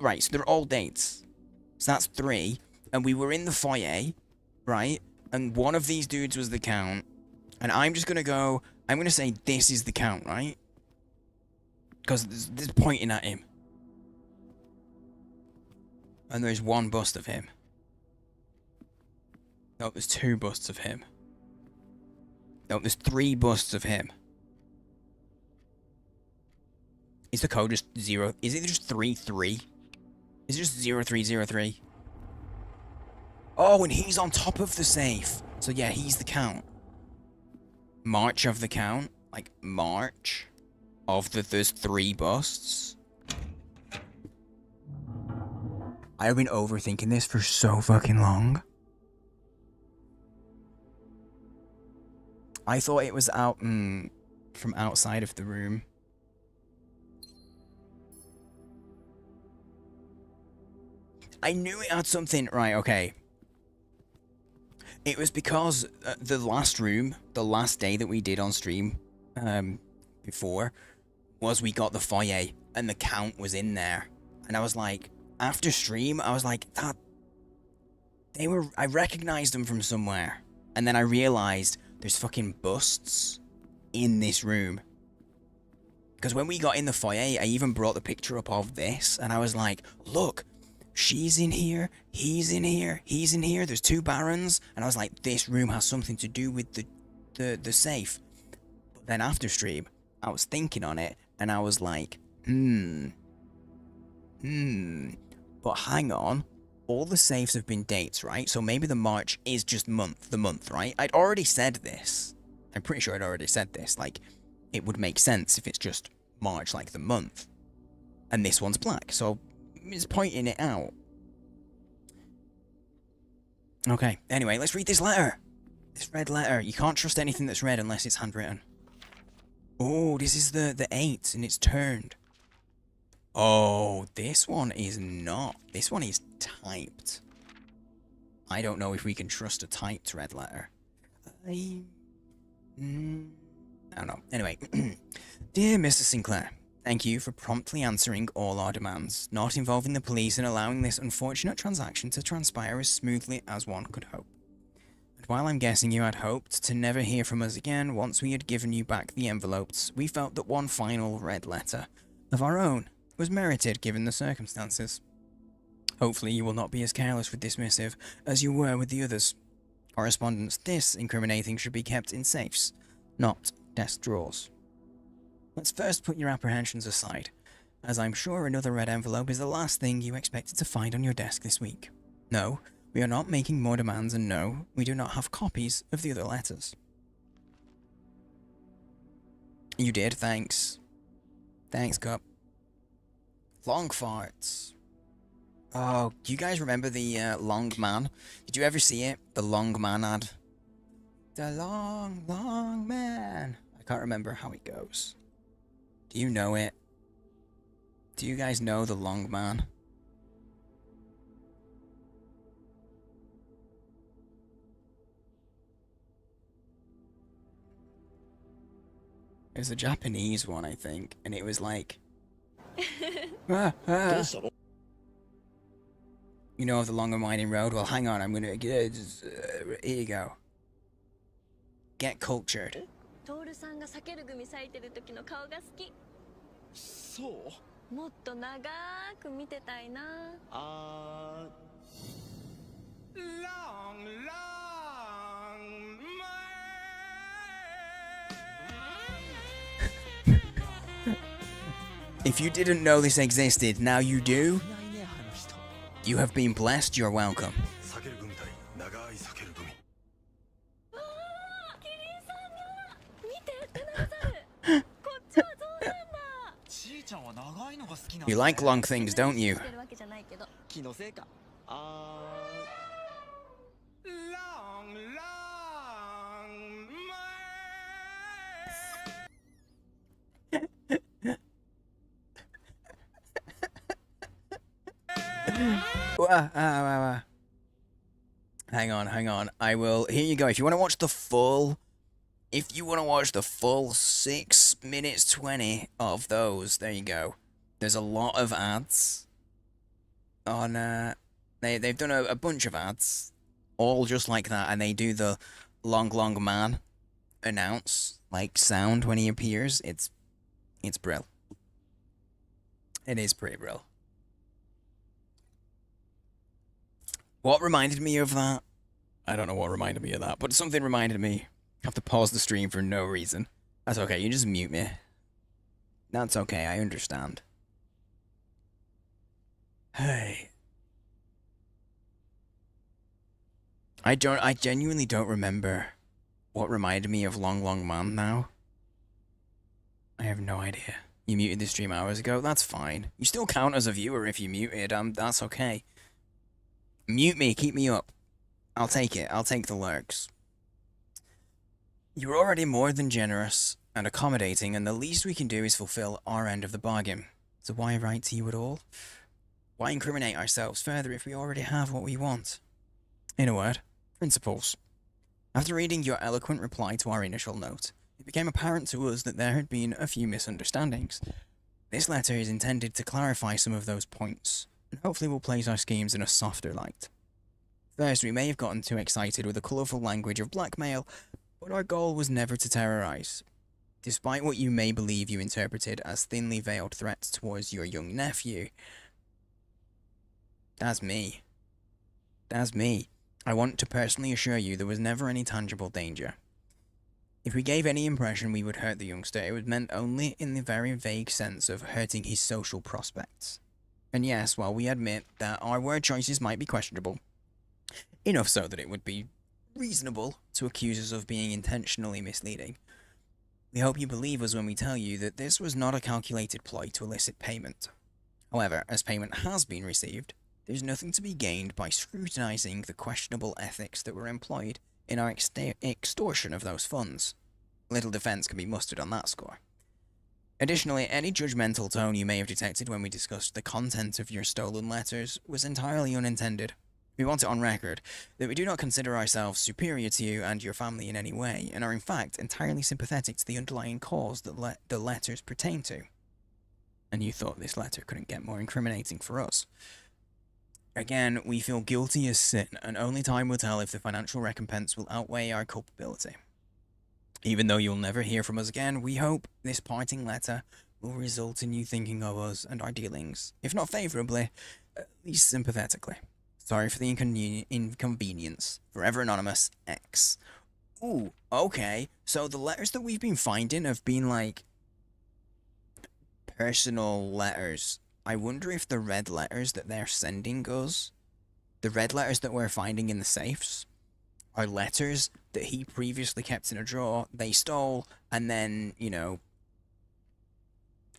Right, so they're all dates. So that's 3. And we were in the foyer, right? And one of these dudes was the Count. And I'm just gonna go... I'm gonna say this is the Count, right? Because there's pointing at him. And there's one bust of him. No, there's 2 busts of him. No, there's 3 busts of him. Is the code just 0? Is it just 33? Is it just 0303? Oh, and he's on top of the safe. So yeah, he's the Count. March of the Count. Like, March of there's 3 busts. I've been overthinking this for so fucking long. I thought it was out from outside of the room. I knew it had something. Right, okay. It was because the last room, the last day that we did on stream before, was we got the foyer and the Count was in there. And I was like, after stream, I was like, that... I recognized them from somewhere. And then I realized there's fucking busts in this room. Because when we got in the foyer, I even brought the picture up of this. And I was like, look, she's in here, he's in here, he's in here. There's 2 barons. And I was like, this room has something to do with the safe. But then after stream, I was thinking on it. And I was like, But hang on. All the safes have been dates, right? So maybe the March is just the month, right? I'd already said this. I'm pretty sure I'd already said this. Like, it would make sense if it's just March, like the month. And this one's black, so it's pointing it out. Okay, anyway, let's read this letter. This red letter. You can't trust anything that's red unless it's handwritten. Oh, this is the 8, and it's turned. Oh, this one is not. This one is typed. I don't know if we can trust a typed red letter. I don't know. Anyway, dear Mr. Sinclair, thank you for promptly answering all our demands, not involving the police and allowing this unfortunate transaction to transpire as smoothly as one could hope. And while I'm guessing you had hoped to never hear from us again once we had given you back the envelopes, we felt that one final red letter of our own was merited given the circumstances. Hopefully you will not be as careless with this missive as you were with the others. Correspondence this incriminating should be kept in safes, not desk drawers. Let's first put your apprehensions aside, as I'm sure another red envelope is the last thing you expected to find on your desk this week. No, we are not making more demands, and no, we do not have copies of the other letters. You did, thanks. Thanks, Cup. Long farts. Oh, do you guys remember the long man? Did you ever see it? The long man ad? The long, long man. I can't remember how it goes. Do you know it? Do you guys know the long man? It was a Japanese one, I think, and it was like... You know of the long and winding road? Well, hang on, I'm gonna get... here you go. Get cultured. トールさんが避ける組咲いてる時の顔が好き。そう。もっと長く見てたいな。Long, long, If you didn't know this existed, now you do. You have been blessed, you're welcome. あー、キリンさんが見て、テナザルこっちはゾウなんだ。ちーちゃんは長いのが好きなんだ You like long things, don't you? してるわけじゃないけど。気のせいかLong, long Hang on, hang on. I will. Here you go. If you want to watch the full. If you want to watch the full 6 minutes 20 of those, there you go. There's a lot of ads. On, they've done a bunch of ads. All just like that. And they do the long, long man announce, like, sound when he appears. It's brill. It is pretty brill. What reminded me of that? I don't know what reminded me of that, but something reminded me. I have to pause the stream for no reason. That's okay, you just mute me. That's okay, I understand. Hey. I genuinely don't remember what reminded me of Long Long Man now. I have no idea. You muted the stream hours ago? That's fine. You still count as a viewer if you muted, that's okay. Mute me, keep me up. I'll take it, I'll take the lurks. You're already more than generous and accommodating, and the least we can do is fulfill our end of the bargain. So why write to you at all? Why incriminate ourselves further if we already have what we want? In a word, principles. After reading your eloquent reply to our initial note, it became apparent to us that there had been a few misunderstandings. This letter is intended to clarify some of those points, and hopefully will place our schemes in a softer light. First, we may have gotten too excited with the colourful language of blackmail, but our goal was never to terrorise. Despite what you may believe you interpreted as thinly veiled threats towards your young nephew, that's me. That's me. I want to personally assure you there was never any tangible danger. If we gave any impression we would hurt the youngster, it was meant only in the very vague sense of hurting his social prospects. And yes, while we admit that our word choices might be questionable, enough so that it would be reasonable to accuse us of being intentionally misleading, we hope you believe us when we tell you that this was not a calculated ploy to elicit payment. However, as payment has been received, there's nothing to be gained by scrutinising the questionable ethics that were employed in our extortion of those funds. Little defence can be mustered on that score. Additionally, any judgmental tone you may have detected when we discussed the content of your stolen letters was entirely unintended. We want it on record that we do not consider ourselves superior to you and your family in any way, and are in fact entirely sympathetic to the underlying cause that the letters pertain to. And you thought this letter couldn't get more incriminating for us. Again, we feel guilty as sin, and only time will tell if the financial recompense will outweigh our culpability. Even though you'll never hear from us again, we hope this parting letter will result in you thinking of us and our dealings, if not favourably, at least sympathetically. Sorry for the inconvenience. Forever Anonymous, X. Ooh, okay. So the letters that we've been finding have been, like, personal letters. I wonder if the red letters that they're sending us, the red letters that we're finding in the safes, are letters that he previously kept in a drawer, they stole, and then, you know,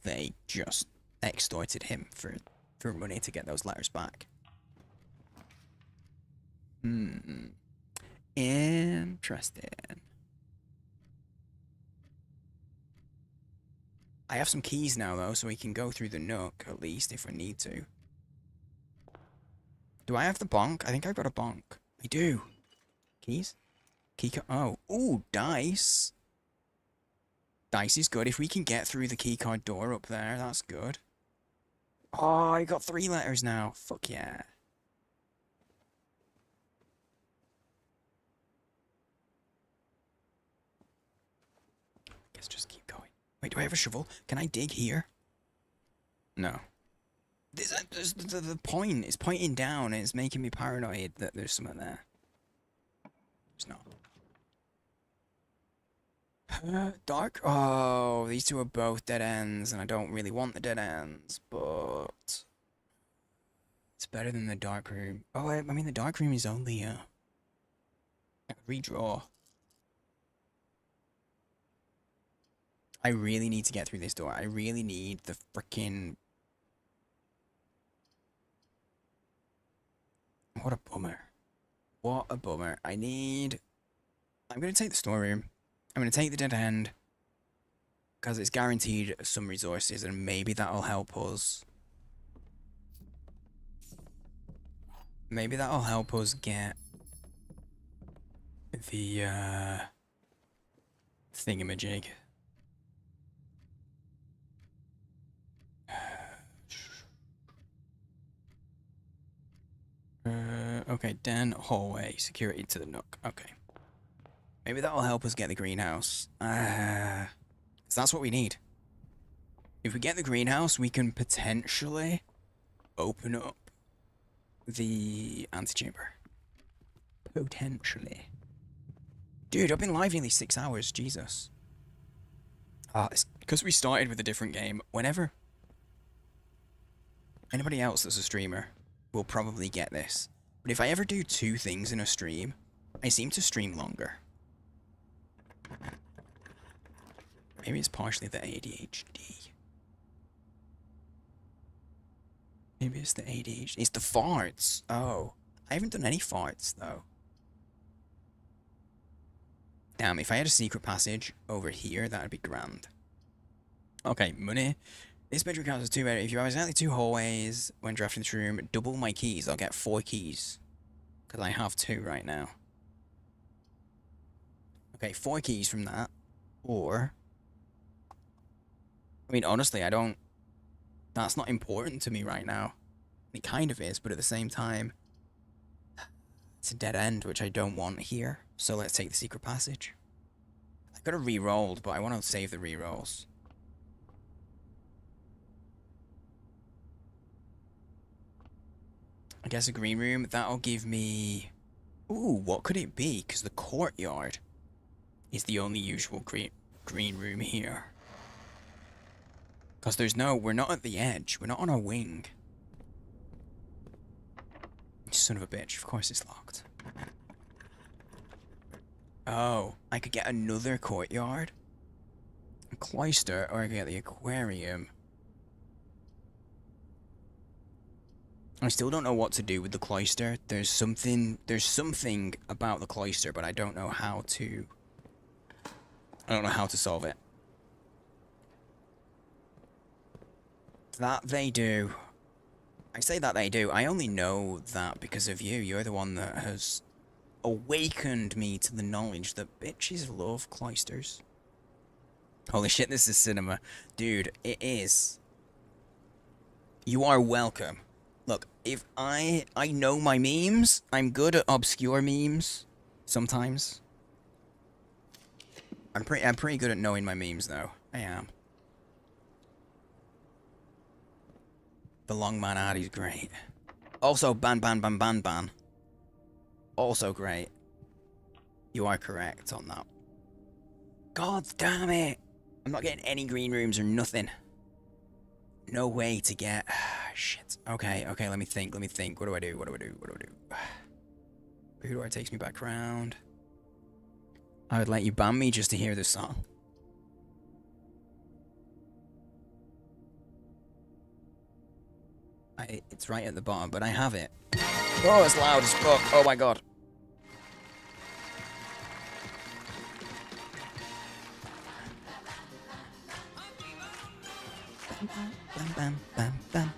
they just extorted him for money to get those letters back. Interesting. I have some keys now, though, so we can go through the nook, at least, if we need to. Do I have the bonk? I think I've got a bonk. I do. Keys? Oh. Ooh, dice. Dice is good. If we can get through the keycard door up there, that's good. Oh, I got 3 letters now. Fuck yeah. Guess just keep going. Wait, do I have a shovel? Can I dig here? No. The point is pointing down and it's making me paranoid that there's something there. There's not. Dark? Oh, these two are both dead ends, and I don't really want the dead ends, but it's better than the dark room. Oh, I mean, the dark room is only, I could redraw. I really need to get through this door. I really need the frickin'... What a bummer. What a bummer. I'm gonna take the storeroom. I'm gonna take the dead end. Because it's guaranteed some resources, and maybe that'll help us. Maybe that'll help us get the, thingamajig. Okay, den, hallway, security to the nook. Okay. Maybe that'll help us get the greenhouse. 'Cause that's what we need. If we get the greenhouse, we can potentially open up the antechamber. Potentially. Dude, I've been live nearly 6 hours. Jesus. It's because we started with a different game. Whenever anybody else that's a streamer will probably get this. But if I ever do 2 things in a stream, I seem to stream longer. Maybe it's partially the ADHD. Maybe it's the ADHD. It's the farts. Oh. I haven't done any farts, though. Damn, if I had a secret passage over here, that would be grand. Okay, money. This bedroom counts as 2 bedrooms. If you have exactly 2 hallways when drafting this room, double my keys. I'll get 4 keys. Because I have 2 right now. Okay, 4 keys from that. Or... I mean, honestly, I don't... That's not important to me right now. It kind of is, but at the same time... It's a dead end, which I don't want here. So let's take the secret passage. I could have re-rolled, but I want to save the re-rolls. I guess a green room, that'll give me... Ooh, what could it be? Because the courtyard is the only usual green room here. Because there's no... We're not at the edge. We're not on a wing. Son of a bitch. Of course it's locked. Oh, I could get another courtyard? A cloister, or I could get the aquarium. I still don't know what to do with the cloister. There's something about the cloister, but I don't know how to... I don't know how to solve it. That they do. I say that they do. I only know that because of you. You're the one that has awakened me to the knowledge that bitches love cloisters. Holy shit, this is cinema. Dude, it is. You are welcome. Look, if I know my memes, I'm good at obscure memes. Sometimes. I'm pretty good at knowing my memes, though. I am. The long man ad is great. Also, ban. Also great. You are correct on that. God damn it! I'm not getting any green rooms or nothing. No way to get... Shit. Okay, let me think. What do I do? Who do I takes me back round? I would let you ban me just to hear this song. It's right at the bottom, but I have it. Oh, it's loud as fuck. Oh my god. Bam.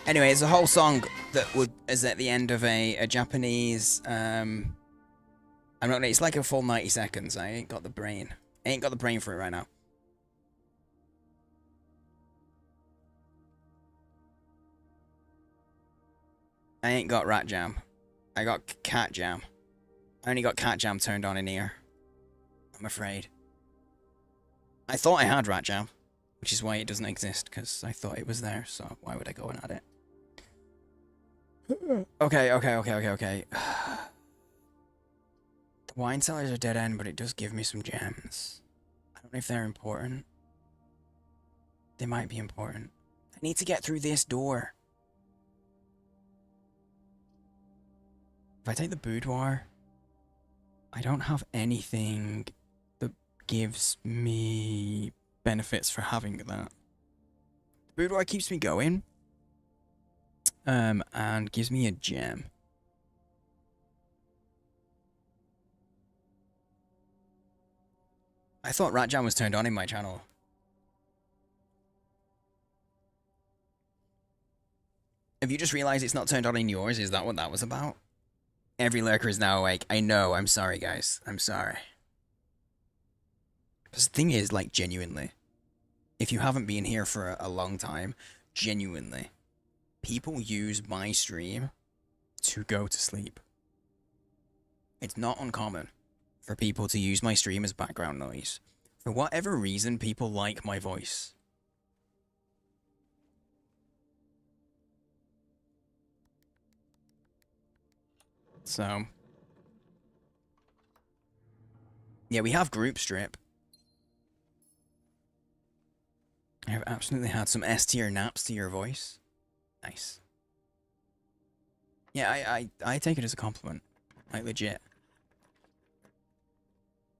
Anyway, it's a whole song that is at the end of a Japanese, I'm not, it's like a full 90 seconds. I ain't got the brain for it right now. I ain't got rat jam. I got cat jam. I only got cat jam turned on in here. I'm afraid. I thought I had rat jam, which is why it doesn't exist, because I thought it was there, so why would I go and add it? Okay. The wine cellars are dead end, but it does give me some gems. I don't know if they're important. They might be important. I need to get through this door. If I take the boudoir, I don't have anything that gives me benefits for having that. The boudoir keeps me going. And gives me a gem. I thought rat jam was turned on in my channel. Have you just realized it's not turned on in yours? Is that what that was about? Every lurker is now awake. I know, I'm sorry, guys. I'm sorry. Because the thing is, like, genuinely, if you haven't been here for a long time, genuinely, people use my stream to go to sleep. It's not uncommon for people to use my stream as background noise. For whatever reason, people like my voice. So, yeah, we have group strip. I have absolutely had some S tier naps to your voice. Nice. Yeah, I take it as a compliment. Like, legit.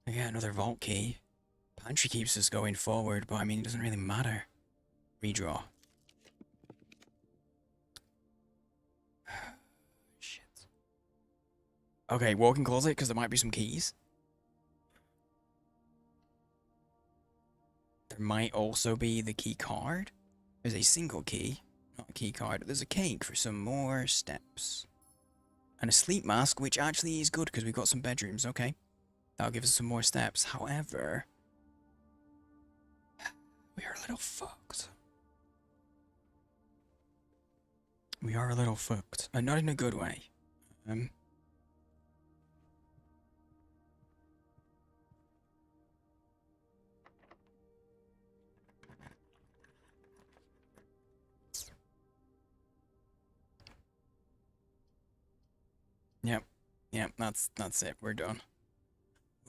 I get another vault key. Pantry keeps us going forward, but I mean, it doesn't really matter. Redraw. Shit. Okay, walk-in closet, because there might be some keys. There might also be the key card. There's a single key, not a key card. There's a cake for some more steps. And a sleep mask, which actually is good, because we've got some bedrooms, okay. That'll give us some more steps. However, we are a little fucked. We are a little fucked. And not in a good way. Yep, that's it. We're done.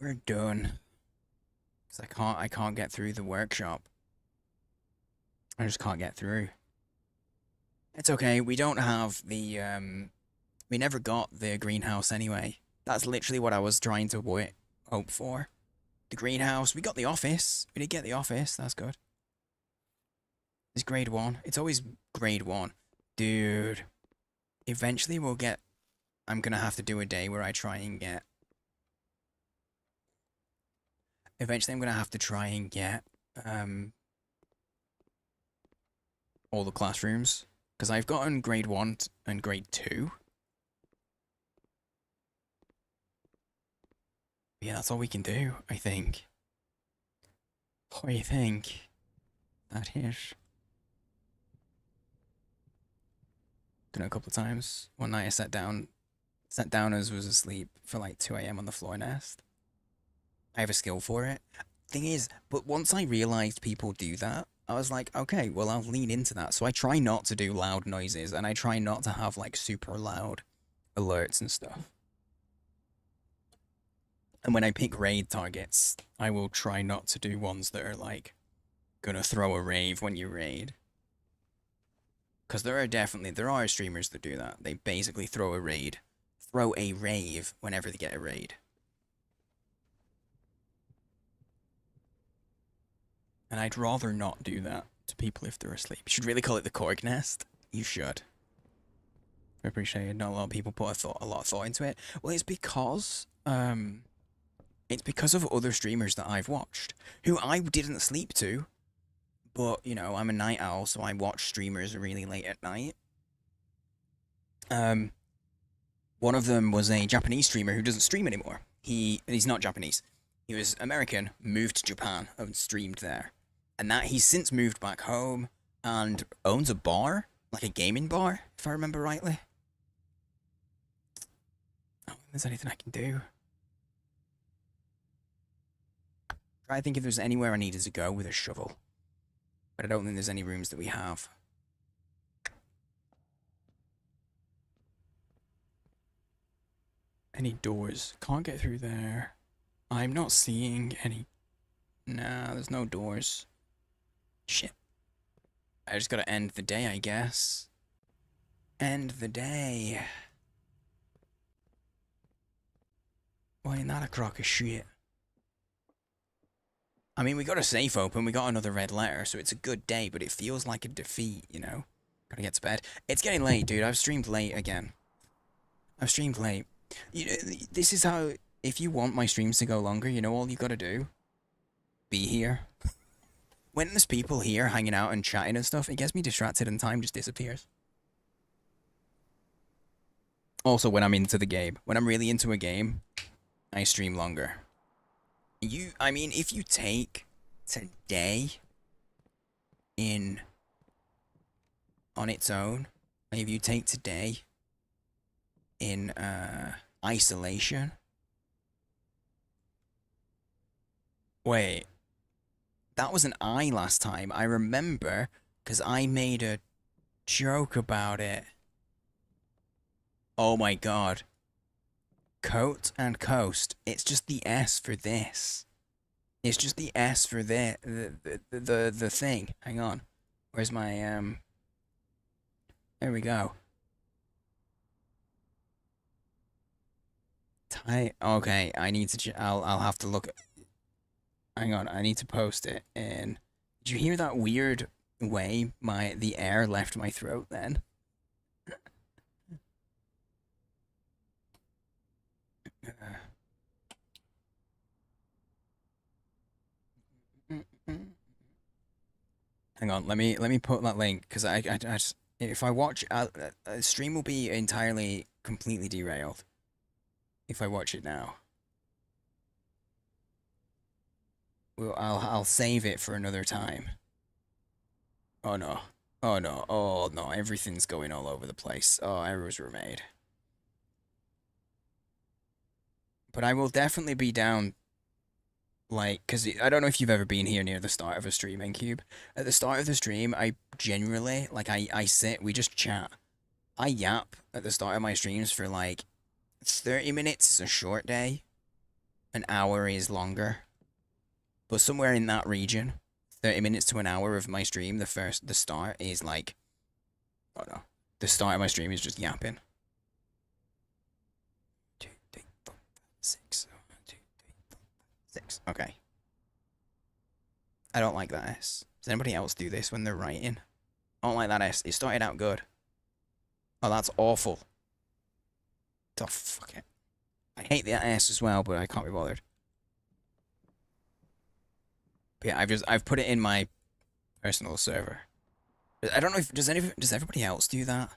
We're done. 'Cause I can't get through the workshop. I just can't get through. It's okay, we don't have the, we never got the greenhouse anyway. That's literally what I was trying to hope for. The greenhouse, we got the office. We did get the office, that's good. It's grade 1. It's always grade 1. Dude. Eventually we'll get... I'm gonna have to do a day where I try and get... Eventually I'm gonna have to try and get, all the classrooms. Because I've gotten grade 1 and grade 2. Yeah, that's all we can do, I think. What do you think? That is. Done it a couple of times. One night I sat down as was asleep for like 2 AM on the floor nest. I have a skill for it. Thing is, but once I realized people do that, I was like, okay, well, I'll lean into that. So I try not to do loud noises, and I try not to have like super loud alerts and stuff. And when I pick raid targets, I will try not to do ones that are like gonna throw a rave when you raid. Because there are streamers that do that. They basically throw a rave whenever they get a raid. And I'd rather not do that to people if they're asleep. You should really call it the Korg Nest. You should. I appreciate it. Not a lot of people put a lot of thought into it. Well, it's because of other streamers that I've watched, who I didn't sleep to, but, you know, I'm a night owl, so I watch streamers really late at night. One of them was a Japanese streamer who doesn't stream anymore. He's not Japanese. He was American, moved to Japan, and streamed there. And that he's since moved back home and owns a bar, like a gaming bar, if I remember rightly. there's anything I can do. Try to think if there's anywhere I needed to go with a shovel. But I don't think there's any rooms that we have. Any doors? Can't get through there. I'm not seeing any. Nah, there's no doors. Shit. I just gotta end the day, I guess. End the day. Why ain't that a crock of shit? I mean, we got a safe open, we got another red letter, so it's a good day, but it feels like a defeat, you know? Gotta get to bed. It's getting late, dude. I've streamed late again. I've streamed late. You know, this is how, if you want my streams to go longer, you know all you gotta do? Be here. When there's people here hanging out and chatting and stuff, it gets me distracted and time just disappears. Also, when I'm into the game. When I'm really into a game, I stream longer. I mean, if you take today on its own, if you take today in isolation. Wait, that was an I last time. I remember, because I made a joke about it. Oh my god. Coat and coast. It's just the S for this. It's just the S for the thing. Hang on. Where's my There we go. Okay, I need to. I'll have to look. Hang on, I need to post it. And did you hear that weird way the air left my throat then? Hang on, let me put that link because I just, if I watch stream will be entirely completely derailed if I watch it now. Well, I'll save it for another time. Oh no. Oh no. Oh no, everything's going all over the place. Oh, errors were made. But I will definitely be down, like, because I don't know if you've ever been here near the start of a streaming cube. At the start of the stream, I generally, like, I sit, we just chat. I yap at the start of my streams for, like, 30 minutes is a short day. An hour is longer. But somewhere in that region, 30 minutes to an hour of my stream, the start is, like, oh no. The start of my stream is just yapping. 2, 3, 4, 5, 6. 1, 2, 3, 4, 5, 6. Okay. I don't like that S. Does anybody else do this when they're writing? I don't like that S. It started out good. Oh, that's awful. Oh, fuck it. I hate that S as well, but I can't be bothered. But yeah, I've put it in my personal server. I don't know if does everybody else do that?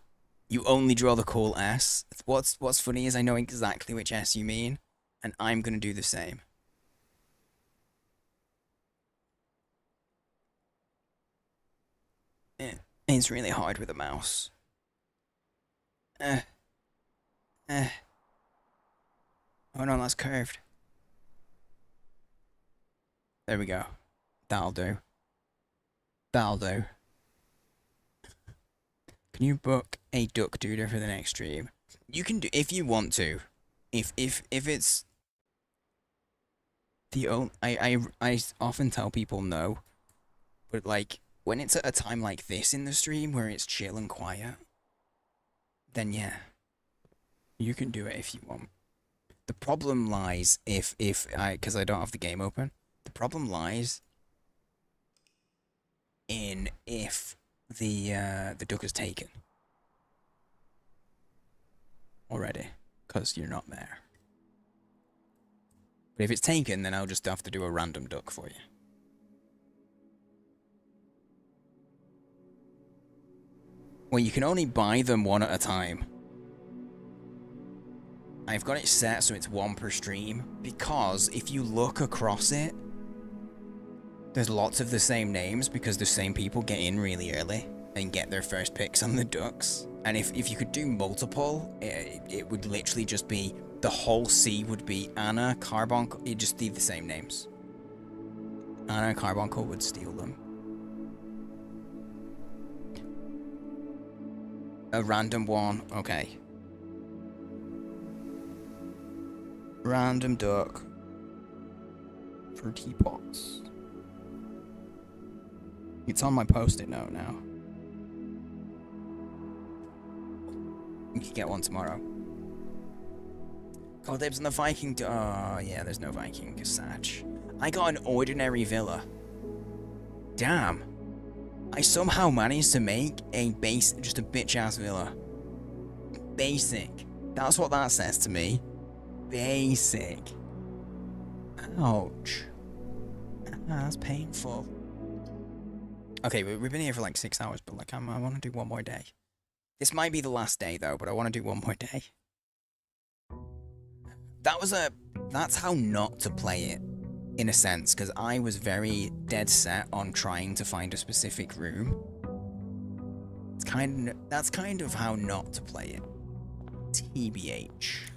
You only draw the cool S. What's funny is I know exactly which S you mean, and I'm gonna do the same. It's really hard with a mouse. Oh no, that's curved. There we go. That'll do. That'll do. Can you book a duck duder for the next stream? You can do if you want to. If it's the only I often tell people no. But like when it's at a time like this in the stream where it's chill and quiet, then yeah. You can do it if you want. The problem lies because I don't have the game open. The problem lies in if the duck is taken already, because you're not there. But if it's taken, then I'll just have to do a random duck for you. Well, you can only buy them one at a time. I've got it set so it's one per stream, because if you look across it, there's lots of the same names because the same people get in really early and get their first picks on the ducks. And if you could do multiple, it would literally just be the whole C would be Anna, Carbuncle. It'd just be the same names. Anna and Carbuncle would steal them. A random one, okay. Random duck for teapots. It's on my post-it note now. You can get one tomorrow. Call dibs on the Viking. Oh, yeah, there's no Viking Satch. I got an ordinary villa. Damn. I somehow managed to make a just a bitch-ass villa. Basic. That's what that says to me. Basic. Ouch. That's painful. Okay, we've been here for like 6 hours, but like I want to do one more day. This might be the last day though, but I want to do one more day. That's how not to play it, in a sense, because I was very dead set on trying to find a specific room. That's kind of how not to play it. TBH.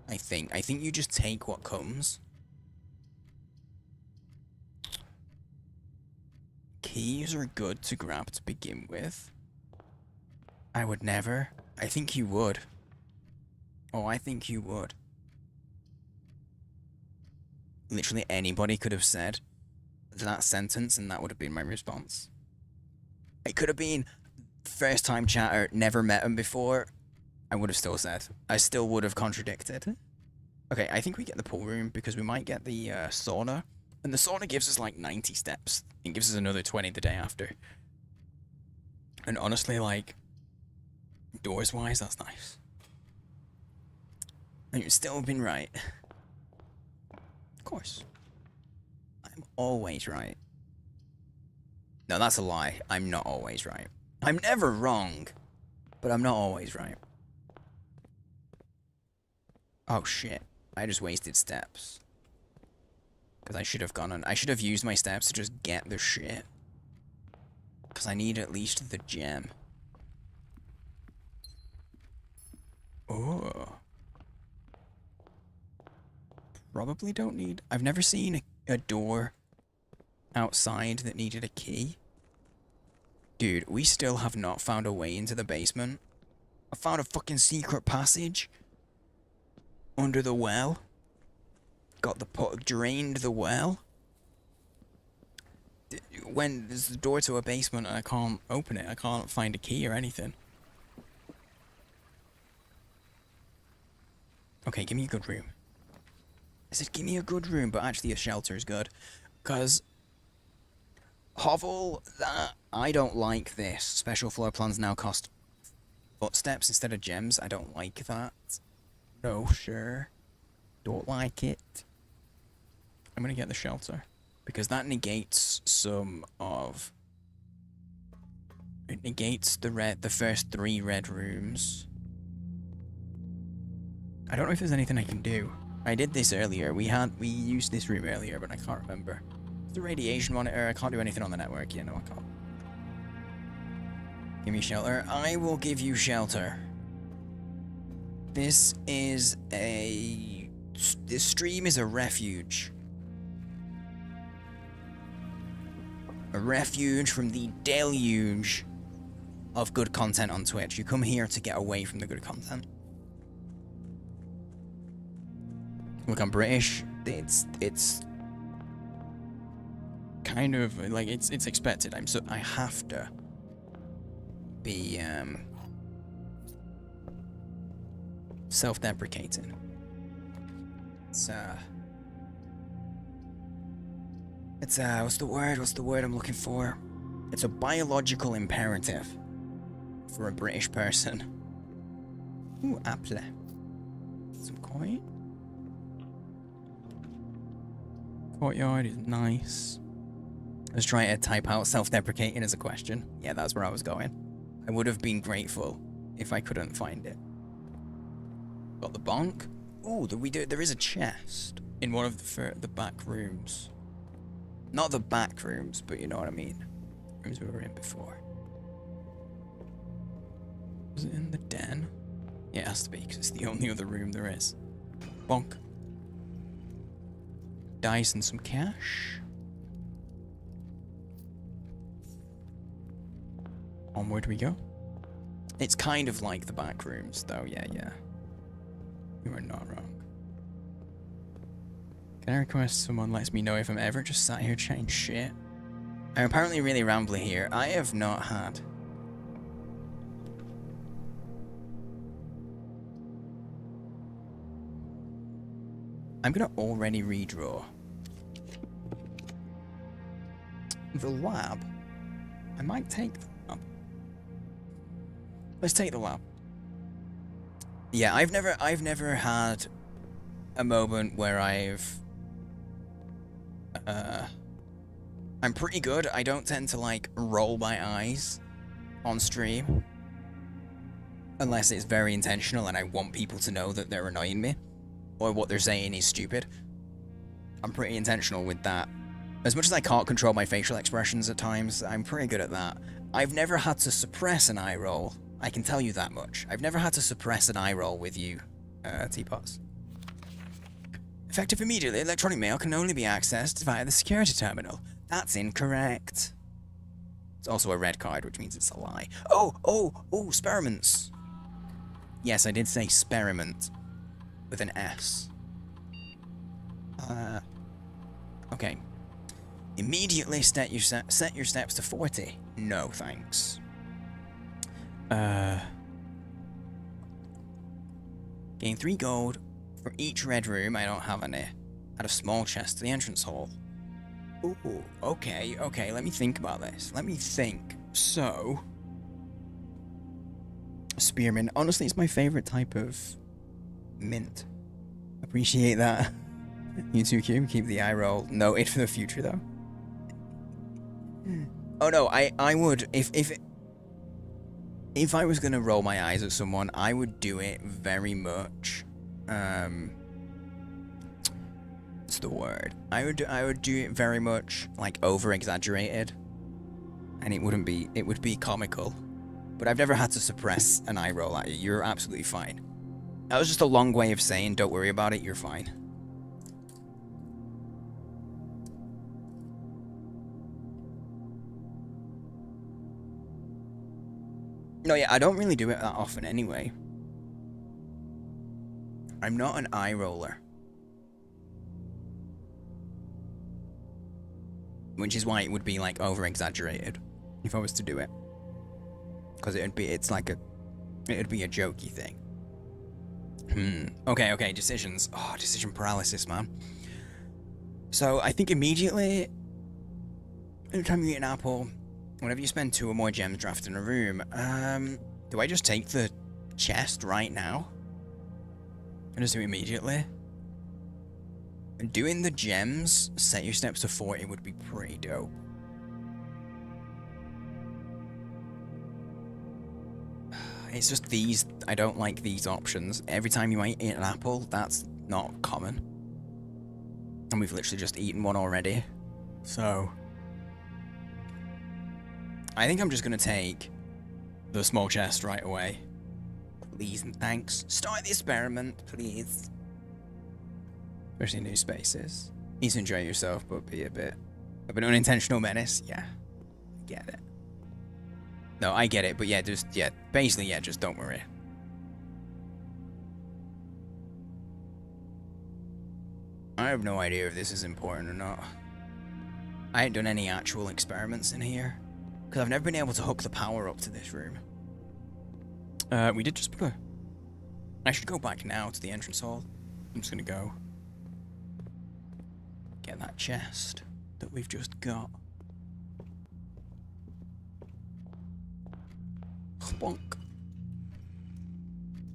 I think you just take what comes. Keys are good to grab to begin with. I would never. I think you would. Oh, I think you would. Literally anybody could have said that sentence and that would have been my response. It could have been first time chatter, never met him before. I would have still said. I still would have contradicted. Okay, I think we get the pool room because we might get the sauna. And the sauna gives us like 90 steps. It gives us another 20 the day after. And honestly, like, doors-wise, that's nice. And you've still been right. Of course. I'm always right. No, that's a lie. I'm not always right. I'm never wrong, but I'm not always right. Oh shit. I just wasted steps. Because I should have gone on. I should have used my steps to just get the shit. Because I need at least the gem. Oh. Probably don't need. I've never seen a door outside that needed a key. Dude, we still have not found a way into the basement. I found a fucking secret passage under the well. Got the pot, drained the well. When there's the door to a basement and I can't open it, I can't find a key or anything. Okay, give me a good room. I said give me a good room, but actually a shelter is good. Because Hovel, I don't like this. Special floor plans now cost footsteps instead of gems. I don't like that. No, sure. Don't like it. I'm gonna get the shelter. Because that negates some of... It negates the first 3 red rooms. I don't know if there's anything I can do. I did this earlier. We used this room earlier, but I can't remember. The radiation monitor. I can't do anything on the network. Yeah, no, I can't. Give me shelter. I will give you shelter. This is a... This stream is a refuge. A refuge from the deluge of good content on Twitch. You come here to get away from the good content. Look, I'm British. It's kind of like it's expected. I have to be self-deprecating. It's what's the word I'm looking for? It's a biological imperative for a British person. Ooh, apple. Some coin. Courtyard is nice. I was trying to type out self-deprecating as a question. Yeah, that's where I was going. I would have been grateful if I couldn't find it. Got the bonk. Ooh, there is a chest in one of the back rooms. Not the back rooms, but you know what I mean. Rooms we were in before. Was it in the den? Yeah, it has to be, because it's the only other room there is. Bonk. Dice and some cash. Onward we go. It's kind of like the back rooms, though. Yeah. You are not wrong. Can I request someone lets me know if I'm ever just sat here chatting shit? I'm apparently really rambly here. I have not had. I'm gonna already redraw. The lab. I might take the lab. Let's take the lab. Yeah, I've never had a moment where I'm pretty good. I don't tend to like roll my eyes on stream unless it's very intentional and I want people to know that they're annoying me or what they're saying is stupid. I'm pretty intentional with that. As much as I can't control my facial expressions at times, I'm pretty good at that. I've never had to suppress an eye roll. I can tell you that much. I've never had to suppress an eye roll with you, Teapots. Effective immediately, electronic mail can only be accessed via the security terminal. That's incorrect. It's also a red card, which means it's a lie. Oh, experiments. Yes, I did say experiment with an S. Okay. Immediately set your steps to 40. No, thanks. Gain 3 gold for each red room. I don't have any. Add a small chest to the entrance hall. Ooh, okay. Let me think about this. Let me think. So, spearmint. Honestly, it's my favorite type of mint. Appreciate that. You too, Q. Keep the eye roll noted for the future, though. Oh no, I would if I was gonna roll my eyes at someone, I would do it very much. What's the word? I would do it very much like over exaggerated, and it would be comical. But I've never had to suppress an eye roll at you. You're absolutely fine. That was just a long way of saying don't worry about it. You're fine. No, yeah, I don't really do it that often anyway. I'm not an eye roller. Which is why it would be like over exaggerated if I was to do it. Because it'd be a jokey thing. Okay, decisions. Oh, decision paralysis, man. So I think immediately, anytime you eat an apple, whenever you spend 2 or more gems drafting a room, do I just take the chest right now? And just do it immediately? Doing the gems, set your steps to 40 would be pretty dope. It's just these, I don't like these options. Every time you might eat an apple, that's not common. And we've literally just eaten one already. So I think I'm just gonna take the small chest right away. Please and thanks. Start the experiment, please. Especially new spaces. You need to enjoy yourself, but be a bit of an unintentional menace. Yeah, I get it. No, I get it, but yeah, basically, just don't worry. I have no idea if this is important or not. I ain't done any actual experiments in here. Because I've never been able to hook the power up to this room. We did just before. I should go back now to the entrance hall. I'm just gonna go get that chest that we've just got. Bonk.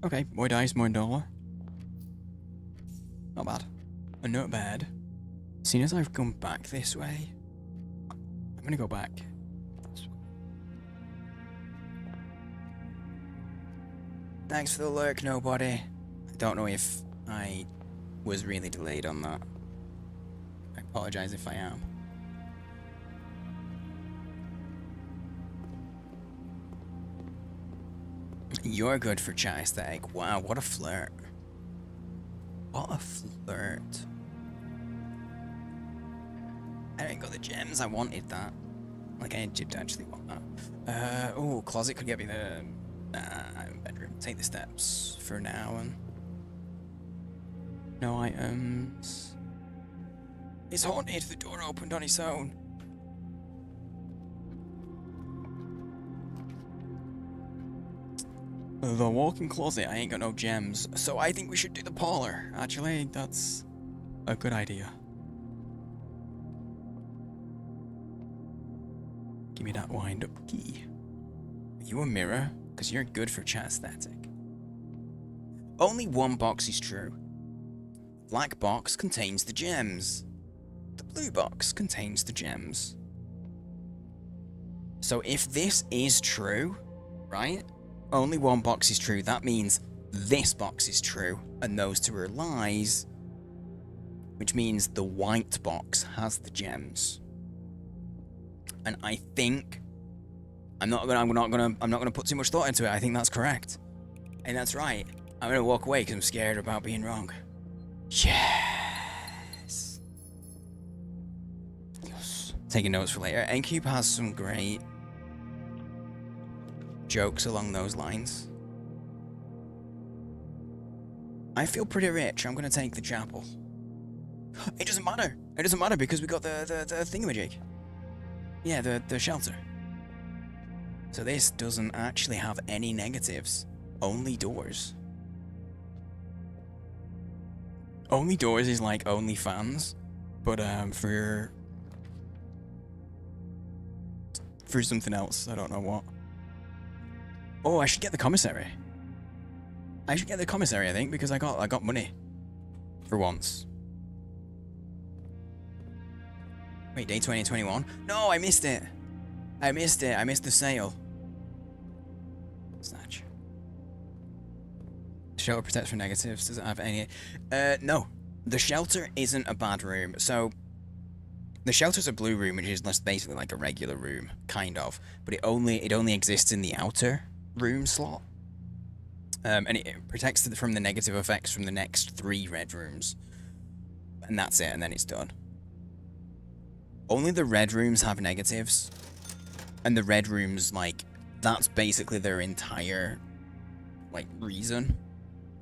Okay, more dice, more dollar. Not bad. Not bad. Seeing as I've gone back this way, I'm gonna go back. Thanks for the lurk, nobody. I don't know if I was really delayed on that. I apologize if I am. You're good for chat aesthetic. Wow, what a flirt. What a flirt. I didn't got the gems. I wanted that. Like, I did actually want that. Oh, closet could get me the bedroom. Take the steps for now and no items. It's haunted. The door opened on its own. The walk-in closet. I ain't got no gems, so I think we should do the parlor. Actually, that's a good idea. Give me that wind-up key. Are you a mirror? Because you're good for chat static. Only one box is true. The black box contains the gems. The blue box contains the gems. So if this is true, right? Only one box is true. That means this box is true, and those two are lies. Which means the white box has the gems. And I think I'm not gonna put too much thought into it. I think that's correct. And that's right. I'm gonna walk away because I'm scared about being wrong. Yes. Yes. Taking notes for later. N-Cube has some great jokes along those lines. I feel pretty rich. I'm gonna take the chapel. It doesn't matter. It doesn't matter because we got the thingamajig. Yeah, the shelter. So this doesn't actually have any negatives. Only doors. Only doors is like only fans, but for something else. I don't know what. Oh, I should get the commissary. I should get the commissary, I think, because I got money. For once. Wait, day 2021? No, I missed it. I missed it. I missed the sale. Snatch. Shelter protects from negatives. Does it have any? No. The shelter isn't a bad room. So, the shelter's a blue room, which is basically like a regular room, kind of. But it only exists in the outer room slot. And it protects it from the negative effects from the next 3 red rooms. And that's it, and then it's done. Only the red rooms have negatives. And the red rooms, like, that's basically their entire, like, reason.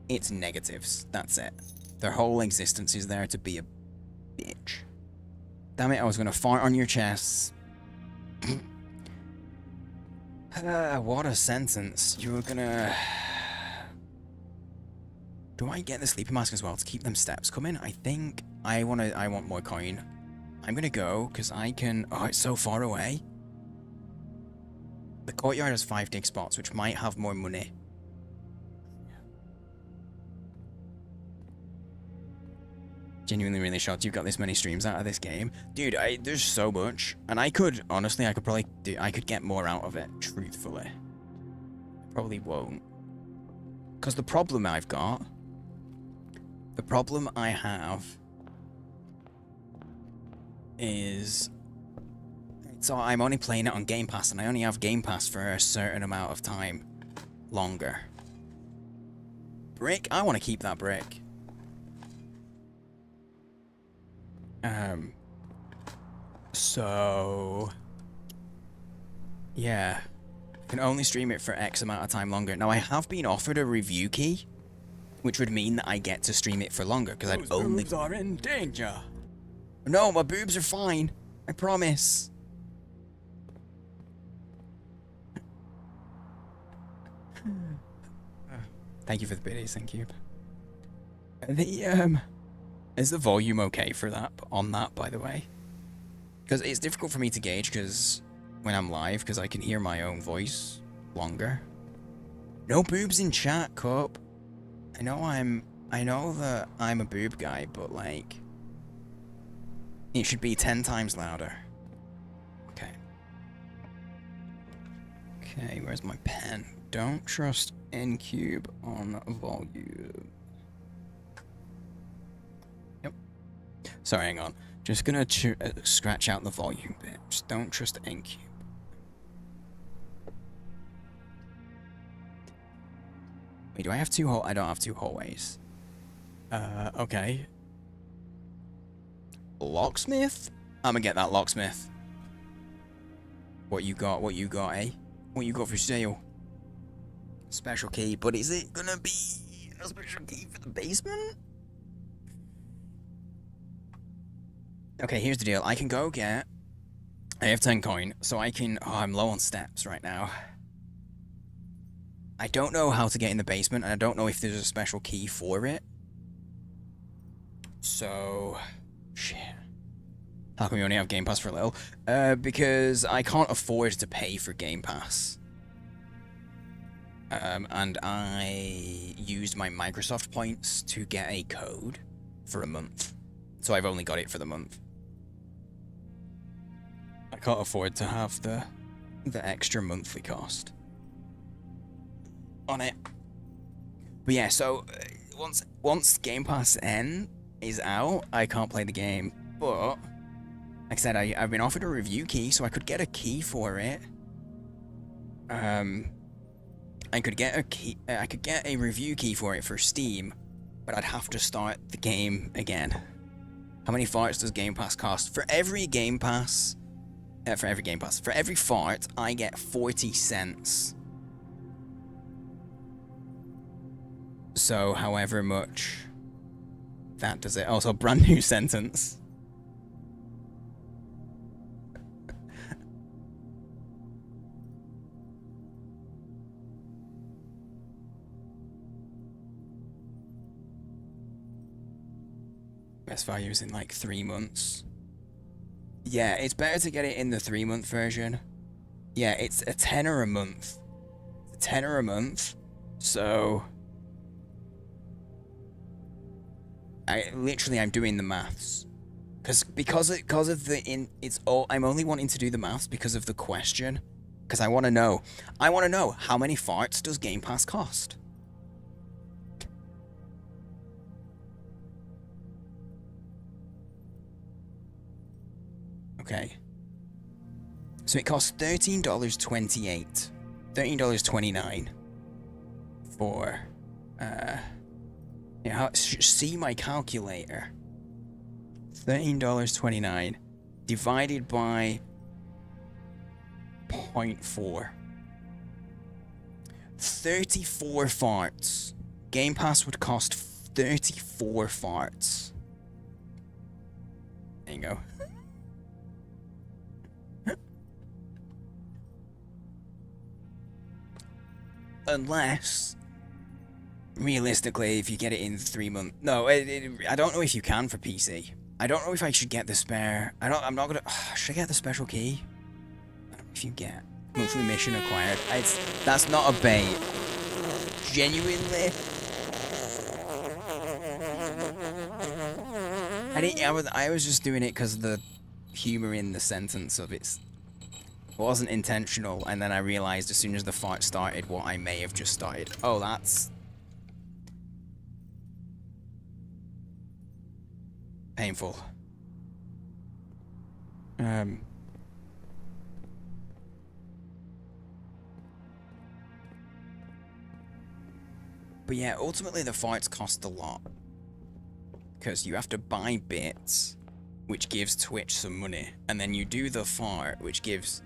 It's negatives. That's it. Their whole existence is there to be a bitch. Damn it, I was gonna fart on your chests. What a sentence. You were gonna... Do I get the sleeping mask as well to keep them steps coming? I think I want more coin. I'm gonna go, because I can... Oh, it's so far away. The courtyard has 5 dig spots, which might have more money. Genuinely really shocked you've got this many streams out of this game. Dude, there's so much. And I could, honestly, I could get more out of it, truthfully. Probably won't. Because the problem I have is... So I'm only playing it on Game Pass, and I only have Game Pass for a certain amount of time longer. Brick? I want to keep that brick. So... Yeah. I can only stream it for X amount of time longer. Now, I have been offered a review key, which would mean that I get to stream it for longer, because I'd only... Boobs are in danger. No, my boobs are fine. I promise. Thank you for the biddies, thank you. Is the volume okay for that, on that, by the way? Because it's difficult for me to gauge, because when I'm live, because I can hear my own voice longer. No boobs in chat, Cup. I know that I'm a boob guy, but like... It should be 10 times louder. Okay. Okay, where's my pen? Don't trust N-Cube on volume. Yep. Sorry, hang on. Just gonna scratch out the volume bit. Just don't trust N-Cube. Wait, do I have two I don't have two hallways. Okay. Locksmith? I'm gonna get that locksmith. What you got, eh? What you got for sale? Special key, but is it gonna be a special key for the basement? Okay, here's the deal. I can go get... I have 10 coin, so I can... Oh, I'm low on steps right now. I don't know how to get in the basement, and I don't know if there's a special key for it. So... Shit. How come we only have Game Pass for a little? Because I can't afford to pay for Game Pass. And I used my Microsoft points to get a code for a month. So I've only got it for the month. I can't afford to have the extra monthly cost on it. But yeah, so once Game Pass N is out, I can't play the game. But like I said, I've been offered a review key, so I could get a key for it. I could get a key. I could get a review key for it for Steam, but I'd have to start the game again. How many farts does Game Pass cost? For every Game Pass, for every fart, I get 40 cents. So, however much that does it. Also, brand new sentence. Best value is in like 3 months. Yeah, it's better to get it in the 3-month version. Yeah, it's a tenner a month. It's a tenner a month. So I'm doing the maths. Because of the I'm only wanting to do the maths because of the question. Because I want to know how many farts does Game Pass cost? Okay. So it costs $13.28. $13.29 for see my calculator. $13.29 divided by 0.4. 34 farts. Game Pass would cost 34 farts. There you go. Unless, realistically, if you get it in 3 months... No, I don't know if you can for PC. I don't know if I should get the spare... I'm not gonna... should I get the special key? I don't know if you get... Monthly mission acquired. That's not a bait. Genuinely. I was just doing it because of the humor in the sentence of it. It wasn't intentional, and then I realized as soon as the fight started what I may have just started. Oh, that's painful. But yeah, ultimately the fights cost a lot. Because you have to buy bits, which gives Twitch some money, and then you do the fart, which gives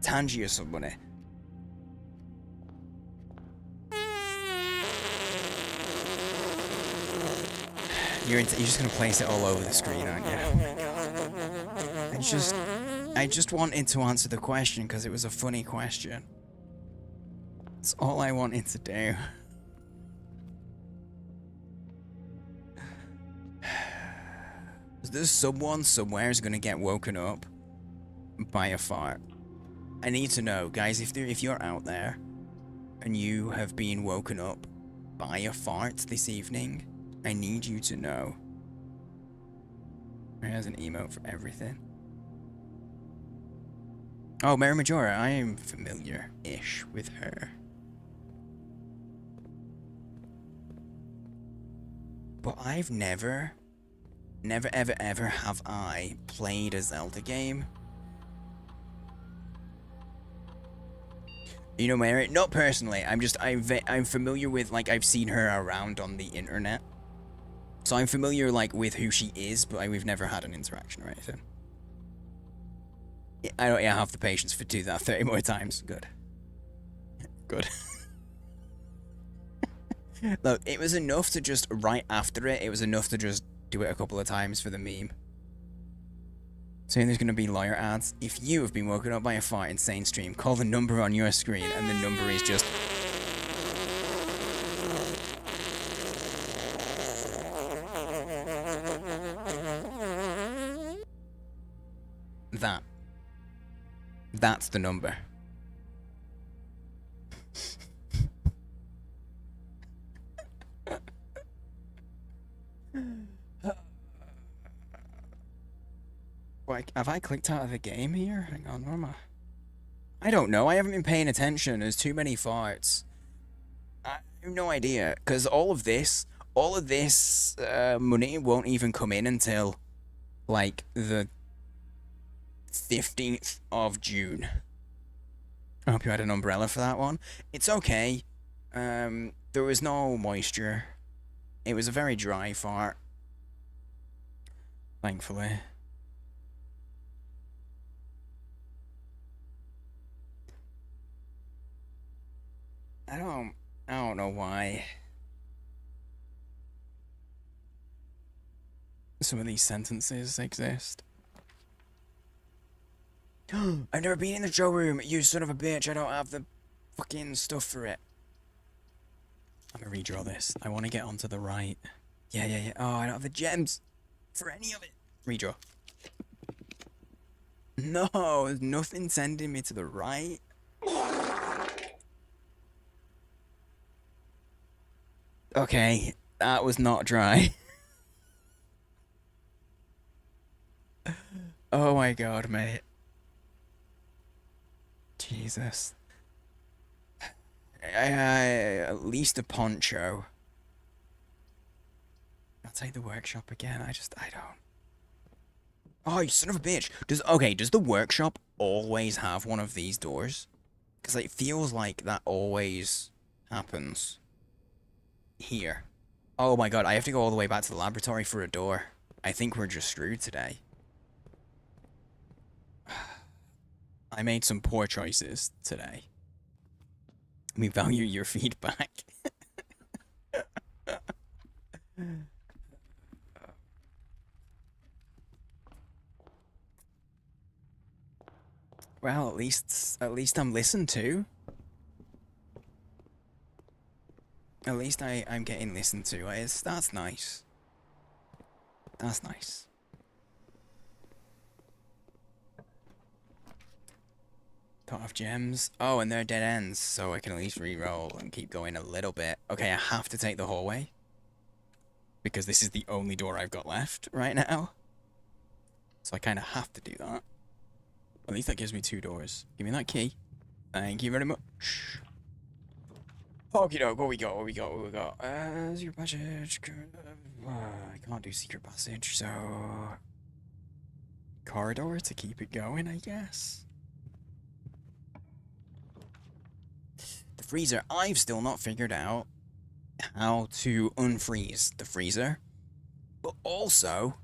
Tangier some money. You're just gonna place it all over the screen, aren't you? I just wanted to answer the question because it was a funny question. That's all I wanted to do. There's someone somewhere is gonna get woken up by a fart. I need to know, guys, if you're out there and you have been woken up by a fart this evening, I need you to know. There's an emote for everything. Oh, Mary Majora, I am familiar-ish with her. But I've never ever have I played a Zelda game You know Mary? Not personally. I'm familiar with, like, I've seen her around on the internet. So I'm familiar, like, with who she is, but we've never had an interaction or anything. I don't have the patience for do that 30 more times. Good. Good. Look, it was enough to just, right after it, it was enough to just do it a couple of times for the meme. Saying there's going to be lawyer ads. If you have been woken up by a fart insane stream, call the number on your screen, and the number is just... that. That's the number. Like, have I clicked out of the game here? Hang on, where am I? I don't know. I haven't been paying attention. There's too many farts. I have no idea. Because all of this money won't even come in until, like, the 15th of June. I hope you had an umbrella for that one. It's okay. There was no moisture. It was a very dry fart. Thankfully. I don't know why some of these sentences exist. I've never been in the showroom, you son of a bitch. I don't have the fucking stuff for it. I'm gonna redraw this. I want to get onto the right. Yeah. Oh, I don't have the gems for any of it. Redraw. No, there's nothing sending me to the right. Okay, that was not dry. Oh my god, mate. Jesus. At least a poncho. I'll take the workshop again. I don't. Oh, you son of a bitch. Does the workshop always have one of these doors? Because it feels like that always happens. Here. Oh my god, I have to go all the way back to the laboratory for a door. I think we're just screwed today. I made some poor choices today. We value your feedback. Well, at least I'm listened to. At least I'm getting listened to. That's nice. That's nice. Don't have gems. Oh, and they're dead ends, so I can at least re-roll and keep going a little bit. Okay, I have to take the hallway. Because this is the only door I've got left right now. So I kind of have to do that. At least that gives me 2 doors. Give me that key. Thank you very much. Okie doke, what we got? Secret passage. I can't do secret passage, so... corridor to keep it going, I guess. The freezer. I've still not figured out how to unfreeze the freezer. But also,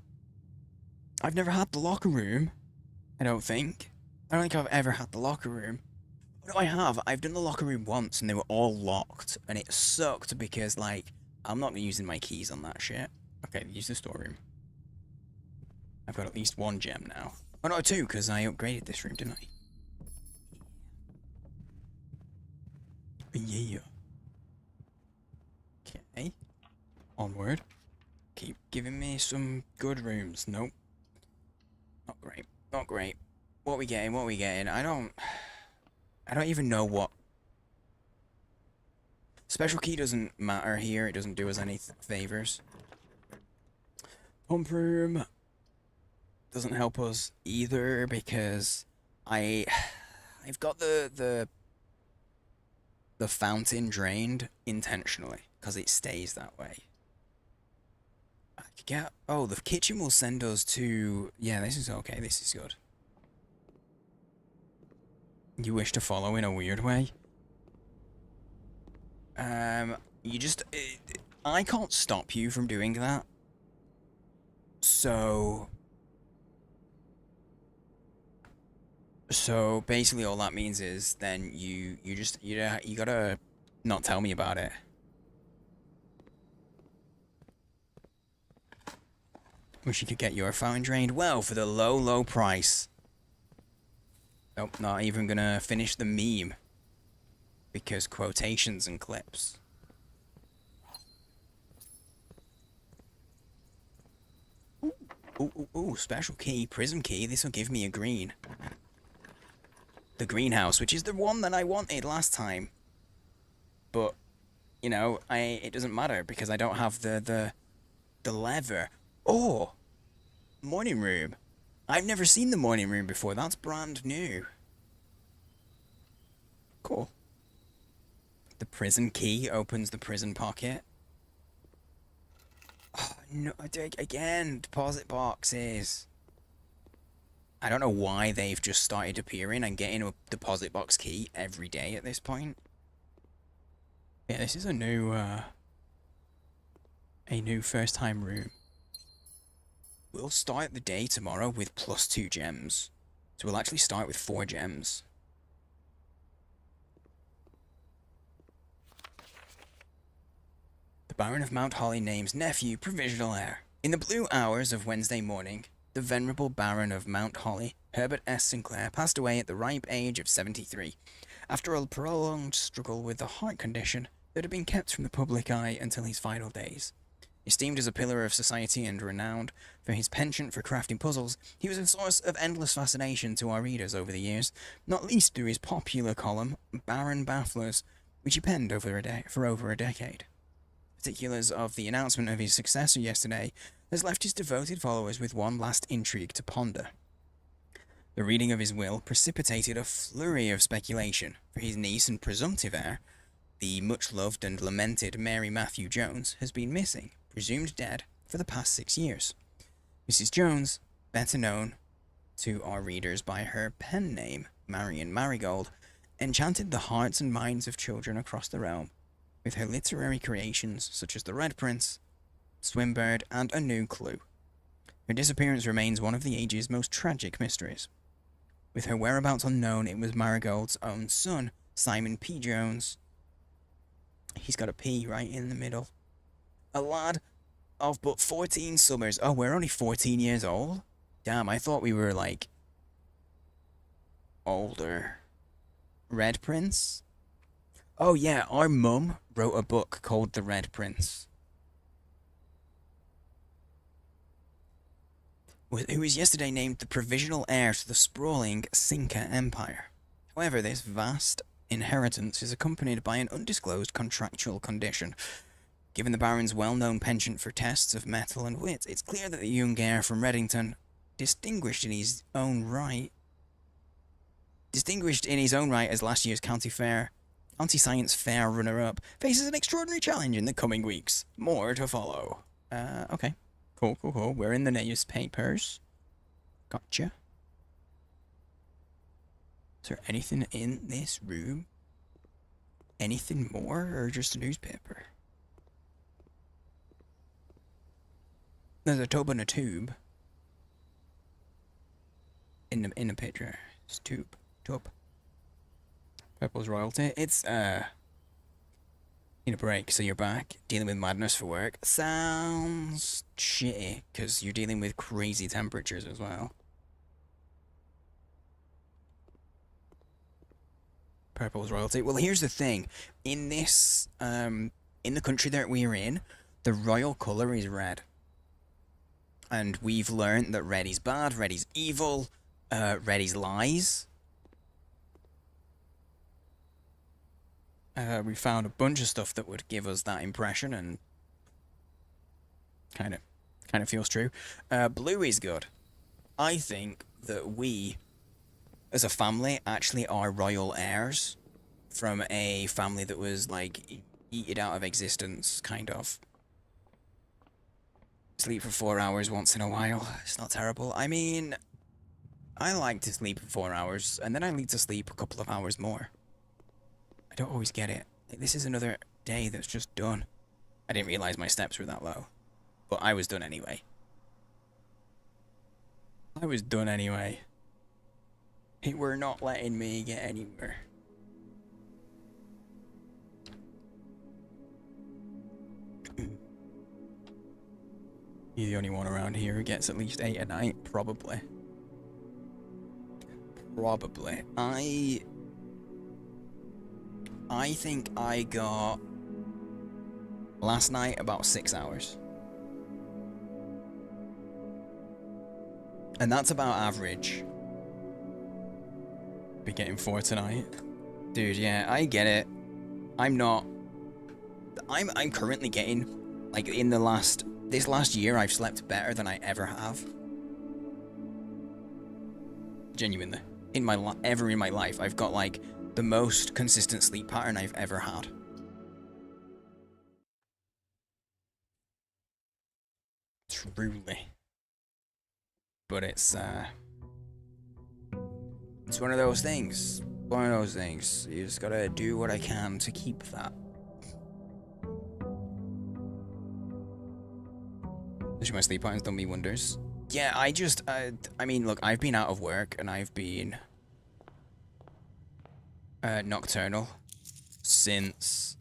I've never had the locker room. I don't think I've ever had the locker room. No, I have. I've done the locker room once and they were all locked. And it sucked because, like, I'm not using my keys on that shit. Okay, use the storeroom. I've got at least 1 gem now. Oh, no, 2, because I upgraded this room, didn't I? Yeah. Okay. Onward. Keep giving me some good rooms. Nope. Not great. Not great. What we getting? I don't even know what. Special key doesn't matter here. It doesn't do us any favors. Pump room doesn't help us either because I've got the fountain drained intentionally because it stays that way. I could get. Oh, the kitchen will send us to. Yeah, this is okay. This is good. You wish to follow in a weird way? You just... I can't stop you from doing that. So... So, basically all that means is then you gotta not tell me about it. Wish you could get your phone drained. Well, for the low, low price. Nope, not even gonna finish the meme. Because quotations and clips. Ooh, special key, prism key. This will give me a green. The greenhouse, which is the one that I wanted last time. But, you know, it doesn't matter because I don't have the lever. Oh! Morning room. I've never seen the morning room before. That's brand new. Cool. The prison key opens the prison pocket. Oh, no, again, deposit boxes. I don't know why they've just started appearing and getting a deposit box key every day at this point. Yeah, this is a new first time room. We'll start the day tomorrow with +2 gems. So we'll actually start with 4 gems. The Baron of Mount Holly names nephew provisional heir. In the blue hours of Wednesday morning, the venerable Baron of Mount Holly, Herbert S. Sinclair, passed away at the ripe age of 73, after a prolonged struggle with a heart condition that had been kept from the public eye until his final days. Esteemed as a pillar of society and renowned for his penchant for crafting puzzles, he was a source of endless fascination to our readers over the years, not least through his popular column, Baron Bafflers, which he penned for over a decade. Particulars of the announcement of his successor yesterday has left his devoted followers with one last intrigue to ponder. The reading of his will precipitated a flurry of speculation, for his niece and presumptive heir, the much-loved and lamented Mary Matthew Jones, has been missing, presumed dead, for the past 6 years. Mrs. Jones, better known to our readers by her pen name, Marion Marigold, enchanted the hearts and minds of children across the realm, with her literary creations such as The Red Prince, Swimbird, and A New Clue. Her disappearance remains one of the age's most tragic mysteries. With her whereabouts unknown, it was Marigold's own son, Simon P. Jones. He's got a P right in the middle. A lad of but 14 summers. Oh, we're only 14 years old? Damn, I thought we were, like, older. Red Prince? Oh yeah, our mum wrote a book called The Red Prince. Who was yesterday named the provisional heir to the sprawling Cinca Empire. However, this vast inheritance is accompanied by an undisclosed contractual condition. Given the Baron's well-known penchant for tests of mettle and wit, it's clear that the young heir from Reddington, distinguished in his own right as last year's County Science Fair runner-up, faces an extraordinary challenge in the coming weeks. More to follow. Okay. Cool. We're in the newspapers. Gotcha. Is there anything in this room? Anything more, or just a newspaper? There's a tub and a tube. In the picture. It's tub. Purple's royalty. It's need a break, so you're back, dealing with madness for work. Sounds shitty, because you're dealing with crazy temperatures as well. Purple's royalty. Well, here's the thing. In this, in the country that we're in, the royal colour is red. And we've learned that red is bad, red is evil, red is lies. We found a bunch of stuff that would give us that impression, and kind of feels true. Blue is good. I think that we, as a family, actually are royal heirs from a family that was, like, yeeted out of existence, kind of. Sleep for 4 hours once in a while. It's not terrible. I mean, I like to sleep for 4 hours, and then I need to sleep a couple of hours more. I don't always get it. This is another day that's just done. I didn't realize my steps were that low. But I was done anyway. I was done anyway. It were not letting me get anywhere. You're the only one around here who gets at least 8 a night, probably. Probably. I think I got last night about 6 hours. And that's about average. Be getting 4 tonight. Dude, yeah, I get it. I'm currently getting, like, this last year I've slept better than I ever have. Genuinely. In my life, I've got, like, the most consistent sleep pattern I've ever had. Truly. But it's one of those things. One of those things. You just gotta do what I can to keep that. My sleep patterns done me wonders. Yeah, I mean, look, I've been out of work and I've been nocturnal since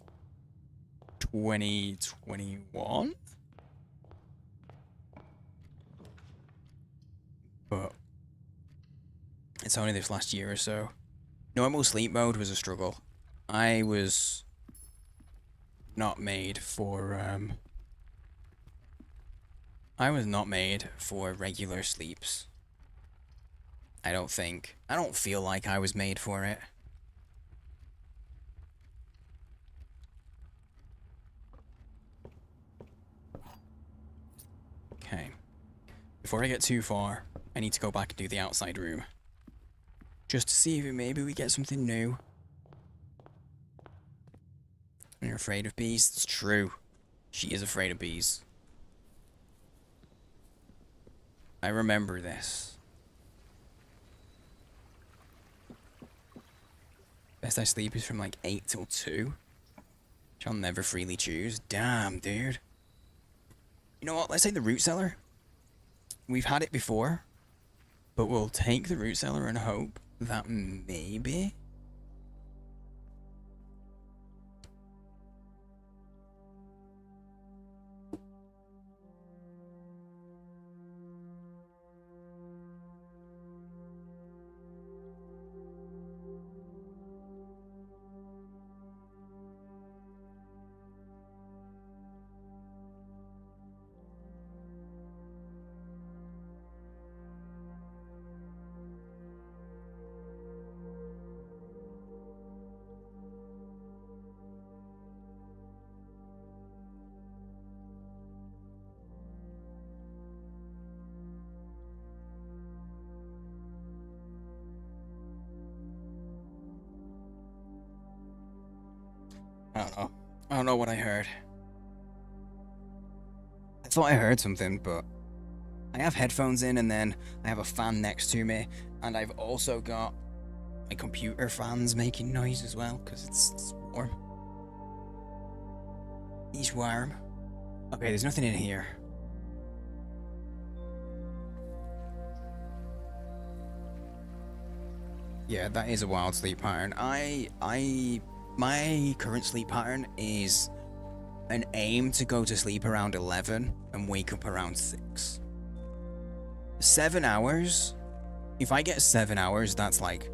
2021. But it's only this last year or so. Normal sleep mode was a struggle. I was not made for regular sleeps. I don't feel like I was made for it. Okay. Before I get too far, I need to go back and do the outside room. Just to see if maybe we get something new. You're afraid of bees? It's true. She is afraid of bees. I remember this. Best I sleep is from like 8 till 2. Which I'll never freely choose. Damn, dude. You know what? Let's take the root cellar. We've had it before. But we'll take the root cellar and hope that maybe... I don't know what I heard. I thought I heard something, but I have headphones in and then I have a fan next to me, and I've also got my computer fans making noise as well, because it's warm. It's warm. Okay, there's nothing in here. Yeah, that is a wild sleep pattern. My current sleep pattern is an aim to go to sleep around 11 and wake up around 6. 7 hours? If I get 7 hours, that's like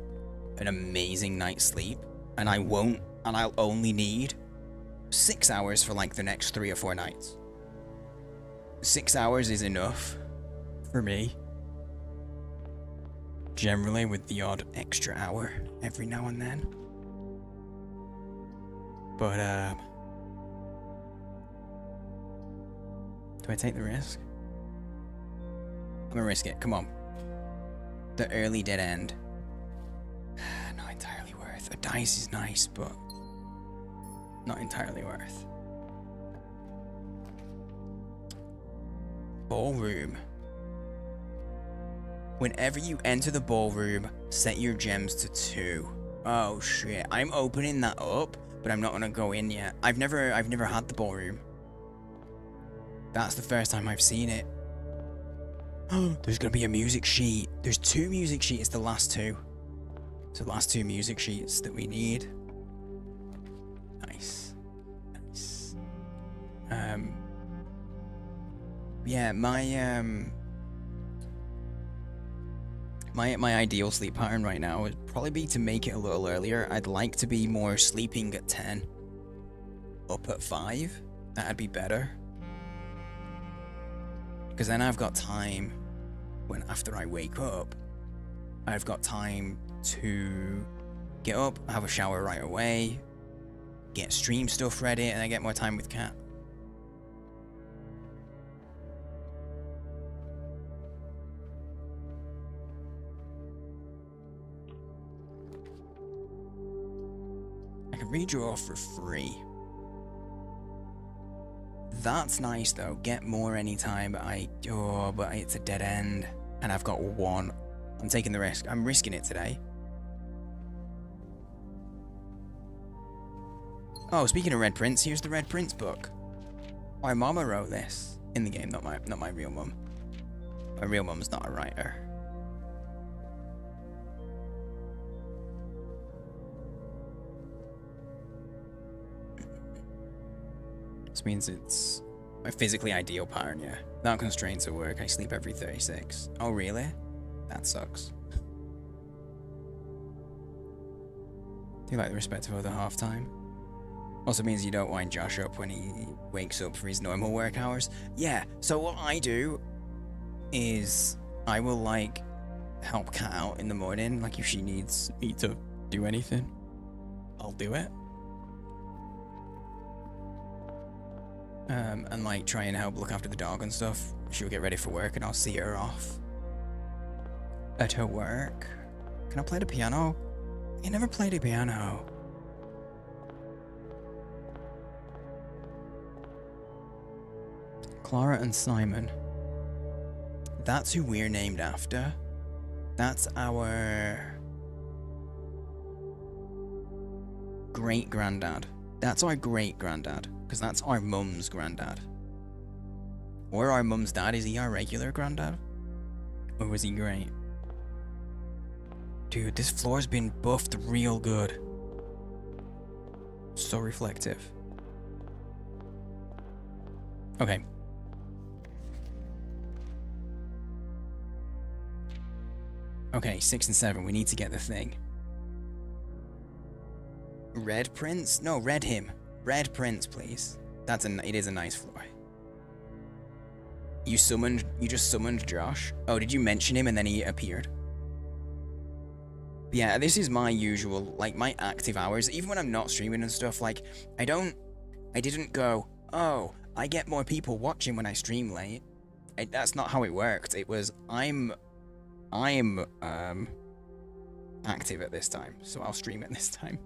an amazing night's sleep. And I'll only need 6 hours for like the next 3 or 4 nights. 6 hours is enough for me. Generally with the odd extra hour every now and then. But, do I take the risk? I'm gonna risk it, come on. The early dead end. Not entirely worth. A dice is nice, but not entirely worth. Ballroom. Whenever you enter the ballroom, set your gems to 2. Oh shit, I'm opening that up. But but I'm not gonna go in yet. I've never had the ballroom. That's the first time I've seen it. Oh, there's gonna be a music sheet. There's 2 music sheets, the last 2. So the last 2 music sheets that we need. Nice. Nice. Yeah, my ideal sleep pattern right now would probably be to make it a little earlier. I'd like to be more sleeping at 10, up at 5. That'd be better. Because then I've got time, when after I wake up, I've got time to get up, have a shower right away, get stream stuff ready, and I get more time with Kat. I can redraw for free. That's nice though. Get more anytime, but it's a dead end, and I've got 1. I'm taking the risk. I'm risking it today. Oh, speaking of Red Prince, here's the Red Prince book. My mama wrote this in the game, not my real mum. My real mum's not a writer. This means it's my physically ideal pattern, yeah. Without constraints at work, I sleep every 36. Oh, really? That sucks. Do you like the respect of the halftime? Also means you don't wind Josh up when he wakes up for his normal work hours. Yeah, so what I do is I will, like, help Kat out in the morning. Like, if she needs me to do anything, I'll do it. And like try and help look after the dog and stuff. She'll get ready for work and I'll see her off at her work. Can I play the piano? I never played the piano. Clara and Simon. That's who we're named after. That's our great-granddad. That's our great-granddad. Because that's our mum's granddad. Or our mum's dad. Is he our regular granddad? Or was he great? Dude, this floor's been buffed real good. So reflective. Okay. Okay, 6 and 7. We need to get the thing. Red Prince? No, red him. Red Prince, please. It is a nice floor. You just summoned Josh? Oh, did you mention him and then he appeared? Yeah, this is my usual, like, my active hours. Even when I'm not streaming and stuff, like, I didn't go, oh, I get more people watching when I stream late. That's not how it worked. It was, I'm active at this time, so I'll stream at this time.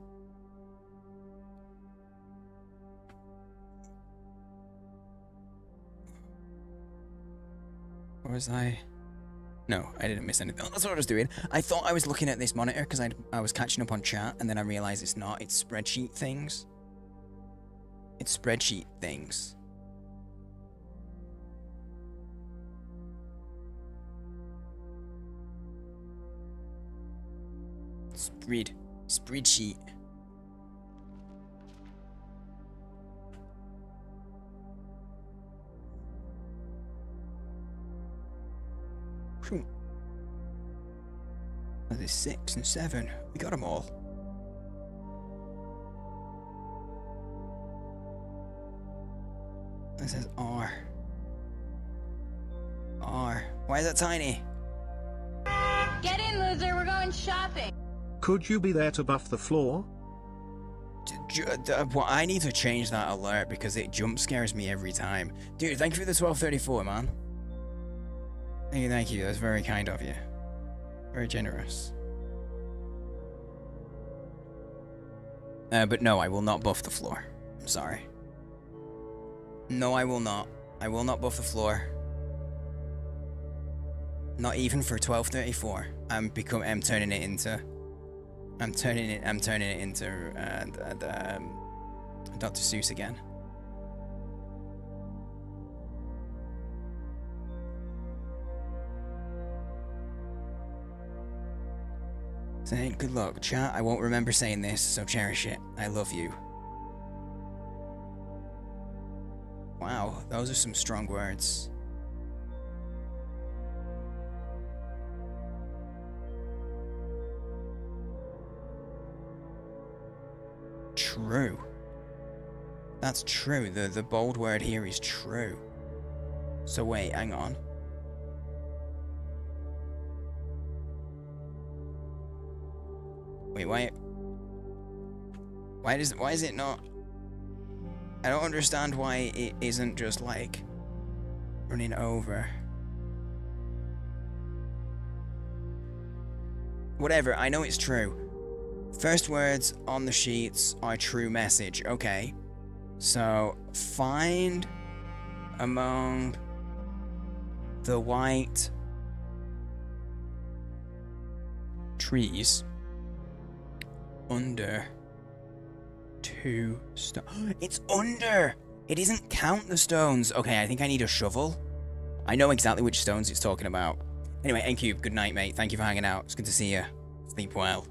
Or was I? No, I didn't miss anything. That's what I was doing. I thought I was looking at this monitor because I was catching up on chat, and then I realized it's not. It's spreadsheet things. It's spreadsheet things. Spreadsheet. There's 6 and 7. We got them all. This says R. R. Why is that tiny? Get in, loser. We're going shopping. Could you be there to buff the floor? Well, I need to change that alert because it jump scares me every time. Dude, thank you for the 1234, man. Thank you. That's very kind of you. Very generous. But no, I will not buff the floor. I'm sorry. No, I will not. I will not buff the floor. Not even for 1234. I'm turning it into Dr. Seuss again. Saying good luck, chat. I won't remember saying this, so cherish it. I love you. Wow, those are some strong words. True. That's true. The bold word here is true. So wait, hang on. Wait, why is it not? I don't understand why it isn't just like running over. Whatever, I know it's true. First words on the sheets are true message. Okay. So, find among the white trees under 2 stones. It's under! It doesn't count the stones. Okay, I think I need a shovel. I know exactly which stones it's talking about. Anyway, N-Cube, good night, mate. Thank you for hanging out. It's good to see you. Sleep well.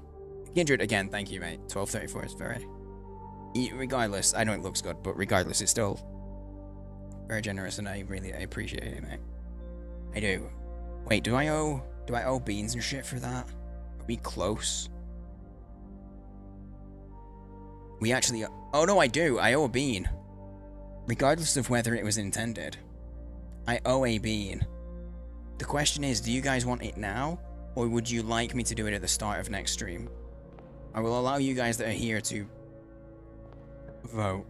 Kindred, again, thank you, mate. 1234 is very... Regardless, I know it looks good, but regardless, it's still very generous, and I appreciate it, mate. I do. Wait, do I owe beans and shit for that? Are we close? We actually... Oh, no, I do. I owe a bean. Regardless of whether it was intended. I owe a bean. The question is, do you guys want it now? Or would you like me to do it at the start of next stream? I will allow you guys that are here to vote.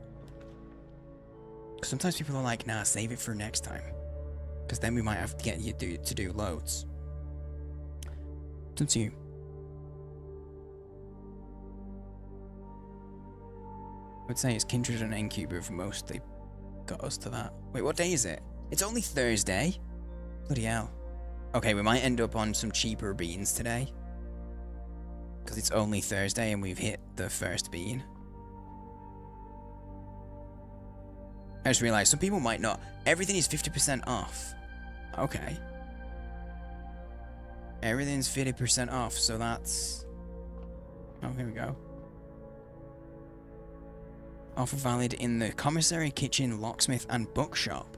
Sometimes people are like, nah, save it for next time. Because then we might have to get you to do loads. It's up to you. I would say it's Kindred and N-Cube who've mostly got us to that. Wait, what day is it? It's only Thursday? Bloody hell. Okay, we might end up on some cheaper beans today. Because it's only Thursday and we've hit the first bean. I just realized some people might not. Everything is 50% off. Okay. Everything's 50% off, so that's... Oh, here we go. Offer valid in the commissary, kitchen, locksmith, and bookshop.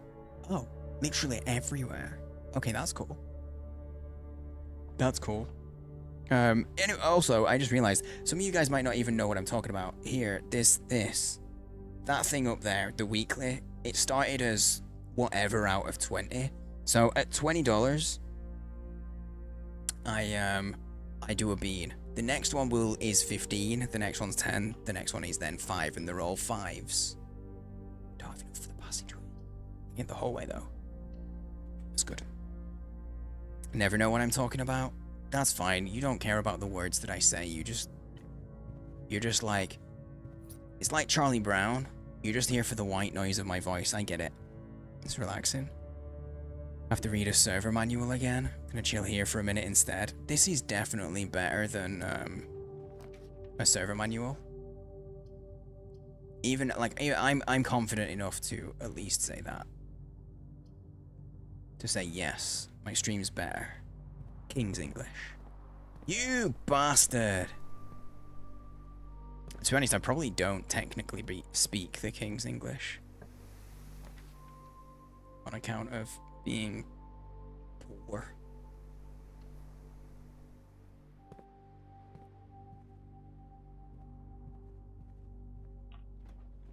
Oh, literally everywhere. Okay, that's cool. That's cool. And also, I just realized, some of you guys might not even know what I'm talking about. Here, that thing up there, the weekly, it started as whatever out of 20. So at $20, I do a bean. The next one is 15, the next one's 10, the next one is then 5, and they're all 5s. Don't have enough for the passageway. In the hallway though. That's good. Never know what I'm talking about? That's fine. You don't care about the words that I say. You're just like... It's like Charlie Brown. You're just here for the white noise of my voice. I get it. It's relaxing. I have to read a server manual again. I'm gonna chill here for a minute instead. This is definitely better than a server manual. Even like I'm confident enough to at least say that. To say yes, my stream's better. King's English. You bastard! To be honest, I probably don't technically speak the King's English. On account of being poor.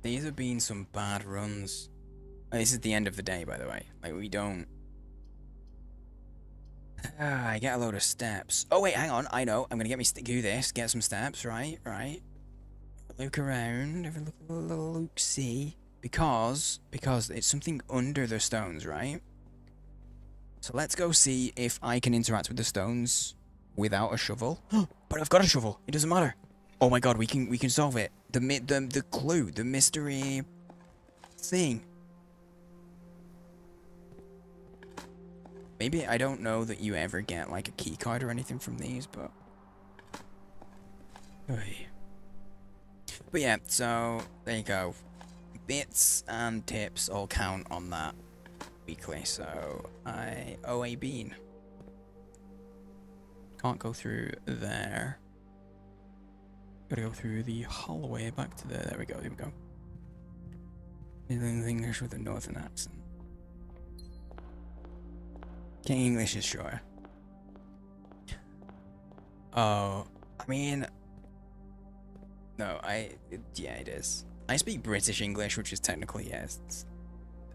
These have been some bad runs. This is the end of the day, by the way. Like, we don't... I get a load of steps. Oh, wait, hang on. I know. I'm gonna do this. Get some steps, right? Right. Look around. Have a little look-see. Because it's something under the stones, right? So let's go see if I can interact with the stones without a shovel. But I've got a shovel. It doesn't matter. Oh my god, we can solve it. The clue, the mystery thing. Maybe I don't know that you ever get like a key card or anything from these, but... Oy. But yeah, so there you go. Bits and tips all count on that weekly, so I owe a bean. Can't go through there. Gotta go through the hallway back to there. There we go, here we go. English with a northern accent. King English is sure. Oh, I mean... No, yeah, it is. I speak British English, which is technically, yes,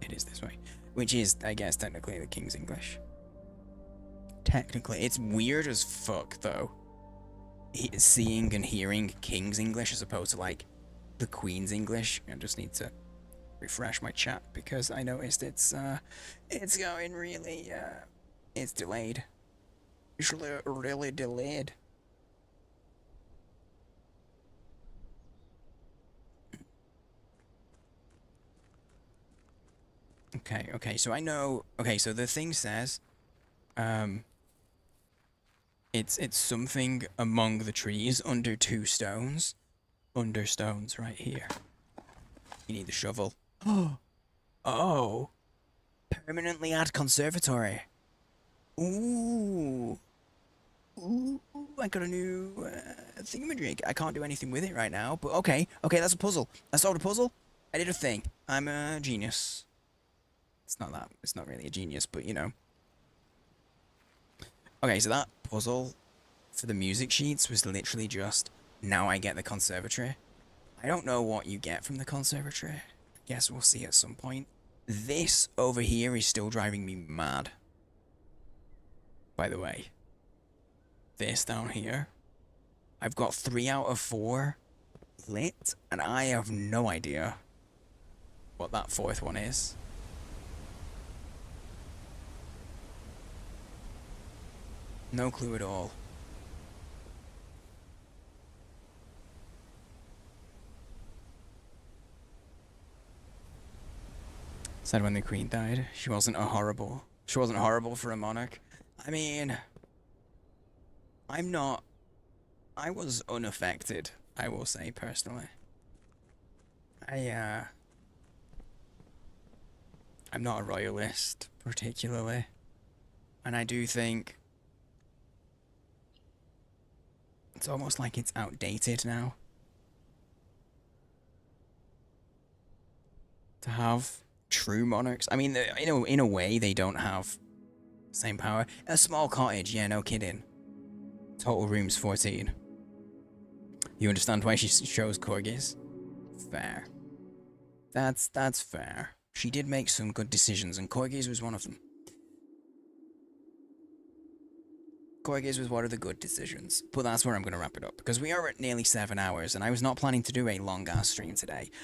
it is this way. Which is, I guess, technically the King's English. Technically. It's weird as fuck, though. Seeing and hearing King's English as opposed to, like, the Queen's English. I just need to refresh my chat because I noticed it's going really, it's delayed. It's really delayed. Okay, so I know, okay, so the thing says, it's something among the trees under 2 stones. Under stones, right here. You need the shovel. Oh. Permanently add conservatory. Ooh. Ooh, I got a new thingamajig. I can't do anything with it right now, but okay, that's a puzzle. I solved a puzzle. I did a thing. I'm a genius. It's not really a genius, but you know. Okay, so that puzzle for the music sheets was literally just, now I get the conservatory. I don't know what you get from the conservatory. I guess we'll see at some point. This over here is still driving me mad. By the way. This down here. I've got 3 out of 4 lit, and I have no idea what that 4th one is. No clue at all. Said when the Queen died, she wasn't horrible for a monarch. I mean, I was unaffected, I will say personally. I'm not a royalist particularly, and I do think it's almost like it's outdated now to have true monarchs. I mean, in a way, they don't have the same power. A small cottage, yeah, no kidding. Total rooms 14. You understand why she chose corgis? Fair. That's fair. She did make some good decisions, and corgis was one of them. Corgis was one of the good decisions, but that's where I'm going to wrap it up, because we are at nearly 7 hours, and I was not planning to do a long-ass stream today.